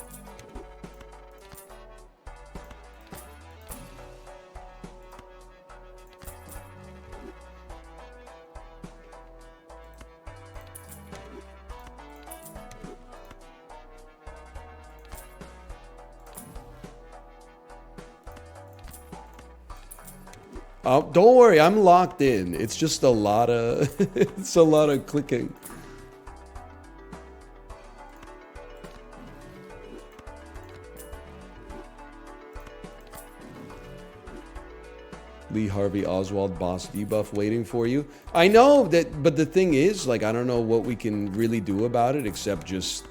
Speaker 1: Don't worry, I'm locked in. It's just a lot of it's a lot of clicking. Lee Harvey Oswald boss debuff waiting for you. I know that, but the thing is, like, I don't know what we can really do about it except just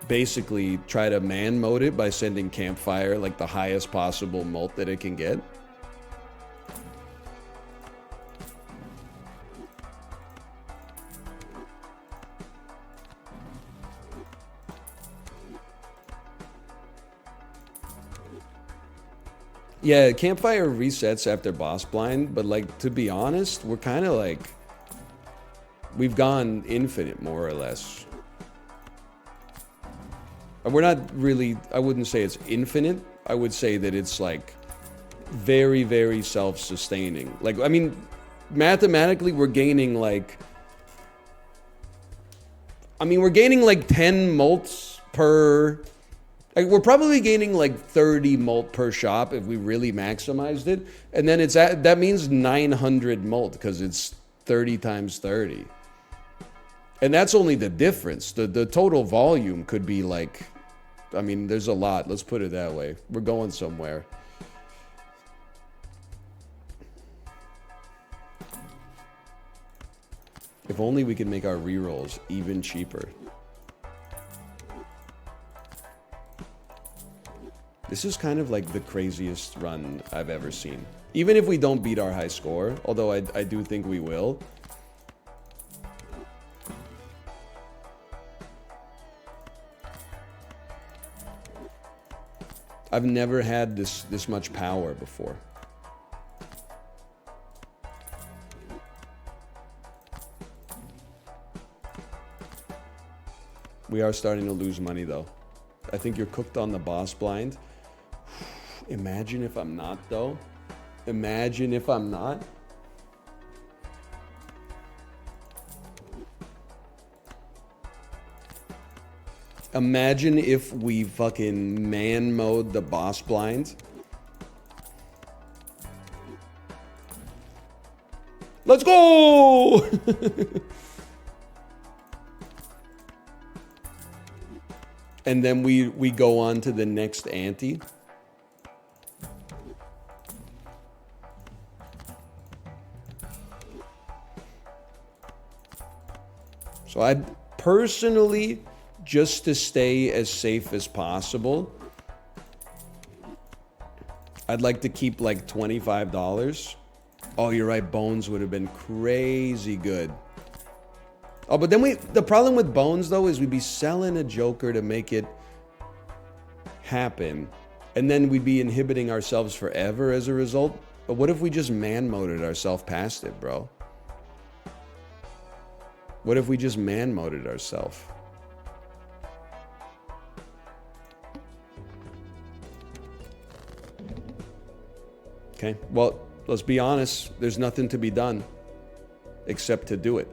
Speaker 1: basically try to man mode it by sending Campfire like the highest possible molt that it can get. Yeah, Campfire resets after boss blind, but like, to be honest, we're kind of like, we've gone infinite more or less. We're not really, I wouldn't say it's infinite. I would say that it's like very, very self-sustaining. Like, I mean, mathematically, we're gaining like, we're gaining like 10 molts per... Like, we're probably gaining like 30 molt per shop if we really maximized it. And then that means 900 molt because it's 30 times 30. And that's only the difference. The total volume could be like, there's a lot. Let's put it that way. We're going somewhere. If only we could make our rerolls even cheaper. This is kind of like the craziest run I've ever seen. Even if we don't beat our high score, although I do think we will. I've never had this much power before. We are starting to lose money though. I think you're cooked on the boss blind. Imagine if I'm not, though. Imagine if I'm not. Imagine if we fucking man mode the boss blind. Let's go! And then we go on to the next ante. So I'd personally, just to stay as safe as possible, I'd like to keep like $25. Oh, you're right, Bones would have been crazy good. Oh, but then the problem with Bones though is we'd be selling a Joker to make it happen. And then we'd be inhibiting ourselves forever as a result. But what if we just man-moded ourselves past it, bro? What if we just man-moded ourselves? Okay, well, let's be honest. There's nothing to be done except to do it.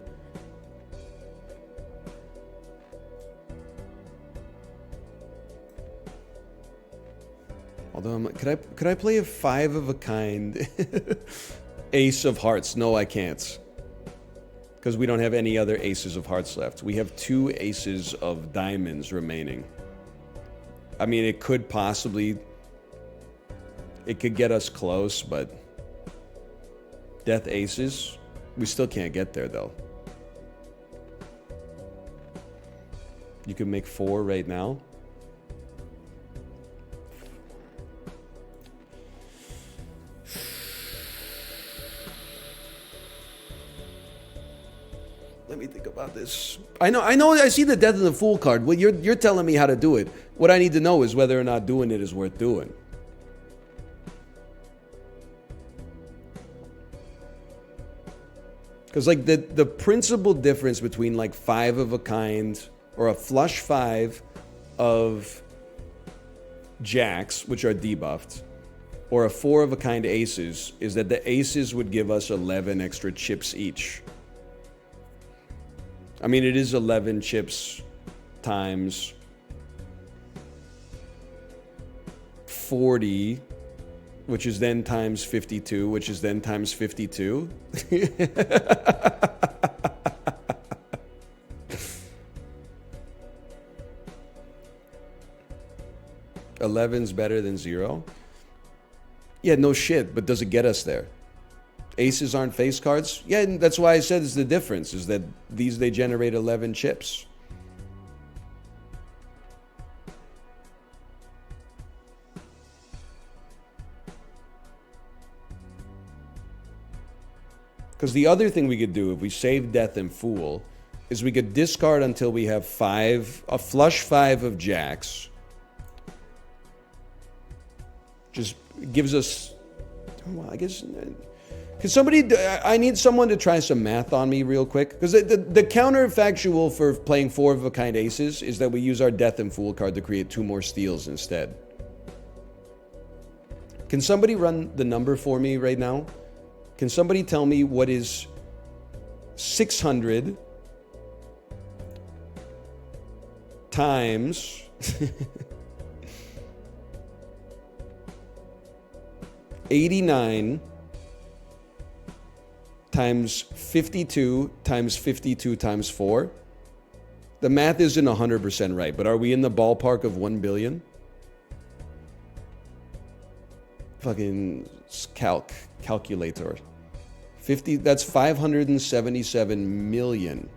Speaker 1: Although, could I play a 5 of a kind Ace of Hearts? No, I can't. Because we don't have any other Aces of Hearts left. We have 2 Aces of Diamonds remaining. I mean, it could possibly... It could get us close, but... Death Aces? We still can't get there, though. You can make 4 right now. Let me think about this. I know, I see the Death of the Fool card. Well, you're telling me how to do it. What I need to know is whether or not doing it is worth doing. Because like the principal difference between like 5 of a kind or a flush 5 of jacks, which are debuffed, or a 4 of a kind aces, is that the aces would give us 11 extra chips each. I mean, it is 11 chips times 40, which is then times 52, which is then times 52. 11's better than 0? Yeah, no shit, but does it get us there? Aces aren't face cards? Yeah, and that's why I said it's the difference, is that these, they generate 11 chips. Because the other thing we could do if we save Death and Fool is we could discard until we have 5, a flush 5 of jacks. Just gives us, well, I guess, can somebody, I need someone to try some math on me real quick. Because the counterfactual for playing 4 of a kind aces is that we use our Death and Fool card to create 2 more steals instead. Can somebody run the number for me right now? Can somebody tell me what is 600 times 89 times 52 times 52 times 4? The math isn't 100% right, but are we in the ballpark of 1 billion? Fucking calculator. 50, that's 577 million.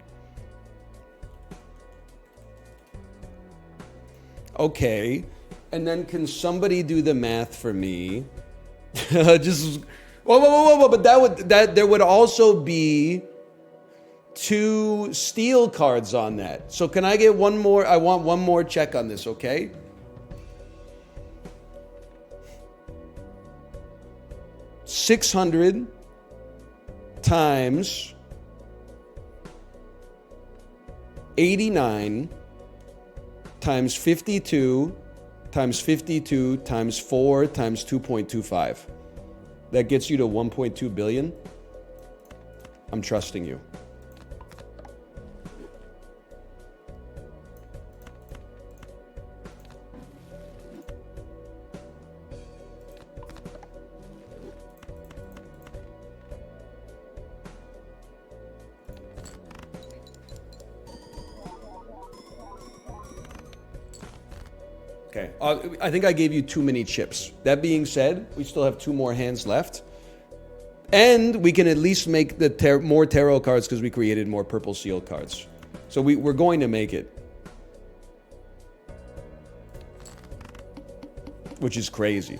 Speaker 1: Okay. And then can somebody do the math for me? Just whoa, but there would also be 2 steel cards on that. So can I get one more? I want one more check on this, okay? $600 times 89 times 52 times 52 times 4 times 2.25. That gets you to 1.2 billion. I'm trusting you. Okay, I think I gave you too many chips. That being said, we still have 2 more hands left. And we can at least make the more tarot cards because we created more purple seal cards. So we're going to make it. Which is crazy.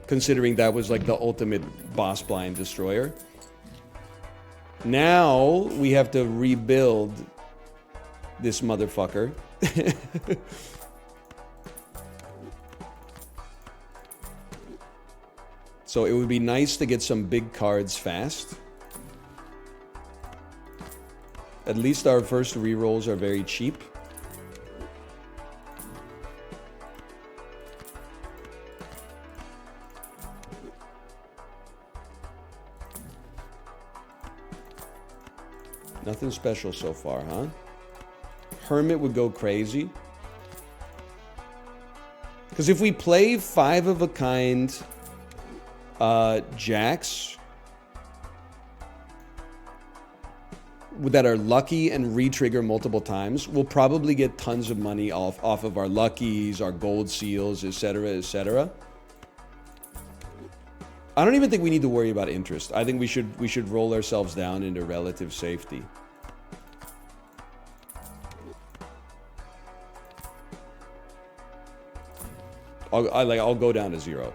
Speaker 1: Considering that was like the ultimate boss blind destroyer. Now we have to rebuild this motherfucker. So it would be nice to get some big cards fast. At least our first rerolls are very cheap. Nothing special so far, huh? Hermit would go crazy. Because if we play 5 of a kind jacks that are lucky and re-trigger multiple times, we'll probably get tons of money off of our luckies, our gold seals, etc., etc. I don't even think we need to worry about interest. I think we should roll ourselves down into relative safety. I'll go down to 0.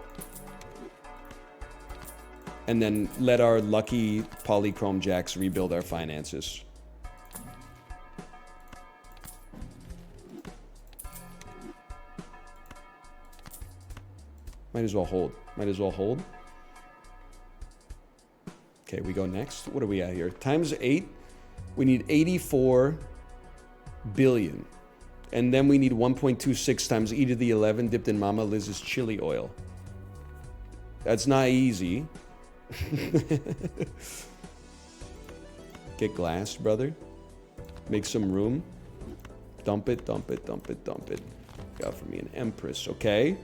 Speaker 1: And then let our lucky polychrome jacks rebuild our finances. Might as well hold. Might as well hold. Okay, we go next. What are we at here? Times 8. We need 84 billion. And then we need 1.26 times e to the 11 dipped in Mama Liz's chili oil. That's not easy. Get glass, brother. Make some room. Dump it, dump it, dump it, dump it. Got for me an Empress, okay?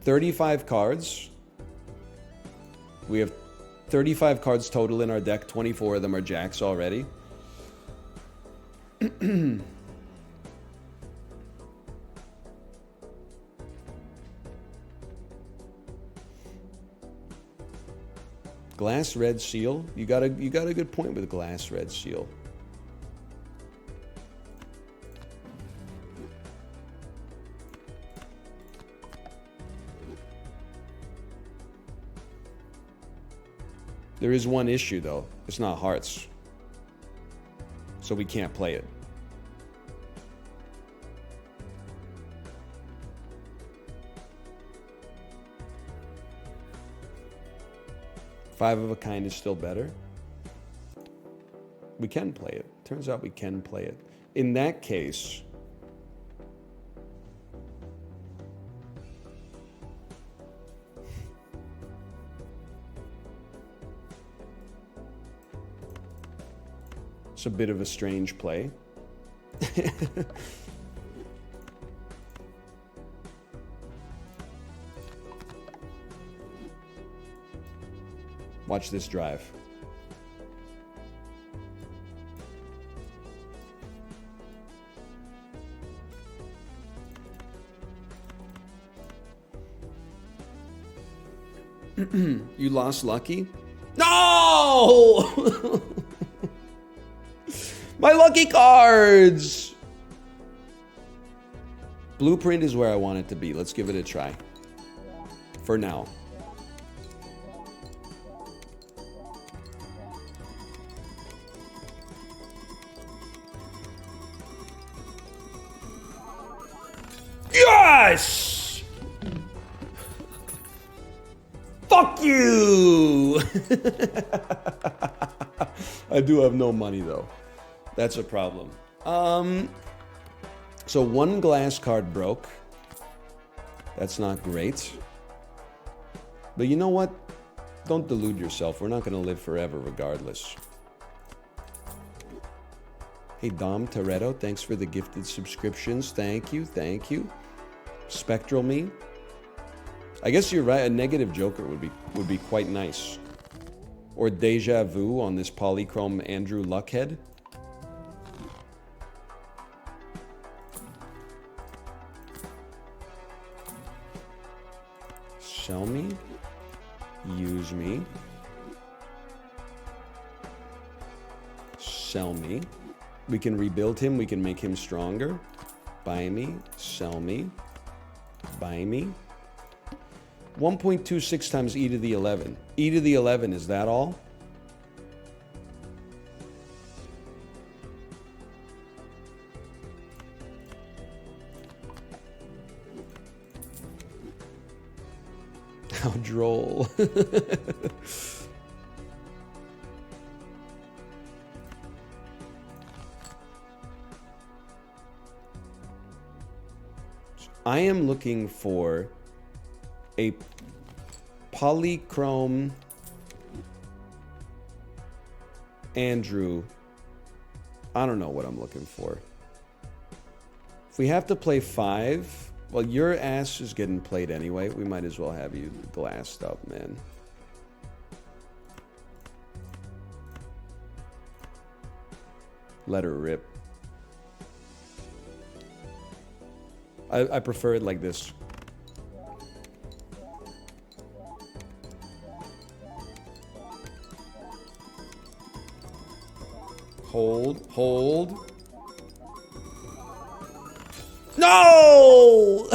Speaker 1: 35 cards. We have 35 cards total in our deck. 24 of them are jacks already. Glass red seal. You got a good point with glass red seal. There is one issue though. It's not hearts. So we can't play it. Five of a kind is still better. We can play it. Turns out we can play it. In that case, it's a bit of a strange play. Watch this drive. You lost Lucky? No! My lucky cards! Blueprint is where I want it to be. Let's give it a try. For now. Yes! Fuck you! I do have no money though. That's a problem. So one glass card broke. That's not great. But you know what? Don't delude yourself. We're not going to live forever regardless. Hey, Dom Toretto, thanks for the gifted subscriptions. Thank you, thank you. Spectral Me. I guess you're right. A negative Joker would be quite nice. Or Deja Vu on this Polychrome Andrew Luckhead. Sell me. Use me. Sell me. We can rebuild him. We can make him stronger. Buy me. Sell me. Buy me. 1.26 times e to the 11. E to the 11, is that all? How droll. I am looking for a Polychrome Andrew. I don't know what I'm looking for. If we have to play 5, well, your ass is getting played anyway. We might as well have you glassed up, man. Let her rip. I prefer it like this. Hold, hold. No!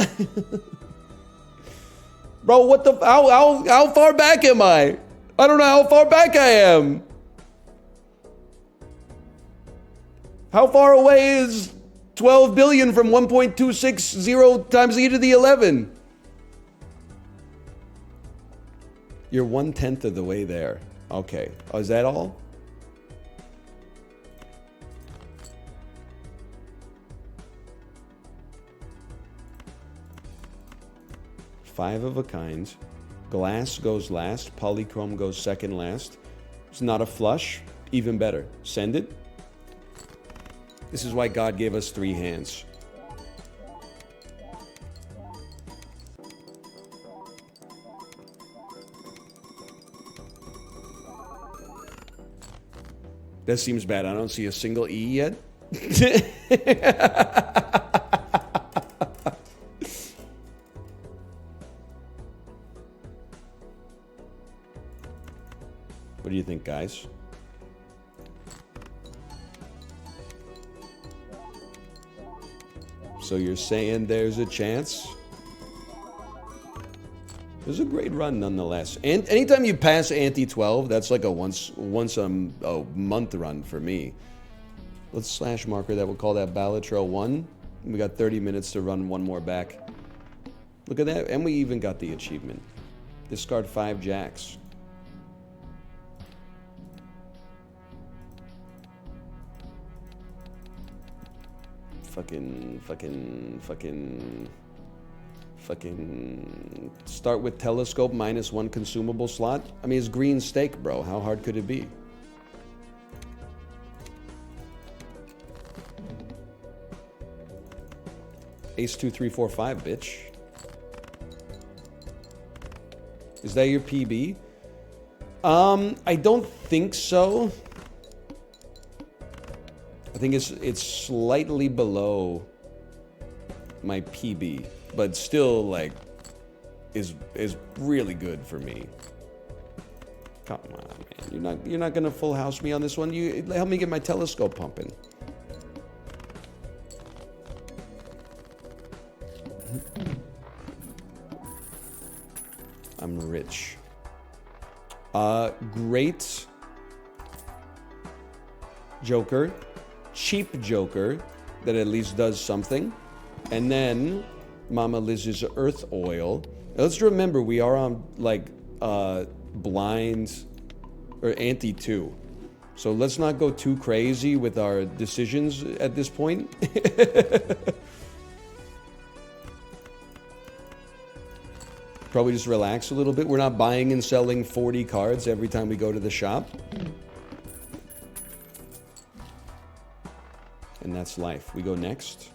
Speaker 1: Bro, what the, how far back am I? I don't know how far back I am. How far away is 12 billion from 1.260 times e to the 11? You're 1/10 of the way there. Okay. Oh, is that all? Five of a kind. Glass goes last. Polychrome goes second last. It's not a flush. Even better. Send it. This is why God gave us 3 hands. That seems bad. I don't see a single E yet. What do you think, guys? So you're saying there's a chance? It was a great run nonetheless. And anytime you pass ante 12, that's like a once a month run for me. Let's slash marker that. We'll call that Balatro 1. We got 30 minutes to run one more back. Look at that. And we even got the achievement. Discard 5 jacks. Fucking start with telescope -1 consumable slot. I mean, it's green steak, bro. How hard could it be? Ace 2 3 4 5, bitch. Is that your PB? I don't think so. I think it's slightly below my PB, but still like is really good for me. Come on, man. You're not gonna full house me on this one. You help me get my telescope pumping. I'm rich. Great Joker. Cheap Joker that at least does something. And then Mama Liz's Earth Oil. Now, let's remember we are on like blind or ante 2. So let's not go too crazy with our decisions at this point. Probably just relax a little bit. We're not buying and selling 40 cards every time we go to the shop. And that's life. We go next.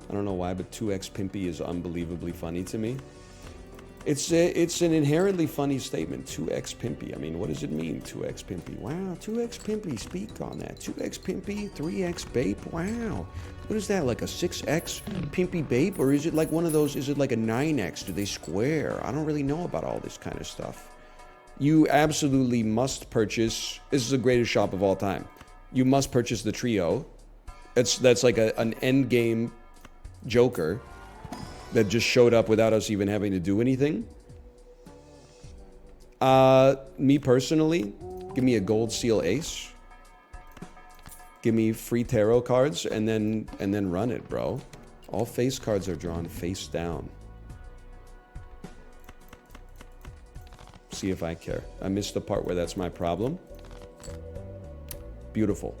Speaker 1: I don't know why, but 2x Pimpy is unbelievably funny to me. It's an inherently funny statement. 2x Pimpy. I mean, what does it mean, 2x Pimpy? Wow, 2x Pimpy. Speak on that. 2x Pimpy, 3x Bape. Wow. What is that, like a 6x Pimpy Bape? Or is it like one of those, is it like a 9x? Do they square? I don't really know about all this kind of stuff. You absolutely must purchase, this is the greatest shop of all time. You must purchase the trio. That's like an end game Joker that just showed up without us even having to do anything. Me personally, give me a gold seal ace. Give me free tarot cards and then run it, bro. All face cards are drawn face down. See if I care. I missed the part where that's my problem. Beautiful.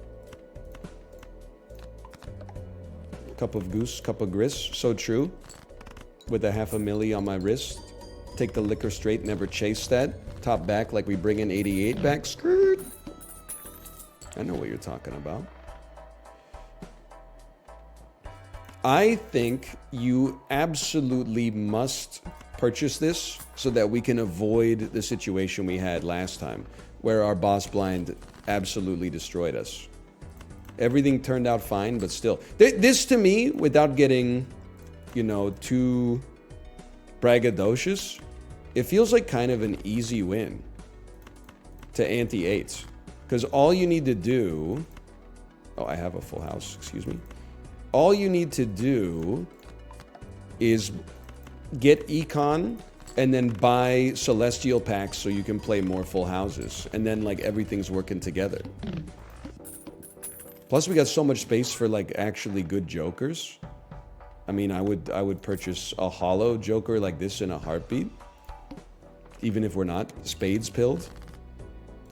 Speaker 1: Cup of goose, cup of grist. So true. With a $500,000 on my wrist. Take the liquor straight, never chase that. Top back like we bring in 88 back. Skirt. I know what you're talking about. I think you absolutely must purchase this so that we can avoid the situation we had last time where our boss blind absolutely destroyed us. Everything turned out fine, but still. This to me, without getting, you know, too braggadocious, it feels like kind of an easy win to ante 8s. Because all you need to do... Oh, I have a full house, excuse me. All you need to do is get Econ and then buy Celestial packs so you can play more full houses. And then, like, everything's working together. Plus, we got so much space for, like, actually good jokers. I mean, I would purchase a hollow joker like this in a heartbeat. Even if we're not spades pilled.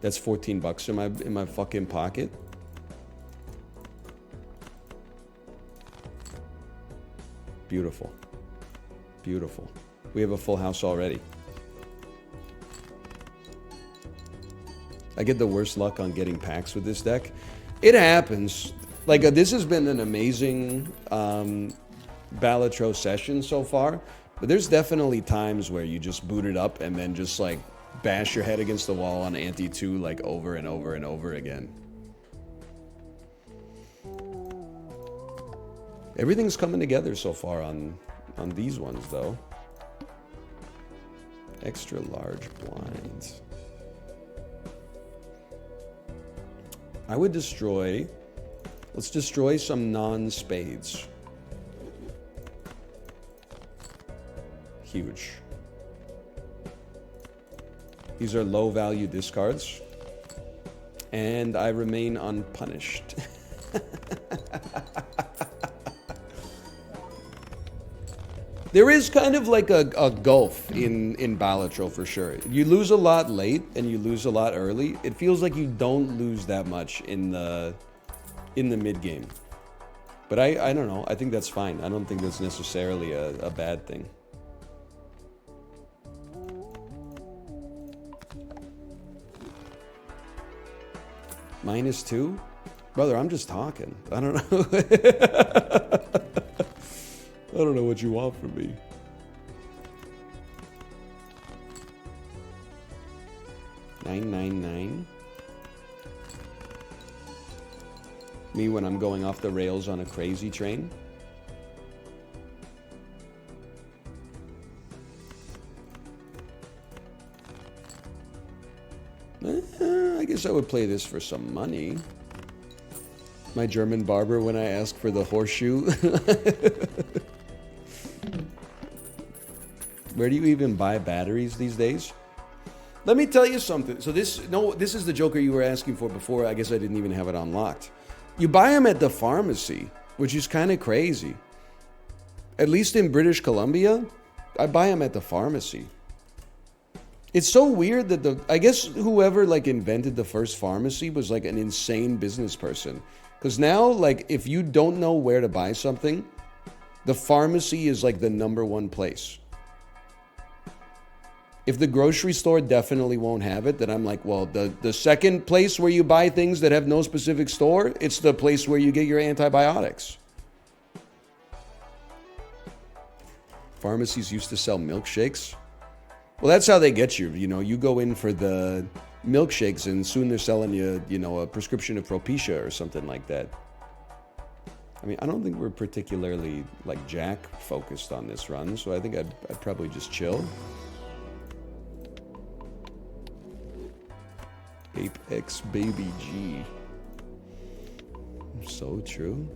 Speaker 1: That's 14 bucks in my fucking pocket. Beautiful. Beautiful. We have a full house already. I get the worst luck on getting packs with this deck. It happens. Like, this has been an amazing Balatro session so far. But there's definitely times where you just boot it up and then just, like, bash your head against the wall on ante 2, like, over and over and over again. Everything's coming together so far on these ones, though. Extra large blinds. I would destroy... Let's destroy some non-spades. Huge. These are low-value discards. And I remain unpunished. There is kind of like a gulf in Balatro for sure. You lose a lot late and you lose a lot early. It feels like you don't lose that much in the mid game. But I don't know. I think that's fine. I don't think that's necessarily a bad thing. -2? Brother, I'm just talking. I don't know. I don't know what you want from me. $9.99. Me when I'm going off the rails on a crazy train. I guess I would play this for some money. My German barber when I ask for the horseshoe. Where do you even buy batteries these days? Let me tell you something. So this is the Joker you were asking for before. I guess I didn't even have it unlocked. You buy them at the pharmacy, which is kind of crazy. At least in British Columbia, I buy them at the pharmacy. It's so weird that I guess whoever like invented the first pharmacy was like an insane business person. Because now, like, if you don't know where to buy something, the pharmacy is like the #1 place. If the grocery store definitely won't have it, then I'm like, well, the second place where you buy things that have no specific store, it's the place where you get your antibiotics. Pharmacies used to sell milkshakes. Well, that's how they get you. You know, you go in for the milkshakes and soon they're selling you, you know, a prescription of Propecia or something like that. I mean, I don't think we're particularly, like, Jack focused on this run, so I think I'd probably just chill. Apex Baby G. So true.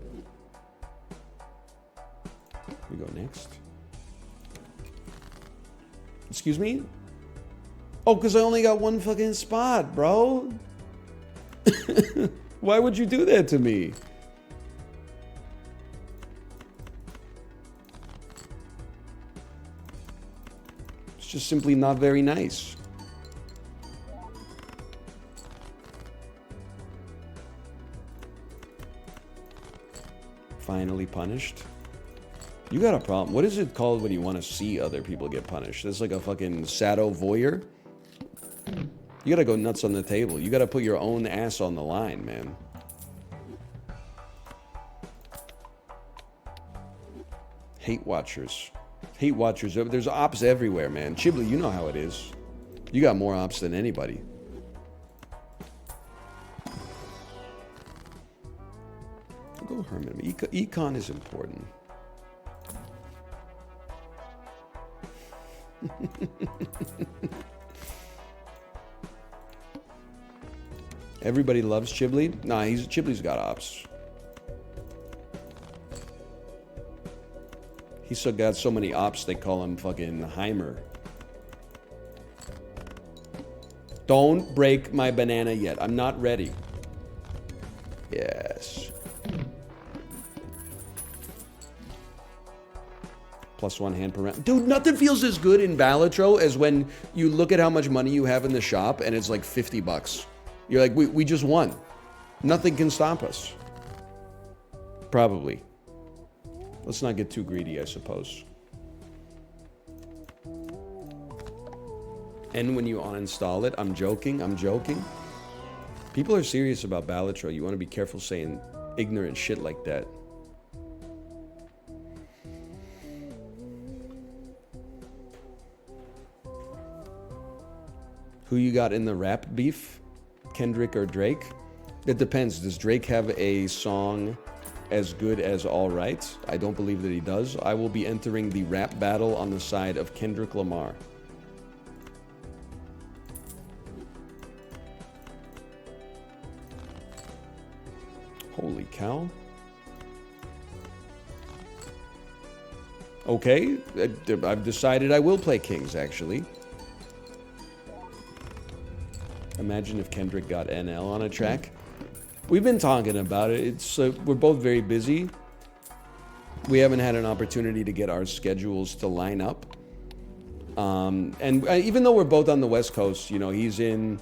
Speaker 1: We go next. Excuse me? Oh, because I only got one fucking spot, bro. Why would you do that to me? It's just simply not very nice. Finally punished. You got a problem. What is it called when you want to see other people get punished? It's like a fucking sado voyeur. You gotta go nuts on the table. You gotta put your own ass on the line, man. Hate watchers. Hate watchers. There's ops everywhere, man. Chibli, you know how it is. You got more ops than anybody. Go Herman. Econ is important. Everybody loves Chibli. Nah, Chibli's got ops. He's still got so many ops they call him fucking Heimer. Don't break my banana yet. I'm not ready. Yes. +1 hand per round. Dude, nothing feels as good in Balatro as when you look at how much money you have in the shop and it's like 50 bucks. You're like, we just won. Nothing can stop us. Probably. Let's not get too greedy, I suppose. And when you uninstall it, I'm joking. People are serious about Balatro. You want to be careful saying ignorant shit like that. Who you got in the rap beef? Kendrick or Drake? It depends. Does Drake have a song as good as All Right? I don't believe that he does. I will be entering the rap battle on the side of Kendrick Lamar. Holy cow. Okay, I've decided I will play Kings, actually. Imagine if Kendrick got NL on a track. We've been talking about it. It's we're both very busy. We haven't had an opportunity to get our schedules to line up. And even though we're both on the West Coast, you know, he's in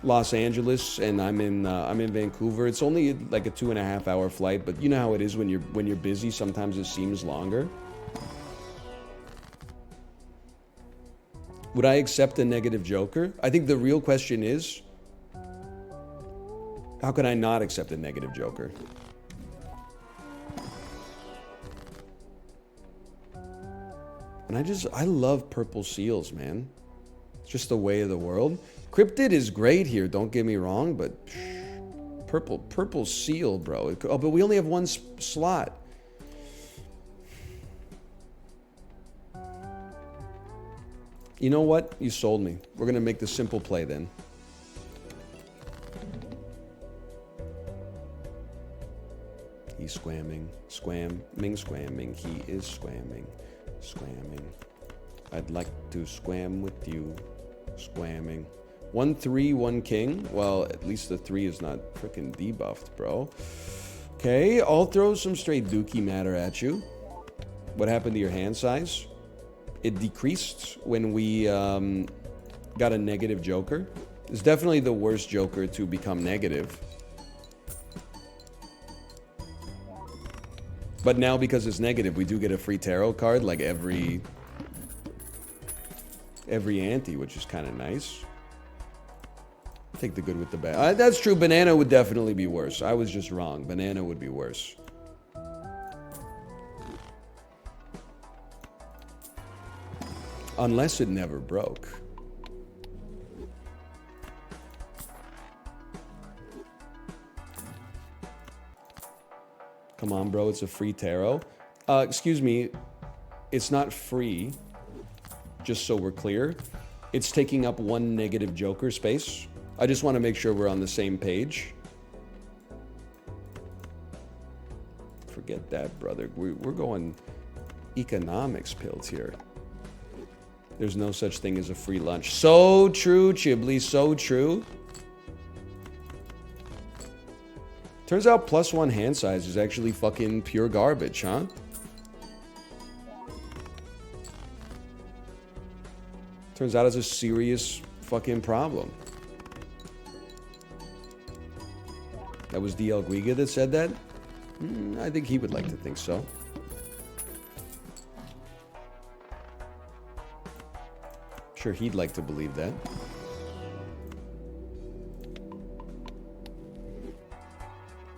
Speaker 1: Los Angeles and I'm in Vancouver. It's only like a 2.5-hour flight, but you know how it is when you're busy. Sometimes it seems longer. Would I accept a negative joker? I think the real question is, how can I not accept a negative joker? And I love purple seals, man. It's just the way of the world. Cryptid is great here, don't get me wrong, but purple seal, bro. Oh, but we only have one slot. You know what? You sold me. We're going to make the simple play then. He's squamming. Squamming. He is squamming. I'd like to squam with you. Squamming. 1-3, 1 king. Well, at least the 3 is not freaking debuffed, bro. Okay, I'll throw some straight dookie matter at you. What happened to your hand size? It decreased when we got a negative joker. It's definitely the worst joker to become negative. But now because it's negative, we do get a free tarot card like every ante, which is kind of nice. Take the good with the bad. That's true. Banana would definitely be worse. I was just wrong. Banana would be worse. Unless it never broke. Come on, bro. It's a free tarot. Excuse me. It's not free. Just so we're clear. It's taking up 1 negative joker space. I just want to make sure we're on the same page. Forget that, brother. We're going economics pills here. There's no such thing as a free lunch. So true, Chibli. So true. Turns out +1 hand size is actually fucking pure garbage, huh? Turns out it's a serious fucking problem. That was DL Guiga that said that? I think he would like to think so. Sure, he'd like to believe that.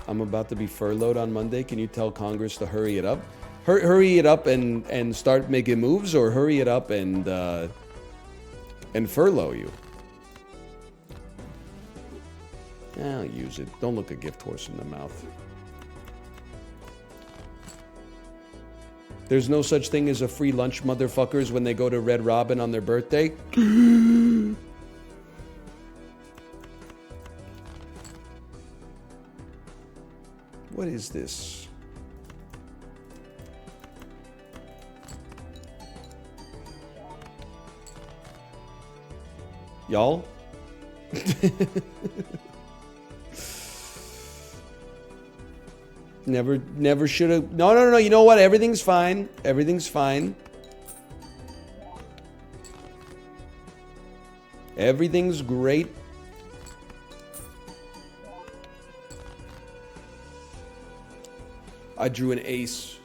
Speaker 1: I'm about to be furloughed on Monday. Can you tell Congress to hurry it up? Hurry it up and start making moves, or hurry it up and furlough you? I'll use it. Don't look a gift horse in the mouth. There's no such thing as a free lunch, motherfuckers, when they go to Red Robin on their birthday. What is this? Y'all? Never should have. No. You know what? Everything's fine. Everything's fine. Everything's great. I drew an ace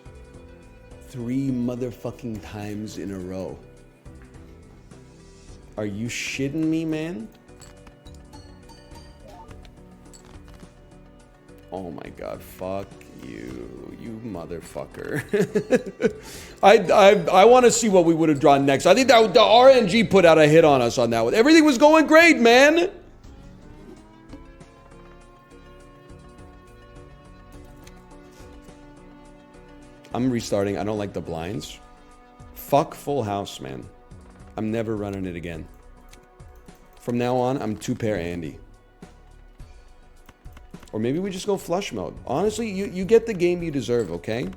Speaker 1: 3 motherfucking times in a row. Are you shitting me, man? Oh my god, fuck you motherfucker. I want to see what we would have drawn next. I think that the RNG put out a hit on us on that one. Everything was going great, man. I'm restarting. I don't like the blinds. Fuck full house, man. I'm never running it again. From now on, I'm 2-pair Andy. Or maybe we just go flush mode. Honestly, you get the game you deserve, okay?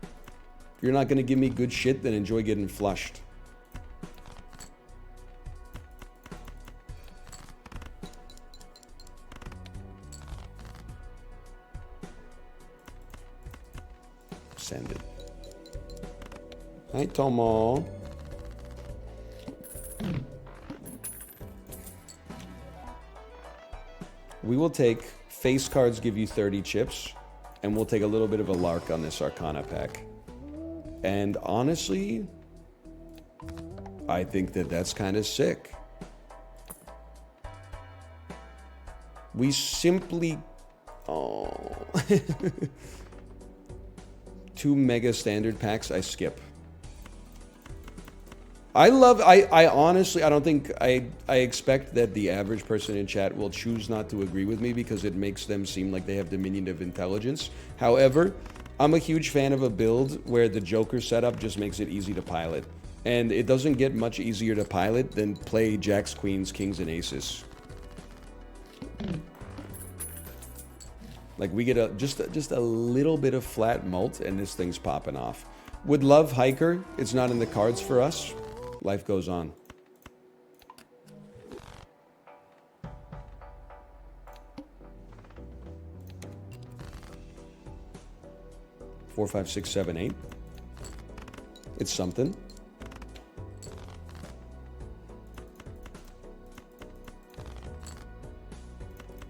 Speaker 1: If you're not going to give me good shit, then enjoy getting flushed. Send it. Hi, Tomo. We will take face cards, give you 30 chips, and we'll take a little bit of a lark on this Arcana pack. And honestly, I think that that's kind of sick. We simply... Oh. 2 mega standard packs, I skip. I honestly, I don't think, I expect that the average person in chat will choose not to agree with me because it makes them seem like they have diminutive intelligence. However, I'm a huge fan of a build where the Joker setup just makes it easy to pilot. And it doesn't get much easier to pilot than play jacks, queens, kings, and aces. Like we get just a little bit of flat mult and this thing's popping off. Would love Hiker. It's not in the cards for us. Life goes on. Four, five, six, seven, eight. It's something.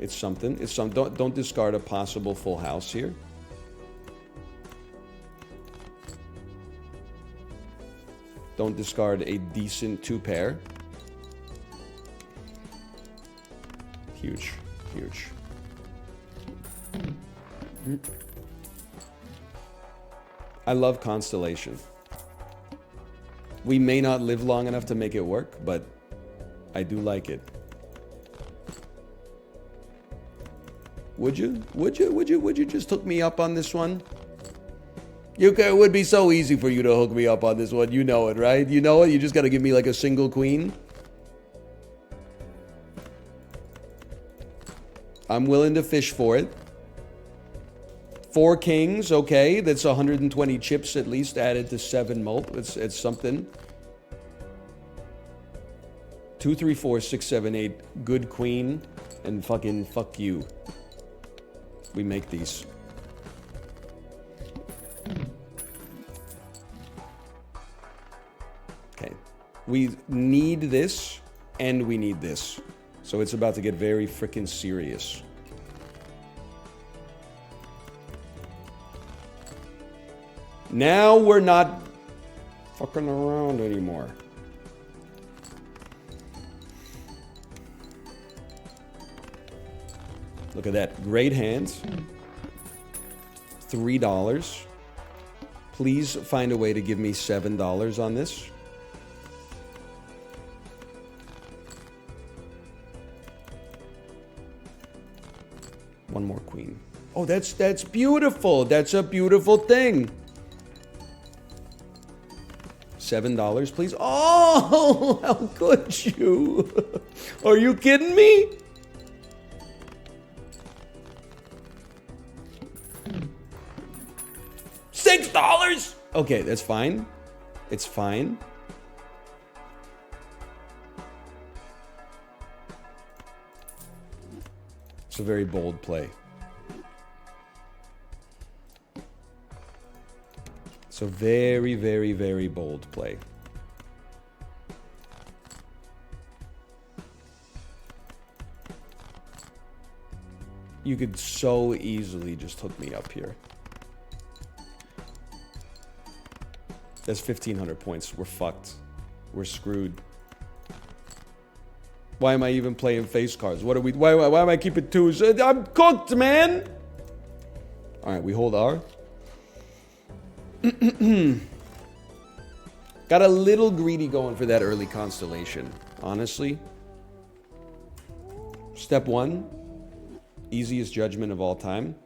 Speaker 1: It's something. It's some. Don't discard a possible full house here. Don't discard a decent 2-pair. Huge, huge. I love Constellation. We may not live long enough to make it work, but I do like it. Would you? Would you just hook me up on this one? It would be so easy for you to hook me up on this one. You know it, right? You know it? You just gotta give me like a single queen. I'm willing to fish for it. 4 kings, okay. That's 120 chips at least added to 7 mult. It's something. 2, 3, 4, 6, 7, 8. Good queen. And fucking fuck you. We make these. Okay. We need this, and we need this. So it's about to get very freaking serious. Now we're not fucking around anymore. Look at that. Great hands. $3. Please find a way to give me $7 on this. One more queen. Oh, that's beautiful. That's a beautiful thing. $7, please. Oh, how could you? Are you kidding me? $6? Okay, that's fine. It's fine. It's a very bold play. It's a very, very, very bold play. You could so easily just hook me up here. That's 1,500 points. We're fucked. We're screwed. Why am I even playing face cards? What are we? Why am I keeping twos? I'm cooked, man. All right, we hold R. Got a little greedy going for that early constellation, honestly. Step 1, easiest judgment of all time.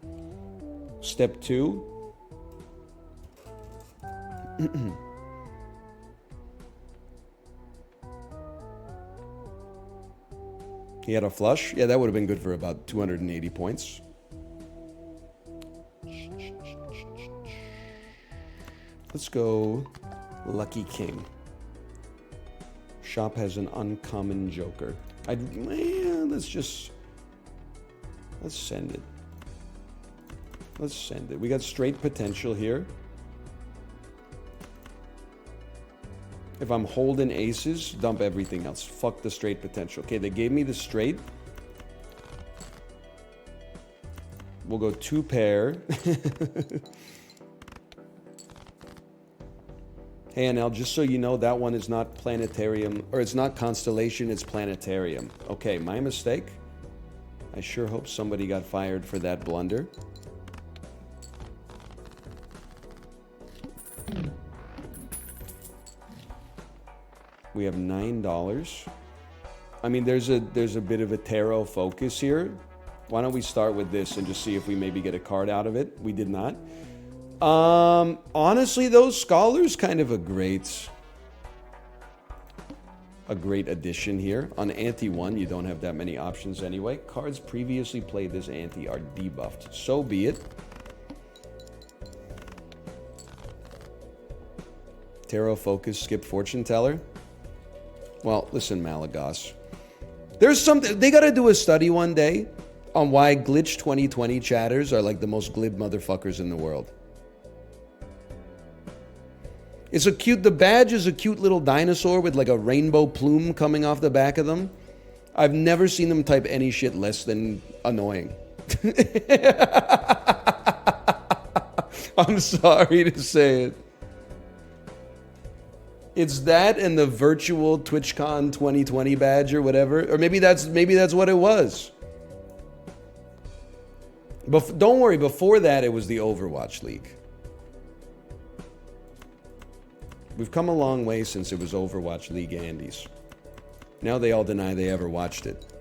Speaker 1: Step 2. He had a flush. Yeah, that would have been good for about 280 points. Let's go Lucky King. Shop has an uncommon joker. Let's send it. Let's send it. We got straight potential here. If I'm holding aces, dump everything else. Fuck the straight potential. Okay, they gave me the straight. We'll go 2 pair. Hey, Anel, just so you know, that one is not planetarium, or it's not constellation, it's planetarium. Okay, my mistake. I sure hope somebody got fired for that blunder. We have $9. I mean, there's a bit of a tarot focus here. Why don't we start with this and just see if we maybe get a card out of it? We did not. Honestly, those scholars kind of a great addition here. On ante 1, you don't have that many options anyway. Cards previously played this ante are debuffed. So be it. Tarot focus, skip fortune teller. Well, listen, Malagos. There's something, they gotta do a study one day on why Glitch 2020 chatters are like the most glib motherfuckers in the world. It's a cute, the badge is a cute little dinosaur with like a rainbow plume coming off the back of them. I've never seen them type any shit less than annoying. I'm sorry to say it. It's that and the virtual TwitchCon 2020 badge or whatever. Or maybe that's what it was. Don't worry, before that it was the Overwatch League. We've come a long way since it was Overwatch League Andes. Now they all deny they ever watched it.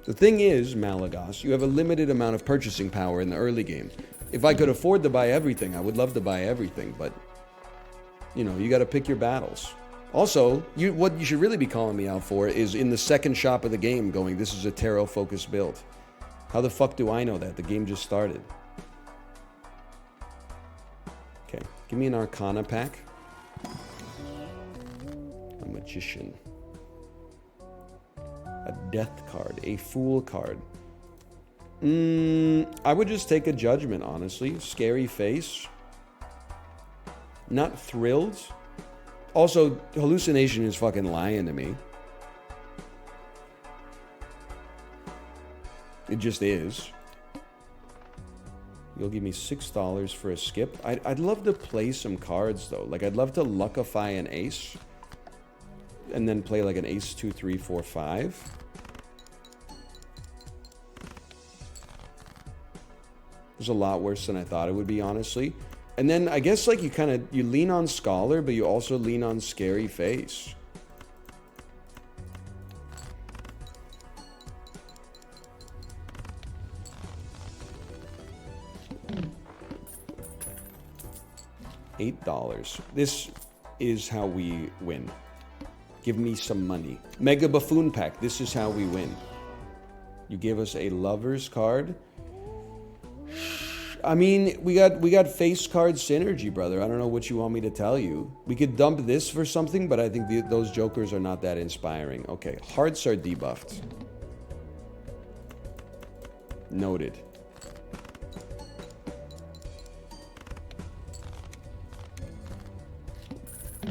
Speaker 1: The thing is, Malagos, you have a limited amount of purchasing power in the early game. If I could afford to buy everything, I would love to buy everything, but, you know, you got to pick your battles. Also, what you should really be calling me out for is in the second shop of the game going, this is a tarot-focused build. How the fuck do I know that? The game just started. Okay, give me an Arcana pack. A Magician. A Death card. A Fool card. I would just take a Judgment, honestly. Scary Face. Not thrilled. Also, Hallucination is fucking lying to me. It just is. You'll give me $6 for a skip. I'd love to play some cards, though. Like, I'd love to luckify an ace. And then play, like, an ace 2, 3, 4, 5. It was a lot worse than I thought it would be, honestly. And then I guess like you lean on Scholar, but you also lean on Scary Face. $8. This is how we win. Give me some money. Mega Buffoon Pack. This is how we win. You give us a Lover's card. I mean, we got face card synergy, brother. I don't know what you want me to tell you. We could dump this for something, but I think those jokers are not that inspiring. Okay, hearts are debuffed. Noted.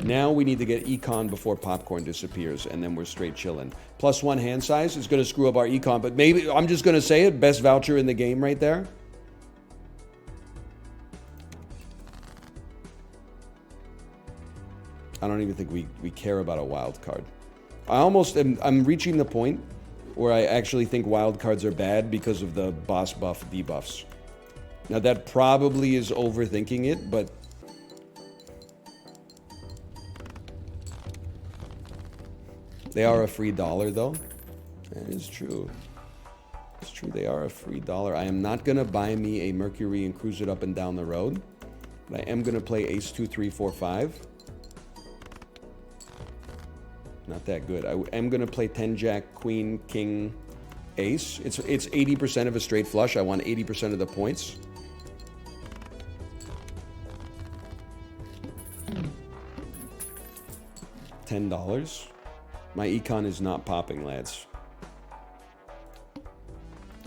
Speaker 1: Now we need to get econ before popcorn disappears, and then we're straight chilling. +1 hand size is going to screw up our econ, but maybe, I'm just going to say it, best voucher in the game right there. I don't even think we care about a wild card. I'm reaching the point where I actually think wild cards are bad because of the boss buff debuffs. Now that probably is overthinking it, but they are a free dollar, though. That is true. It's true, they are a free dollar. I am not going to buy me a Mercury and cruise it up and down the road. But I am going to play ace 2, 3, 4, 5. Not that good. I am going to play 10, jack, queen, king, ace. It's 80% of a straight flush. I want 80% of the points. $10. My econ is not popping, lads.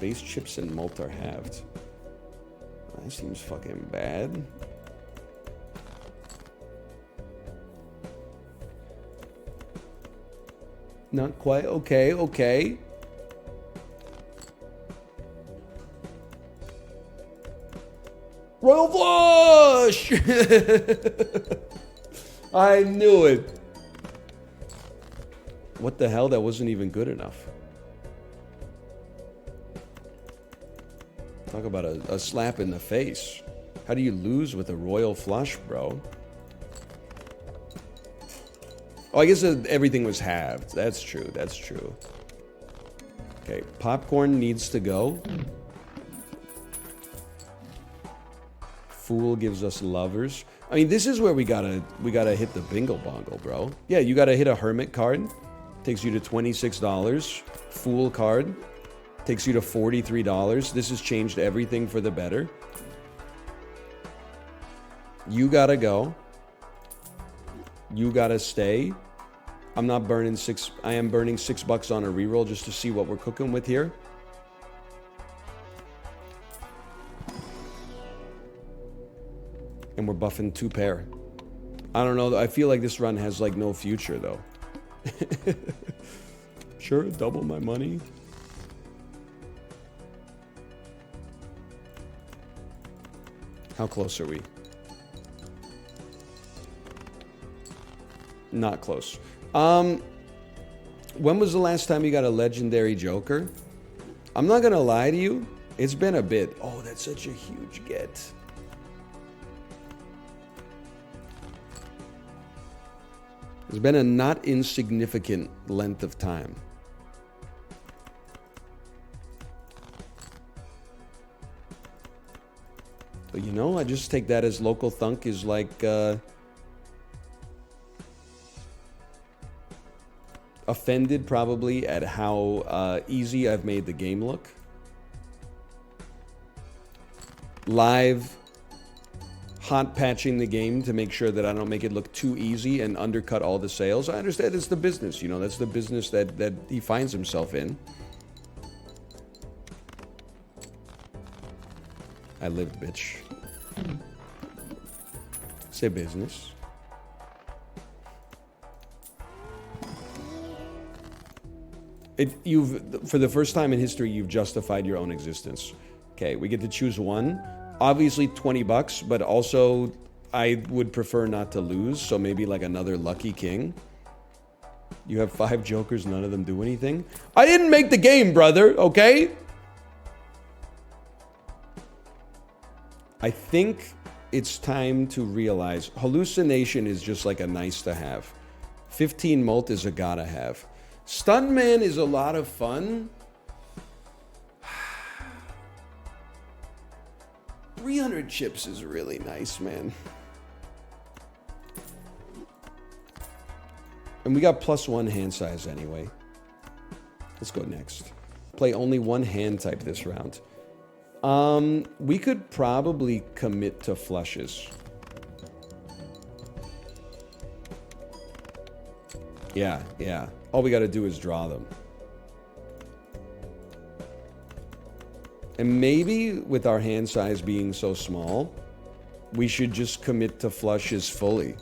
Speaker 1: Base chips and mult are halved. That seems fucking bad. Not quite. Okay, okay. Royal flush! I knew it. What the hell? That wasn't even good enough. Talk about a slap in the face. How do you lose with a royal flush, bro? Oh, I guess everything was halved. That's true. That's true. Okay, popcorn needs to go. Fool gives us lovers. I mean, this is where we gotta hit the bingo bongle, bro. Yeah, you gotta hit a hermit card. Takes you to $26. Fool card takes you to $43. This has changed everything for the better. You gotta go. You gotta stay. I'm not burning six. I am burning $6 on a reroll just to see what we're cooking with here. And we're buffing 2 pair. I don't know. I feel like this run has like no future though. Sure, double my money. How close are we? Not close. When was the last time you got a legendary Joker? I'm not gonna lie to you. It's been a bit. Oh, that's such a huge get. It's been a not insignificant length of time. But you know, I just take that as local thunk is like offended probably at how easy I've made the game look. Live hot patching the game to make sure that I don't make it look too easy and undercut all the sales. I understand it's the business, you know, that's the business that he finds himself in. I lived, bitch. Say business. For the first time in history, you've justified your own existence. Okay, we get to choose one. Obviously $20, but also I would prefer not to lose, so maybe like another lucky king. You have 5 jokers, none of them do anything. I didn't make the game, brother, okay? I think it's time to realize hallucination is just like a nice to have. 15 mult is a gotta have. Stuntman is a lot of fun. 300 chips is really nice, man. And we got +1 hand size anyway. Let's go next. Play only one hand type this round. We could probably commit to flushes. Yeah, yeah. All we got to do is draw them. And maybe with our hand size being so small, we should just commit to flushes fully.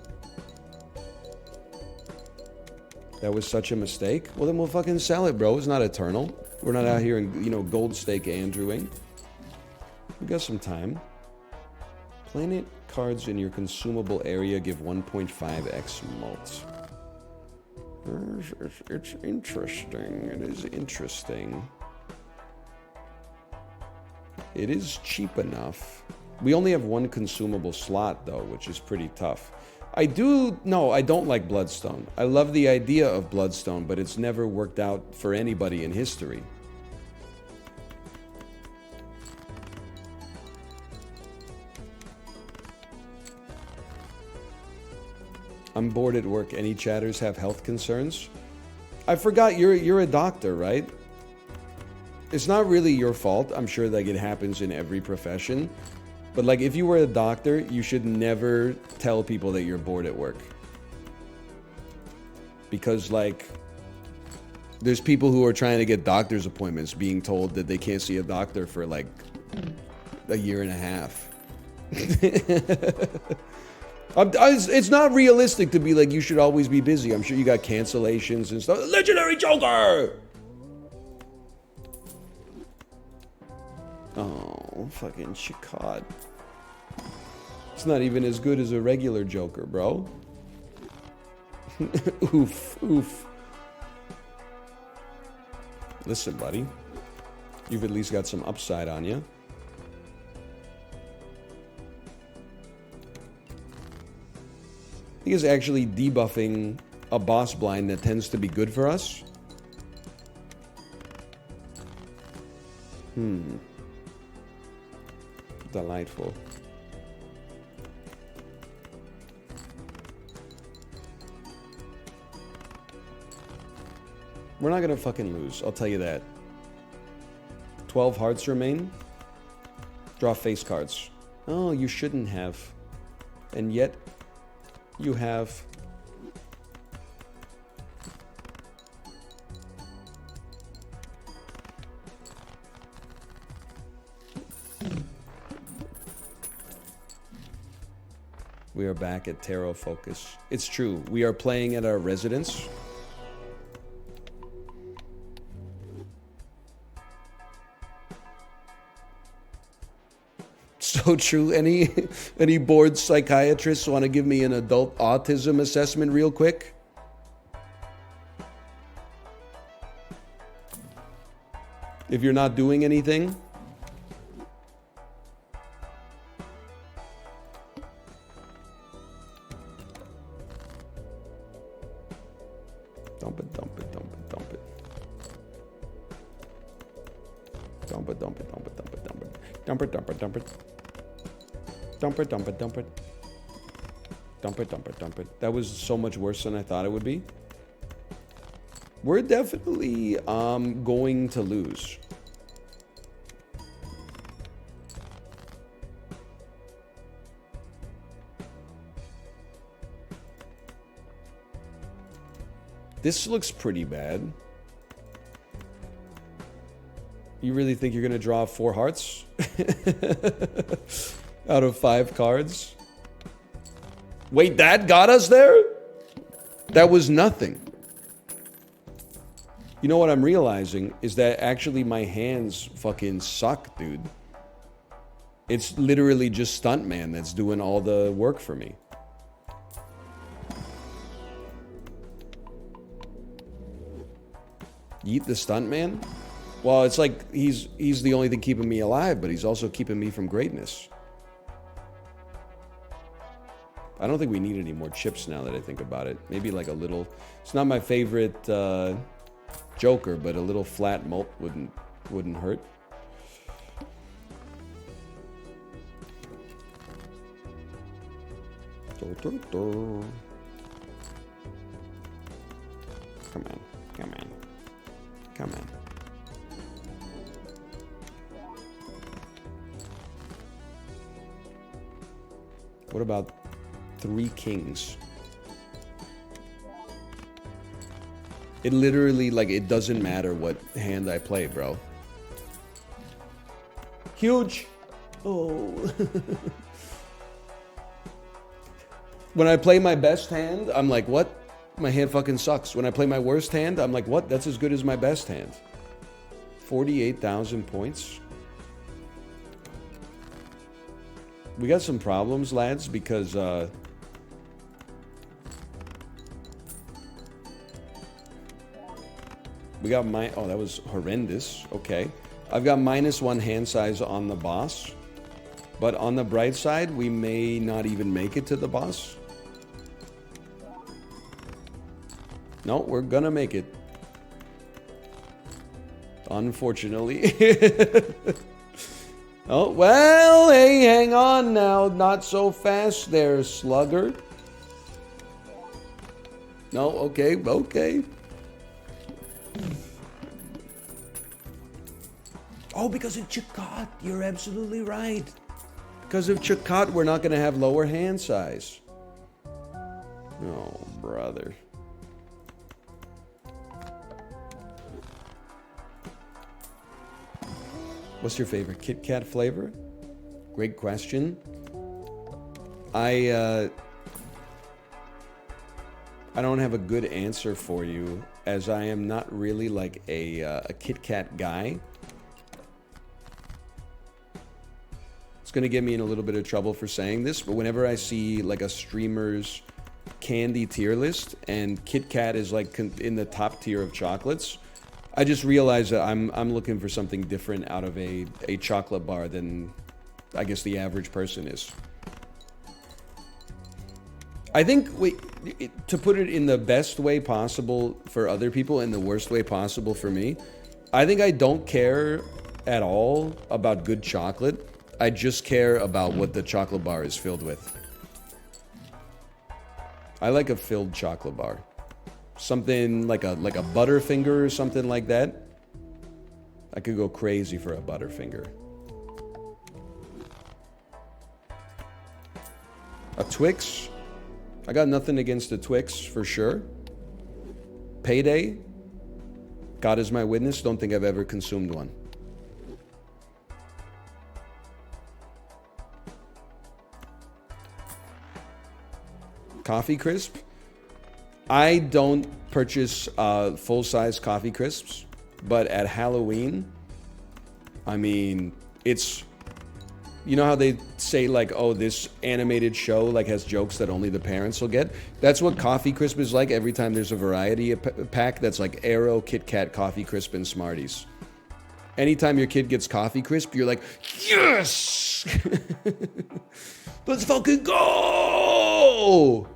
Speaker 1: That was such a mistake? Well, then we'll fucking sell it, bro. It's not eternal. We're not out here, you know, gold stake Andrewing. We got some time. Planet cards in your consumable area give 1.5x mult. It's interesting. It is interesting. It is cheap enough. We only have one consumable slot, though, which is pretty tough. I don't like Bloodstone. I love the idea of Bloodstone, but it's never worked out for anybody in history. I'm bored at work. Any chatters have health concerns? I forgot you're a doctor, right? It's not really your fault. I'm sure like it happens in every profession. But like if you were a doctor, you should never tell people that you're bored at work. Because like there's people who are trying to get doctor's appointments being told that they can't see a doctor for like a year and a half. It's not realistic to be like, you should always be busy. I'm sure you got cancellations and stuff. Legendary Joker! Oh, fucking Chicot. It's not even as good as a regular Joker, bro. Oof, oof. Listen, buddy. You've at least got some upside on you. I think it's actually debuffing a boss blind that tends to be good for us. Delightful. We're not gonna fucking lose, I'll tell you that. 12 hearts remain. Draw face cards. Oh, you shouldn't have. And yet, you have. We are back at Tarot Focus. It's true. We are playing at our residence. So true. Any bored psychiatrists want to give me an adult autism assessment real quick? If you're not doing anything. Dump it, dump it, dump it, dump it. Dump it, dump it, dump it, dump it, dump it. Dump it, dump it, dump it. Dump it, dump it, dump it. Dump it, dump it, dump it. That was so much worse than I thought it would be. We're definitely going to lose. This looks pretty bad. You really think you're gonna draw 4 hearts? Out of 5 cards? Wait, that got us there? That was nothing. You know what I'm realizing is that actually my hands fucking suck, dude. It's literally just Stuntman that's doing all the work for me. Yeet the Stuntman? Well, it's like he's the only thing keeping me alive, but he's also keeping me from greatness. I don't think we need any more chips now that I think about it. Maybe like a little... It's not my favorite Joker, but a little flat mult wouldn't hurt. Come on, come on, come on. What about 3 kings? It literally, like, it doesn't matter what hand I play, bro. Huge! Oh. When I play my best hand, I'm like, what? My hand fucking sucks. When I play my worst hand, I'm like, what? That's as good as my best hand. 48,000 points. We got some problems, lads, because, we got oh, that was horrendous. Okay. I've got -1 hand size on the boss. But on the bright side, we may not even make it to the boss. No, we're gonna make it. Unfortunately. Oh, well, hey, hang on now. Not so fast there, slugger. No, okay, okay. Oh, because of Chakot. You're absolutely right. Because of Chakot, we're not going to have lower hand size. Oh, brother. What's your favorite Kit Kat flavor? Great question. I don't have a good answer for you, as I am not really like a Kit Kat guy. It's going to get me in a little bit of trouble for saying this, but whenever I see like a streamer's candy tier list and Kit Kat is like in the top tier of chocolates, I just realize that I'm looking for something different out of a chocolate bar than I guess the average person is. I think to put it in the best way possible for other people and the worst way possible for me, I think I don't care at all about good chocolate. I just care about what the chocolate bar is filled with. I like a filled chocolate bar. Something like a Butterfinger or something like that. I could go crazy for a Butterfinger. A Twix. I got nothing against a Twix for sure. Payday. God is my witness. Don't think I've ever consumed one. Coffee Crisp. I don't purchase full-size Coffee Crisps, but at Halloween, I mean, it's, you know how they say like, oh, this animated show like has jokes that only the parents will get? That's what Coffee Crisp is like every time there's a variety pack that's like Aero, Kit Kat, Coffee Crisp, and Smarties. Anytime your kid gets Coffee Crisp, you're like, yes! Let's fucking go!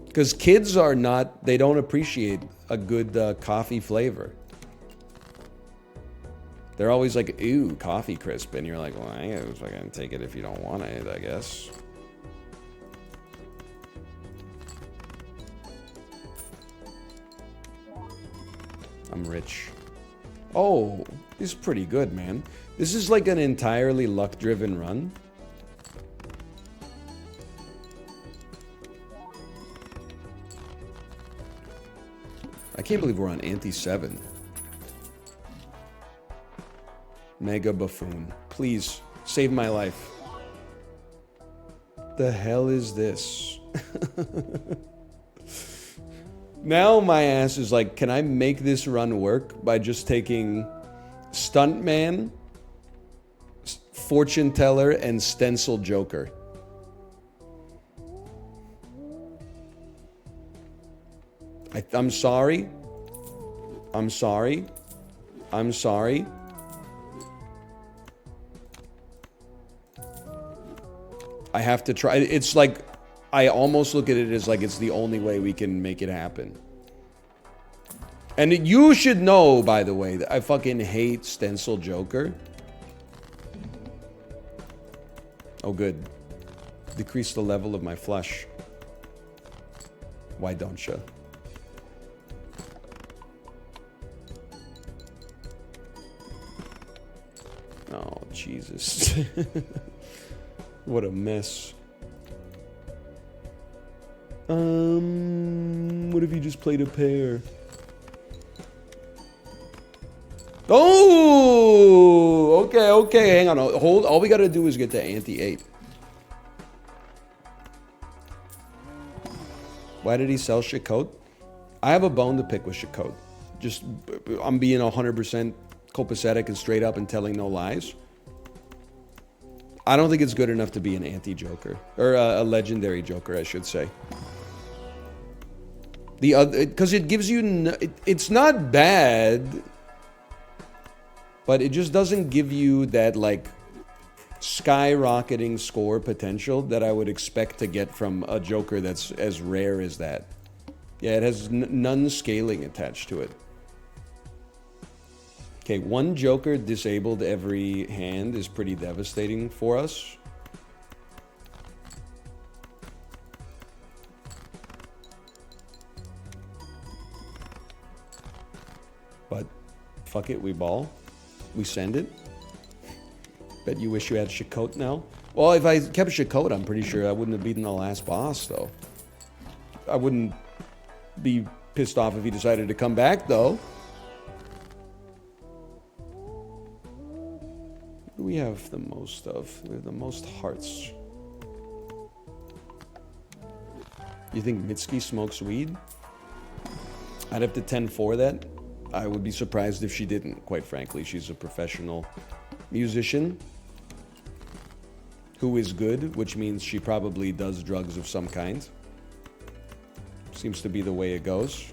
Speaker 1: Because kids are not, they don't appreciate a good coffee flavor. They're always like, ooh, Coffee Crisp. And you're like, well, I guess I can take it if you don't want it, I guess. I'm rich. Oh, this is pretty good, man. This is like an entirely luck-driven run. I can't believe we're on ante 7. Mega Buffoon. Please, save my life. The hell is this? Now my ass is like, can I make this run work by just taking Stuntman, Fortune Teller, and Stencil Joker? I'm sorry. I'm sorry. I'm sorry. I have to try. It's like, I almost look at it as like it's the only way we can make it happen. And you should know, by the way, that I fucking hate Stencil Joker. Oh, good. Decrease the level of my flesh. Why don't you? Jesus. What a mess. What if you just played a pair? Oh, okay, hang on, hold. All we gotta do is get to ante 8. Why did he sell Chakotay? I have a bone to pick with Chakotay. Just, I'm being 100% copacetic and straight up and telling no lies. I don't think it's good enough to be an anti-Joker. Or a legendary Joker, I should say. The other, because it gives you, it's not bad, but it just doesn't give you that, like, skyrocketing score potential that I would expect to get from a Joker that's as rare as that. Yeah, it has none scaling attached to it. Okay, one Joker disabled every hand is pretty devastating for us. But fuck it, we ball. We send it. Bet you wish you had Chakotay now. Well, if I kept Chakotay, I'm pretty sure I wouldn't have beaten the last boss, though. I wouldn't be pissed off if he decided to come back, though. What do we have the most of? We have the most hearts. You think Mitski smokes weed? I'd have to 10-4 that. I would be surprised if she didn't, quite frankly. She's a professional musician who is good, which means she probably does drugs of some kind. Seems to be the way it goes.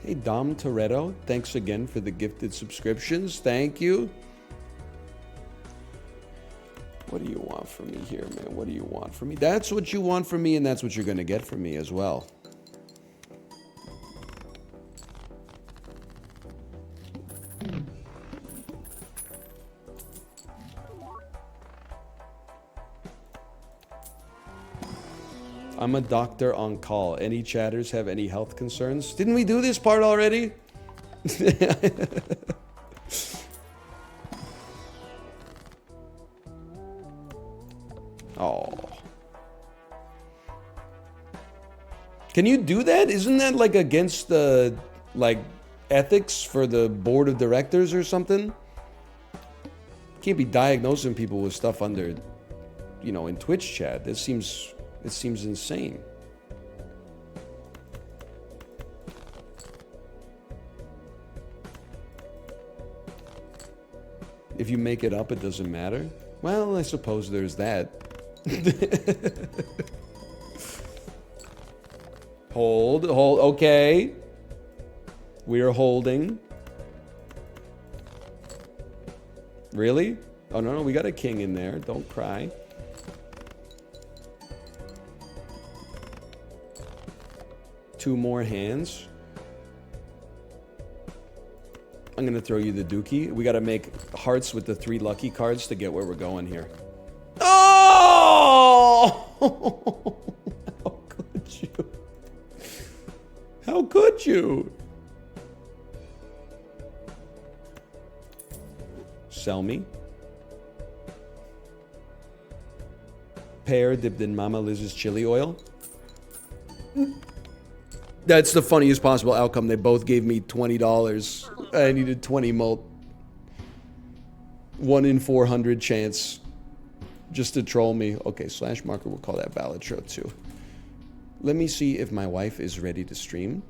Speaker 1: Hey, Dom Toretto, thanks again for the gifted subscriptions. Thank you. What do you want from me here, man? What do you want from me? That's what you want from me, and that's what you're going to get from me as well. I'm a doctor on call. Any chatters have any health concerns? Didn't we do this part already? Oh. Can you do that? Isn't that like against the like ethics for the board of directors or something? Can't be diagnosing people with stuff under, you know, in Twitch chat. It seems insane. If you make it up, it doesn't matter. Well, I suppose there's that. Hold, okay. We are holding. Really? Oh, no, we got a king in there. Don't cry. Two more hands. I'm gonna throw you the dookie. We gotta make hearts with the 3 lucky cards to get where we're going here. Oh! How could you? How could you? Sell me. Pear dipped in Mama Liz's chili oil. That's the funniest possible outcome. They both gave me $20. I needed 20 mult. 1 in 400 chance. Just to troll me. Okay, slash marker, we'll call that Balatro too. Let me see if my wife is ready to stream.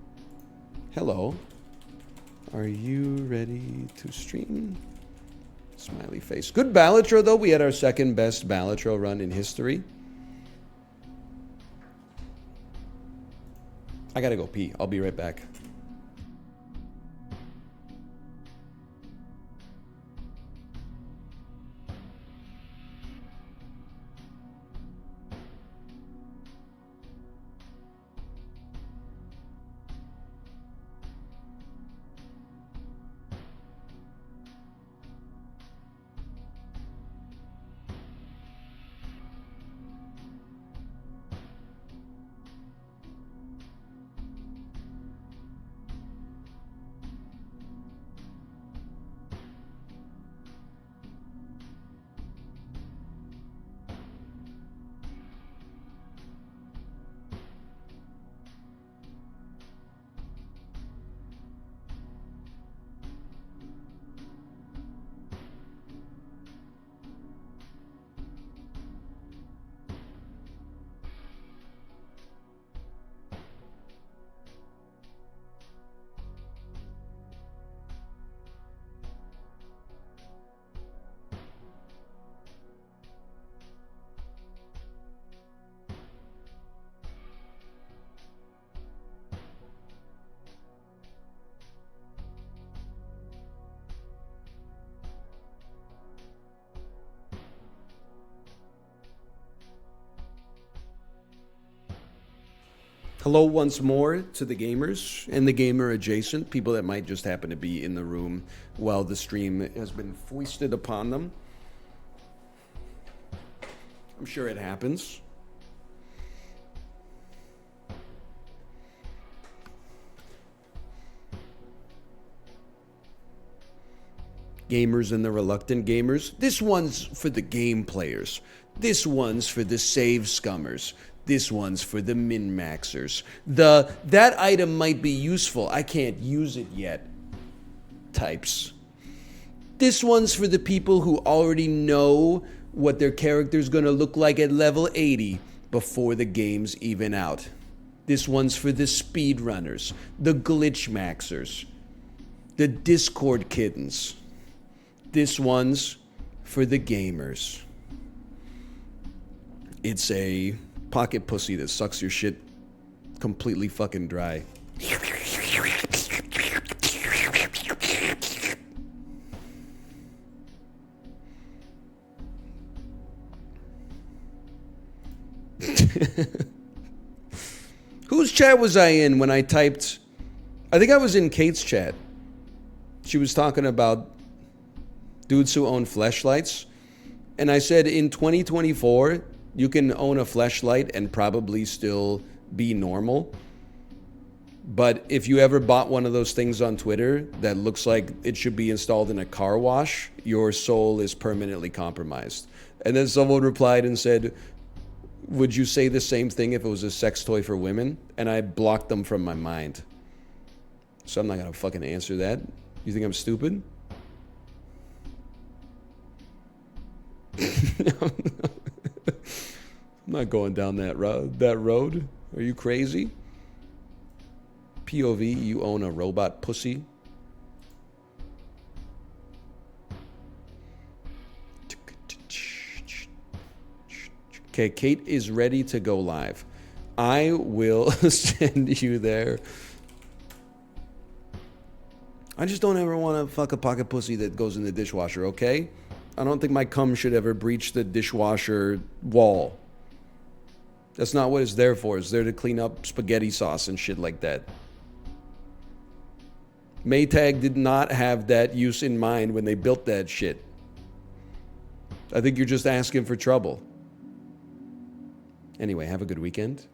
Speaker 1: Hello. Are you ready to stream? Smiley face. Good Balatro though. We had our second best Balatro run in history. I gotta go pee. I'll be right back. Hello once more to the gamers and the gamer adjacent, people that might just happen to be in the room while the stream has been foisted upon them. I'm sure it happens. Gamers and the reluctant gamers. This one's for the game players. This one's for the save scummers. This one's for the min-maxers. That item might be useful, I can't use it yet types. This one's for the people who already know what their character's gonna look like at level 80 before the game's even out. This one's for the speedrunners, the glitch maxers, the Discord kittens. This one's for the gamers. It's a pocket pussy that sucks your shit completely fucking dry. Whose chat was I in when I typed? I think I was in Kate's chat. She was talking about dudes who own fleshlights. And I said in 2024, you can own a fleshlight and probably still be normal. But if you ever bought one of those things on Twitter that looks like it should be installed in a car wash, your soul is permanently compromised. And then someone replied and said, would you say the same thing if it was a sex toy for women? And I blocked them from my mind. So I'm not going to fucking answer that. You think I'm stupid? I'm not going down that road. Are you crazy? POV, you own a robot pussy. Okay, Kate is ready to go live. I will send you there. I just don't ever want to fuck a pocket pussy that goes in the dishwasher, okay? I don't think my cum should ever breach the dishwasher wall. That's not what it's there for. It's there to clean up spaghetti sauce and shit like that. Maytag did not have that use in mind when they built that shit. I think you're just asking for trouble. Anyway, have a good weekend.